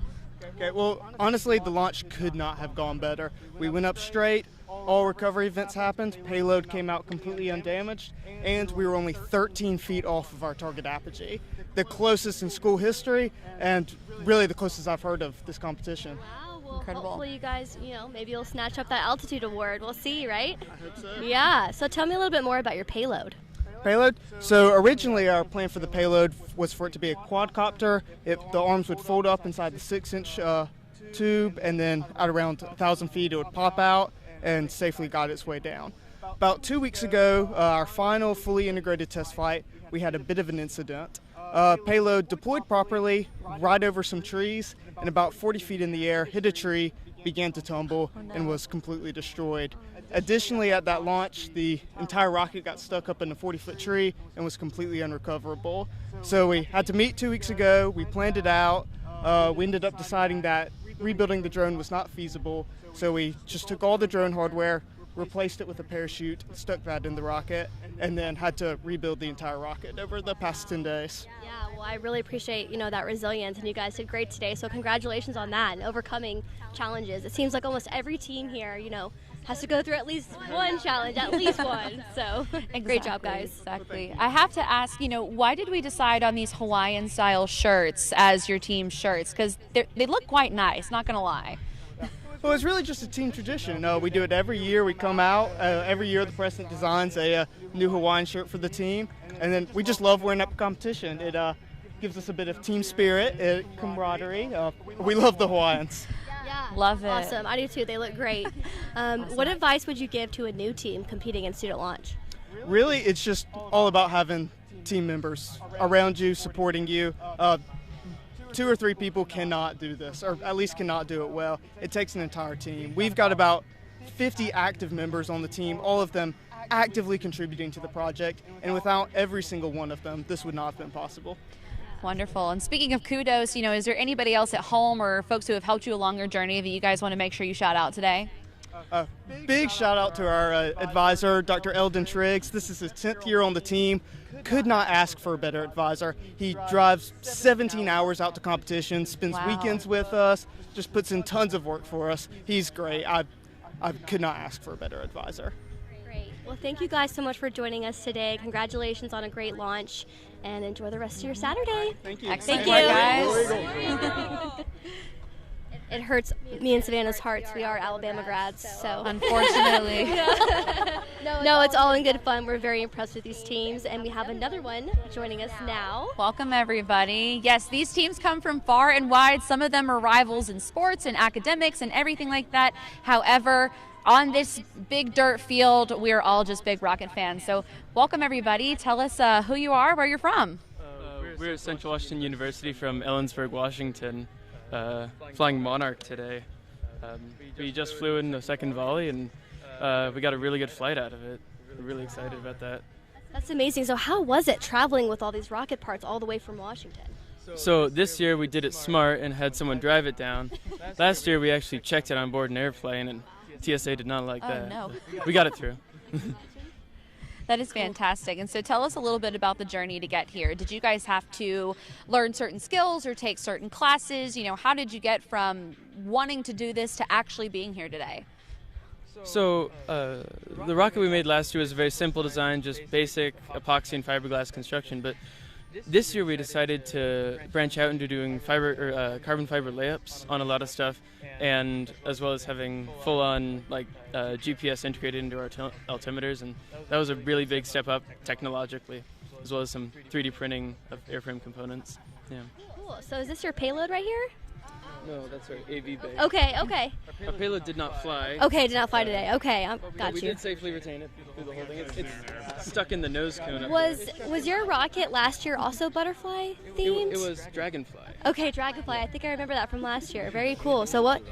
[SPEAKER 19] Okay, well, honestly, the launch could not have gone better. We went up straight, all recovery events happened, payload came out completely undamaged, and we were only 13 feet off of our target apogee. The closest in school history, and really the closest I've heard of this competition.
[SPEAKER 1] Wow, well,
[SPEAKER 2] incredible.
[SPEAKER 1] Hopefully you guys, maybe you'll snatch up that altitude award. We'll see, right?
[SPEAKER 19] I hope so.
[SPEAKER 1] Yeah, so tell me a little bit more about your payload.
[SPEAKER 19] Payload? So originally our plan for the payload was for it to be a quadcopter. The arms would fold up inside the 6-inch tube, and then at around 1,000 feet it would pop out and safely guide its way down. About 2 weeks ago, our final fully integrated test flight, we had a bit of an incident. Payload deployed properly, right over some trees, and about 40 feet in the air, hit a tree, began to tumble, and was completely destroyed. Additionally, at that launch, the entire rocket got stuck up in a 40-foot tree and was completely unrecoverable. So we had to meet 2 weeks ago. We planned it out. We ended up deciding that rebuilding the drone was not feasible. So we just took all the drone hardware, replaced it with a parachute, stuck that in the rocket, and then had to rebuild the entire rocket over the past 10 days.
[SPEAKER 1] Yeah, well, I really appreciate, that resilience, and you guys did great today, so congratulations on that and overcoming challenges. It seems like almost every team here, has to go through at least one challenge, at least one, so great job, guys.
[SPEAKER 2] Exactly. I have to ask, why did we decide on these Hawaiian-style shirts as your team shirts? Because they look quite nice, not going to lie.
[SPEAKER 19] Well, it's really just a team tradition. We do it every year. We come out. Every year the president designs a new Hawaiian shirt for the team. And then we just love wearing up for competition. It gives us a bit of team spirit, camaraderie. We love the Hawaiians.
[SPEAKER 1] Yeah,
[SPEAKER 2] love it.
[SPEAKER 1] Awesome. I do too. They look great. What advice would you give to a new team competing in student launch?
[SPEAKER 19] Really, it's just all about having team members around you, supporting you. 2 or 3 people cannot do this, or at least cannot do it well. It takes an entire team. We've got about 50 active members on the team, all of them actively contributing to the project, and without every single one of them, this would not have been possible.
[SPEAKER 2] Wonderful. And speaking of kudos, is there anybody else at home or folks who have helped you along your journey that you guys want to make sure you shout out today?
[SPEAKER 19] Big shout out to our advisor, Dr. Eldon Triggs. This is his 10th year on the team. Could not ask for a better advisor. He drives 17 hours out to competition, spends weekends with us, just puts in tons of work for us. He's great. I could not ask for a better advisor.
[SPEAKER 1] Great. Well, thank you guys so much for joining us today. Congratulations on a great launch, and enjoy the rest of your Saturday.
[SPEAKER 19] Thank you.
[SPEAKER 2] Excellent.
[SPEAKER 1] Thank you. Guys. It hurts me and Savannah's hearts. We are Alabama grads, so
[SPEAKER 2] unfortunately.
[SPEAKER 1] No, it's all in good fun. We're very impressed with these teams, and we have another one joining us now.
[SPEAKER 2] Welcome, everybody. Yes, these teams come from far and wide. Some of them are rivals in sports and academics and everything like that. However, on this big dirt field, we're all just big Rocket fans. So welcome, everybody. Tell us who you are, where you're from.
[SPEAKER 20] We're at Central Washington University from Ellensburg, Washington. Flying Monarch today. We just flew in the second volley, and we got a really good flight out of it. We're really excited about that.
[SPEAKER 1] That's amazing. So how was it traveling with all these rocket parts all the way from Washington?
[SPEAKER 20] So this year we did it smart and had someone drive it down. Last year we actually checked it on board an airplane, and TSA did not like that.
[SPEAKER 2] No.
[SPEAKER 20] We got it through.
[SPEAKER 2] That is fantastic. And so tell us a little bit about the journey to get here. Did you guys have to learn certain skills or take certain classes? How did you get from wanting to do this to actually being here today?
[SPEAKER 20] So the rocket we made last year was a very simple design, just basic epoxy and fiberglass construction. But this year we decided to branch out into doing carbon fiber layups on a lot of stuff, and as well as having full-on GPS integrated into our altimeters, and that was a really big step up technologically, as well as some 3D printing of airframe components. Yeah.
[SPEAKER 1] Cool. So is this your payload right here?
[SPEAKER 20] No, that's our AV bay.
[SPEAKER 1] Okay.
[SPEAKER 20] Our payload did not fly.
[SPEAKER 1] Okay, did not fly today. Okay, got
[SPEAKER 20] we
[SPEAKER 1] you.
[SPEAKER 20] did safely retain it through the whole thing. It's stuck in the nose cone.
[SPEAKER 1] Was your rocket last year also butterfly themed?
[SPEAKER 20] It was dragonfly.
[SPEAKER 1] Okay, dragonfly. I think I remember that from last year. Very cool. So what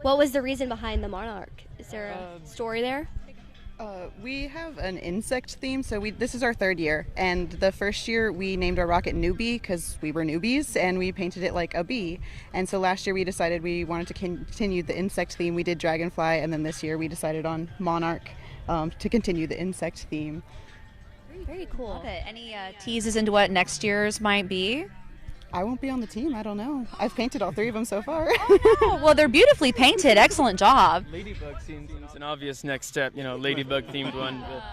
[SPEAKER 1] was the reason behind the Monarch? Is there a story there?
[SPEAKER 22] We have an insect theme, so this is our 3rd year, and the first year we named our rocket Newbie because we were newbies, and we painted it like a bee. And so last year we decided we wanted to continue the insect theme. We did Dragonfly, and then this year we decided on Monarch to continue the insect theme.
[SPEAKER 1] Very cool.
[SPEAKER 2] Love it. Any teases into what next year's might be?
[SPEAKER 22] I won't be on the team. I don't know. I've painted all 3 of them so far.
[SPEAKER 2] Oh, well, they're beautifully painted. Excellent job.
[SPEAKER 20] Ladybug seems an obvious next step, ladybug themed one. But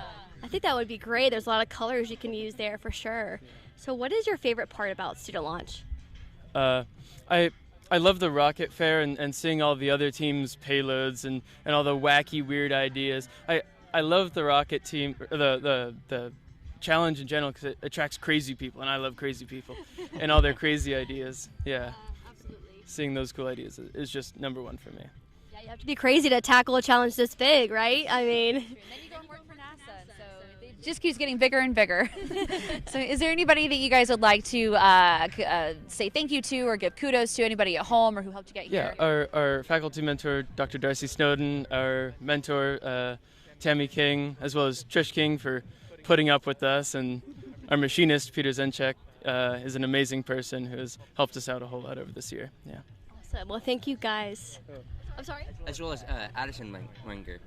[SPEAKER 1] I think that would be great. There's a lot of colors you can use there for sure. So what is your favorite part about student launch?
[SPEAKER 20] I love the rocket fair and seeing all the other teams' payloads and all the wacky, weird ideas. I love the rocket team, the challenge in general, because it attracts crazy people, and I love crazy people and all their crazy ideas. Yeah, absolutely. Seeing those cool ideas is just number one for me.
[SPEAKER 1] Yeah, you have to be crazy to tackle a challenge this big, right? I mean.
[SPEAKER 2] And then you go and work for NASA, so Just keeps getting bigger and bigger. So is there anybody that you guys would like to say thank you to or give kudos to, anybody at home or who helped you get here?
[SPEAKER 20] Yeah, our faculty mentor, Dr. Darcy Snowden, our mentor, Tammy King, as well as Trish King for putting up with us, and our machinist, Peter Zenchek, is an amazing person who has helped us out a whole lot over this year. Yeah.
[SPEAKER 1] Awesome. Well, thank you guys. I'm sorry?
[SPEAKER 6] As well as Addison Wenger.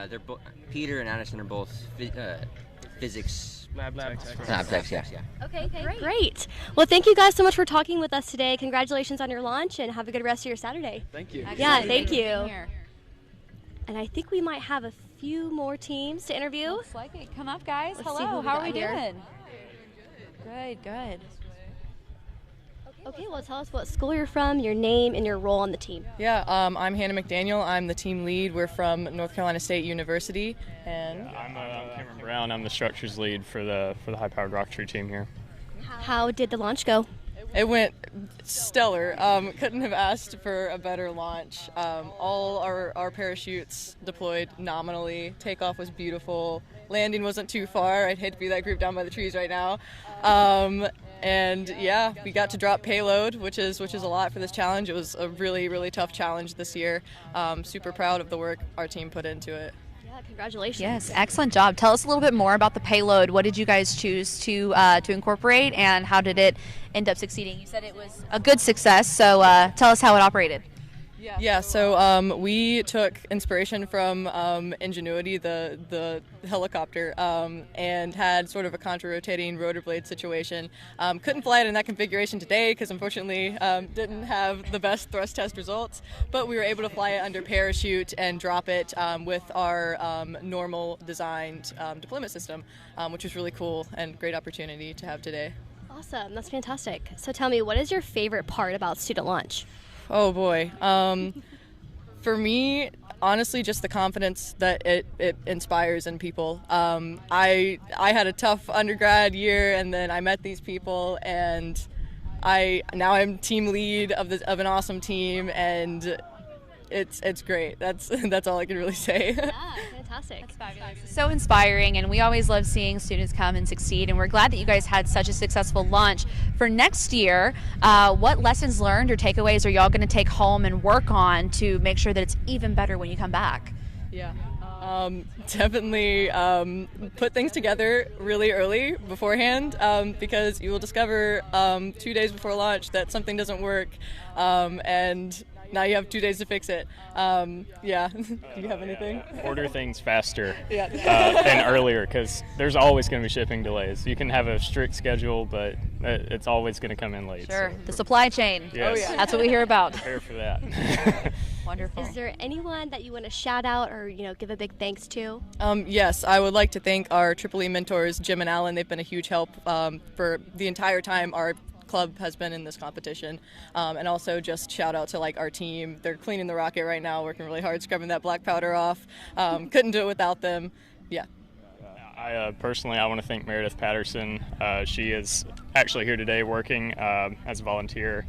[SPEAKER 6] They're Peter and Addison are both physics lab techs. Yeah.
[SPEAKER 1] Okay, great. Well, thank you guys so much for talking with us today. Congratulations on your launch, and have a good rest of your Saturday.
[SPEAKER 20] Thank you.
[SPEAKER 1] Yeah, thank you. And I think we might have a few more teams to interview.
[SPEAKER 2] Looks like it. Come up, guys.
[SPEAKER 1] Let's see
[SPEAKER 2] Hello.
[SPEAKER 1] who we
[SPEAKER 2] How
[SPEAKER 1] got
[SPEAKER 2] are we
[SPEAKER 1] here.
[SPEAKER 2] doing? Good.
[SPEAKER 1] Okay, well, tell us what school you're from, your name, and your role on the team.
[SPEAKER 7] Yeah, I'm Hannah McDaniel. I'm the team lead. We're from North Carolina State University, and
[SPEAKER 23] I'm Cameron Brown. I'm the structures lead for the high-powered rocketry team here.
[SPEAKER 1] How did the launch go?
[SPEAKER 7] it went stellar. Couldn't have asked for a better launch. All our parachutes deployed nominally. Takeoff was beautiful. Landing wasn't too far. I'd hate to be that group down by the trees right now. And yeah, we got to drop payload, which is a lot for this challenge. It was a really, really tough challenge this year. Super proud of the work our team put into it.
[SPEAKER 1] Yeah, congratulations.
[SPEAKER 2] Yes, excellent job. Tell us a little bit more about the payload. What did you guys choose to incorporate, and how did it end up succeeding? You said it was a good success, so tell us how it operated.
[SPEAKER 7] Yeah, so we took inspiration from Ingenuity, the helicopter, and had sort of a contra-rotating rotor blade situation. Couldn't fly it in that configuration today because unfortunately didn't have the best thrust test results, but we were able to fly it under parachute and drop it with our normal designed deployment system, which was really cool and great opportunity to have today.
[SPEAKER 1] Awesome, that's fantastic. So tell me, what is your favorite part about Student Launch?
[SPEAKER 7] Oh boy. For me, honestly, just the confidence that it inspires in people. I had a tough undergrad year, and then I met these people, and now I'm team lead of an awesome team, and it's great. That's all I can really say.
[SPEAKER 1] Yeah, fantastic.
[SPEAKER 2] That's fabulous. So inspiring, and we always love seeing students come and succeed, and we're glad that you guys had such a successful launch. For next year, what lessons learned or takeaways are y'all going to take home and work on to make sure that it's even better when you come back?
[SPEAKER 7] Yeah. Definitely put things together really early beforehand, because you will discover 2 days before launch that something doesn't work, and now you have 2 days to fix it. Yeah. Do you have anything?
[SPEAKER 23] Order things faster
[SPEAKER 7] Yeah.
[SPEAKER 23] than earlier, because there's always going to be shipping delays. You can have a strict schedule, but it's always going to come in late.
[SPEAKER 2] Sure.
[SPEAKER 23] So.
[SPEAKER 2] The supply chain.
[SPEAKER 23] Yes.
[SPEAKER 2] Oh, yeah. That's what we hear about.
[SPEAKER 23] Prepare for that.
[SPEAKER 2] Wonderful.
[SPEAKER 1] Is there anyone that you want to shout out or give a big thanks to?
[SPEAKER 7] Yes, I would like to thank our Triple E mentors, Jim and Alan. They've been a huge help for the entire time our club has been in this competition, and also just shout out to our team. They're cleaning the rocket right now, working really hard, scrubbing that black powder off. Couldn't do it without them. Yeah.
[SPEAKER 23] I personally want to thank Meredith Patterson. She is actually here today working as a volunteer.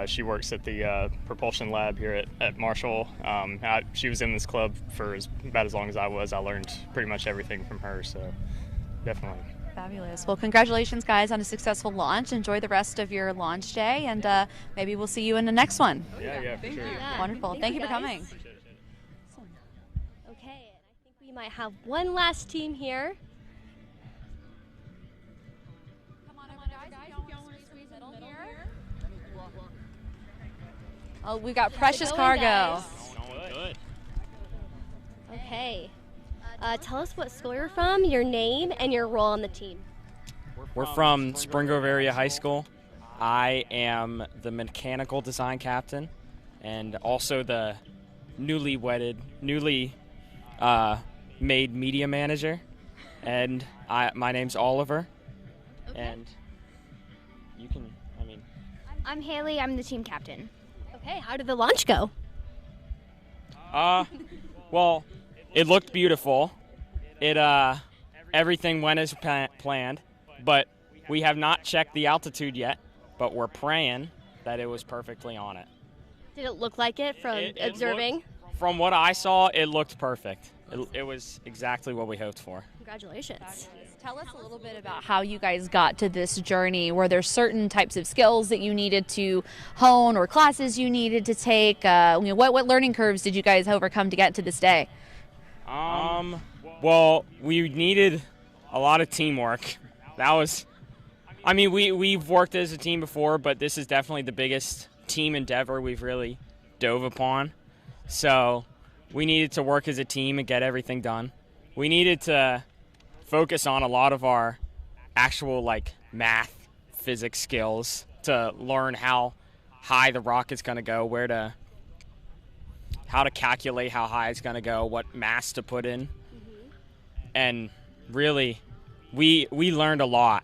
[SPEAKER 23] She works at the propulsion lab here at Marshall. She was in this club for about as long as I was. I learned pretty much everything from her, so definitely.
[SPEAKER 2] Fabulous. Well, congratulations, guys, on a successul launch. Enjoy the rest of your launch day, and maybe we'll see you in the next one.
[SPEAKER 23] Yeah, for sure.
[SPEAKER 1] Yeah.
[SPEAKER 2] Wonderful. Thank you for
[SPEAKER 1] guys.
[SPEAKER 2] coming.
[SPEAKER 1] Okay, and I think we might have one last team here.
[SPEAKER 2] Oh, we got Precious
[SPEAKER 1] Going,
[SPEAKER 2] Cargo.
[SPEAKER 1] guys. Okay. Tell us what school you're from, your name, and your role on the team.
[SPEAKER 24] We're from Spring Grove Area High School. I am the mechanical design captain and also the newly made media manager. And my name's Oliver.
[SPEAKER 1] Okay.
[SPEAKER 24] And you can,
[SPEAKER 25] I'm Haley. I'm the team captain.
[SPEAKER 1] Okay, how did the launch go?
[SPEAKER 24] well, it looked beautiful. Everything went as planned, but we have not checked the altitude yet, but we're praying that it was perfectly on it.
[SPEAKER 1] Did it look like it from observing?
[SPEAKER 24] From what I saw, it looked perfect. It was exactly what we hoped for.
[SPEAKER 1] Congratulations.
[SPEAKER 2] Tell us a little bit about how you guys got to this journey. Were there certain types of skills that you needed to hone or classes you needed to take? What learning curves did you guys overcome to get to this day?
[SPEAKER 24] Well, we needed a lot of teamwork. We've worked as a team before, but this is definitely the biggest team endeavor we've really dove upon. So we needed to work as a team and get everything done. We needed to focus on a lot of our actual math, physics skills to learn how high the rocket's going to go, how to calculate how high it's going to go, what mass to put in. And really, we learned a lot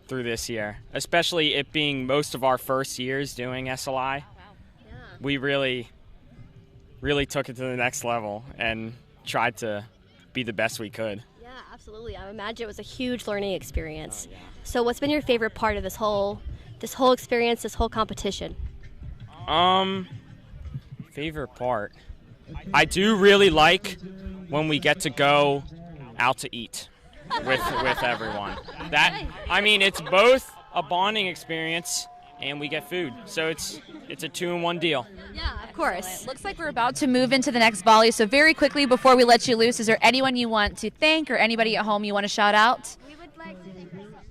[SPEAKER 24] through this year, especially it being most of our first years doing SLI. We really took it to the next level and tried to be the best we could.
[SPEAKER 1] Yeah, absolutely. I imagine it was a huge learning experience. So what's been your favorite part of this whole experience, this whole competition?
[SPEAKER 24] Favorite part? I do really like when we get to go out to eat with everyone. It's both a bonding experience and we get food. So it's a 2-in-1 deal.
[SPEAKER 2] Yeah, of course. Looks like we're about to move into the next volley. So very quickly before we let you loose, is there anyone you want to thank or anybody at home you want to shout out?
[SPEAKER 25] We would like to thank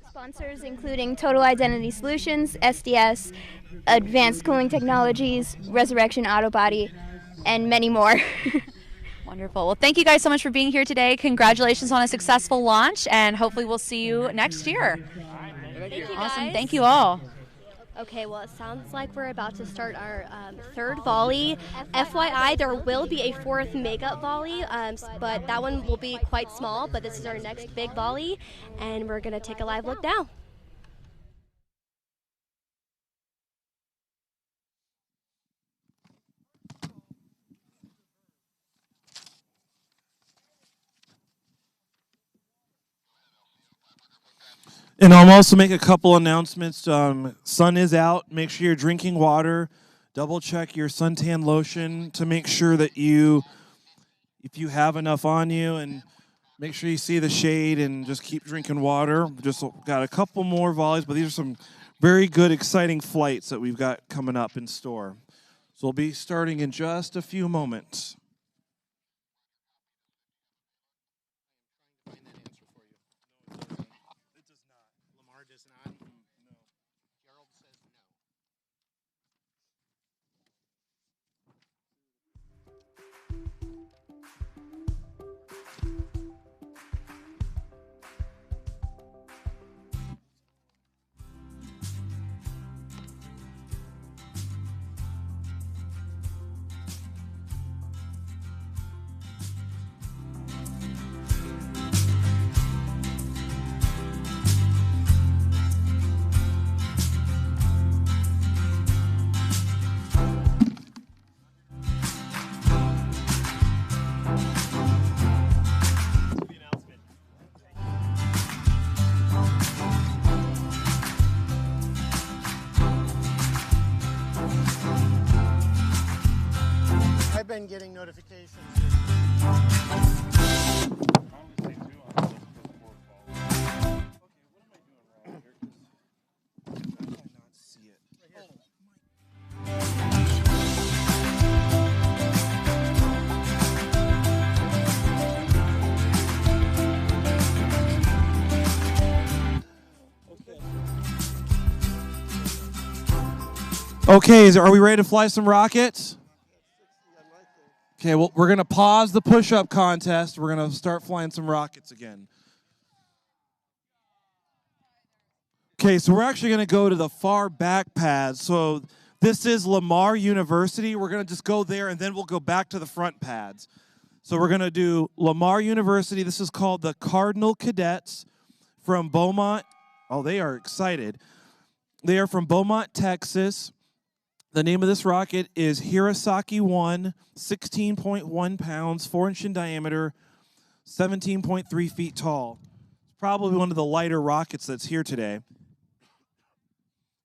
[SPEAKER 25] sponsors including Total Identity Solutions, SDS, Advanced Cooling Technologies, Resurrection Auto Body, and many more.
[SPEAKER 2] Wonderful. Well, thank you guys so much for being here today. Congratulations on a successful launch, and hopefully we'll see you next year.
[SPEAKER 1] Thank you,
[SPEAKER 2] awesome.
[SPEAKER 1] guys.
[SPEAKER 2] Thank you all.
[SPEAKER 1] Okay, well, it sounds like we're about to start our third volley. FYI, there will be a fourth makeup volley, but that one will be quite small, but this is our next big volley, and we're going to take a live look now.
[SPEAKER 8] And I'll also make a couple announcements. Sun is out. Make sure you're drinking water. Double check your suntan lotion to make sure that if you have enough on you, and make sure you see the shade and just keep drinking water. Just got a couple more volleys, but these are some very good, exciting flights that we've got coming up in store. So we'll be starting in just a few moments.
[SPEAKER 9] Been getting notifications.
[SPEAKER 8] Okay, are we ready to fly some rockets? Okay, well, we're going to pause the push-up contest. We're going to start flying some rockets again. Okay, so we're actually going to go to the far back pads. So this is Lamar University. We're going to just go there, and then we'll go back to the front pads. So we're going to do Lamar University. This is called the Cardinal Cadets from Beaumont. Oh, they are excited. They are from Beaumont, Texas. The name of this rocket is Hirosaki 1, 16.1 pounds, 4-inch in diameter, 17.3 feet tall. It's probably one of the lighter rockets that's here today.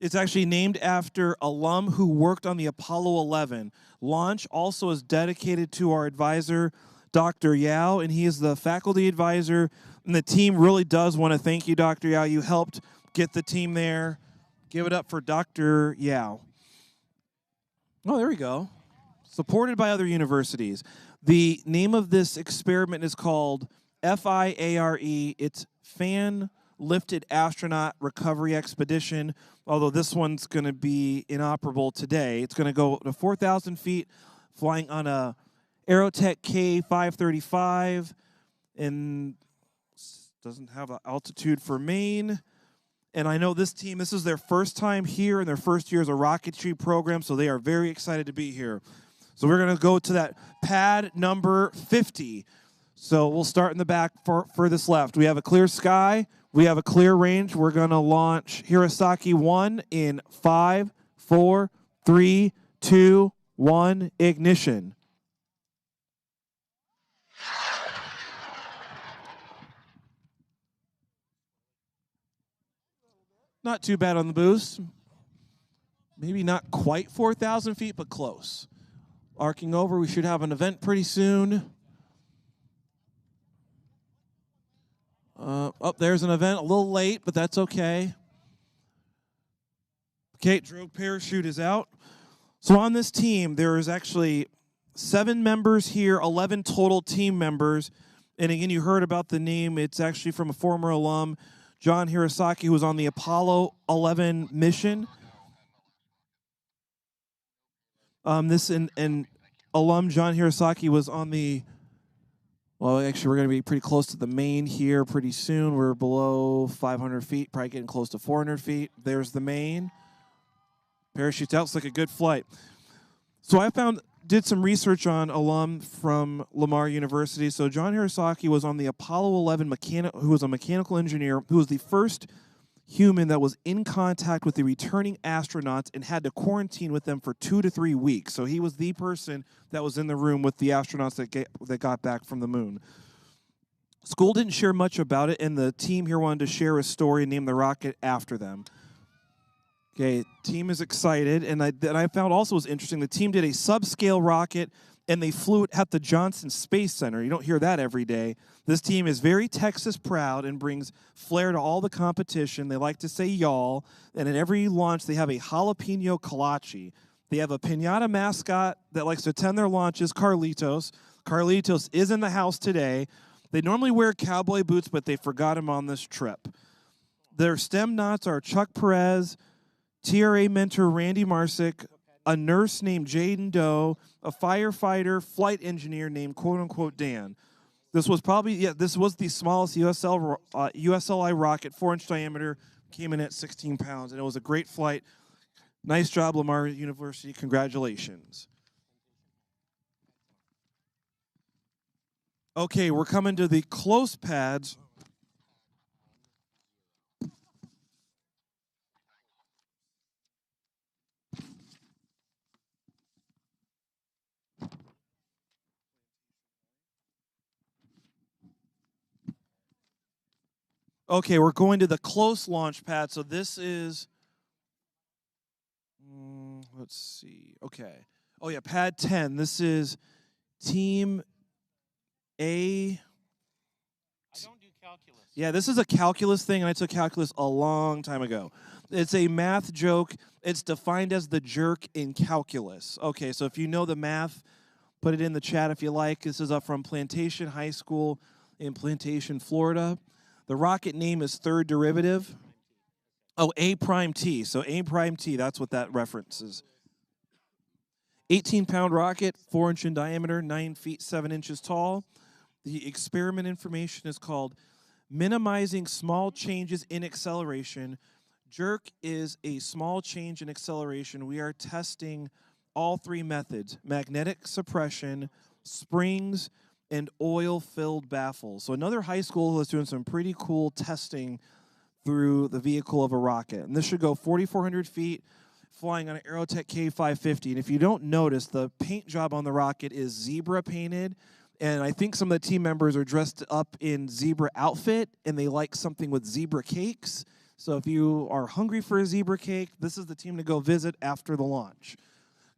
[SPEAKER 8] It's actually named after alum who worked on the Apollo 11 launch. Also is dedicated to our advisor, Dr. Yao, and he is the faculty advisor, and the team really does want to thank you, Dr. Yao. You helped get the team there. Give it up for Dr. Yao. Oh, there we go. Supported by other universities. The name of this experiment is called FIARE. It's Fan Lifted Astronaut Recovery Expedition, although this one's going to be inoperable today. It's going to go to 4,000 feet, flying on a Aerotech K535, and doesn't have an altitude for Maine. And I know this team, this is their first time here in their first year as a rocketry program, so they are very excited to be here. So we're going to go to that pad number 50. So we'll start in the back furthest left. We have a clear sky. We have a clear range. We're going to launch Hirosaki 1 in 5, 4, 3, 2, 1, ignition. Not too bad on the boost. Maybe not quite 4,000 feet, but close. Arcing over, we should have an event pretty soon. There's an event, a little late, but that's okay. Okay, drogue parachute is out. So on this team, there is actually 7 members here, 11 total team members. And again, you heard about the name. It's actually from a former alum, John Hirosaki, who was on the Apollo 11 mission. This alum, John Hirosaki, was on the, well, actually, we're going to be pretty close to the main here pretty soon. We're below 500 feet, probably getting close to 400 feet. There's the main. Parachute's out. It's like a good flight. So I did some research on alum from Lamar University. So John Hirosaki was on the Apollo 11 who was a mechanical engineer, who was the first human that was in contact with the returning astronauts and had to quarantine with them for 2 to 3 weeks. So he was the person that was in the room with the astronauts that got back from the moon. School didn't share much about it, and the team here wanted to share a story and name the rocket after them. Okay, team is excited, and I found also was interesting, the team did a subscale rocket, and they flew it at the Johnson Space Center. You don't hear that every day. This team is very Texas proud and brings flair to all the competition. They like to say y'all, and at every launch they have a jalapeno kolache. They have a piñata mascot that likes to attend their launches, Carlitos. Carlitos is in the house today. They normally wear cowboy boots, but they forgot him on this trip. Their STEM knots are Chuck Perez, TRA mentor Randy Marsick, a nurse named Jaden Doe, a firefighter, flight engineer named quote-unquote Dan. This was this was the smallest USLI rocket, 4-inch diameter, came in at 16 pounds, and it was a great flight. Nice job, Lamar University. Congratulations. Okay, we're coming to the close pads. Okay, we're going to the close launch pad. So this is, let's see. Okay. Oh, yeah, pad 10. This is Team A.
[SPEAKER 5] I don't do calculus.
[SPEAKER 8] Yeah, this is a calculus thing, and I took calculus a long time ago. It's a math joke. It's defined as the jerk in calculus. Okay, so if you know the math, put it in the chat if you like. This is up from Plantation High School in Plantation, Florida. The rocket name is third derivative. Oh, A prime T. So A prime T, that's what that references. 18-pound rocket, 4-inch in diameter, 9 feet, 7 inches tall. The experiment information is called Minimizing Small Changes in Acceleration. Jerk is a small change in acceleration. We are testing all 3 methods: magnetic suppression, springs, and oil-filled baffles. So another high school is doing some pretty cool testing through the vehicle of a rocket. And this should go 4,400 feet, flying on an Aerotech K550. And if you don't notice, the paint job on the rocket is zebra painted. And I think some of the team members are dressed up in zebra outfit, and they like something with zebra cakes. So if you are hungry for a zebra cake, this is the team to go visit after the launch.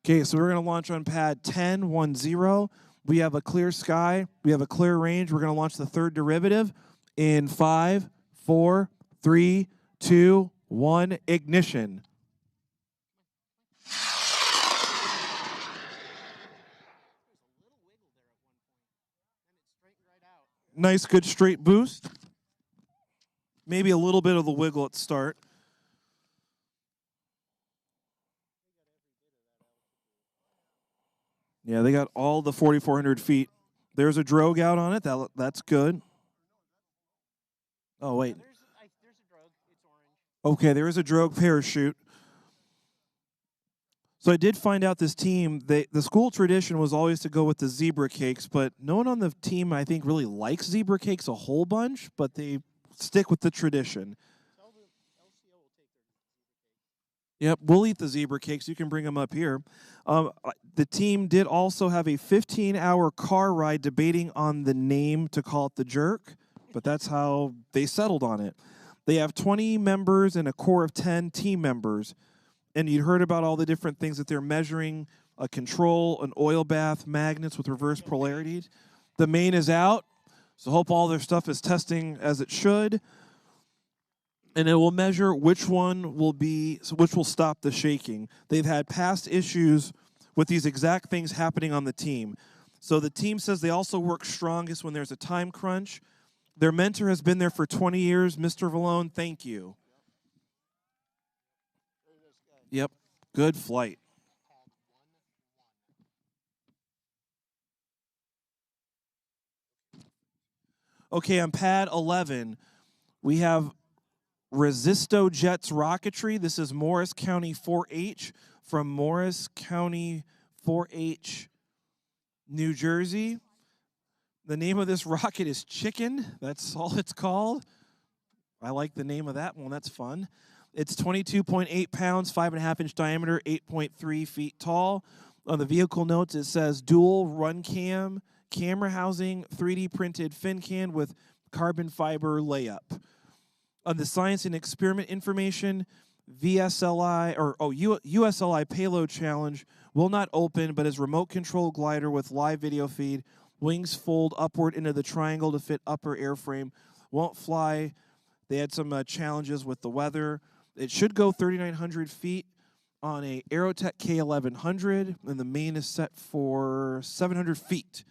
[SPEAKER 8] Okay, so we're going to launch on pad 10, 1-0. We have a clear sky. We have a clear range. We're going to launch the third derivative in 5, 4, 3, 2, 1, ignition. Nice, good straight boost. Maybe a little bit of the wiggle at the start. Yeah, they got all the 4,400 feet. There's a drogue out on it. That's good. Oh, wait. Okay, there is a drogue parachute. So I did find out this team, the school tradition was always to go with the zebra cakes, but no one on the team, I think, really likes zebra cakes a whole bunch, but they stick with the tradition. Yep, we'll eat the zebra cakes. You can bring them up here. The team did also have a 15-hour car ride debating on the name to call it the Jerk, but that's how they settled on it. They have 20 members and a core of 10 team members. And you heard about all the different things that they're measuring, a control, an oil bath, magnets with reverse polarities. The main is out, so hope all their stuff is testing as it should. And it will measure which will stop the shaking. They've had past issues with these exact things happening on the team. So the team says they also work strongest when there's a time crunch. Their mentor has been there for 20 years. Mr. Vallone, thank you. Yep, good flight. Okay, on pad 11, we have Resisto Jets rocketry. This is Morris County 4-H from Morris County 4-H, New Jersey. The name of this rocket is Chicken. That's all it's called. I like the name of that one. That's fun. It's 22.8 pounds, 5.5-inch diameter, 8.3 feet tall. On the vehicle notes, it says dual run cam, camera housing, 3D printed fin can with carbon fiber layup. On the science and experiment information, USLI payload challenge will not open, but is remote control glider with live video feed. Wings fold upward into the triangle to fit upper airframe. Won't fly. They had some challenges with the weather. It should go 3,900 feet on a Aerotech K1100, and the main is set for 700 feet.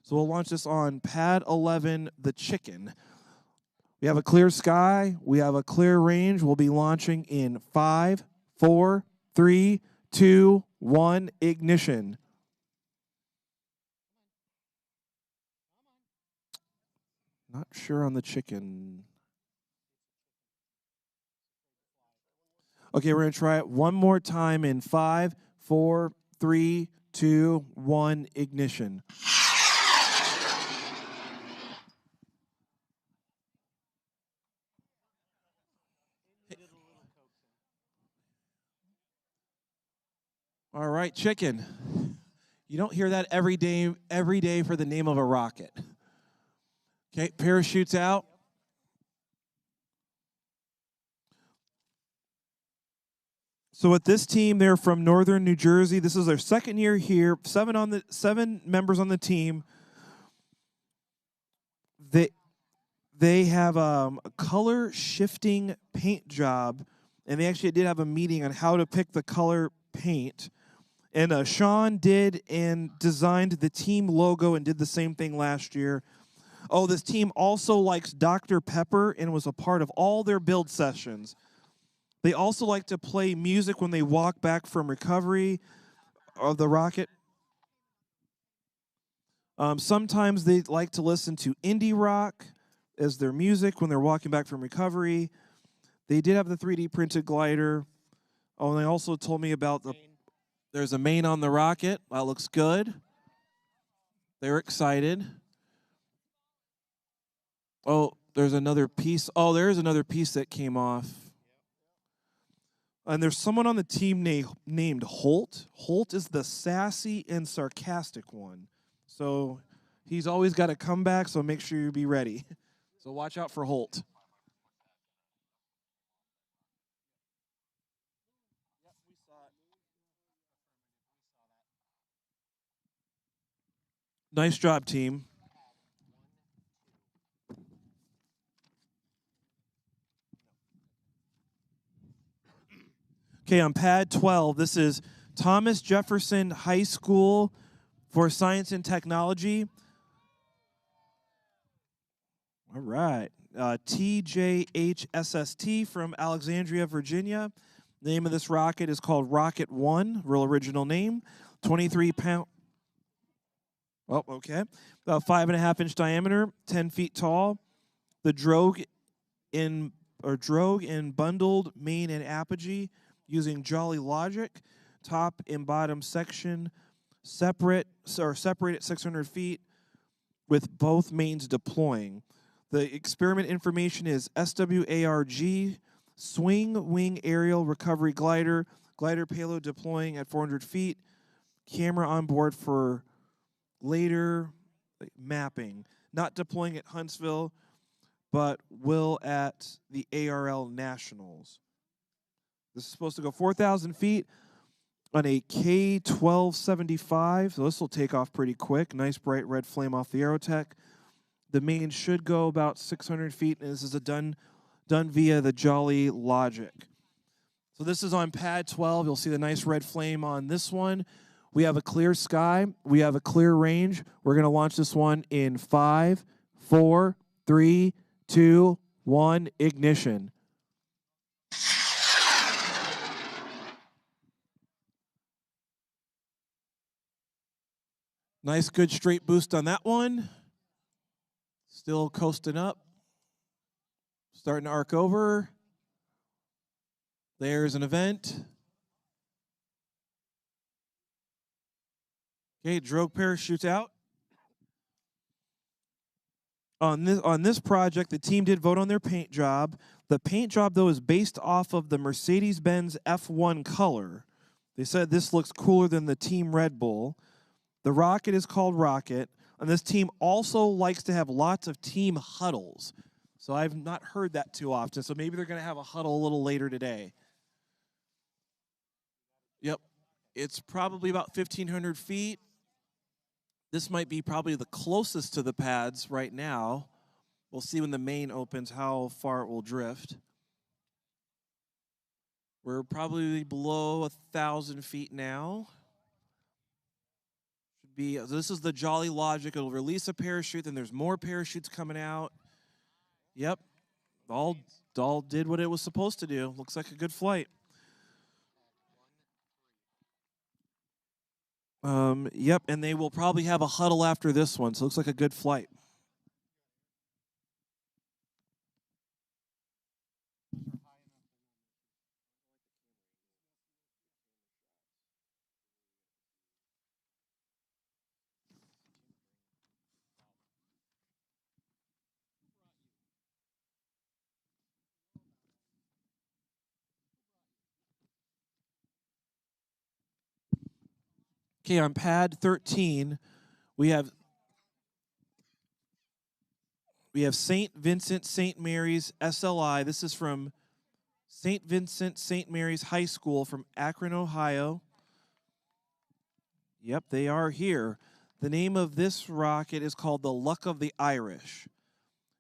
[SPEAKER 8] So we'll launch this on pad 11, the Chicken. We have a clear sky. We have a clear range. We'll be launching in 5, 4, 3, 2, 1, ignition. Not sure on the Chicken. Okay, we're going to try it one more time in 5, 4, 3, 2, 1, ignition. All right, Chicken. You don't hear that every day for the name of a rocket. Okay, parachutes out. So with this team, they're from northern New Jersey. This is their second year here. 7 members on the team. They have a color shifting paint job, and they actually did have a meeting on how to pick the color paint. And Sean did and designed the team logo and did the same thing last year. Oh, this team also likes Dr. Pepper and was a part of all their build sessions. They also like to play music when they walk back from recovery of the rocket. Sometimes they like to listen to indie rock as their music when they're walking back from recovery. They did have the 3D printed glider. Oh, and they also told me about there's a main on the rocket. That looks good. They're excited. Oh, there's another piece. Oh, there's another piece that came off. And there's someone on the team named Holt. Holt is the sassy and sarcastic one. So he's always got a comeback, so make sure you be ready. So watch out for Holt. Nice job, team. Okay, on pad 12, this is Thomas Jefferson High School for Science and Technology. All right. TJHSST from Alexandria, Virginia. The name of this rocket is called Rocket 1, real original name. 23 pound. Oh, okay. About 5.5-inch diameter, 10 feet tall. The drogue in bundled main and apogee using Jolly logic. Top and bottom section separate at 600 feet with both mains deploying. The experiment information is SWARG, swing wing aerial recovery glider, glider payload deploying at 400 feet, camera on board for later mapping. Not deploying at Huntsville, but will at the ARL Nationals. This is supposed to go 4,000 feet on a K-1275, so this will take off pretty quick. Nice bright red flame off the Aerotech. The main should go about 600 feet, and this is done via the Jolly logic. So this is on pad 12. You'll see the nice red flame on this one. We have a clear sky. We have a clear range. We're going to launch this one in 5, 4, 3, 2, 1, ignition. Nice, good straight boost on that one. Still coasting up. Starting to arc over. There's an event. Okay, drogue parachutes out. On this project, the team did vote on their paint job. The paint job, though, is based off of the Mercedes-Benz F1 color. They said this looks cooler than the Team Red Bull. The rocket is called Rocket, and this team also likes to have lots of team huddles. So I've not heard that too often, so maybe they're going to have a huddle a little later today. Yep, it's probably about 1,500 feet. This might be probably the closest to the pads right now. We'll see when the main opens how far it will drift. We're probably below 1,000 feet now. So this is the Jolly logic. It'll release a parachute, then there's more parachutes coming out. Yep, all did what it was supposed to do. Looks like a good flight. Yep, and they will probably have a huddle after this one, so it looks like a good flight. Okay, on pad 13, we have St. Vincent St. Mary's SLI. This is from St. Vincent St. Mary's High School from Akron, Ohio. Yep, they are here. The name of this rocket is called the Luck of the Irish.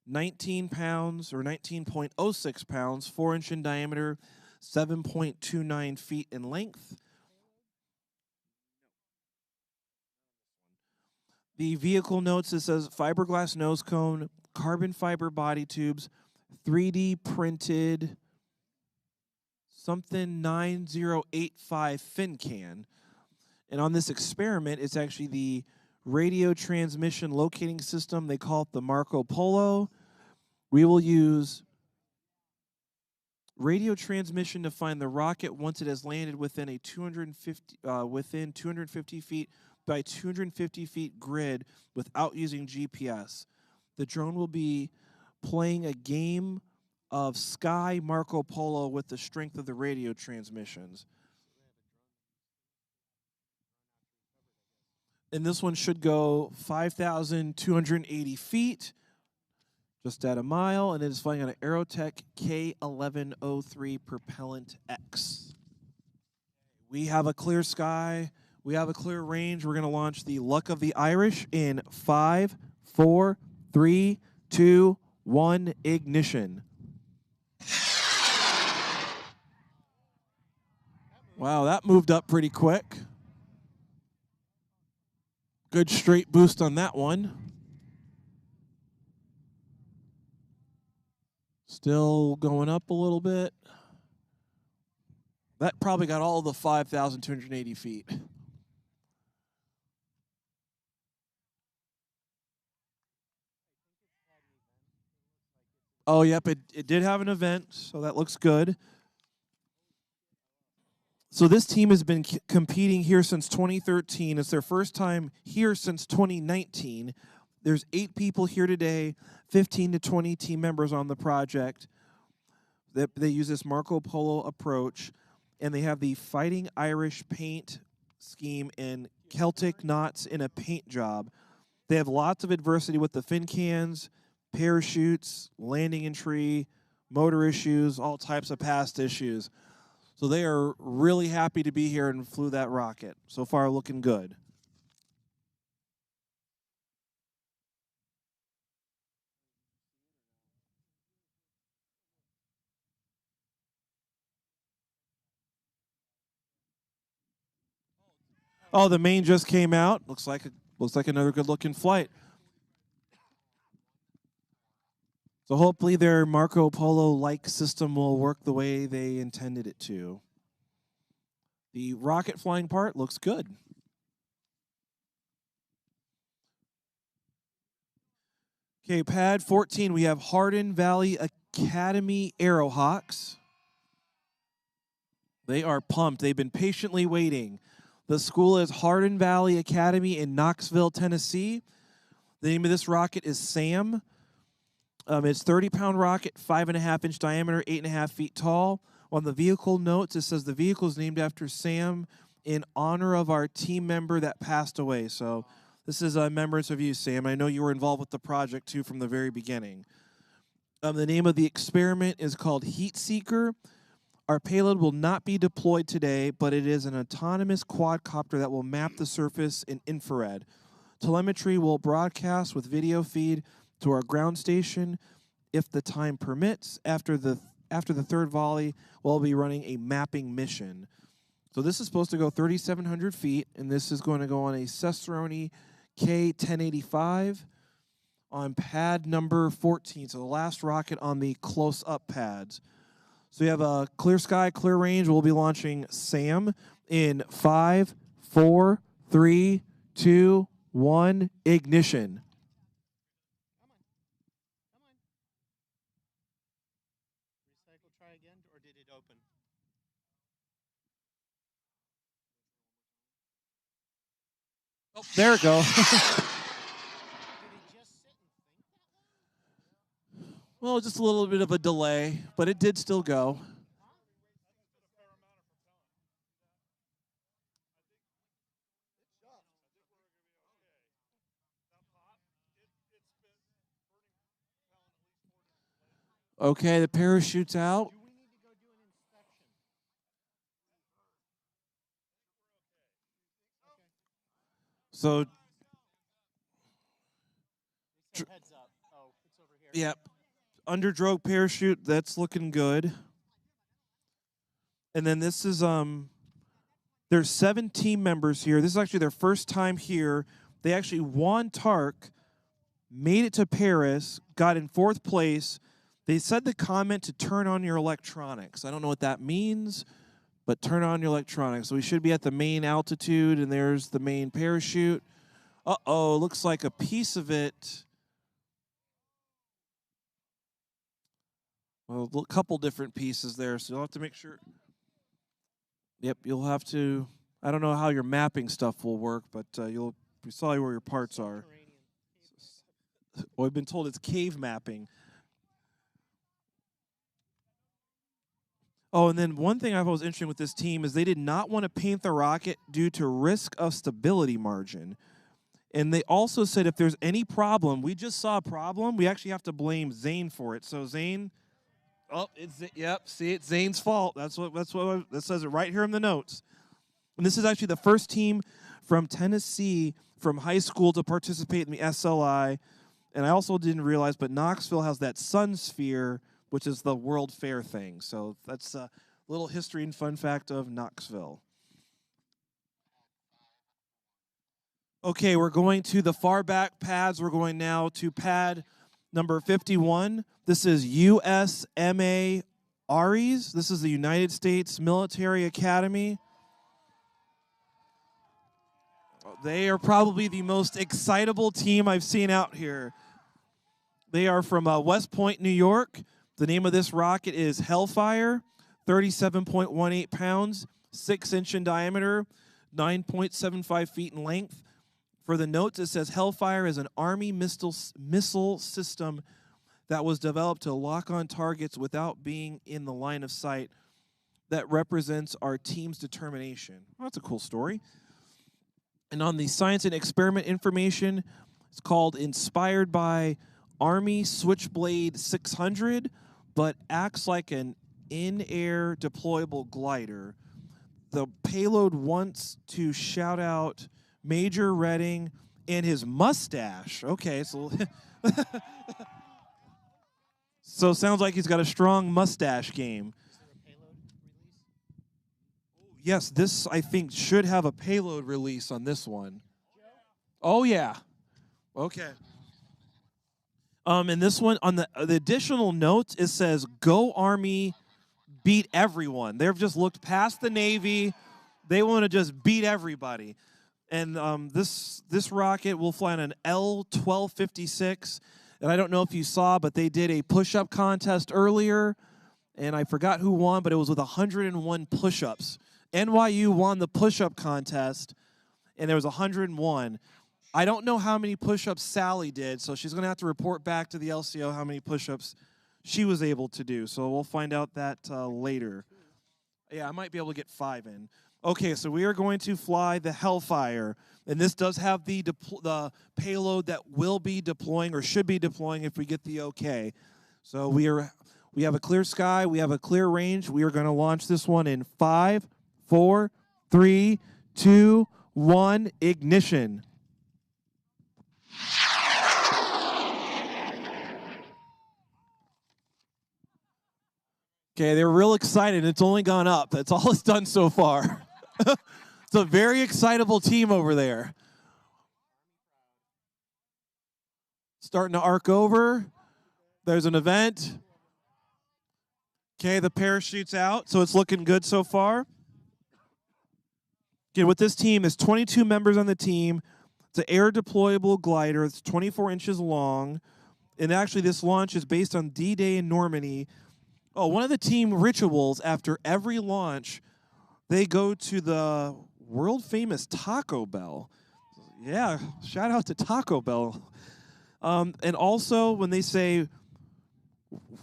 [SPEAKER 8] 19 pounds or 19.06 pounds, 4-inch in diameter, 7.29 feet in length. The vehicle notes, it says fiberglass nose cone, carbon fiber body tubes, 3D printed something 9085 fin can. And on this experiment, it's actually the radio transmission locating system. They call it the Marco Polo. We will use radio transmission to find the rocket once it has landed within 250 feet by 250 feet grid without using GPS. The drone will be playing a game of Sky Marco Polo with the strength of the radio transmissions. And this one should go 5,280 feet, just at a mile, and it is flying on an Aerotech K1103 Propellant X. We have a clear sky. We have a clear range. We're going to launch the Luck of the Irish in 5, 4, 3, 2, 1, ignition. Wow, that moved up pretty quick. Good straight boost on that one. Still going up a little bit. That probably got all the 5,280 feet. Oh, yep, it did have an event, so that looks good. So this team has been competing here since 2013. It's their first time here since 2019. There's 8 people here today, 15 to 20 team members on the project. They use this Marco Polo approach, and they have the Fighting Irish paint scheme and Celtic knots in a paint job. They have lots of adversity with the fin cans, parachutes, landing in tree, motor issues, all types of past issues. So they are really happy to be here and flew that rocket. So far, looking good. Oh, the main just came out. Looks like another good-looking flight. So hopefully their Marco Polo-like system will work the way they intended it to. The rocket flying part looks good. Okay, pad 14, we have Hardin Valley Academy Aerohawks. They are pumped. They've been patiently waiting. The school is Hardin Valley Academy in Knoxville, Tennessee. The name of this rocket is Sam. It's 30-pound rocket, 5.5-inch diameter, 8.5 feet tall. On the vehicle notes, it says the vehicle is named after Sam in honor of our team member that passed away. So this is a remembrance of you, Sam. I know you were involved with the project, too, from the very beginning. The name of the experiment is called Heat Seeker. Our payload will not be deployed today, but it is an autonomous quadcopter that will map the surface in infrared. Telemetry will broadcast with video feed to our ground station. If the time permits, after the third volley, we'll be running a mapping mission. So this is supposed to go 3,700 feet, and this is going to go on a Cessroni K-1085 on pad number 14, so the last rocket on the close-up pads. So we have a clear sky, clear range. We'll be launching Sam in 5, 4, 3, 2, 1, ignition. Oh, there it goes. Well, just a little bit of a delay, but it did still go. Okay, the parachute's out. So, yep, underdrogue parachute, that's looking good. And then this is, there's 7 team members here. This is actually their first time here. They actually won TARC, made it to Paris, got in 4th place. They said the comment to turn on your electronics. I don't know what that means, but turn on your electronics. So we should be at the main altitude, and there's the main parachute. Uh-oh, looks like a piece of it. Well, a couple different pieces there, so you'll have to make sure. Yep, you'll have to. I don't know how your mapping stuff will work, but we saw where your parts are. Well, I've been told it's cave mapping. Oh, and then one thing I thought was interesting with this team is they did not want to paint the rocket due to risk of stability margin. And they also said if there's any problem, we just saw a problem, we actually have to blame Zane for it. So Zane, oh, yep, see, it's Zane's fault. That says it right here in the notes. And this is actually the first team from Tennessee from high school to participate in the SLI. And I also didn't realize, but Knoxville has that Sun Sphere, which is the World Fair thing. So that's a little history and fun fact of Knoxville. Okay, we're going to the far back pads. We're going now to pad number 51. This is USMA Ares. This is the United States Military Academy. They are probably the most excitable team I've seen out here. They are from West Point, New York. The name of this rocket is Hellfire, 37.18 pounds, 6-inch in diameter, 9.75 feet in length. For the notes, it says Hellfire is an Army missile system that was developed to lock on targets without being in the line of sight. That represents our team's determination. Well, that's a cool story. And on the science and experiment information, it's called Inspired by Army Switchblade 600, but acts like an in-air deployable glider. The payload wants to shout out Major Redding and his mustache. Okay, so so sounds like he's got a strong mustache game. Yes, this, I think, should have a payload release on this one. Oh, yeah. Okay. And this one, on the additional notes, it says, Go Army, beat everyone. They've just looked past the Navy. They want to just beat everybody. And this rocket will fly on an L-1256. And I don't know if you saw, but they did a push-up contest earlier. And I forgot who won, but it was with 101 push-ups. NYU won the push-up contest, and there was 101. I don't know how many push-ups Sally did, so she's going to have to report back to the LCO how many push-ups she was able to do. So we'll find out that later. Yeah, I might be able to get 5 in. Okay, so we are going to fly the Hellfire, and this does have the payload that will be deploying or should be deploying if we get the okay. So we have a clear sky, we have a clear range. We are going to launch this one in 5, 4, 3, 2, 1, ignition. Okay, they were real excited. It's only gone up. That's all it's done so far. It's a very excitable team over there. Starting to arc over. There's an event. Okay, the parachute's out, so it's looking good so far. Again, with this team, there's 22 members on the team. It's an air deployable glider. It's 24 inches long. And actually, this launch is based on D-Day in Normandy. Oh, one of the team rituals after every launch, they go to the world-famous Taco Bell. Yeah, shout out to Taco Bell. And also, when they say,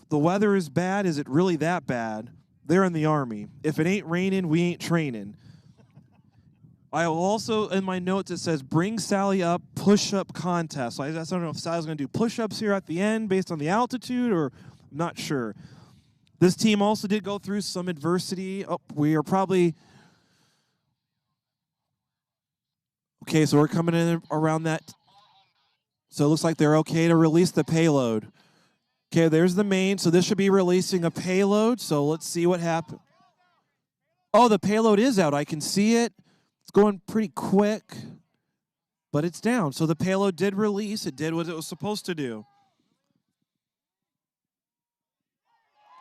[SPEAKER 8] the weather is bad, is it really that bad? They're in the Army. If it ain't raining, we ain't training. I will also, in my notes, it says, bring Sally up, push-up contest. So I don't know if Sally's going to do push-ups here at the end based on the altitude, or I'm not sure. This team also did go through some adversity. Oh, we are probably... Okay, so we're coming in around that. So it looks like they're okay to release the payload. Okay, there's the main. So this should be releasing a payload. So let's see what happens. Oh, the payload is out. I can see it. It's going pretty quick, but it's down. So the payload did release. It did what it was supposed to do.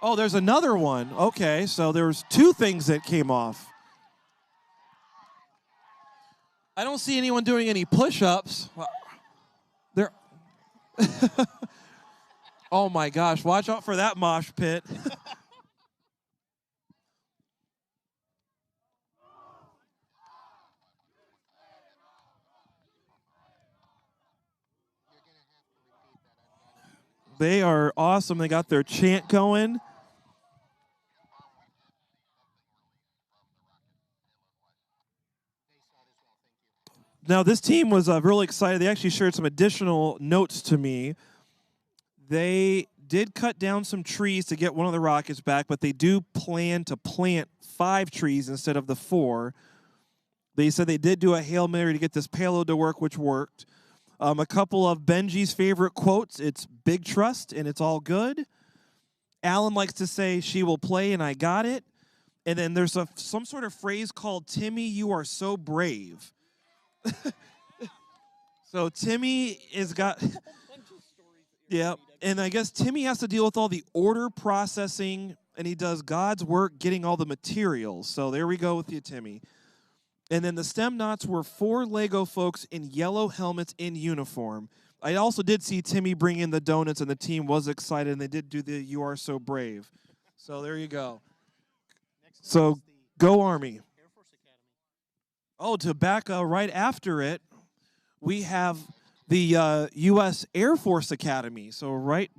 [SPEAKER 8] Oh, there's another one. Okay, so there's 2 things that came off. I don't see anyone doing any push-ups. There. Oh my gosh, watch out for that mosh pit. They are awesome. They got their chant going. Now, this team was really excited. They actually shared some additional notes to me. They did cut down some trees to get one of the rockets back, but they do plan to plant 5 trees instead of the 4. They said they did do a Hail Mary to get this payload to work, which worked. A couple of Benji's favorite quotes. It's big trust, and it's all good. Alan likes to say, she will play, and I got it. And then there's some sort of phrase called, Timmy, you are so brave. So Timmy has got... Yeah, and I guess Timmy has to deal with all the order processing, and he does God's work getting all the materials. So there we go with you, Timmy. And then the STEM knots were 4 Lego folks in yellow helmets in uniform. I also did see Timmy bring in the donuts, and the team was excited, and they did do the You Are So Brave. So there you go. So go Army. Oh, to back right after it, we have the U.S. Air Force Academy. So right...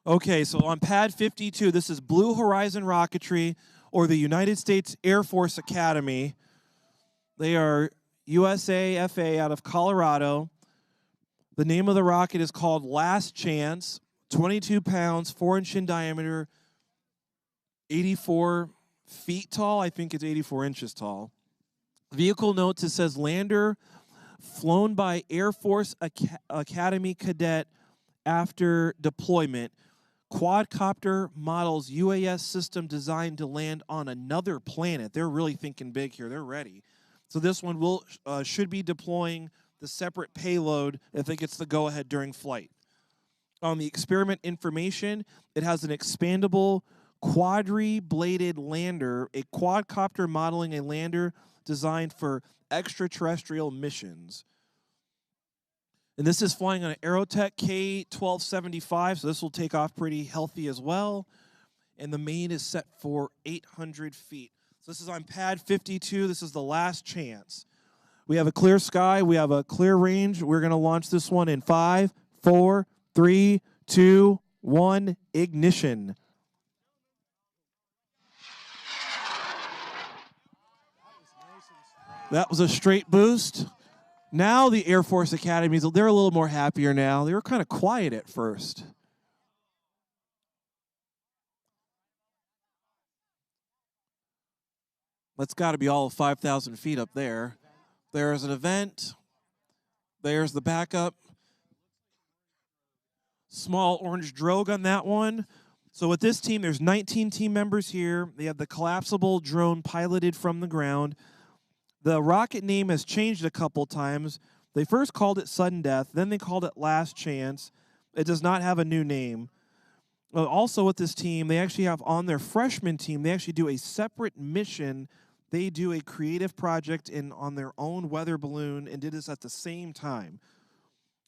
[SPEAKER 8] Okay, so on pad 52, this is Blue Horizon Rocketry, or the United States Air Force Academy. They are USAFA out of Colorado. The name of the rocket is called Last Chance, 22 pounds, 4-inch in diameter, 84 feet tall. I think it's 84 inches tall. Vehicle notes, it says lander flown by Air Force Academy cadet after deployment. Quadcopter models UAS system designed to land on another planet. They're really thinking big here. They're ready. So this one should be deploying the separate payload if it gets the go-ahead during flight. On the experiment information, it has an expandable quadri-bladed lander, a quadcopter modeling a lander designed for extraterrestrial missions. And this is flying on an Aerotech K-1275, so this will take off pretty healthy as well. And the main is set for 800 feet. So this is on pad 52. This is the Last Chance. We have a clear sky. We have a clear range. We're going to launch this one in 5, 4, 3, 2, 1, ignition. That was a straight boost. Now the Air Force Academies, they're a little more happier now. They were kind of quiet at first. That's got to be all of 5,000 feet up there. There's an event. There's the backup. Small orange drogue on that one. So with this team, there's 19 team members here. They have the collapsible drone piloted from the ground. The rocket name has changed a couple times. They first called it Sudden Death, then they called it Last Chance. It does not have a new name. Also with this team, they actually have on their freshman team, they actually do a separate mission. They do a creative project on their own weather balloon and did this at the same time.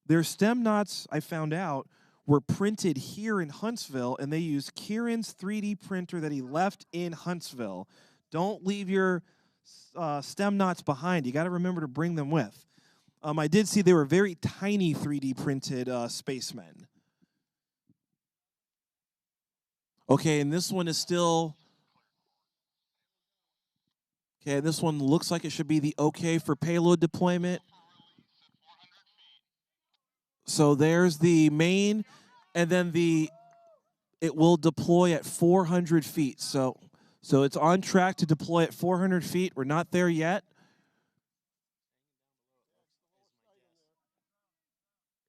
[SPEAKER 8] Their STEM knots, I found out, were printed here in Huntsville, and they used Kieran's 3D printer that he left in Huntsville. Don't leave your STEM knots behind. You got to remember to bring them with. I did see they were very tiny 3D printed spacemen. Okay, and this one is still... Okay, this one looks like it should be the okay for payload deployment. So there's the main, and then it will deploy at 400 feet. So it's on track to deploy at 400 feet. We're not there yet.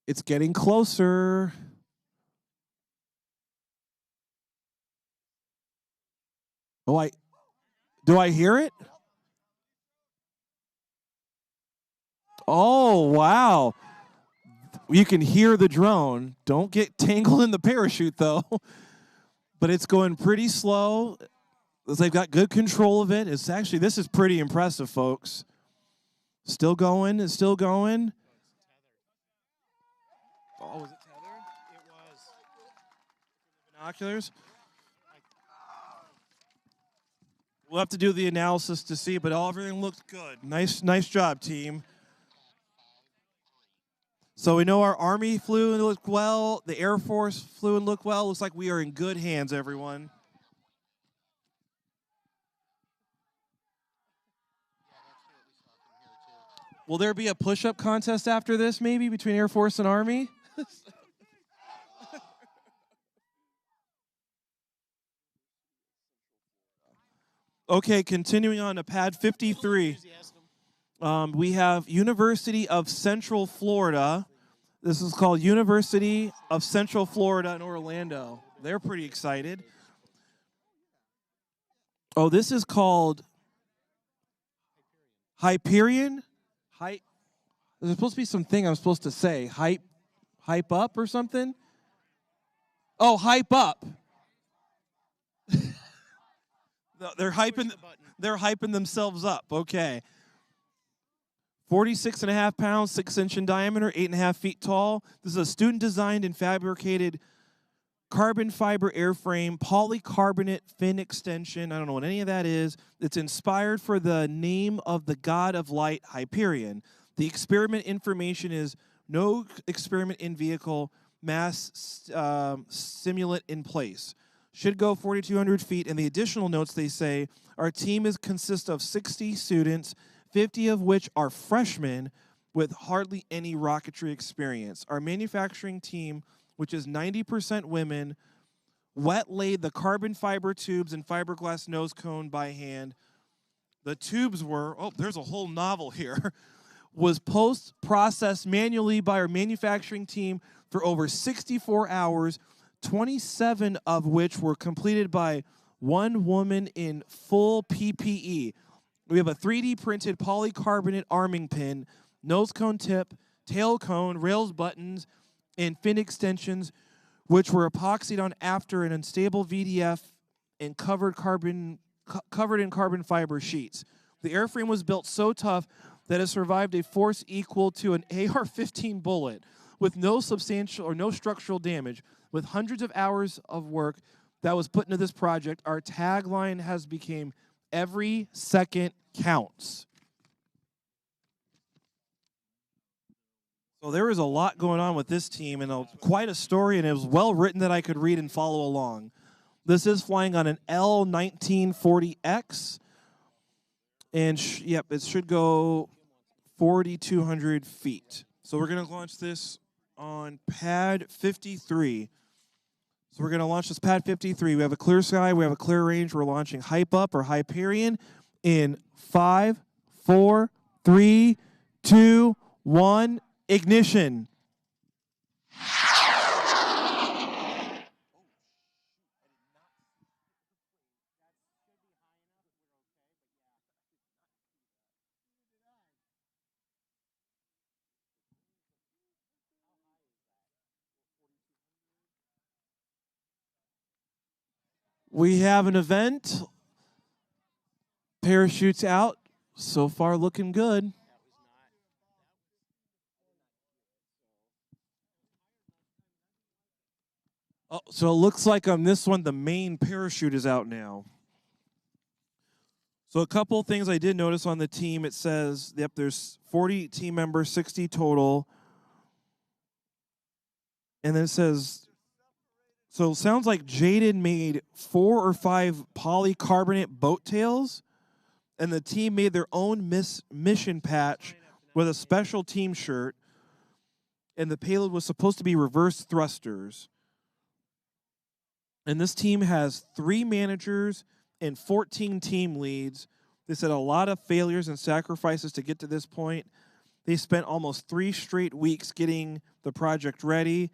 [SPEAKER 8] It's getting closer. Oh, do I hear it? Oh, wow. You can hear the drone. Don't get tangled in the parachute, though. But it's going pretty slow. They've got good control of it. This is pretty impressive, folks. Still going. It's still going. Oh, was it tethered? It was. Binoculars. We'll have to do the analysis to see, but everything looks good. Nice job, team. So we know our Army flew and looked well. The Air Force flew and looked well. Looks like we are in good hands, everyone. Will there be a push-up contest after this, maybe, between Air Force and Army? Okay, continuing on to pad 53. We have University of Central Florida. This is called University of Central Florida in Orlando. They're pretty excited. Oh, this is called Hyperion? There's supposed to be something I'm supposed to say. Hype up or something? Oh, hype up. No, they're hyping themselves up. Okay. 46.5 pounds, 6-inch in diameter, 8.5 feet tall. This is a student-designed and fabricated carbon fiber airframe, polycarbonate fin extension. I don't know what any of that is. It's inspired for the name of the god of light, Hyperion. The experiment information is no experiment in vehicle, mass simulant in place. Should go 4,200 feet. And the additional notes, they say, our team consists of 60 students, 50 of which are freshmen with hardly any rocketry experience. Our manufacturing team, which is 90% women, wet laid the carbon fiber tubes and fiberglass nose cone by hand. The tubes were, oh, there's a whole novel here, was post-processed manually by our manufacturing team for over 64 hours, 27 of which were completed by one woman in full PPE. We have a 3D printed polycarbonate arming pin, nose cone tip, tail cone, rails buttons, and fin extensions, which were epoxied on after an unstable VDF and covered in carbon fiber sheets. The airframe was built so tough that it survived a force equal to an AR-15 bullet with no substantial or no structural damage. With hundreds of hours of work that was put into this project, our tagline has become every second counts. So there is a lot going on with this team and quite a story, and it was well written that I could read and follow along. This is flying on an L1940X, and yep, it should go 4,200 feet. So we're going to launch this on pad 53. So we're going to launch this pad 53. We have a clear sky. We have a clear range. We're launching Hype Up or Hyperion in 5, 4, 3, 2, 1, ignition. We have an event. Parachutes out. So far looking good. Oh, so it looks like on this one, the main parachute is out now. So a couple things I did notice on the team. It says, yep, there's 40 team members, 60 total. And then it says, so it sounds like Jaden made 4 or 5 polycarbonate boat tails, and the team made their own mission patch with a special team shirt, and the payload was supposed to be reverse thrusters. And this team has 3 managers and 14 team leads. They said a lot of failures and sacrifices to get to this point. They spent almost 3 straight weeks getting the project ready.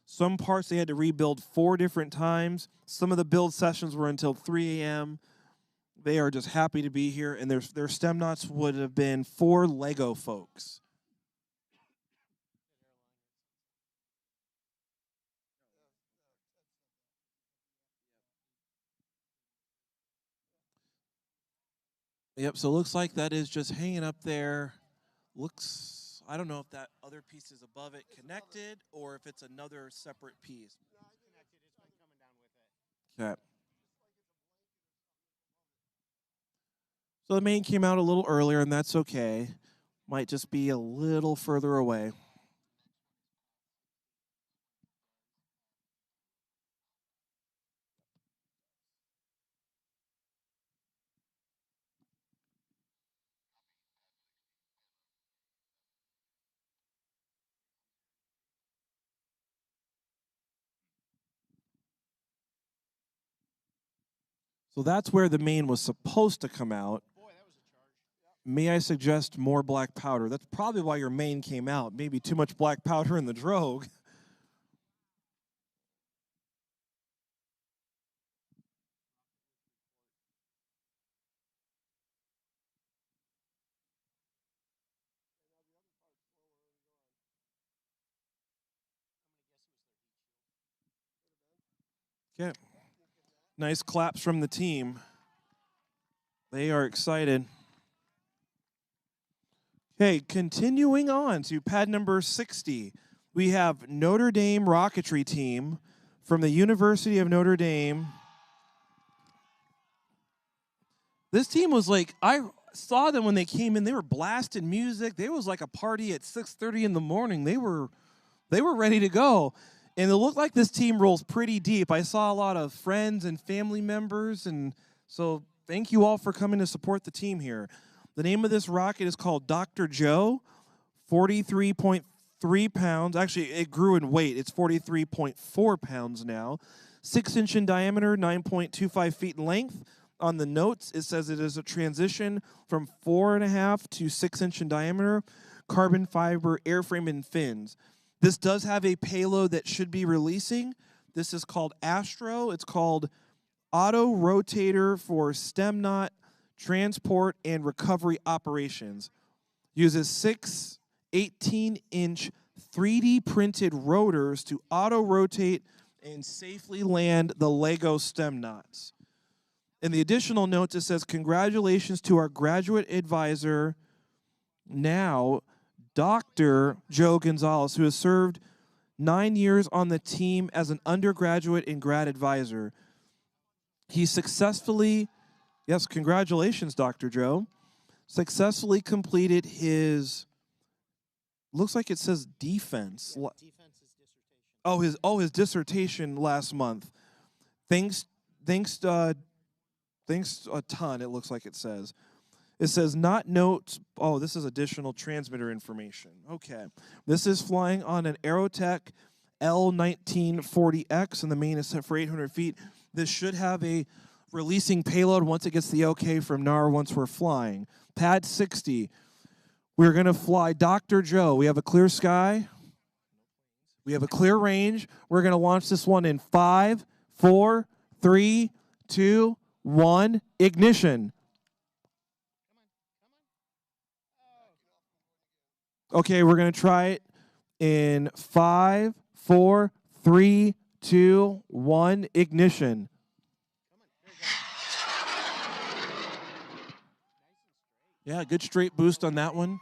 [SPEAKER 8] Some parts they had to rebuild 4 different times. Some of the build sessions were until 3 a.m. They are just happy to be here, and their STEM knots would have been 4 Lego folks. Yep, so it looks like that is just hanging up there. Looks, I don't know if that other piece is above it connected or if it's another separate piece. Okay. So the main came out a little earlier, and that's okay. Might just be a little further away. So that's where the main was supposed to come out. May I suggest more black powder? That's probably why your main came out. Maybe too much black powder in the drogue. Okay. Nice claps from the team. They are excited. Okay, continuing on to pad number 60. We have Notre Dame rocketry team from the University of Notre Dame. This team was like, I saw them when they came in, they were blasting music. There was like a party at 6:30 in the morning. They were ready to go. And it looked like this team rolls pretty deep. I saw a lot of friends and family members, and so thank you all for coming to support the team here. The name of this rocket is called Dr. Joe, 43.3 pounds. Actually, it grew in weight. It's 43.4 pounds now. 6-inch in diameter, 9.25 feet in length. On the notes, it says it is a transition from 4.5 to 6-inch in diameter, carbon fiber airframe and fins. This does have a payload that should be releasing. This is called Astro. It's called Auto Rotator for Stem Knot Transport and Recovery Operations. Uses 6 18-inch 3D printed rotors to auto-rotate and safely land the Lego stem knots. In the additional notes, it says, congratulations to our graduate advisor, now Dr. Joe Gonzalez, who has served 9 years on the team as an undergraduate and grad advisor. He successfully, yes, congratulations, Dr. Joe, successfully completed his, looks like it says defense. His dissertation last month. Thanks a ton, it looks like it says. It says not notes. Oh, this is additional transmitter information. Okay. This is flying on an Aerotech L1940X, and the main is set for 800 feet. This should have a releasing payload once it gets the okay from NAR once we're flying. Pad 60. We're going to fly Dr. Joe. We have a clear sky. We have a clear range. We're going to launch this one in 5, 4, 3, 2, 1. Ignition. Okay, we're going to try it in 5, 4, 3, 2, 1. Ignition. Yeah, good straight boost on that one.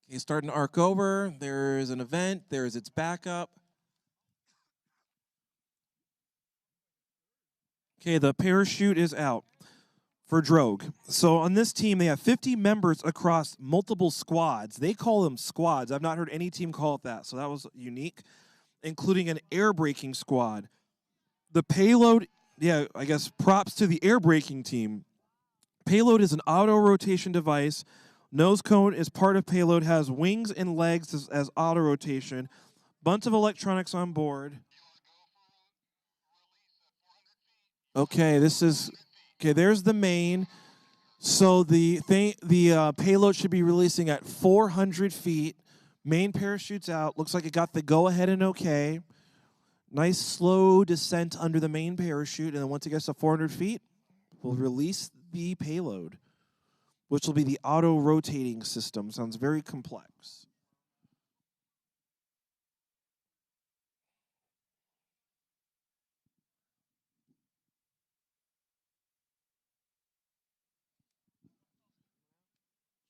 [SPEAKER 8] Okay, starting to arc over. There's an event. There's its backup. Okay, the parachute is out for drogue. So on this team, they have 50 members across multiple squads. They call them squads. I've not heard any team call it that, so that was unique, including an air braking squad. The payload, yeah, I guess props to the air braking team. Payload is an auto rotation device. Nose cone is part of payload, has wings and legs as auto rotation. Bunch of electronics on board. Okay, there's the main. So the payload should be releasing at 400 feet. Main parachute's out. Looks like it got the go-ahead and okay. Nice slow descent under the main parachute, and then once it gets to 400 feet, we'll release the payload, which will be the auto-rotating system. Sounds very complex.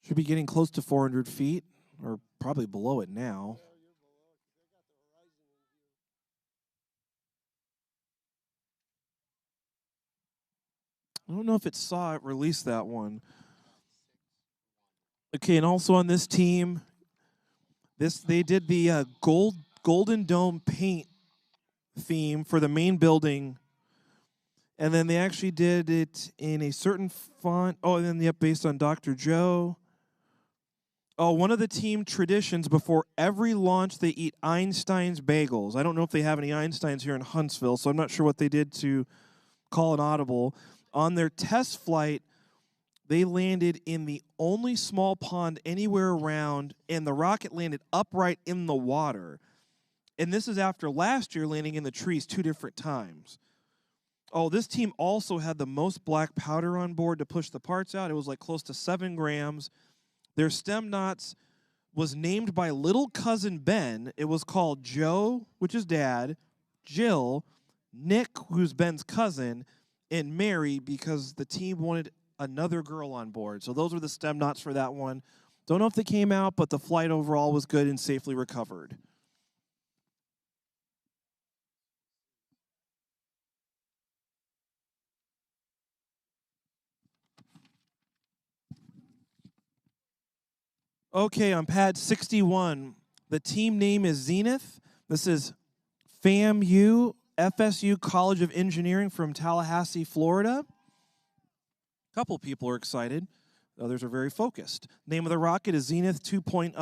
[SPEAKER 8] Should be getting close to 400 feet, or probably below it now. I don't know if it saw it release that one. Okay, and also on this team, they did the Golden Dome paint theme for the main building. And then they actually did it in a certain font. Oh, and then, yep, based on Dr. Joe. Oh, one of the team traditions before every launch, they eat Einstein's bagels. I don't know if they have any Einsteins here in Huntsville, so I'm not sure what they did to call an audible. On their test flight, they landed in the only small pond anywhere around, and the rocket landed upright in the water. And this is after last year landing in the trees 2 different times. Oh, this team also had the most black powder on board to push the parts out. It was like close to 7 grams. Their stem knots was named by little cousin Ben. It was called Joe, which is dad, Jill, Nick, who's Ben's cousin, and Mary, because the team wanted another girl on board. So those were the stem knots for that one. Don't know if they came out, but the flight overall was good and safely recovered. Okay, on pad 61, the team name is Zenith. This is FAMU, FSU College of Engineering from Tallahassee, Florida. A couple people are excited. Others are very focused. Name of the rocket is Zenith 2.0,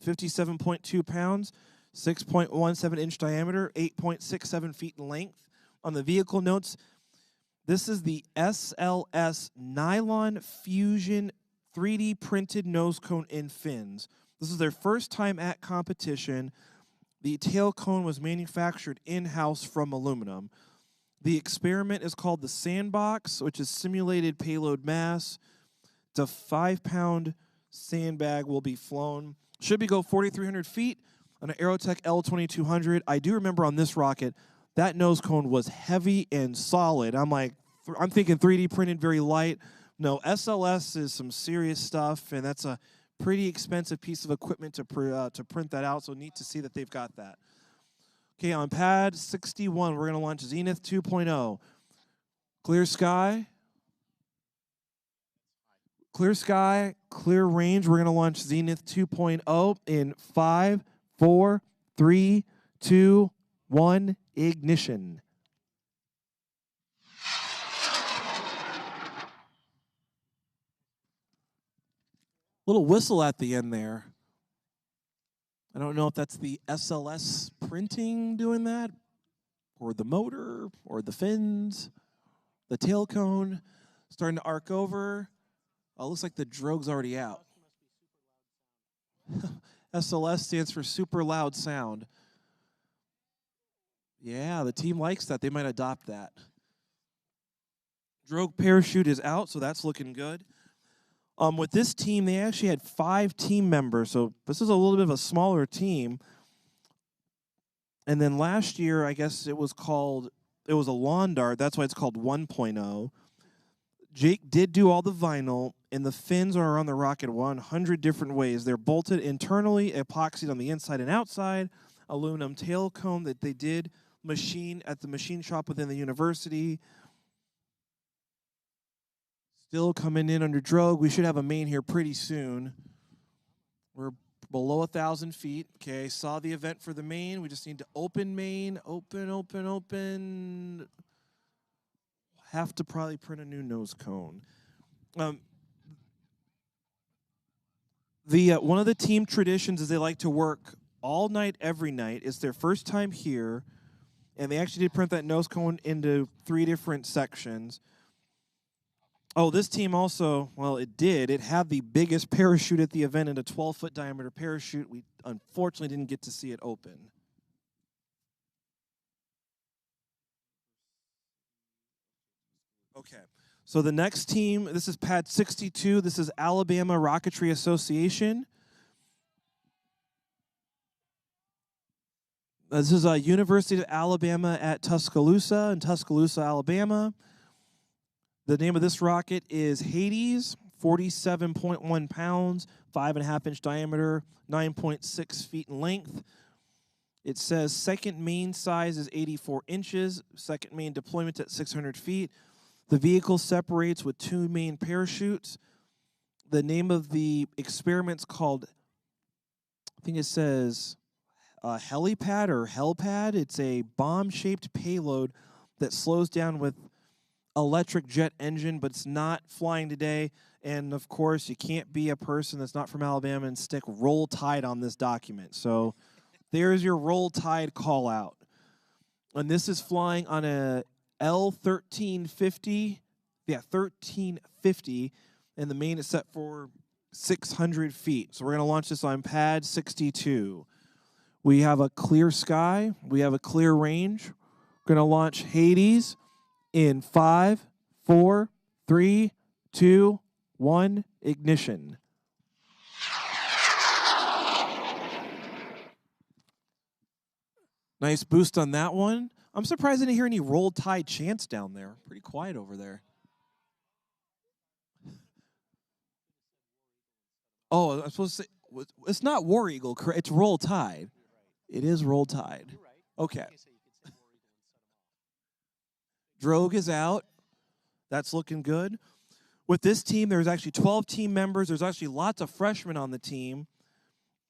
[SPEAKER 8] 57.2 pounds, 6.17 inch diameter, 8.67 feet in length. On the vehicle notes, this is the SLS Nylon Fusion 3D printed nose cone and fins. This is their first time at competition. The tail cone was manufactured in-house from aluminum. The experiment is called the Sandbox, which is simulated payload mass. It's a 5-pound sandbag will be flown. Should be go 4,300 feet on an Aerotech L2200. I do remember on this rocket, that nose cone was heavy and solid. I'm thinking 3D printed, very light. No, SLS is some serious stuff, and that's a pretty expensive piece of equipment to print that out, so neat to see that they've got that. Okay, on pad 61, we're going to launch Zenith 2.0. Clear sky. Clear sky, clear range. We're going to launch Zenith 2.0 in 5, 4, 3, 2, 1, ignition. Little whistle at the end there. I don't know if that's the SLS printing doing that, or the motor, or the fins, the tail cone starting to arc over. Oh, looks like the drogue's already out. SLS stands for super loud sound. Yeah, the team likes that. They might adopt that. Drogue parachute is out, so that's looking good. With this team, they actually had 5 team members, so this is a little bit of a smaller team. And then last year, I guess it was a lawn dart. That's why it's called 1.0. Jake did do all the vinyl, and the fins are on the rocket 100 different ways. They're bolted internally, epoxied on the inside and outside, aluminum tail cone that they did machine at the machine shop within the university. Still coming in under drogue. We should have a main here pretty soon. We're below 1,000 feet. Okay, saw the event for the main. We just need to open main. Open. Have to probably print a new nose cone. One of the team traditions is they like to work all night, every night. It's their first time here, and they actually did print that nose cone into 3 different sections. Oh, this team also, well, it had the biggest parachute at the event in a 12-foot diameter parachute. We unfortunately didn't get to see it open. Okay, so the next team, this is pad 62. This is Alabama Rocketry Association. This is University of Alabama at Tuscaloosa in Tuscaloosa, Alabama. The name of this rocket is Hades, 47.1 pounds, 5.5 inch diameter, 9.6 feet in length. It says second main size is 84 inches, second main deployment at 600 feet. The vehicle separates with 2 main parachutes. The name of the experiment's called, I think it says helipad or hellpad. It's a bomb-shaped payload that slows down with electric jet engine, but it's not flying today. And of course, you can't be a person that's not from Alabama and stick Roll Tide on this document. So there's your Roll Tide call out. And this is flying on a L1350. Yeah, 1350. And the main is set for 600 feet. So we're going to launch this on pad 62. We have a clear sky. We have a clear range. We're going to launch Hades in 5, 4, 3, 2, 1, ignition. Nice boost on that one. I'm surprised I didn't hear any Roll Tide chants down there. Pretty quiet over there. Oh, I'm supposed to say, it's not War Eagle, it's Roll Tide. It is Roll Tide. Okay. Drogue is out. That's looking good. With this team, there's actually 12 team members. There's actually lots of freshmen on the team.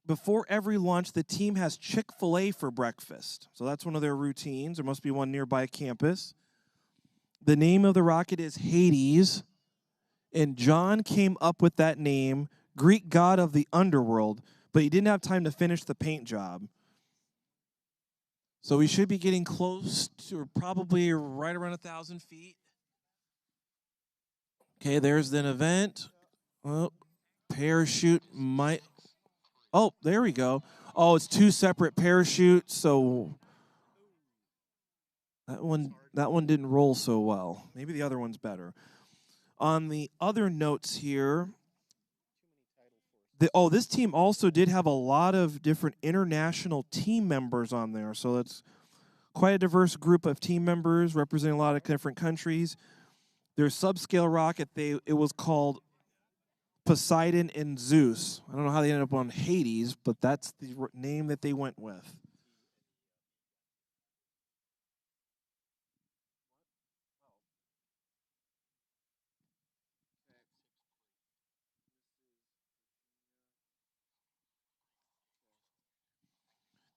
[SPEAKER 8] Before every launch, the team has Chick-fil-A for breakfast. So that's one of their routines. There must be one nearby campus. The name of the rocket is Hades, and John came up with that name, Greek god of the underworld, but he didn't have time to finish the paint job. So we should be getting close to probably right around 1,000 feet. Okay, there's an event. Oh, parachute might. Oh, there we go. Oh, it's 2 separate parachutes, so that one didn't roll so well. Maybe the other one's better. On the other notes here, this team also did have a lot of different international team members on there, so it's quite a diverse group of team members representing a lot of different countries. Their subscale rocket, it was called Poseidon and Zeus. I don't know how they ended up on Hades, but that's the name that they went with.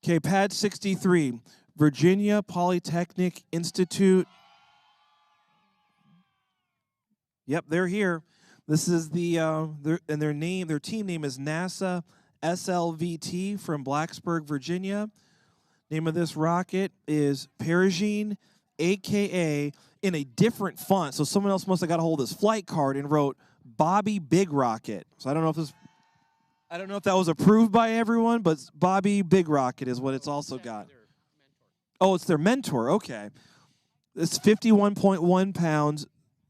[SPEAKER 8] Okay, pad 63, Virginia Polytechnic Institute. Yep, they're here. This is their team name is NASA SLVT from Blacksburg, Virginia. Name of this rocket is Perigene, AKA, in a different font. So someone else must have got a hold of this flight card and wrote Bobby Big Rocket. So I don't know if that was approved by everyone, but Bobby Big Rocket is what it's also got. Oh, it's their mentor. Okay. It's 51.1 pounds,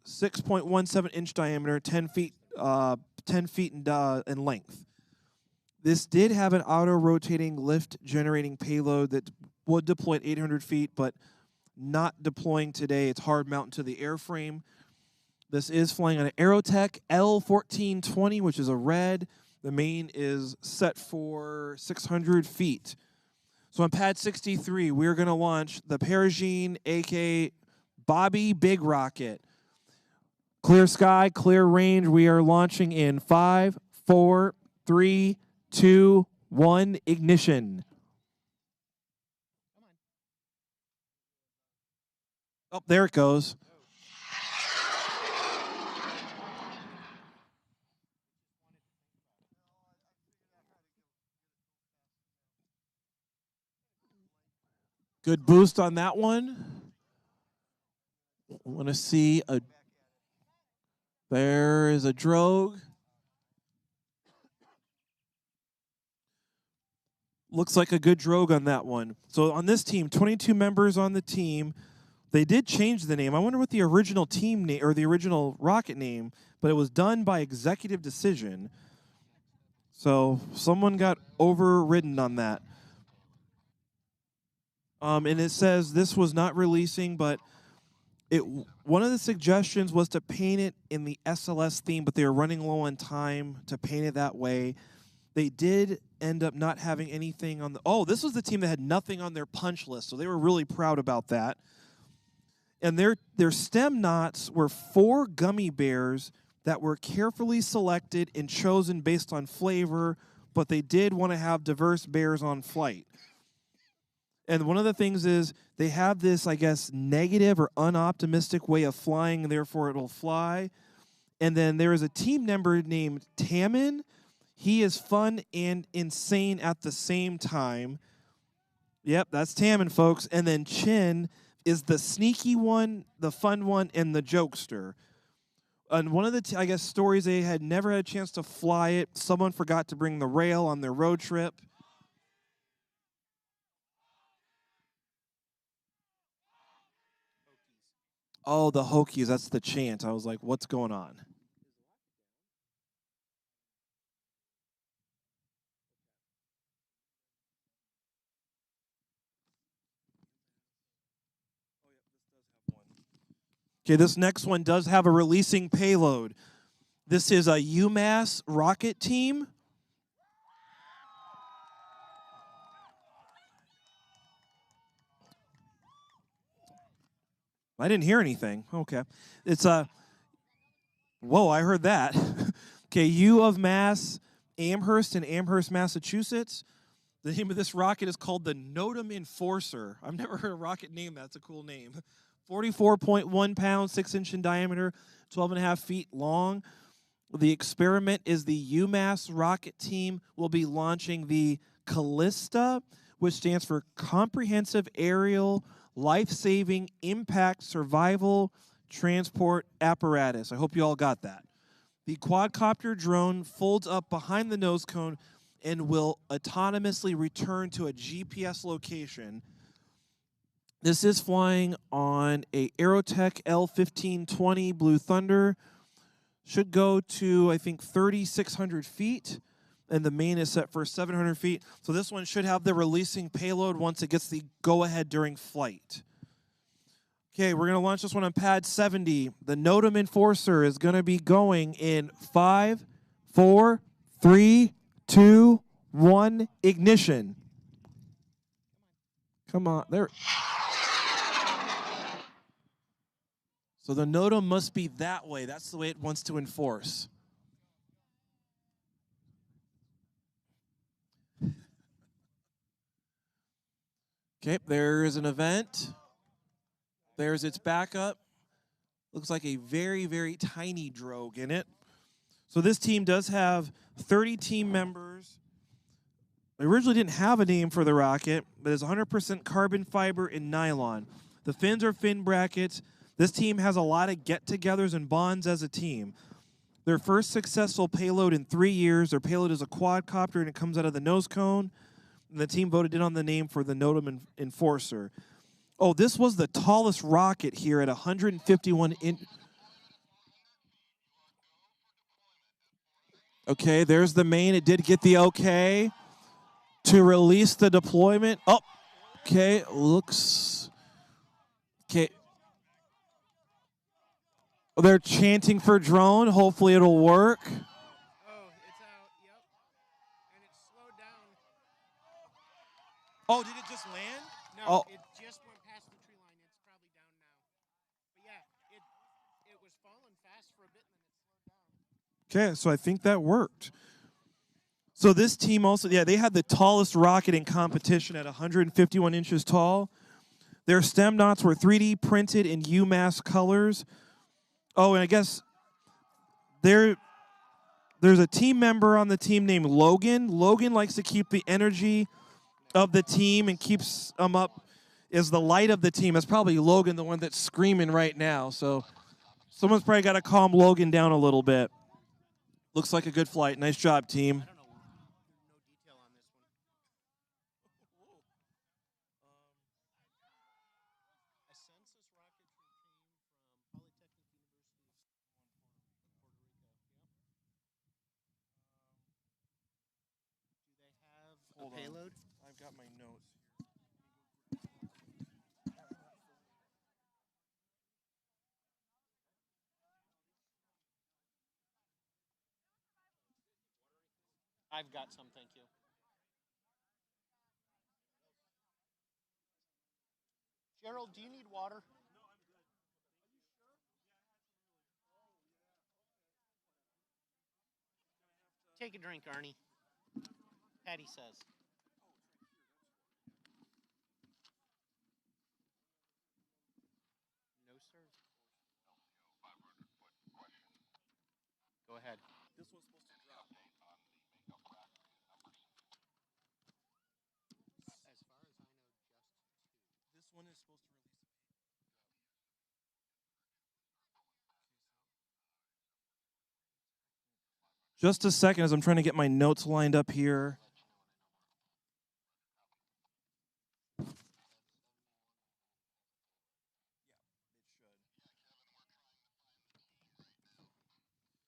[SPEAKER 8] 6.17 inch diameter, 10 feet in length. This did have an auto-rotating lift-generating payload that would deploy at 800 feet, but not deploying today. It's hard mounted to the airframe. This is flying on an Aerotech L1420, which is a red. The main is set for 600 feet. So on pad 63, we're going to launch the Perigene, a.k.a. Bobby Big Rocket. Clear sky, clear range. We are launching in 5, 4, 3, 2, 1, ignition. Oh, there it goes. Good boost on that one. Want to see a... There is a drogue. Looks like a good drogue on that one. So on this team, 22 members on the team. They did change the name. I wonder what the original team name or the original rocket name, but it was done by executive decision. So someone got overridden on that. And it says this was not releasing, but one of the suggestions was to paint it in the SLS theme, but they were running low on time to paint it that way. They did end up not having anything on the... Oh, this was the team that had nothing on their punch list, so they were really proud about that. And their stem knots were 4 gummy bears that were carefully selected and chosen based on flavor, but they did want to have diverse bears on flight. And one of the things is they have this, I guess, negative or unoptimistic way of flying, and therefore it'll fly. And then there is a team member named Tammin. He is fun and insane at the same time. Yep, that's Tammin, folks. And then Chin is the sneaky one, the fun one, and the jokester. And one of the, I guess, stories, they had never had a chance to fly it. Someone forgot to bring the rail on their road trip. Oh, the Hokies, that's the chant. I was like, what's going on? Okay, this next one does have a releasing payload. This is a UMass rocket team. I didn't hear anything. Okay. It's a, whoa, I heard that. Okay, U of Mass, Amherst in Amherst, Massachusetts. The name of this rocket is called the Notre Enforcer. I've never heard a rocket name. That's a cool name. 44.1 pounds, 6-inch in diameter, 12.5 feet long. The experiment is the UMass rocket team will be launching the Callista, which stands for Comprehensive Aerial Life-Saving Impact Survival Transport Apparatus. I hope you all got that. The quadcopter drone folds up behind the nose cone and will autonomously return to a GPS location. This is flying on a Aerotech L1520 Blue Thunder. Should go to, I think, 3,600 feet, and the main is set for 700 feet. So this one should have the releasing payload once it gets the go-ahead during flight. Okay, we're going to launch this one on pad 70. The Notre Enforcer is going to be going in 5, 4, 3, 2, 1, ignition. Come on, there. So the Notre must be that way. That's the way it wants to enforce. Okay, there is an event. There's its backup. Looks like a very, very tiny drogue in it. So this team does have 30 team members. They originally didn't have a name for the rocket, but it's 100% carbon fiber and nylon. The fins are fin brackets. This team has a lot of get-togethers and bonds as a team. Their first successful payload in 3 years. Their payload is a quadcopter, and it comes out of the nose cone. And the team voted in on the name for the Notre Enforcer. Oh, this was the tallest rocket here at 151 inches. Okay, there's the main. It did get the okay to release the deployment. Oh, okay, looks... Okay. They're chanting for drone. Hopefully it'll work.
[SPEAKER 5] Oh, it's out. Yep. And it's slowed down.
[SPEAKER 8] Oh, did it just land?
[SPEAKER 5] No,
[SPEAKER 8] oh.
[SPEAKER 5] It just went past the tree line. It's probably down now. But yeah, it was falling fast for a bit and then it slowed down.
[SPEAKER 8] Okay, so I think that worked. So this team also, yeah, they had the tallest rocket in competition at 151 inches tall. Their stem knots were 3D printed in UMass colors. Oh, and I guess there's a team member on the team named Logan. Logan likes to keep the energy of the team and keeps them up, is the light of the team. That's probably Logan, the one that's screaming right now. So someone's probably got to calm Logan down a little bit. Looks like a good flight. Nice job, team.
[SPEAKER 9] A payload?
[SPEAKER 8] I've got my notes.
[SPEAKER 16] I've got some, thank you. Gerald, do you need water? No, I'm good. Are you sure? Yeah, take a drink, Arnie. Patty says.
[SPEAKER 15] Go ahead.
[SPEAKER 8] This one's supposed to drop.
[SPEAKER 5] As far as I know, just 2.
[SPEAKER 8] This one is supposed to release. Just a second as I'm trying to get my notes lined up here.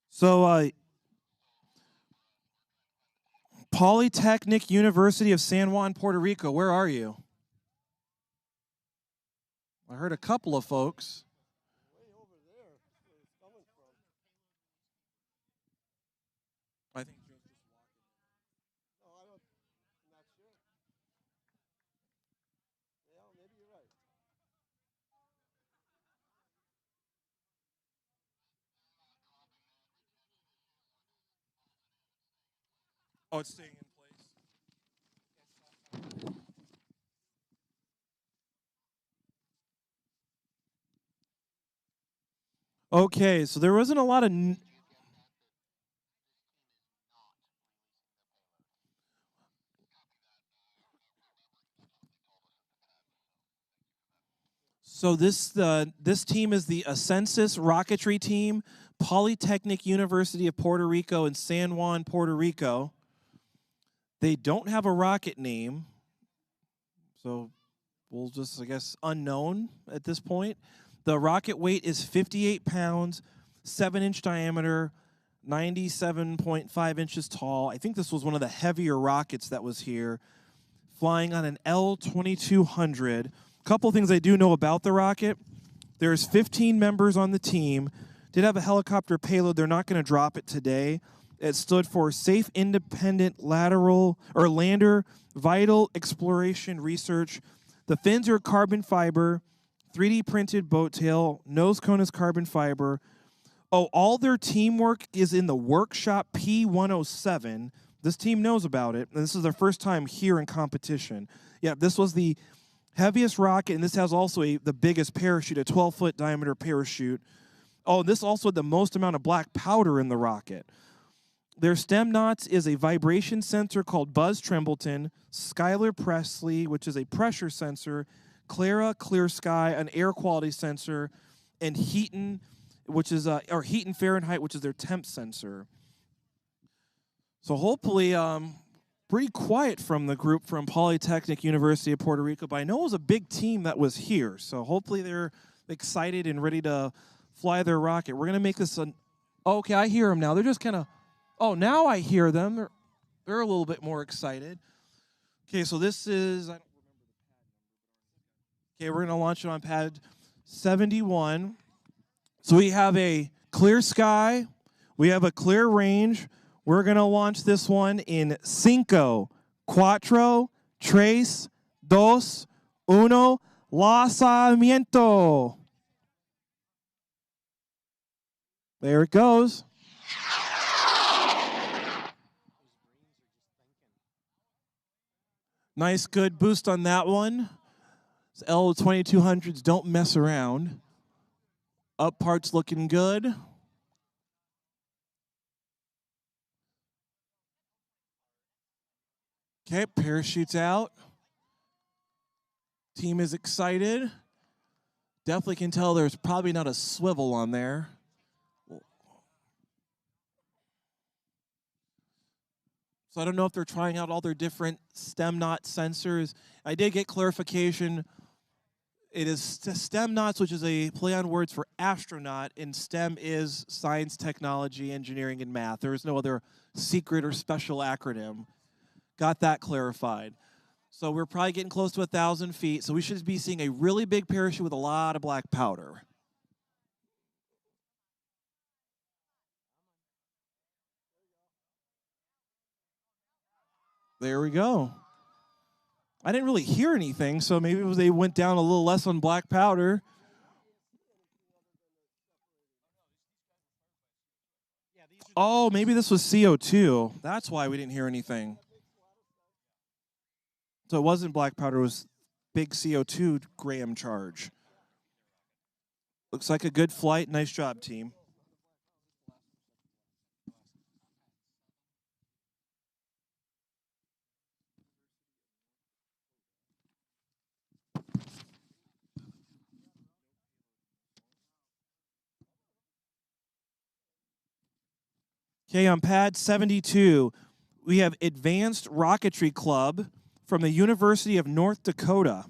[SPEAKER 8] So, Polytechnic University of San Juan, Puerto Rico, where are you? I heard a couple of folks. I think Joe's just walking.
[SPEAKER 10] No, I'm not sure. Yeah, maybe you're right.
[SPEAKER 8] Oh, it's staying in place. Okay, so there wasn't a lot of. So this team is the Ascensus Rocketry Team, Polytechnic University of Puerto Rico in San Juan, Puerto Rico. They don't have a rocket name, so we'll just, I guess, unknown at this point. The rocket weight is 58 pounds, 7-inch diameter, 97.5 inches tall. I think this was one of the heavier rockets that was here, flying on an L-2200. Couple things I do know about the rocket. There's 15 members on the team. Did have a helicopter payload. They're not going to drop it today. It stood for Safe Independent Lateral or Lander Vital Exploration Research. The fins are carbon fiber, 3D printed boat tail, nose cone is carbon fiber. Oh, all their teamwork is in the workshop P107. This team knows about it, and this is their first time here in competition. Yeah, this was the heaviest rocket, and this has also the biggest parachute, a 12-foot diameter parachute. Oh, and this also had the most amount of black powder in the rocket. Their stem knots is a vibration sensor called Buzz Trembleton, Skylar Presley, which is a pressure sensor, Clara Clear Sky, an air quality sensor, and Heaton, which is or Heaton Fahrenheit, which is their temp sensor. So hopefully, pretty quiet from the group from Polytechnic University of Puerto Rico, but I know it was a big team that was here, so hopefully they're excited and ready to fly their rocket. We're going to make this oh, okay, I hear them now. They're just kind of, oh, now I hear them. They're a little bit more excited. Okay, so this is, I don't remember the pad number. Okay, we're going to launch it on pad 71. So we have a clear sky. We have a clear range. We're going to launch this one in 5, 4, 3, 2, 1, lanzamiento. There it goes. Nice, good boost on that one. L-2200s don't mess around. Up part's looking good. Okay, parachute's out. Team is excited. Definitely can tell there's probably not a swivel on there. So I don't know if they're trying out all their different stem knot sensors. I did get clarification. It is STEM knots, which is a play on words for astronaut, and STEM is science, technology, engineering, and math. There is no other secret or special acronym. Got that clarified. So we're probably getting close to 1,000 feet, so we should be seeing a really big parachute with a lot of black powder. There we go. I didn't really hear anything, so maybe they went down a little less on black powder. Oh, maybe this was CO2. That's why we didn't hear anything. So it wasn't black powder, it was big CO2 gram charge. Looks like a good flight. Nice job, team. Okay, on pad 72, we have Advanced Rocketry Club from the University of North Dakota.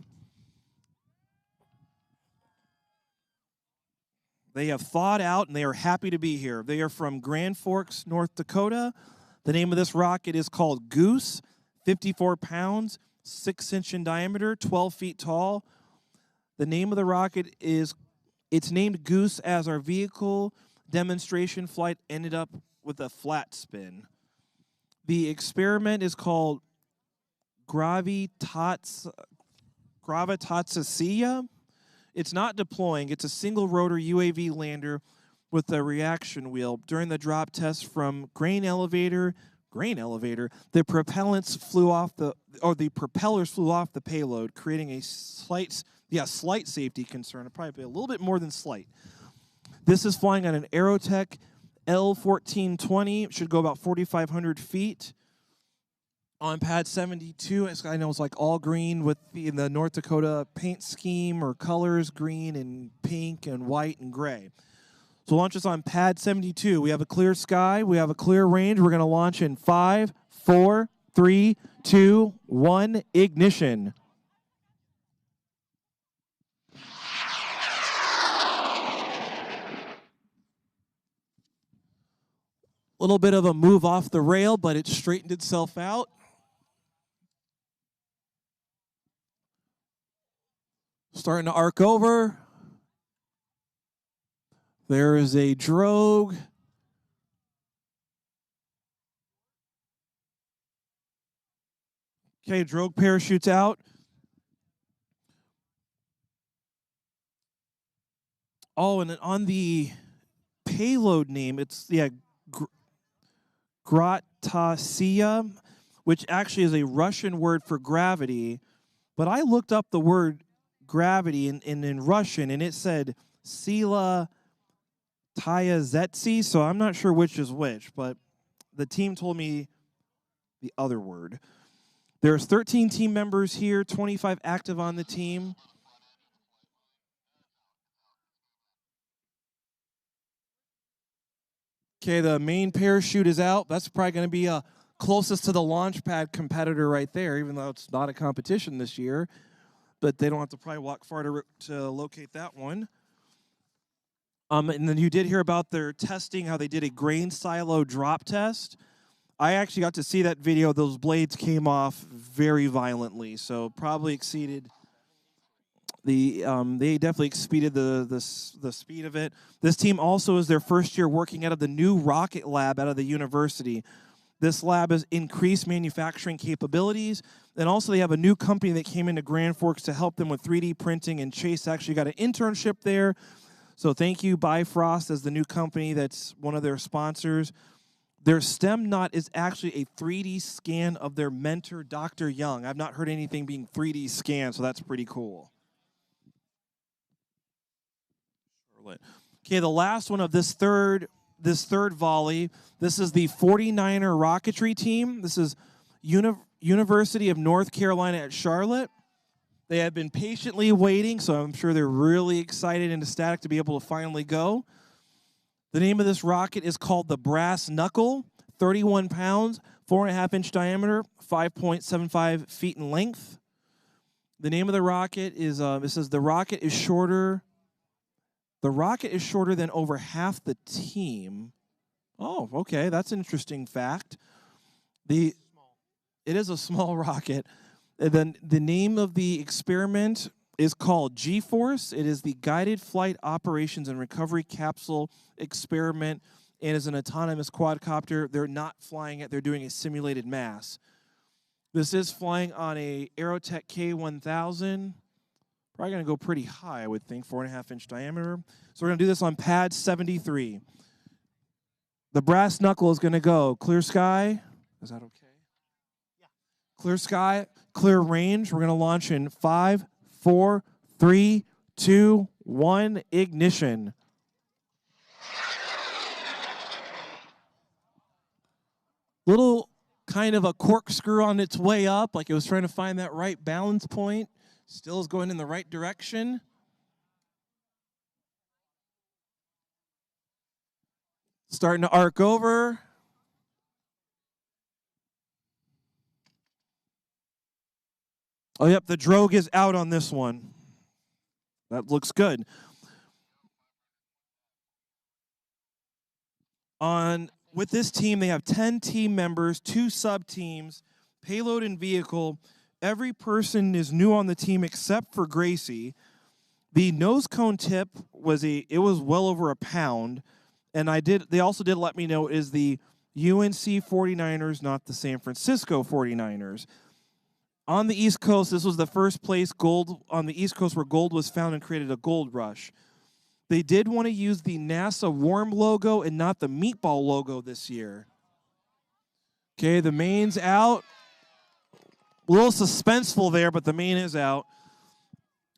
[SPEAKER 8] They have thawed out and they are happy to be here. They are from Grand Forks, North Dakota. The name of this rocket is called Goose, 54 pounds, 6-inch in diameter, 12 feet tall. The name of the rocket it's named Goose as our vehicle demonstration flight ended up with a flat spin. The experiment is called Gravitatsia. It's not deploying. It's a single rotor UAV lander with a reaction wheel. During the drop test from grain elevator, the propellants flew off the propellers flew off the payload, creating a slight safety concern. Probably a little bit more than slight. This is flying on an Aerotech L1420. It should go about 4,500 feet. On pad 72, I know it's like all green with the North Dakota paint scheme or colors, green and pink and white and gray. So launch us on pad 72. We have a clear sky. We have a clear range. We're going to launch in 5, 4, 3, 2, 1, ignition. A little bit of a move off the rail, but it straightened itself out. Starting to arc over. There is a drogue. Okay, drogue parachutes out. Oh, and on the payload name, it's Gravitatsia, which actually is a Russian word for gravity. But I looked up the word gravity in Russian, and it said Sila Tyazetsi, so I'm not sure which is which, but the team told me the other word. There's 13 team members here, 25 active on the team. Okay, the main parachute is out. That's probably going to be closest to the launch pad competitor right there, even though it's not a competition this year. But they don't have to probably walk far to locate that one. And then you did hear about their testing, how they did a grain silo drop test. I actually got to see that video. Those blades came off very violently, so probably exceeded they definitely exceeded the speed of it. This team also is their first year working out of the new rocket lab out of the university. This lab has increased manufacturing capabilities, and also they have a new company that came into Grand Forks to help them with 3D printing, and Chase actually got an internship there. So thank you, Bifrost, as the new company that's one of their sponsors. Their STEM knot is actually a 3D scan of their mentor, Dr. Young. I've not heard anything being 3D scanned, so that's pretty cool. Okay, the last one of this third volley. This is the 49er rocketry team. This is University of North Carolina at Charlotte. They have been patiently waiting, so I'm sure they're really excited and ecstatic to be able to finally go. The name of this rocket is called the Brass Knuckle, 31 pounds, 4.5-inch diameter, 5.75 feet in length. The name of the rocket is, it says the rocket is shorter. The rocket is shorter than over half the team. Oh, okay, that's an interesting fact. It is a small rocket. And then the name of the experiment is called G-Force. It is the Guided Flight Operations and Recovery Capsule Experiment, and is an autonomous quadcopter. They're not flying it. They're doing a simulated mass. This is flying on a Aerotech K1000. Probably going to go pretty high, I would think, 4.5-inch diameter. So we're going to do this on pad 73. The brass knuckle is going to go clear sky. Is that okay? Yeah. Clear sky, clear range. We're going to launch in 5, 4, 3, 2, 1, ignition. Little kind of a corkscrew on its way up, like it was trying to find that right balance point. Still is going in the right direction. Starting to arc over. Oh, yep, the drogue is out on this one. That looks good. With this team, they have 10 team members, 2 sub-teams, payload and vehicle. Every person is new on the team except for Gracie. The nose cone tip was well over a pound, and they also did let me know is the UNC 49ers, not the San Francisco 49ers. On the East Coast, this was the first place gold on the East Coast where gold was found and created a gold rush. They did want to use the NASA worm logo and not the meatball logo this year. Okay, the main's out. A little suspenseful there, but the main is out.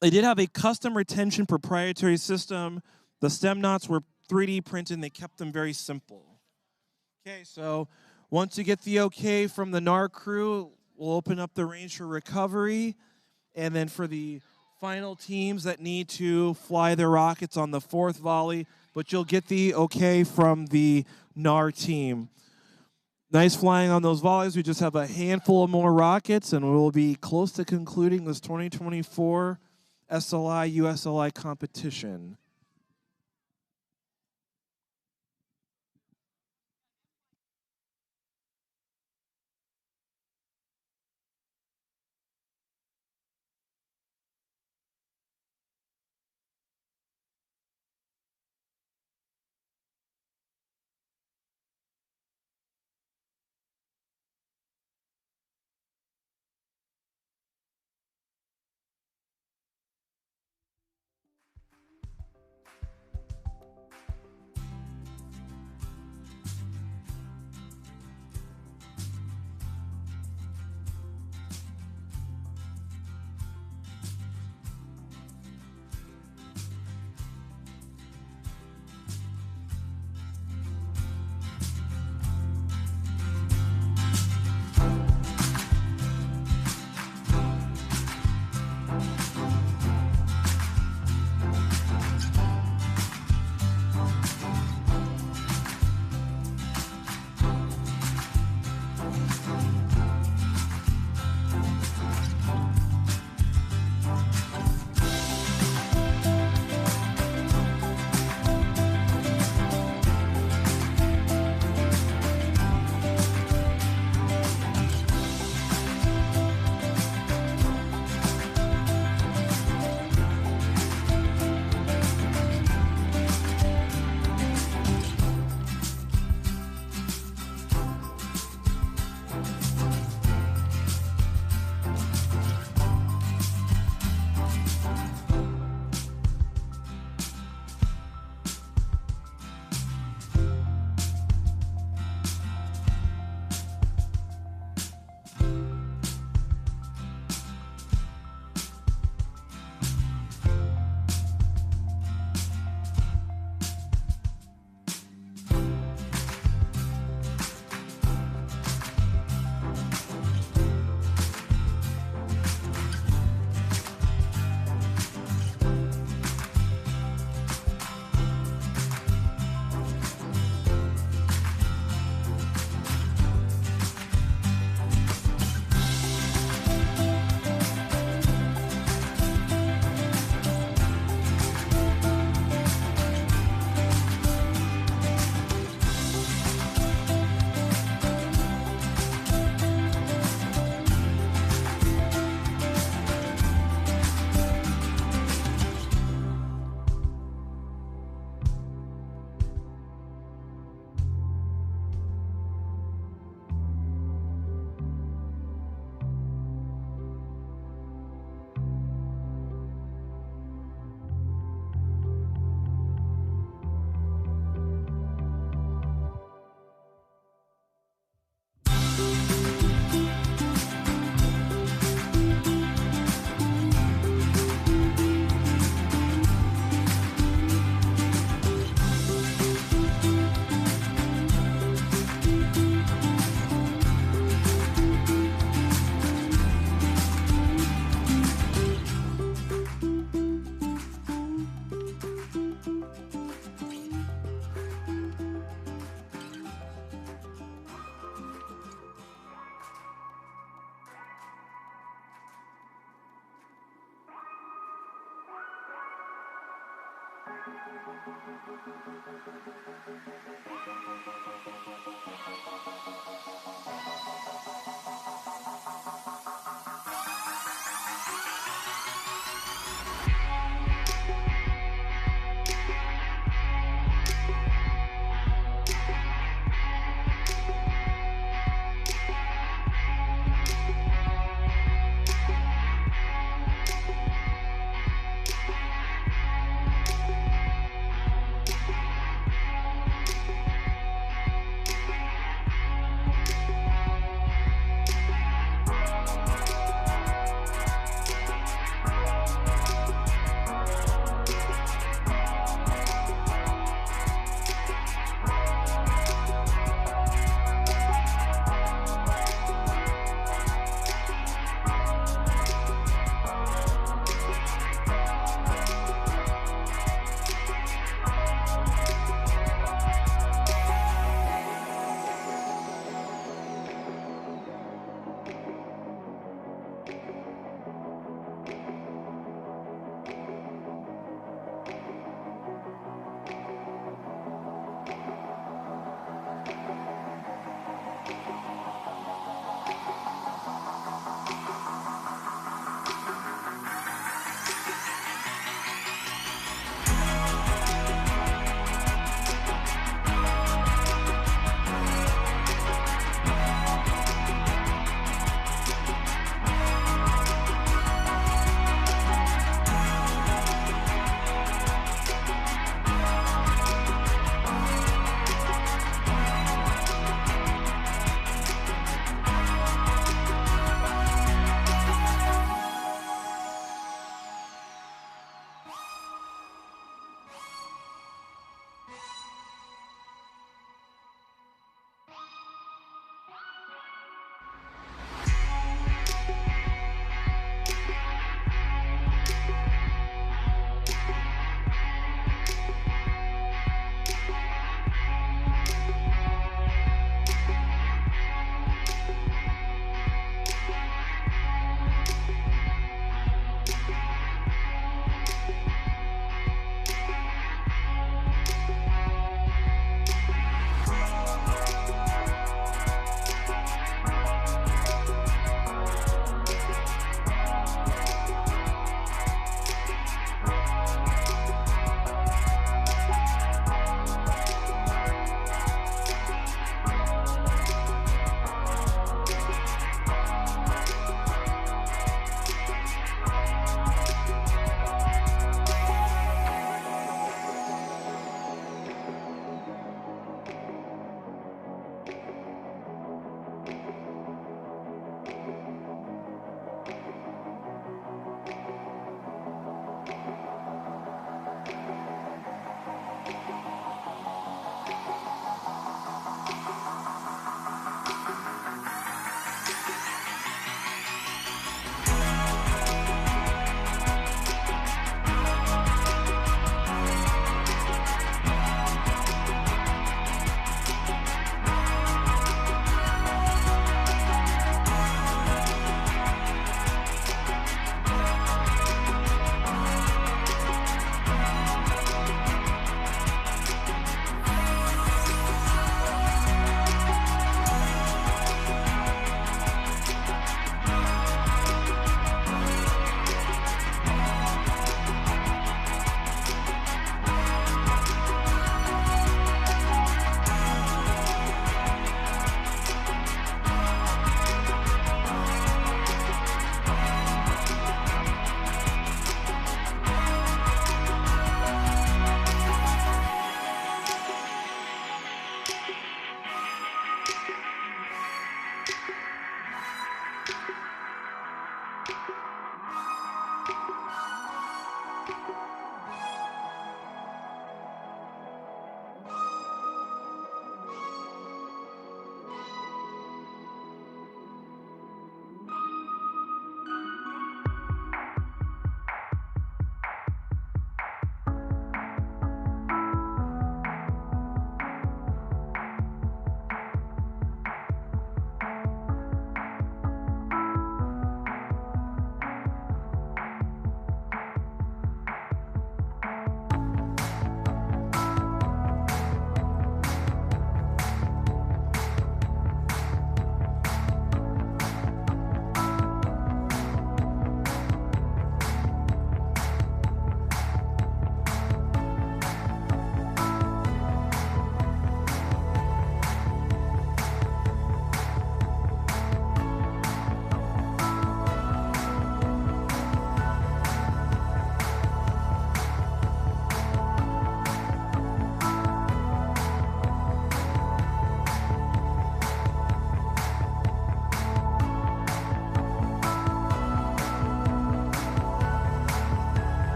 [SPEAKER 8] They did have a custom retention proprietary system. The stem knots were 3D printed, and they kept them very simple. Okay, so once you get the okay from the NAR crew, we'll open up the range for recovery. And then for the final teams that need to fly their rockets on the 4th volley, but you'll get the okay from the NAR team. Nice flying on those volleys. We just have a handful of more rockets, and we'll be close to concluding this 2024 SLI USLI competition.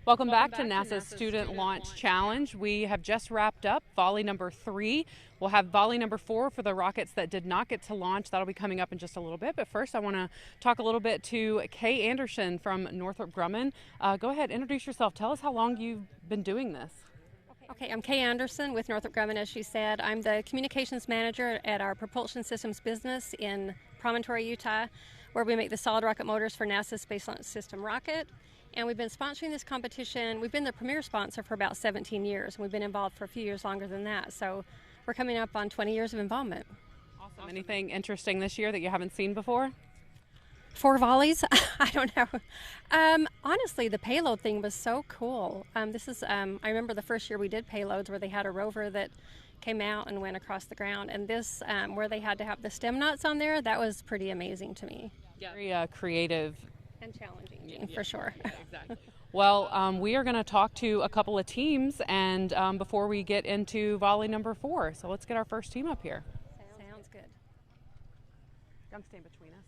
[SPEAKER 11] Welcome back to NASA's Student Launch Challenge. We have just wrapped up volley number 3. We'll have volley number 4 for the rockets that did not get to launch. That'll be coming up in just a little bit. But first, I want to talk a little bit to Kay Anderson from Northrop Grumman. Go ahead, introduce yourself. Tell us how long you've been doing this.
[SPEAKER 12] Okay, I'm Kay Anderson with Northrop Grumman, as she said. I'm the communications manager at our propulsion systems business in Promontory, Utah, where we make the solid rocket motors for NASA's Space Launch System rocket. And we've been sponsoring this competition. We've been the premier sponsor for about 17 years, and we've been involved for a few years longer than that. So we're coming up on 20 years of involvement.
[SPEAKER 11] Awesome. Anything interesting this year that you haven't seen before?
[SPEAKER 12] 4 volleys? I don't know. Honestly, the payload thing was so cool. I remember the first year we did payloads where they had a rover that came out and went across the ground. And this, where they had to have the stem knots on there, that was pretty amazing to me.
[SPEAKER 11] Yeah. Very creative.
[SPEAKER 12] And challenging, for sure.
[SPEAKER 11] Yeah, exactly. Well, we are going to talk to a couple of teams and before we get into volley number 4. So let's get our first team up here.
[SPEAKER 12] Sounds good.
[SPEAKER 11] Come stand between us.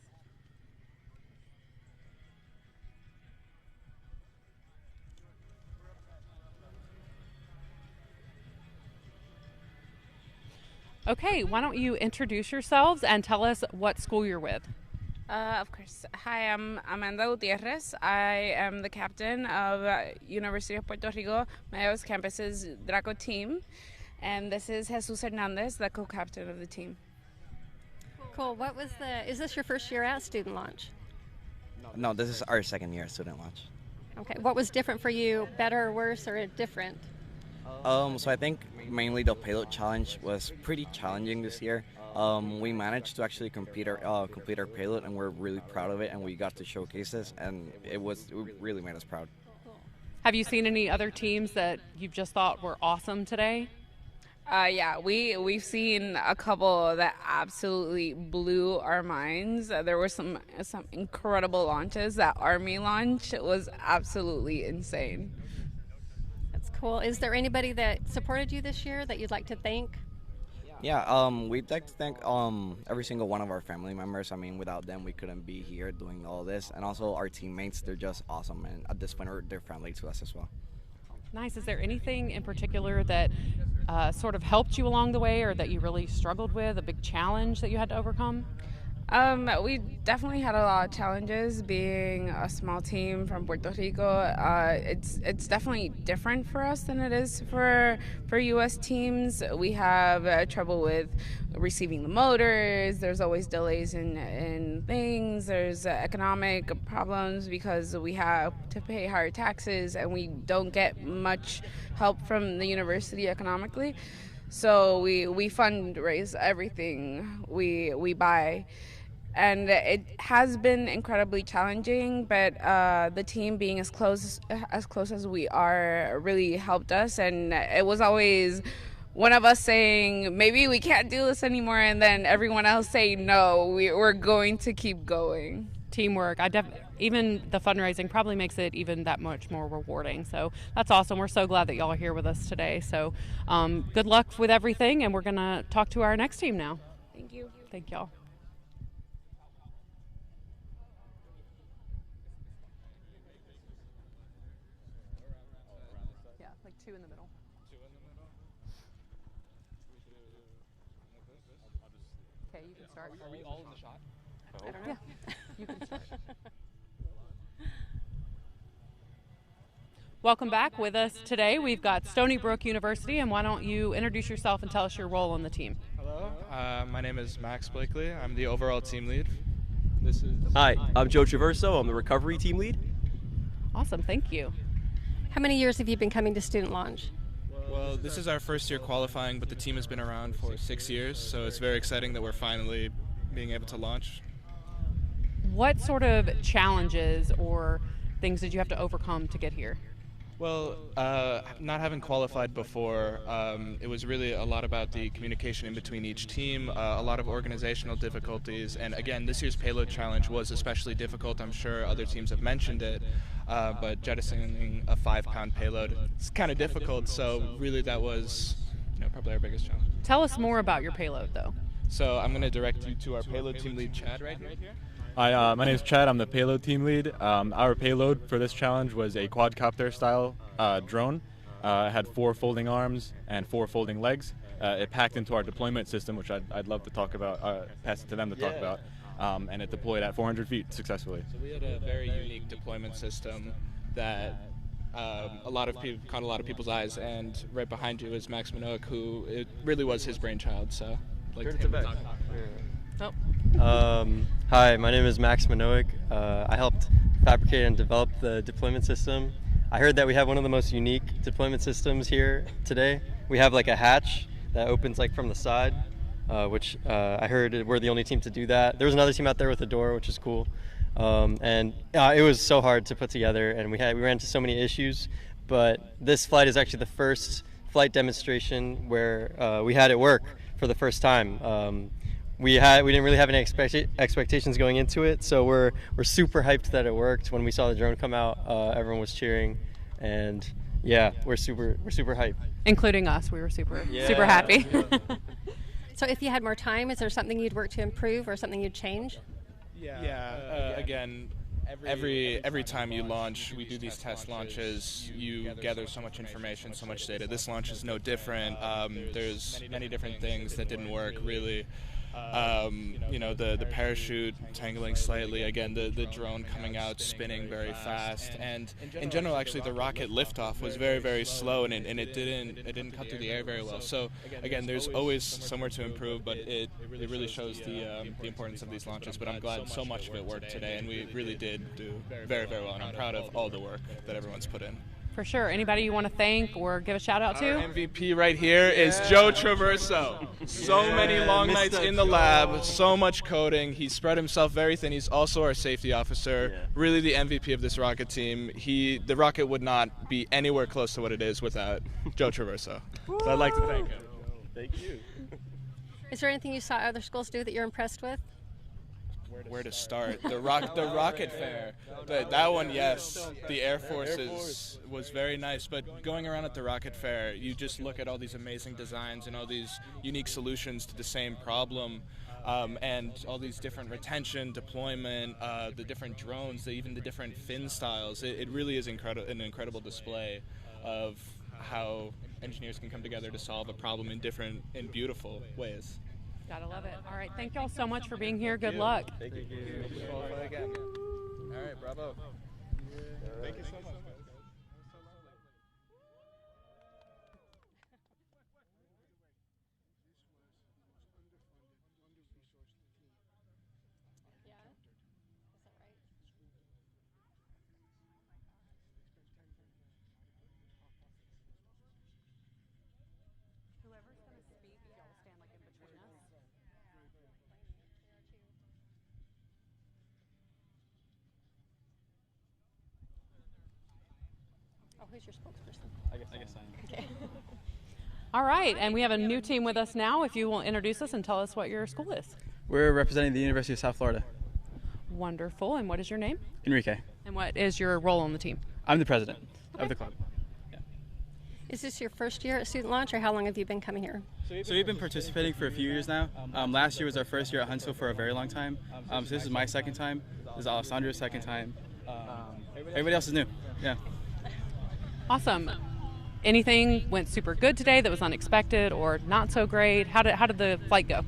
[SPEAKER 11] Okay, why don't you introduce yourselves and tell us what school you're with?
[SPEAKER 13] Of course. Hi, I'm Amanda Gutierrez. I am the captain of University of Puerto Rico Mayaguez campus's Draco team. And this is Jesus Hernandez, the co-captain of the team.
[SPEAKER 12] Cool. Is this your first year at Student Launch?
[SPEAKER 17] No, this is our second year at Student Launch.
[SPEAKER 12] Okay. What was different for you? Better or worse or different?
[SPEAKER 17] So I think mainly the payload challenge was pretty challenging this year. We managed to actually complete our payload, and we're really proud of it, and we got to showcase this, and it really made us proud.
[SPEAKER 11] Have you seen any other teams that you've just thought were awesome today?
[SPEAKER 13] Yeah, we've seen a couple that absolutely blew our minds. There were some incredible launches. That Army launch was absolutely insane.
[SPEAKER 12] That's cool. Is there anybody that supported you this year that you'd like to thank?
[SPEAKER 17] Yeah, we'd like to thank every single one of our family members. I mean, without them, we couldn't be here doing all this. And also our teammates, they're just awesome. And at this point, they're family to us as well.
[SPEAKER 11] Nice. Is there anything in particular that sort of helped you along the way or that you really struggled with, a big challenge that you had to overcome?
[SPEAKER 13] We definitely had a lot of challenges being a small team from Puerto Rico. It's definitely different for us than it is for U.S. teams. We have trouble with receiving the motors. There's always delays in things. There's economic problems because we have to pay higher taxes and we don't get much help from the university economically. So we fundraise everything we buy. And it has been incredibly challenging, but the team being as close as we are really helped us. And it was always one of us saying, maybe we can't do this anymore, and then everyone else saying, no, we're going to keep going.
[SPEAKER 11] Teamwork. Even the fundraising probably makes it even that much more rewarding. So that's awesome. We're so glad that y'all are here with us today. So good luck with everything, and we're going to talk to our next team now.
[SPEAKER 13] Thank you.
[SPEAKER 11] Thank y'all. Yeah, like two in the middle. Okay, you can start.
[SPEAKER 3] Are we all in the shot?
[SPEAKER 11] I don't know. Yeah, you can start. Welcome back. With us today, we've got Stony Brook University, and why don't you introduce yourself and tell us your role on the team?
[SPEAKER 3] Hello, my name is Max Blakely. I'm the overall team lead.
[SPEAKER 4] Hi, I'm Joe Traverso. I'm the recovery team lead.
[SPEAKER 11] Awesome, thank you.
[SPEAKER 12] How many years have you been coming to Student Launch?
[SPEAKER 3] Well, this is our first year qualifying, but the team has been around for 6 years, so it's very exciting that we're finally being able to launch.
[SPEAKER 11] What sort of challenges or things did you have to overcome to get here?
[SPEAKER 3] Well, not having qualified before, it was really a lot about the communication in between each team, a lot of organizational difficulties, and again, this year's payload challenge was especially difficult. I'm sure other teams have mentioned it, but jettisoning a 5-pound payload, it's kind of difficult, so really that was probably our biggest challenge.
[SPEAKER 11] Tell us more about your payload, though.
[SPEAKER 3] So I'm going to direct you to our payload team lead, Chad, right here.
[SPEAKER 14] Hi, my name is Chad. I'm the payload team lead. Our payload for this challenge was a quadcopter style drone. It had 4 folding arms and 4 folding legs. It packed into our deployment system, which I'd love to talk about, pass it to them to talk about. And it deployed at 400 feet successfully.
[SPEAKER 3] So we had a very unique deployment system that a lot of people caught a lot of people's eyes, and right behind you is Max Minogue, who it really was his brainchild. So I'd like to him to talk.
[SPEAKER 18] Hi, my name is Max Minogue. I helped fabricate and develop the deployment system. I heard that we have one of the most unique deployment systems here today. We have like a hatch that opens like from the side, which I heard we're the only team to do that. There was another team out there with a door, which is cool. And it was so hard to put together, and we ran into so many issues. But this flight is actually the first flight demonstration where we had it work for the first time. We didn't really have any expectations going into it, so we're super hyped that it worked. When we saw the drone come out, everyone was cheering, and yeah, we're super hyped.
[SPEAKER 11] Including us, we were super happy.
[SPEAKER 12] So if you had more time, is there something you'd work to improve or something you'd change?
[SPEAKER 3] Again, every time you launch, we do these test launches, you gather so much information, so much data. This launch is no different. There's many different things that didn't work, really. The parachute tangling slightly, again the drone coming out spinning very fast, and in general actually the rocket liftoff was very, very slow, and it didn't cut through the air very well. So again, there's always somewhere to improve, but it really shows the importance of these launches. But I'm glad so much of it worked today, and we really did do very, very well, and I'm proud of all the work that everyone's put in.
[SPEAKER 11] For sure. Anybody you want to thank or give a shout out to?
[SPEAKER 3] Our MVP right here is Joe Traverso. So many long nights in the lab, so much coding. He spread himself very thin. He's also our safety officer. Really the MVP of this rocket team. The rocket would not be anywhere close to what it is without Joe Traverso. So I'd like to thank him.
[SPEAKER 18] Thank you.
[SPEAKER 12] Is there anything you saw other schools do that you're impressed with?
[SPEAKER 3] Where to start? The rocket fair, that one, yes. The Air Force was very nice, but going around at the rocket fair, you just look at all these amazing designs and all these unique solutions to the same problem, and all these different retention, deployment, the different drones, even the different fin styles. It really is an incredible display of how engineers can come together to solve a problem in beautiful ways.
[SPEAKER 11] Gotta love it. All right, thank y'all so much for being here. Good luck.
[SPEAKER 14] Thank you.
[SPEAKER 3] All right, bravo. Thank you so much.
[SPEAKER 11] Whoever's going to speak, y'all stand like in between us.
[SPEAKER 12] Oh, who's your spokesperson?
[SPEAKER 14] I guess I am.
[SPEAKER 12] Okay.
[SPEAKER 11] All right, and we have a new team with us now. If you will introduce us and tell us what your school is.
[SPEAKER 6] We're representing the University of South Florida.
[SPEAKER 11] Wonderful. And what is your name?
[SPEAKER 6] Enrique.
[SPEAKER 11] And what is your role on the team?
[SPEAKER 6] I'm the president of the club.
[SPEAKER 12] Is this your first year at Student Launch, or how long have you been coming here?
[SPEAKER 6] So we've been participating for a few years now. Last year was our first year at Huntsville for a very long time. So this is my second time. This is Alessandra's second time. Everybody else is new. Yeah.
[SPEAKER 11] Awesome. Anything went super good today that was unexpected or not so great? How did the flight go?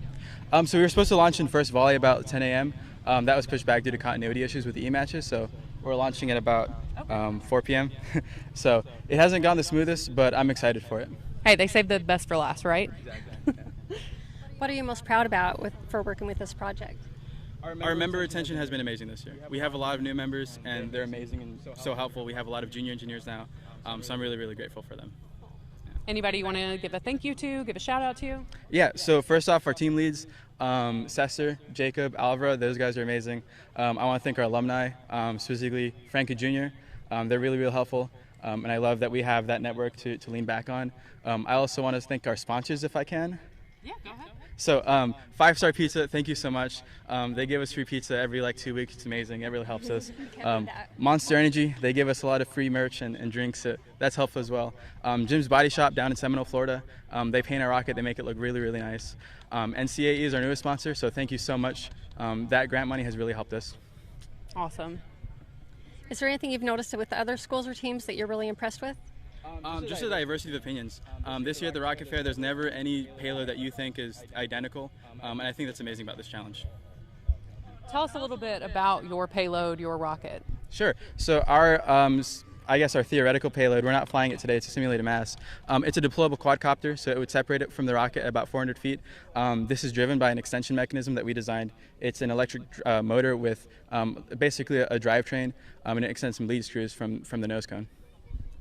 [SPEAKER 6] So we were supposed to launch in first volley about 10 a.m. That was pushed back due to continuity issues with the E-matches. So we're launching at about 4 p.m. So it hasn't gone the smoothest, but I'm excited for it.
[SPEAKER 11] Hey, they saved the best for last, right?
[SPEAKER 12] What are you most proud about for working with this project?
[SPEAKER 6] Our member retention has been amazing this year. We have a lot of new members, and they're amazing and so helpful. We have a lot of junior engineers now, so I'm really, really grateful for them.
[SPEAKER 11] Anybody you want to give a thank you to, give a shout out to?
[SPEAKER 6] Yeah, so first off, our team leads, Cesar, Jacob, Alvaro, those guys are amazing. I want to thank our alumni, specifically Frankie Jr. They're really, really helpful, and I love that we have that network to lean back on. I also want to thank our sponsors, if I can.
[SPEAKER 11] Yeah, go ahead.
[SPEAKER 6] So 5-Star Pizza, thank you so much. They give us free pizza every 2 weeks. It's amazing. It really helps us. Monster Energy, they give us a lot of free merch and drinks. That's helpful as well. Jim's Body Shop down in Seminole, Florida. They paint our rocket. They make it look really, really nice. NCAE is our newest sponsor, so thank you so much. That grant money has really helped us.
[SPEAKER 11] Awesome.
[SPEAKER 12] Is there anything you've noticed with the other schools or teams that you're really impressed with?
[SPEAKER 6] Just the diversity of opinions. This year at the Rocket Fair, there's never any payload that you think is identical, and I think that's amazing about this challenge.
[SPEAKER 11] Tell us a little bit about your payload, your rocket.
[SPEAKER 6] Sure. So our, I guess our theoretical payload, we're not flying it today, it's a simulated mass. It's a deployable quadcopter, so it would separate it from the rocket at about 400 feet. This is driven by an extension mechanism that we designed. It's an electric motor with basically a drivetrain, and it extends some lead screws from the nose cone.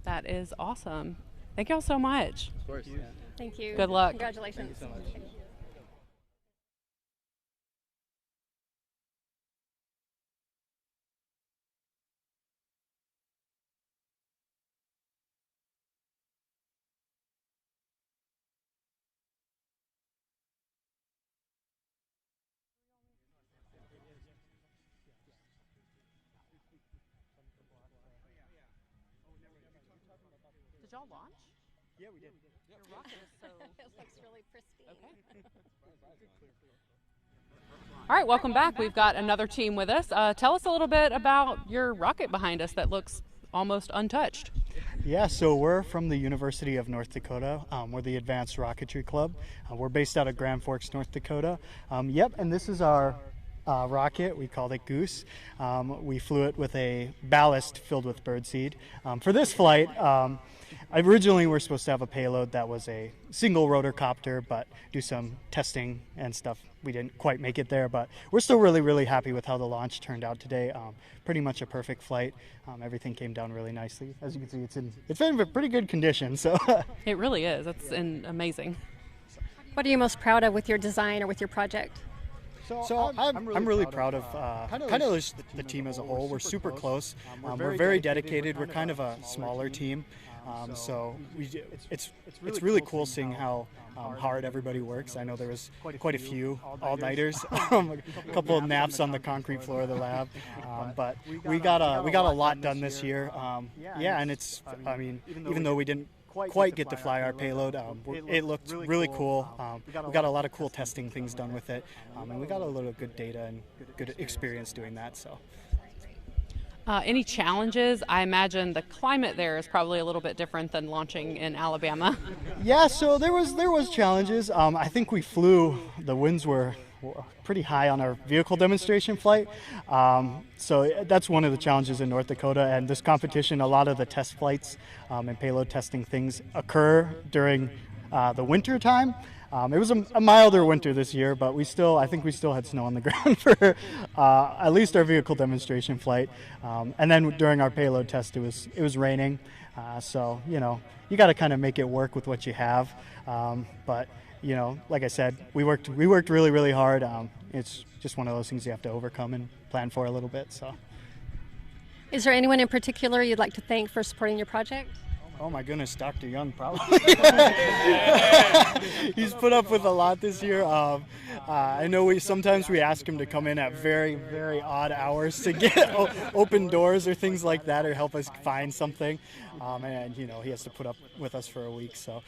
[SPEAKER 11] That is awesome. Thank you all so much.
[SPEAKER 6] Of course.
[SPEAKER 12] Thank you.
[SPEAKER 11] Good luck.
[SPEAKER 12] Congratulations.
[SPEAKER 6] Thank you so much.
[SPEAKER 11] Did y'all launch?
[SPEAKER 15] Yeah, we did.
[SPEAKER 11] Your rocket is so...
[SPEAKER 12] It looks really pristine.
[SPEAKER 11] Okay. All right, welcome back. We've got another team with us. Tell us a little bit about your rocket behind us that looks almost untouched.
[SPEAKER 9] Yeah, so we're from the University of North Dakota. We're the Advanced Rocketry Club. We're based out of Grand Forks, North Dakota. Yep, and this is our rocket. We called it Goose. We flew it with a ballast filled with birdseed. For this flight, originally we were supposed to have a payload that was a single rotor copter, but do some testing and stuff. We didn't quite make it there, but we're still really, really happy with how the launch turned out today. Pretty much a perfect flight. Everything came down really nicely. As you can see, it's been in pretty good condition. So
[SPEAKER 11] it really is. It's amazing.
[SPEAKER 12] What are you most proud of with your design or with your project?
[SPEAKER 9] So I'm really proud of kind of the team as a whole. We're super close. We're very dedicated. We're kind of a smaller team. So it's really cool seeing how hard everybody works. I know there was quite a few all-nighters, a couple of naps on the concrete floor of the lab, but we got a lot done this year. Yeah, and it's, I mean, even though we didn't quite get to fly our payload, it looked really cool. We got a lot of cool testing things done with it, and we got a little good data and good experience doing that. So.
[SPEAKER 11] Any challenges? I imagine the climate there is probably a little bit different than launching in Alabama.
[SPEAKER 9] Yeah, so there was challenges. I think we flew. The winds were pretty high on our vehicle demonstration flight. So that's one of the challenges in North Dakota. And this competition, a lot of the test flights and payload testing things occur during the winter time. It was a milder winter this year, but I think we still had snow on the ground for at least our vehicle demonstration flight. And then during our payload test, it was raining. So, you got to kind of make it work with what you have. But, like I said, we worked really, really hard. It's just one of those things you have to overcome and plan for a little bit. So,
[SPEAKER 12] Is there anyone in particular you'd like to thank for supporting your project?
[SPEAKER 9] Oh my goodness, Dr. Young probably. He's put up with a lot this year. I know sometimes we ask him to come in at very, very odd hours to get open doors or things like that, or help us find something. And he has to put up with us for a week. So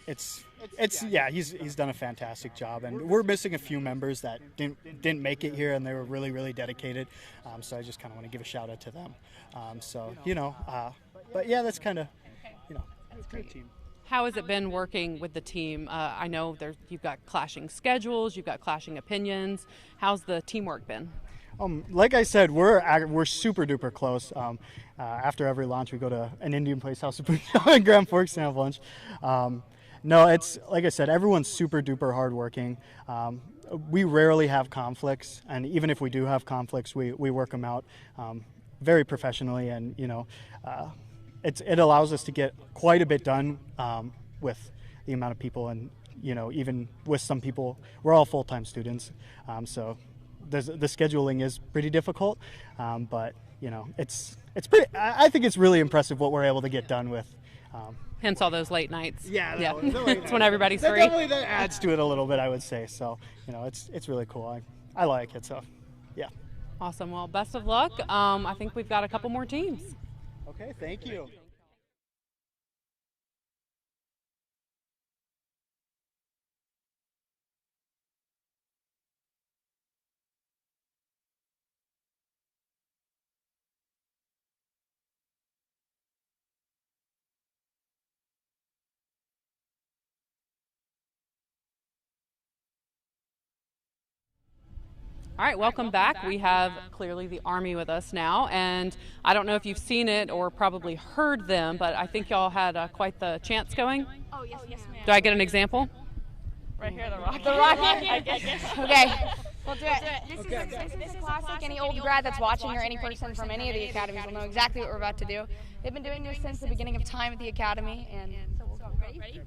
[SPEAKER 9] he's done a fantastic job, and we're missing a few members that didn't make it here, and they were really, really dedicated. So I just kind of want to give a shout out to them. But yeah, that's kind of. It's a great team.
[SPEAKER 11] How has it been working with the team? I know you've got clashing schedules, you've got clashing opinions. How's the teamwork been?
[SPEAKER 9] Like I said, we're super duper close. After every launch, we go to an Indian place, House of Food in Grand Forks, and have lunch. No, it's like I said, everyone's super duper hardworking. We rarely have conflicts, and even if we do have conflicts, we work them out very professionally, and it allows us to get quite a bit done with the amount of people, and even with some people, we're all full-time students, so the scheduling is pretty difficult, but it's pretty. I think it's really impressive what we're able to get done with.
[SPEAKER 11] Hence all those late nights.
[SPEAKER 9] Yeah.
[SPEAKER 11] It's when everybody's free.
[SPEAKER 9] That adds to it a little bit, I would say. So it's really cool. I like it. So yeah.
[SPEAKER 11] Awesome. Well, best of luck. I think we've got a couple more teams.
[SPEAKER 9] Okay, thank you.
[SPEAKER 11] All right, welcome back. We have clearly the Army with us now, and I don't know if you've seen it or probably heard them, but I think y'all had quite the chants going.
[SPEAKER 7] Oh, yes, ma'am.
[SPEAKER 11] Do I get an example?
[SPEAKER 7] Right here, the rocket.
[SPEAKER 19] The rocket?
[SPEAKER 7] I guess.
[SPEAKER 19] Okay, we'll do it. This is a classic. Any old grad that's watching or any person from any of the academies will know exactly what we're about to do. They've been doing this since the beginning of time at the academy, and so we'll go. Ready?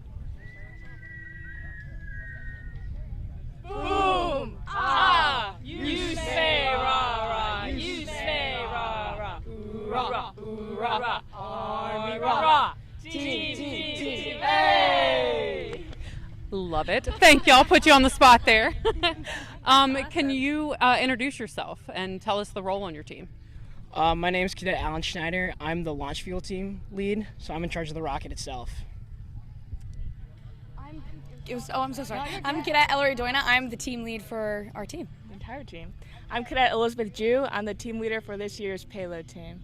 [SPEAKER 7] Boom! Ah! You say rah rah! You say rah rah! Hoorah! Hoorah! Army rah! Team! Hey!
[SPEAKER 11] Love it. Thank y'all. Put you on the spot there. Can you introduce yourself and tell us the role on your team?
[SPEAKER 20] My name is Cadet Alan Schneider. I'm the launch fuel team lead, so I'm in charge of the rocket itself.
[SPEAKER 19] I'm so sorry. I'm Cadet Ellery Doina. I'm the team lead for our team.
[SPEAKER 7] The entire team. I'm Cadet Elizabeth Jew. I'm the team leader for this year's payload team.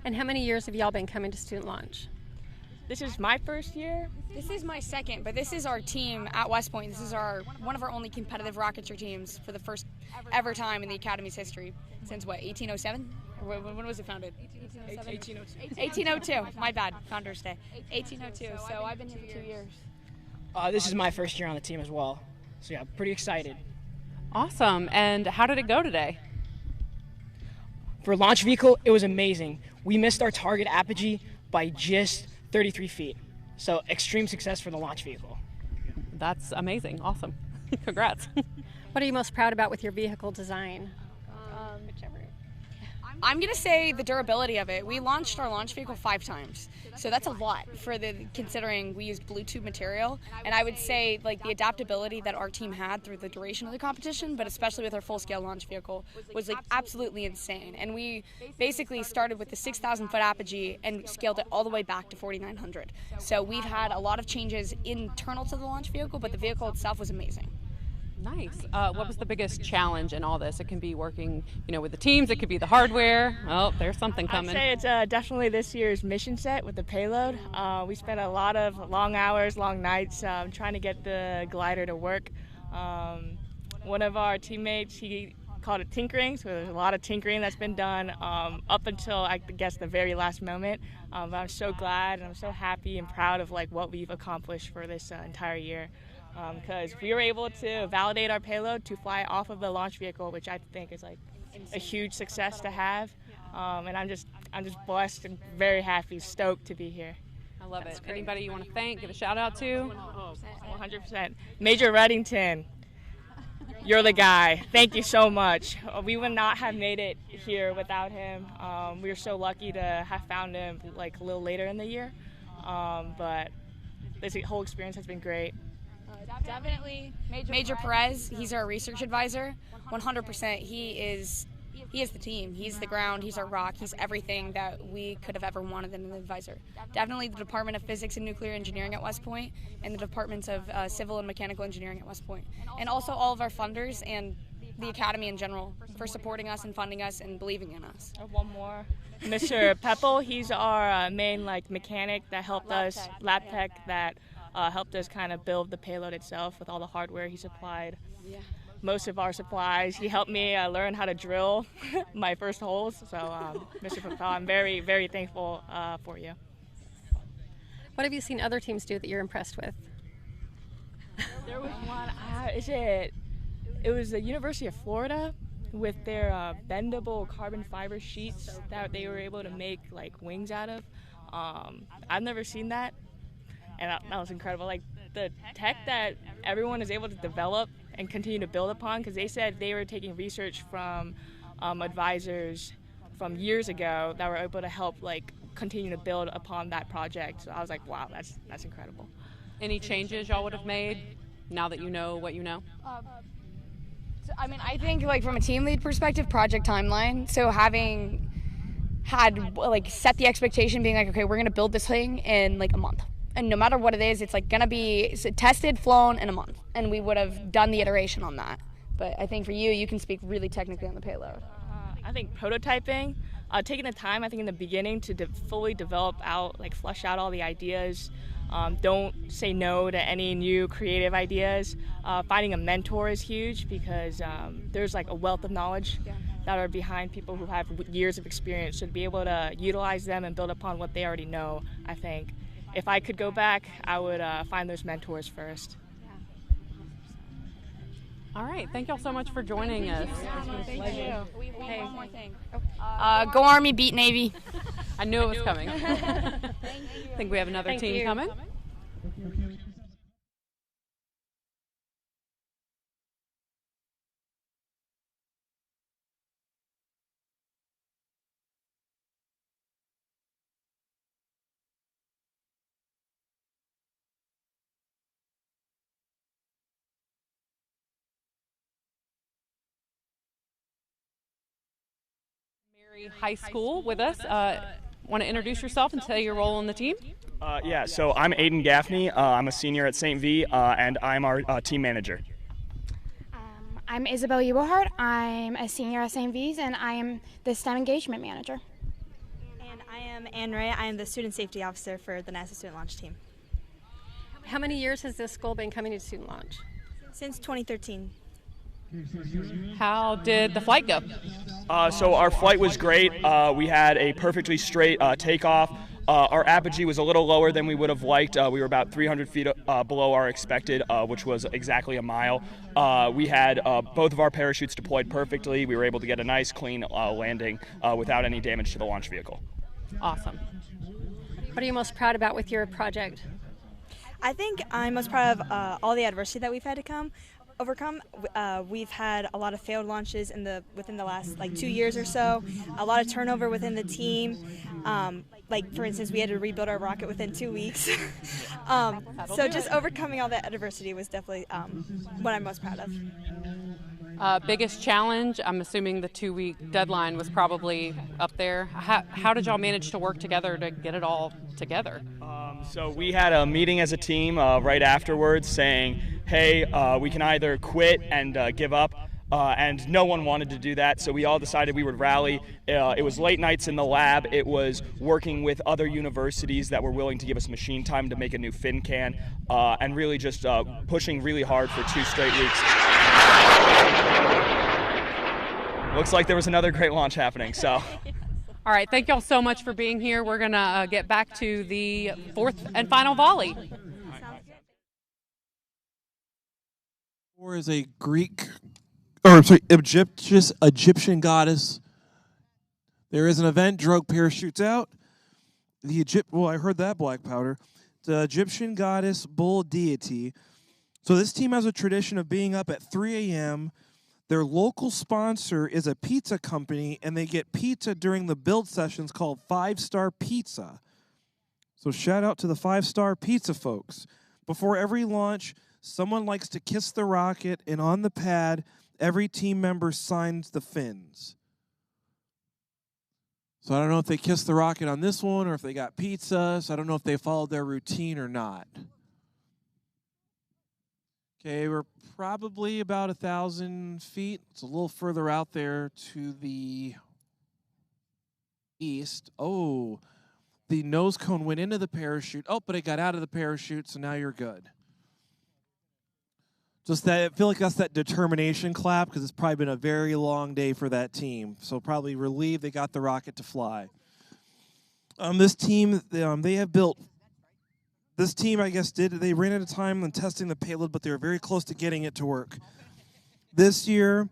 [SPEAKER 12] And how many years have y'all been coming to Student Launch?
[SPEAKER 7] This is my first year.
[SPEAKER 19] This is my second, but this is our team at West Point. This is one of our only competitive rocketry teams for the first ever time in the Academy's history since, 1807? When was it founded?
[SPEAKER 7] 1802.
[SPEAKER 19] 1802. My bad. Founders Day. 1802. So I've been here for 2 years.
[SPEAKER 20] This is my first year on the team as well. So yeah, pretty excited.
[SPEAKER 11] Awesome. And how did it go today?
[SPEAKER 20] For launch vehicle, it was amazing. We missed our target apogee by just 33 feet. So extreme success for the launch vehicle.
[SPEAKER 11] That's amazing. Awesome. Congrats.
[SPEAKER 12] What are you most proud about with your vehicle design?
[SPEAKER 19] I'm going to say the durability of it. We launched our launch vehicle 5 times. So that's a lot considering we used Bluetooth material. And I would say the adaptability that our team had through the duration of the competition, but especially with our full-scale launch vehicle, was absolutely insane. And we basically started with the 6,000 foot apogee and scaled it all the way back to 4,900. So we've had a lot of changes internal to the launch vehicle, but the vehicle itself was amazing.
[SPEAKER 11] Nice. What was the biggest challenge in all this? It can be working, with the teams. It could be the hardware. Oh, there's something coming.
[SPEAKER 21] I'd say it's definitely this year's mission set with the payload. We spent a lot of long hours, long nights trying to get the glider to work. One of our teammates, he called it tinkering, so there's a lot of tinkering that's been done up until, I guess, the very last moment. But I'm so glad and I'm so happy and proud of what we've accomplished for this entire year. Because we were able to validate our payload to fly off of the launch vehicle, which I think is a huge success to have. And I'm just blessed and very happy, stoked to be here.
[SPEAKER 11] I love it. Anybody you want to thank, give a shout out to?
[SPEAKER 21] 100%. Major Reddington, you're the guy. Thank you so much. We would not have made it here without him. We were so lucky to have found him a little later in the year. But this whole experience has been great.
[SPEAKER 19] Definitely Major Perez. He's our research advisor. 100%. He is the team. He's the ground. He's our rock. He's everything that we could have ever wanted in an advisor. Definitely the Department of Physics and Nuclear Engineering at West Point and the Departments of Civil and Mechanical Engineering at West Point. And also all of our funders and the Academy in general for supporting us and funding us and believing in us.
[SPEAKER 21] One more. Mr. Peppel, he's our main mechanic that helped us, lab tech that helped us kind of build the payload itself with all the hardware he supplied.
[SPEAKER 19] Yeah.
[SPEAKER 21] Most of our supplies. He helped me learn how to drill my first holes. So, Mr. Peppel, I'm very, very thankful for you.
[SPEAKER 12] What have you seen other teams do that you're impressed with?
[SPEAKER 21] There was one. It was the University of Florida with their bendable carbon fiber sheets that they were able to make wings out of. I've never seen that. And that was incredible. The tech that everyone is able to develop and continue to build upon, because they said they were taking research from advisors from years ago that were able to help continue to build upon that project. So I was like, wow, that's incredible.
[SPEAKER 11] Any changes y'all would have made now that you know what you know?
[SPEAKER 19] I think from a team lead perspective, project timeline. So having had set the expectation, being okay, we're gonna build this thing in a month. And no matter what it is, it's going to be tested, flown in a month. And we would have done the iteration on that. But I think for you can speak really technically on the payload.
[SPEAKER 21] I think prototyping, taking the time, I think in the beginning to fully develop out, flush out all the ideas. Don't say no to any new creative ideas. Finding a mentor is huge because there's a wealth of knowledge that are behind people who have years of experience. So to be able to utilize them and build upon what they already know, I think. If I could go back, I would find those mentors first.
[SPEAKER 11] All right. Thank y'all so much for joining us.
[SPEAKER 19] Thank you. We have one more thing. Go Army, beat Navy.
[SPEAKER 11] I knew it was coming. I think we have another team coming. High School with us. Want to introduce yourself and tell your role on the team?
[SPEAKER 22] Yeah, so I'm Aiden Gaffney. I'm a senior at St. V, and I'm our team manager.
[SPEAKER 23] I'm Isabel Eberhardt. I'm a senior at St. V's, and I am the STEM engagement manager.
[SPEAKER 24] And I am Ann Ray. I am the student safety officer for the NASA student launch team.
[SPEAKER 12] How many years has this school been coming to student launch?
[SPEAKER 24] Since 2013.
[SPEAKER 11] How did the flight go?
[SPEAKER 22] So our flight was great. We had a perfectly straight takeoff. Our apogee was a little lower than we would have liked. We were about 300 feet below our expected, which was exactly a mile. We had both of our parachutes deployed perfectly. We were able to get a nice, clean landing without any damage to the launch vehicle.
[SPEAKER 11] Awesome.
[SPEAKER 12] What are you most proud about with your project?
[SPEAKER 24] I think I'm most proud of all the adversity that we've had to overcome. We've had a lot of failed launches within the last 2 years or so, a lot of turnover within the team. For instance, we had to rebuild our rocket within 2 weeks. So just overcoming all that adversity was definitely what I'm most proud of.
[SPEAKER 11] Biggest challenge, I'm assuming the 2-week deadline was probably up there. How did y'all manage to work together to get it all together?
[SPEAKER 22] So we had a meeting as a team right afterwards saying, hey, we can either quit and give up. And no one wanted to do that, so we all decided we would rally. It was late nights in the lab. It was working with other universities that were willing to give us machine time to make a new fin can, and really just pushing really hard for 2 straight weeks. Looks like there was another great launch happening, so.
[SPEAKER 11] All right, thank y'all so much for being here. We're going to get back to the 4th and final volley.
[SPEAKER 8] Or is a Greek, or sorry, Egyptian goddess. There is an event, drug parachutes out. Well, I heard that, black powder. The Egyptian goddess bull deity. So this team has a tradition of being up at 3 a.m. Their local sponsor is a pizza company, and they get pizza during the build sessions called 5-Star Pizza. So shout out to the 5-Star Pizza folks. Before every launch, someone likes to kiss the rocket, and on the pad, every team member signs the fins. So I don't know if they kissed the rocket on this one or if they got pizza. So I don't know if they followed their routine or not. Okay, we're probably about 1,000 feet. It's a little further out there to the east. Oh, the nose cone went into the parachute. Oh, but it got out of the parachute, so now you're good. Just that, I feel like that's that determination clap because it's probably been a very long day for that team. So probably relieved they got the rocket to fly. This team, they have built. This team, I guess, they ran out of time on testing the payload, but they were very close to getting it to work. This year,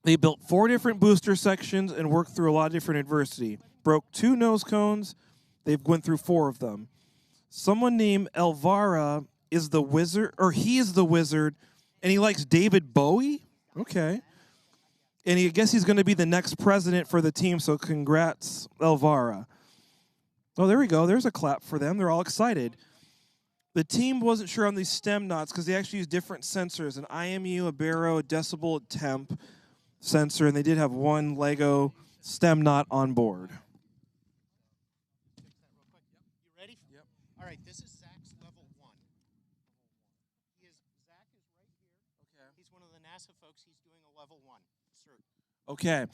[SPEAKER 8] they built 4 different booster sections and worked through a lot of different adversity. Broke 2 nose cones. They've went through 4 of them. Someone named Elvira is the wizard, or he is the wizard, and he likes David Bowie? Okay. And I guess he's going to be the next president for the team, so congrats, Elvira. Oh, there we go. There's a clap for them. They're all excited. The team wasn't sure on these stem knots because they actually use different sensors, an IMU, a baro, a decibel, a temp sensor, and they did have 1 Lego stem knot on board.
[SPEAKER 1] You ready? Yep. All right, this is Zach's level 1. Zach is right here. Okay. He's one of the NASA folks. He's doing a level 1 cert.
[SPEAKER 8] Okay.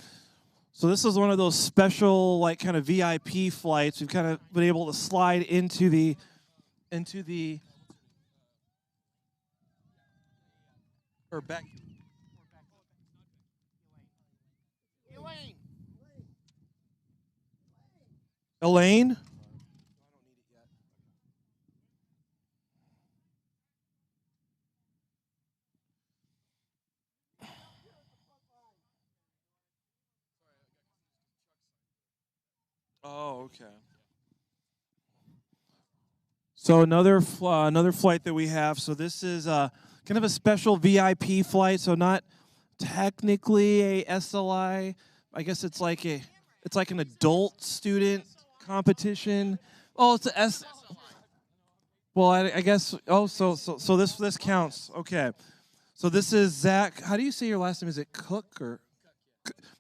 [SPEAKER 8] So this is one of those special, like, kind of VIP flights. We've kind of been able to slide into the or back. Elaine? Oh, okay. So another flight that we have. So this is kind of a special VIP flight. So not technically a SLI. I guess it's like an adult student competition. Oh, it's a S. Well, I guess. Oh, so this counts. Okay. So this is Zach. How do you say your last name? Is it Cook or?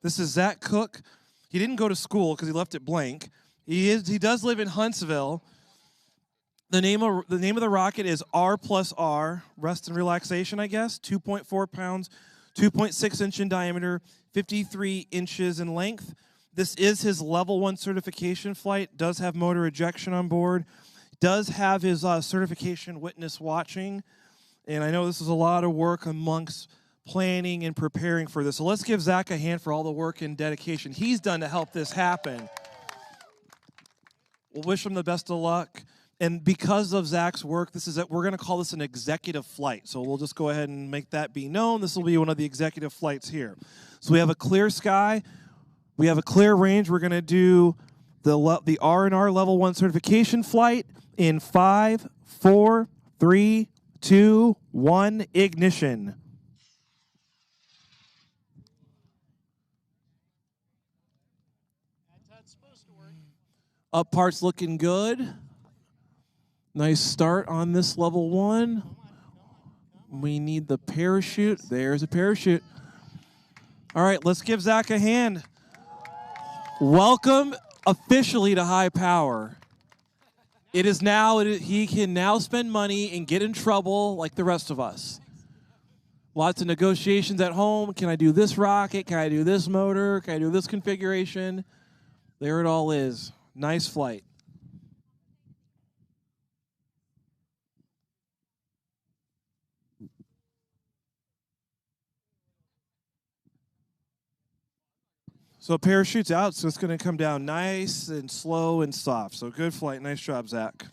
[SPEAKER 8] This is Zach Cook. He didn't go to school because he left it blank. He does live in Huntsville. The name of the rocket is R+R, rest and relaxation, I guess. 2.4 pounds, 2.6 inch in diameter, 53 inches in length. This is his level 1 certification flight. Does have motor ejection on board. Does have his certification witness watching. And I know this is a lot of work amongst planning and preparing for this. So let's give Zach a hand for all the work and dedication he's done to help this happen. We'll wish him the best of luck. And because of Zach's work, we're going to call this an executive flight. So we'll just go ahead and make that be known. This will be one of the executive flights here. So we have a clear sky. We have a clear range. We're going to do the R&R level 1 certification flight in 5, 4, 3, 2, 1, ignition. Up part's looking good. Nice start on this level 1. We need the parachute. There's a parachute. All right, let's give Zach a hand. Welcome officially to high power. It is now, he can now spend money and get in trouble like the rest of us. Lots of negotiations at home. Can I do this rocket? Can I do this motor? Can I do this configuration? There it all is. Nice flight. So parachute's out, so it's going to come down nice and slow and soft. So good flight. Nice job, Zach.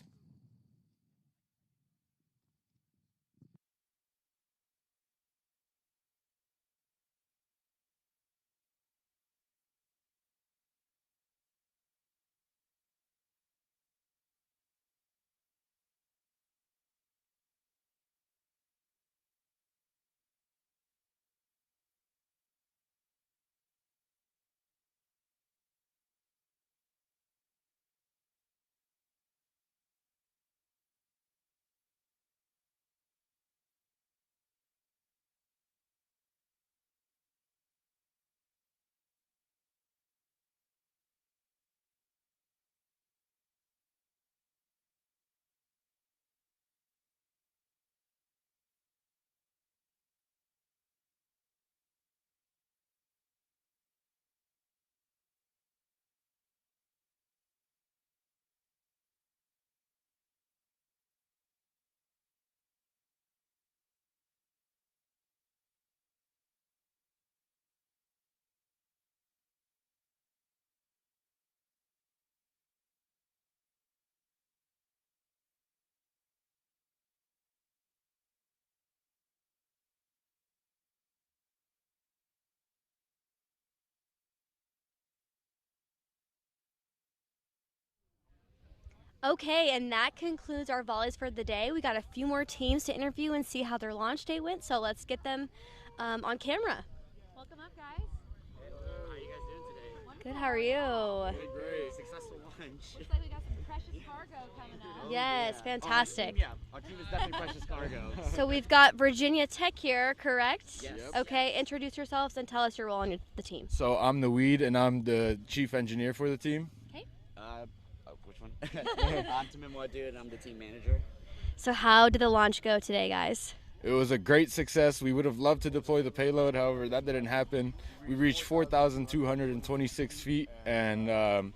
[SPEAKER 2] Okay, and that concludes our volleys for the day. We got a few more teams to interview and see how their launch day went, so let's get them on camera.
[SPEAKER 7] Welcome up, guys.
[SPEAKER 5] How are you guys doing today?
[SPEAKER 2] Good, how are you?
[SPEAKER 5] Good, great. Successful launch.
[SPEAKER 7] Looks like we got some precious cargo coming up.
[SPEAKER 2] Yes, fantastic.
[SPEAKER 5] Our team is definitely precious cargo.
[SPEAKER 2] So we've got Virginia Tech here, correct?
[SPEAKER 5] Yes.
[SPEAKER 2] Okay, introduce yourselves and tell us your role on the team.
[SPEAKER 10] So I'm the weed, and I'm the chief engineer for the team.
[SPEAKER 2] Okay.
[SPEAKER 5] Which one? I'm Tim Dude, and I'm the team manager.
[SPEAKER 2] So how did the launch go today, guys?
[SPEAKER 10] It was a great success. We would have loved to deploy the payload, however, that didn't happen. We reached 4,226 feet, and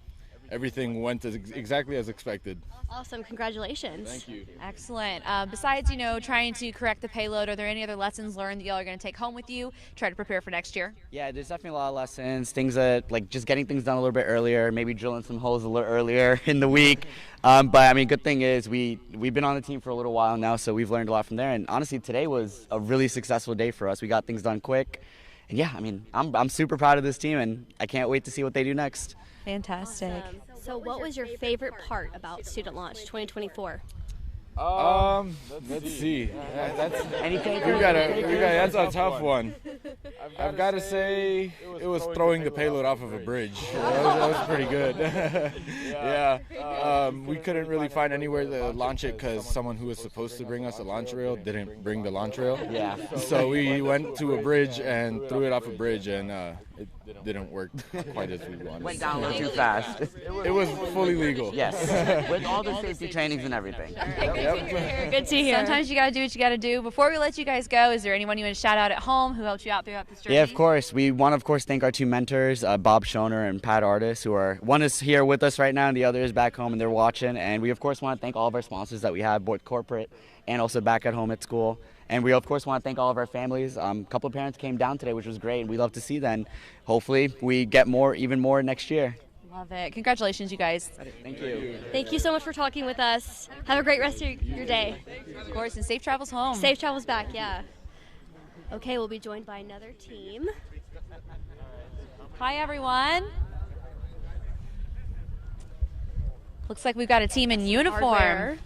[SPEAKER 10] everything went exactly as expected.
[SPEAKER 2] Awesome, congratulations.
[SPEAKER 10] Thank you.
[SPEAKER 7] Excellent. Besides, trying to correct the payload, are there any other lessons learned that y'all are going to take home with you, try to prepare for next year?
[SPEAKER 5] Yeah, there's definitely a lot of lessons, things that, just getting things done a little bit earlier, maybe drilling some holes a little earlier in the week. But, good thing is we've been on the team for a little while now, so we've learned a lot from there. And honestly, today was a really successful day for us. We got things done quick. And yeah, I'm super proud of this team, and I can't wait to see what they do next.
[SPEAKER 2] Fantastic. Awesome. So what was your favorite part about Student Launch 2024?
[SPEAKER 10] Let's see. That's a tough one. I've got to say it was throwing the payload off of a bridge. That was pretty good. Yeah. We couldn't really find anywhere to launch it because someone who was supposed to bring us a launch rail didn't bring the launch rail.
[SPEAKER 5] Yeah.
[SPEAKER 10] So we went to a bridge and threw it off a bridge, and it didn't work quite as we wanted.
[SPEAKER 5] Went down a little too fast.
[SPEAKER 10] It was fully legal.
[SPEAKER 5] Yes. With all the safety trainings and everything.
[SPEAKER 2] Good to hear.
[SPEAKER 7] Sometimes you got to do what you got to do. Before we let you guys go, is there anyone you want to shout out at home who helped you out throughout this journey?
[SPEAKER 5] Yeah, of course. We want to, of course, thank our two mentors, Bob Schoner and Pat Artis, one is here with us right now and the other is back home and they're watching. And we, of course, want to thank all of our sponsors that we have, both corporate and also back at home at school. And we, of course, want to thank all of our families. A couple of parents came down today, which was great, and we love to see them. Hopefully, we get even more next year.
[SPEAKER 7] Love it. Congratulations, you guys.
[SPEAKER 5] Thank you.
[SPEAKER 2] Thank you so much for talking with us. Have a great rest of your day.
[SPEAKER 7] Of course, and safe travels home.
[SPEAKER 2] Safe travels back, yeah. Okay, we'll be joined by another team.
[SPEAKER 7] Hi, everyone. Looks like we've got a team in uniform.
[SPEAKER 2] Hardware.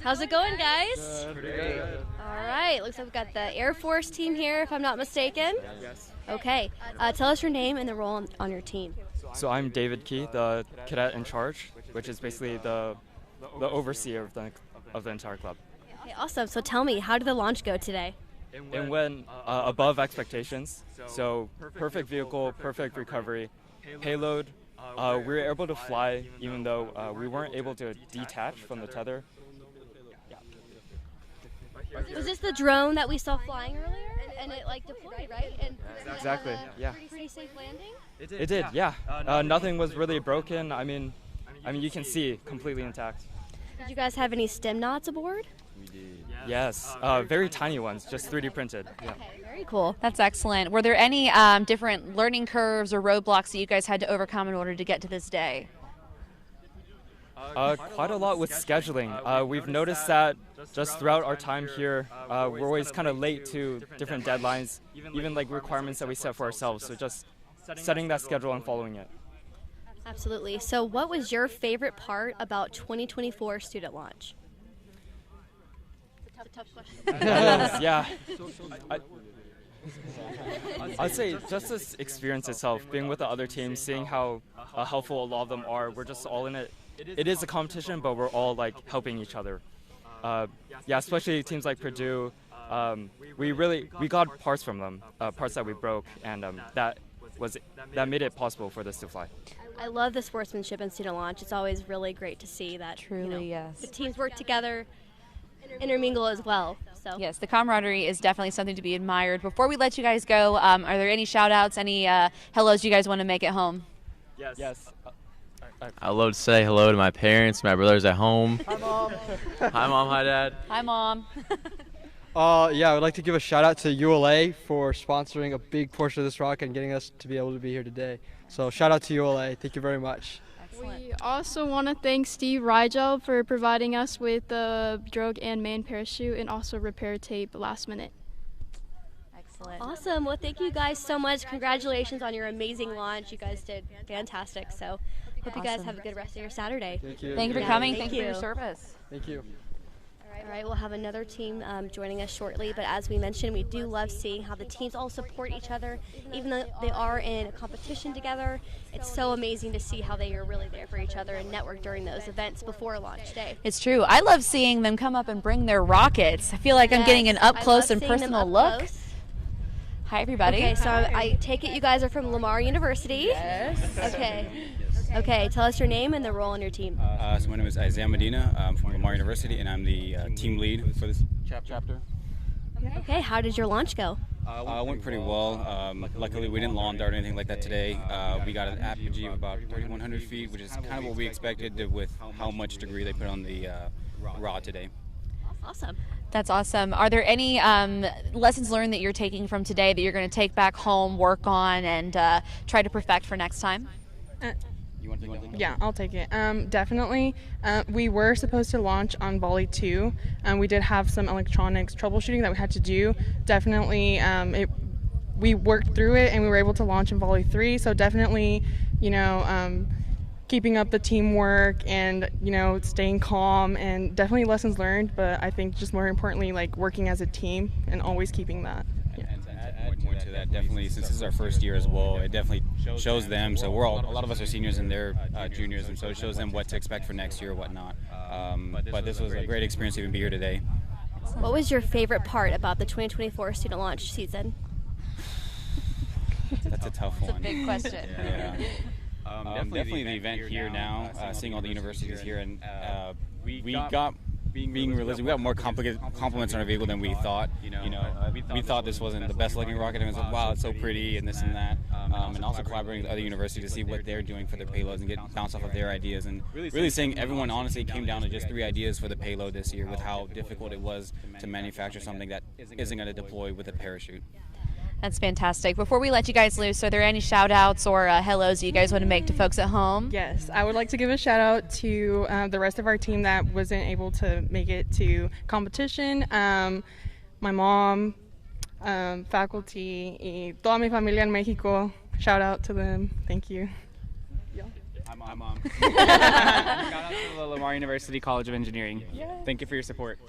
[SPEAKER 2] How's it going, guys?
[SPEAKER 16] Pretty good.
[SPEAKER 2] All right, looks like we've got the Air Force team here, if I'm not mistaken.
[SPEAKER 16] Yes.
[SPEAKER 2] Okay, tell us your name and the role on your team.
[SPEAKER 25] So I'm David Key, the cadet in charge, which is basically the overseer of the entire club.
[SPEAKER 2] Okay, awesome. So tell me, how did the launch go today?
[SPEAKER 25] It went above expectations. So perfect vehicle, perfect recovery, payload We were able to fly even though we weren't able to detach from the tether.
[SPEAKER 2] Was this the drone that we saw flying earlier? And it like deployed, right? And
[SPEAKER 25] Exactly, yeah.
[SPEAKER 2] Pretty safe landing?
[SPEAKER 25] It did, yeah. Nothing was really broken. I mean, you can see completely intact.
[SPEAKER 2] Did you guys have any stem knots aboard?
[SPEAKER 25] Yes, very tiny ones, just 3D printed. Yeah.
[SPEAKER 2] Very cool.
[SPEAKER 4] That's excellent. Were there any different learning curves or roadblocks that you guys had to overcome in order to get to this day?
[SPEAKER 25] Quite a lot with scheduling. We've noticed that just throughout our time here, we're always kind of late to different deadlines, even like requirements that we set for ourselves. So just setting that schedule and following it.
[SPEAKER 2] Absolutely. So what was your favorite part about 2024 Student Launch? It's a tough question.
[SPEAKER 25] Yeah. I'd say just this experience itself, being with the other teams, seeing how helpful a lot of them are. We're just all in it. It is a competition, but we're all like helping each other. Yeah, especially teams like Purdue. We got parts from them, parts that we broke, and that made it possible for this to fly.
[SPEAKER 2] I love the sportsmanship in Student Launch. It's always really great to see that
[SPEAKER 4] Truly, yes.
[SPEAKER 2] The teams work together, intermingle as well. So
[SPEAKER 4] Yes, the camaraderie is definitely something to be admired. Before we let you guys go, are there any shout-outs, any hellos you guys want to make at home?
[SPEAKER 25] Yes.
[SPEAKER 13] I'd love to say hello to my parents, my brothers at home.
[SPEAKER 4] Hi, Mom.
[SPEAKER 13] Hi, Mom. Hi, Dad.
[SPEAKER 4] Hi, Mom.
[SPEAKER 16] Yeah, I would like to give a shout out to ULA for sponsoring a big portion of this rocket and getting us to be able to be here today. So shout out to ULA. Thank you very much.
[SPEAKER 17] We also want to thank Steve Rigel for providing us with the drogue and main parachute and also repair tape last minute.
[SPEAKER 2] excellent. Awesome. Well, thank you guys so much. Congratulations on your amazing launch. You guys did fantastic. So hope you guys have a good rest of your Saturday.
[SPEAKER 16] Thank you.
[SPEAKER 4] Thank you for coming. Thank you for your service.
[SPEAKER 16] Thank you.
[SPEAKER 2] All right, we'll have another team joining us shortly, but as we mentioned, we do love seeing how the teams all support each other, even though they are in a competition together. It's so amazing to see how they are really there for each other and network during those events before launch day.
[SPEAKER 4] It's true. I love seeing them come up and bring their rockets. I feel like I'm getting an up-close and personal look. Hi, everybody.
[SPEAKER 2] Okay, so I take it you guys are from Lamar University.
[SPEAKER 4] Yes.
[SPEAKER 2] Okay, tell us your name and the role on your team.
[SPEAKER 18] So my name is Isaiah Medina. I'm from Lamar University, and I'm the team lead for this chapter.
[SPEAKER 2] Okay, how did your launch go?
[SPEAKER 18] It went pretty well. Luckily, we didn't lawn dart or anything like that today. We got an apogee of about 3,100 feet, which is kind of what we expected with how much degree they put on the rod today.
[SPEAKER 2] Awesome.
[SPEAKER 4] That's awesome. Are there any lessons learned that you're taking from today that you're going to take back home, work on, and try to perfect for next time?
[SPEAKER 26] Yeah, I'll take it. Definitely. We were supposed to launch on volley 2. We did have some electronics troubleshooting that we had to do. Definitely, we worked through it and we were able to launch in volley 3. So definitely, keeping up the teamwork and, staying calm, and definitely lessons learned. But I think just more importantly, like working as a team and always keeping that.
[SPEAKER 18] More to that, definitely, since this is our first year as well, it definitely shows them. So a lot of us are seniors and they're juniors, and so it shows them what to expect for next year or whatnot. But this was a great experience to even be here today.
[SPEAKER 2] What was your favorite part about the 2024 student launch season?
[SPEAKER 18] That's a tough one.
[SPEAKER 4] It's a big question.
[SPEAKER 18] Yeah. Definitely the event here now, seeing all the universities here, and we got. Being realistic, we got more compliments on our vehicle than we thought. We thought this wasn't the best looking rocket, and it was like, wow, it's so pretty, and this and that. And also collaborating with other universities to see what they're doing for their payloads and get bounce off of their ideas. And really saying everyone honestly came down to just 3 ideas for the payload this year, with how difficult it was to manufacture something that isn't going to deploy with a parachute.
[SPEAKER 4] That's fantastic. Before we let you guys loose, are there any shout outs or hellos that you guys want to make to folks at home?
[SPEAKER 26] Yes, I would like to give a shout out to the rest of our team that wasn't able to make it to competition. My mom, faculty, y toda mi familia en Mexico. Shout out to them. Thank you.
[SPEAKER 27] Hi, Mom. Shout out to the Lamar University College of Engineering. Thank you for your support.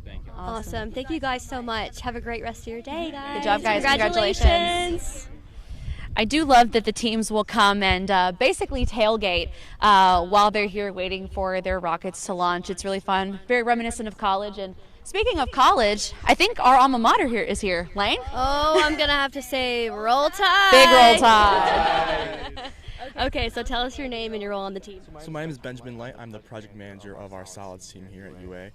[SPEAKER 18] Thank you.
[SPEAKER 2] Awesome. Thank you guys so much. Have a great rest of your day, guys.
[SPEAKER 4] Good job, guys.
[SPEAKER 2] Congratulations.
[SPEAKER 4] I do love that the teams will come and basically tailgate while they're here waiting for their rockets to launch. It's really fun, very reminiscent of college. And speaking of college, I think our alma mater here is here. Lane?
[SPEAKER 2] Oh, I'm going to have to say Roll Tide.
[SPEAKER 4] Big Roll Tide.
[SPEAKER 2] Okay, so tell us your name and your role on the team.
[SPEAKER 3] So my name is Benjamin Light. I'm the project manager of our solids team here at UA.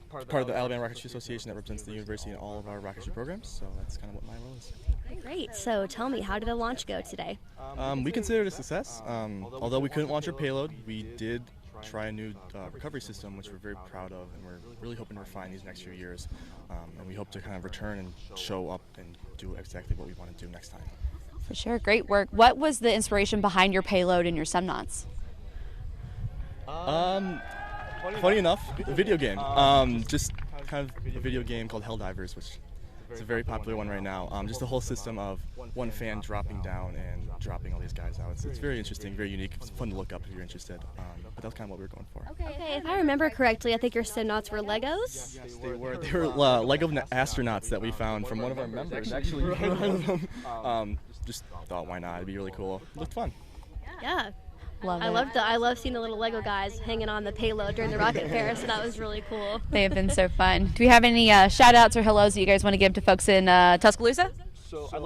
[SPEAKER 3] Part of the Alabama Rocketry Association that represents the university in all of our rocketry programs, so that's kind of what my role is.
[SPEAKER 2] Great. So tell me, how did the launch go today?
[SPEAKER 3] We consider it a success. Although we couldn't launch our payload, we did try a new recovery system, which we're very proud of, and we're really hoping to refine these next few years. And we hope to kind of return and show up and do exactly what we want to do next time.
[SPEAKER 4] For sure, great work. What was the inspiration behind your payload and your semnauts?
[SPEAKER 3] Funny enough, a video game. Just kind of a video game called Helldivers, which is a very popular one right now. Just the whole system of one fan dropping down and dropping all these guys out. It's very interesting, very unique. It's fun to look up if you're interested. But that's kind of what we were going for.
[SPEAKER 2] Okay, if I remember correctly, I think your semnauts were Legos?
[SPEAKER 3] Yes, they were. They were Lego astronauts that we found from one of our members. Actually, just thought, why not? It'd be really cool. It looked fun.
[SPEAKER 2] Yeah.
[SPEAKER 4] Love it.
[SPEAKER 2] I love seeing the little Lego guys hanging on the payload during the rocket fair, so that was really cool.
[SPEAKER 4] They have been so fun. Do we have any shout outs or hellos that you guys want to give to folks in Tuscaloosa?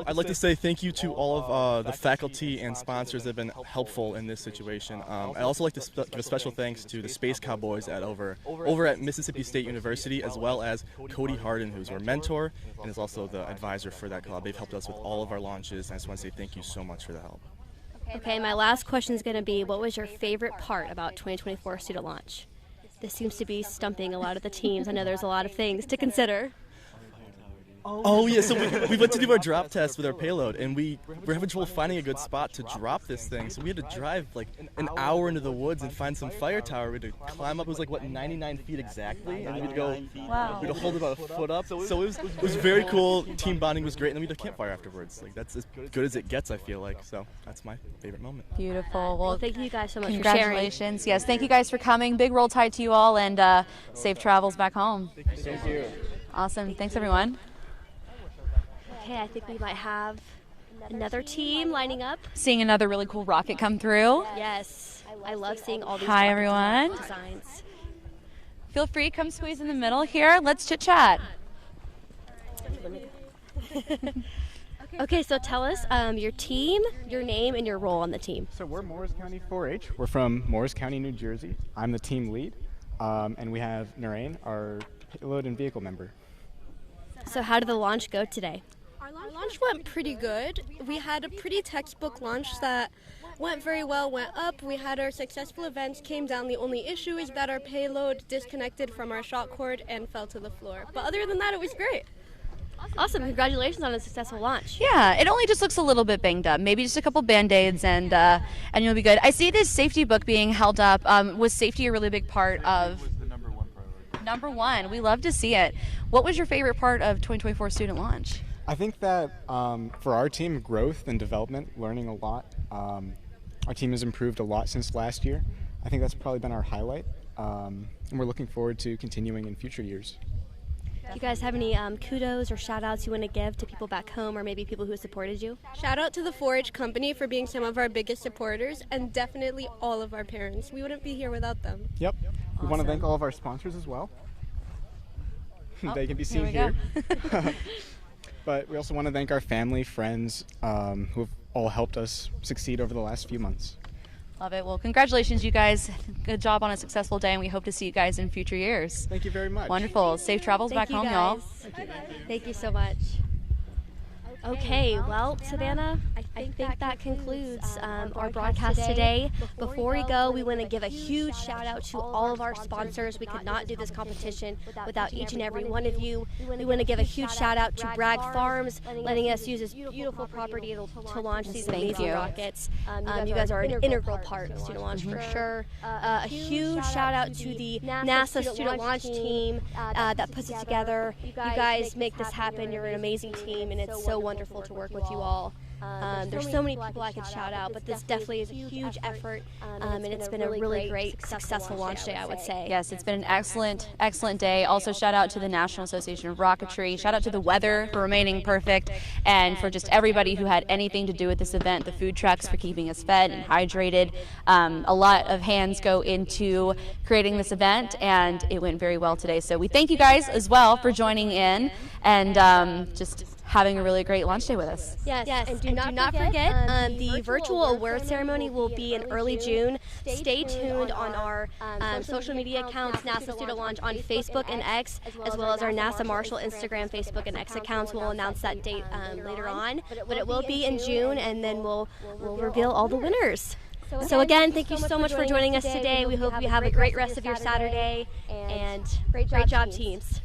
[SPEAKER 3] I'd like to say thank you to all of the faculty and sponsors that have been helpful in this situation. I'd also like to give a special thanks to the Space Cowboys over at Mississippi State University, as well as Cody Harden, who's our mentor and is also the advisor for that club. They've helped us with all of our launches, and I just want to say thank you so much for the help.
[SPEAKER 2] Okay, my last question is going to be, what was your favorite part about 2024 student launch? This seems to be stumping a lot of the teams. I know there's a lot of things to consider.
[SPEAKER 3] Oh yeah, so we went to do our drop test with our payload, and we were having trouble finding a good spot to drop this thing. So we had to drive like an hour into the woods and find some fire tower. We had to climb up. It was like, what, 99 feet exactly, and we'd go.
[SPEAKER 4] Wow.
[SPEAKER 3] We'd hold about a foot up. So it was very cool. Team bonding was great, and then we had a campfire afterwards. Like, that's as good as it gets, I feel like. So that's my favorite moment.
[SPEAKER 4] Beautiful. Well,
[SPEAKER 2] thank you guys so much for sharing.
[SPEAKER 4] Congratulations. Yes, thank you guys for coming. Big roll tide to you all, and safe travels back home.
[SPEAKER 3] Thank you.
[SPEAKER 4] Awesome. Thanks, everyone.
[SPEAKER 2] Okay, I think we might have another team lining up.
[SPEAKER 4] Seeing another really cool rocket come through.
[SPEAKER 2] Yes, I love seeing all these
[SPEAKER 4] Hi, everyone.
[SPEAKER 2] designs.
[SPEAKER 4] Feel free, come squeeze in the middle here. Let's chit chat.
[SPEAKER 2] Okay, so tell us your team, your name, and your role on the team.
[SPEAKER 6] So we're Morris County 4-H. We're from Morris County, New Jersey. I'm the team lead, and we have Narain, our payload and vehicle member.
[SPEAKER 2] So how did the launch go today?
[SPEAKER 9] Our launch went pretty good. We had a pretty textbook launch that went very well, went up. We had our successful events, came down. The only issue is that our payload disconnected from our shock cord and fell to the floor. But other than that, it was great.
[SPEAKER 2] Awesome. Congratulations on a successful launch.
[SPEAKER 4] Yeah, it only just looks a little bit banged up. Maybe just a couple Band-Aids and you'll be good. I see this safety book being held up. Was safety a really big part of?
[SPEAKER 14] The number one priority.
[SPEAKER 4] Number one. We love to see it. What was your favorite part of 2024 student launch?
[SPEAKER 6] I think that for our team, growth and development, learning a lot. Our team has improved a lot since last year. I think that's probably been our highlight, and we're looking forward to continuing in future years.
[SPEAKER 2] Do you guys have any kudos or shout outs you want to give to people back home or maybe people who supported you?
[SPEAKER 9] Shout out to the 4-H company for being some of our biggest supporters, and definitely all of our parents. We wouldn't be here without them.
[SPEAKER 6] Yep.
[SPEAKER 2] Awesome.
[SPEAKER 6] We want to thank all of our sponsors as well.
[SPEAKER 4] Oh,
[SPEAKER 6] they can be seen here. But we also want to thank our family, friends, who have all helped us succeed over the last few months.
[SPEAKER 4] Love it. Well, congratulations, you guys. Good job on a successful day, and we hope to see you guys in future years.
[SPEAKER 6] Thank you very much.
[SPEAKER 4] Wonderful. Safe travels back home, y'all.
[SPEAKER 2] Thank you so much. Okay, well, Savannah, I think that concludes our broadcast today. Before we go, we want to give a huge shout out to all of our sponsors. We could not do this competition without each and every one of you. We want to give a huge shout out to Bragg Farms, letting us use this beautiful property to launch these amazing rockets. You guys are an integral part of student launch for sure. A huge shout out to the NASA student launch team that puts it together. You guys make this happen. You're an amazing team, and it's so wonderful to work with you all. There's so many people I could shout out, but this definitely is a huge effort, and it's been a really great, successful launch day, I would say.
[SPEAKER 4] Yes, it's been an excellent, excellent day. Also, shout out to the National Association of Rocketry. Shout out to the weather for remaining perfect, and for just everybody who had anything to do with this event. The food trucks for keeping us fed and hydrated. A lot of hands go into creating this event, and it went very well today. So we thank you guys as well for joining in, and just having a really great launch day with us.
[SPEAKER 2] Yes, and do not forget the virtual award ceremony will be in early June. Stay tuned on our social media accounts, NASA Student Launch on Facebook and X, as well as our NASA Marshall Instagram, Facebook, and X accounts. We'll announce that date later on, but it will be in June, and then we'll reveal all the winners. So again, thank you so much for joining us today. We hope you have a great rest of your Saturday, and great job, teams.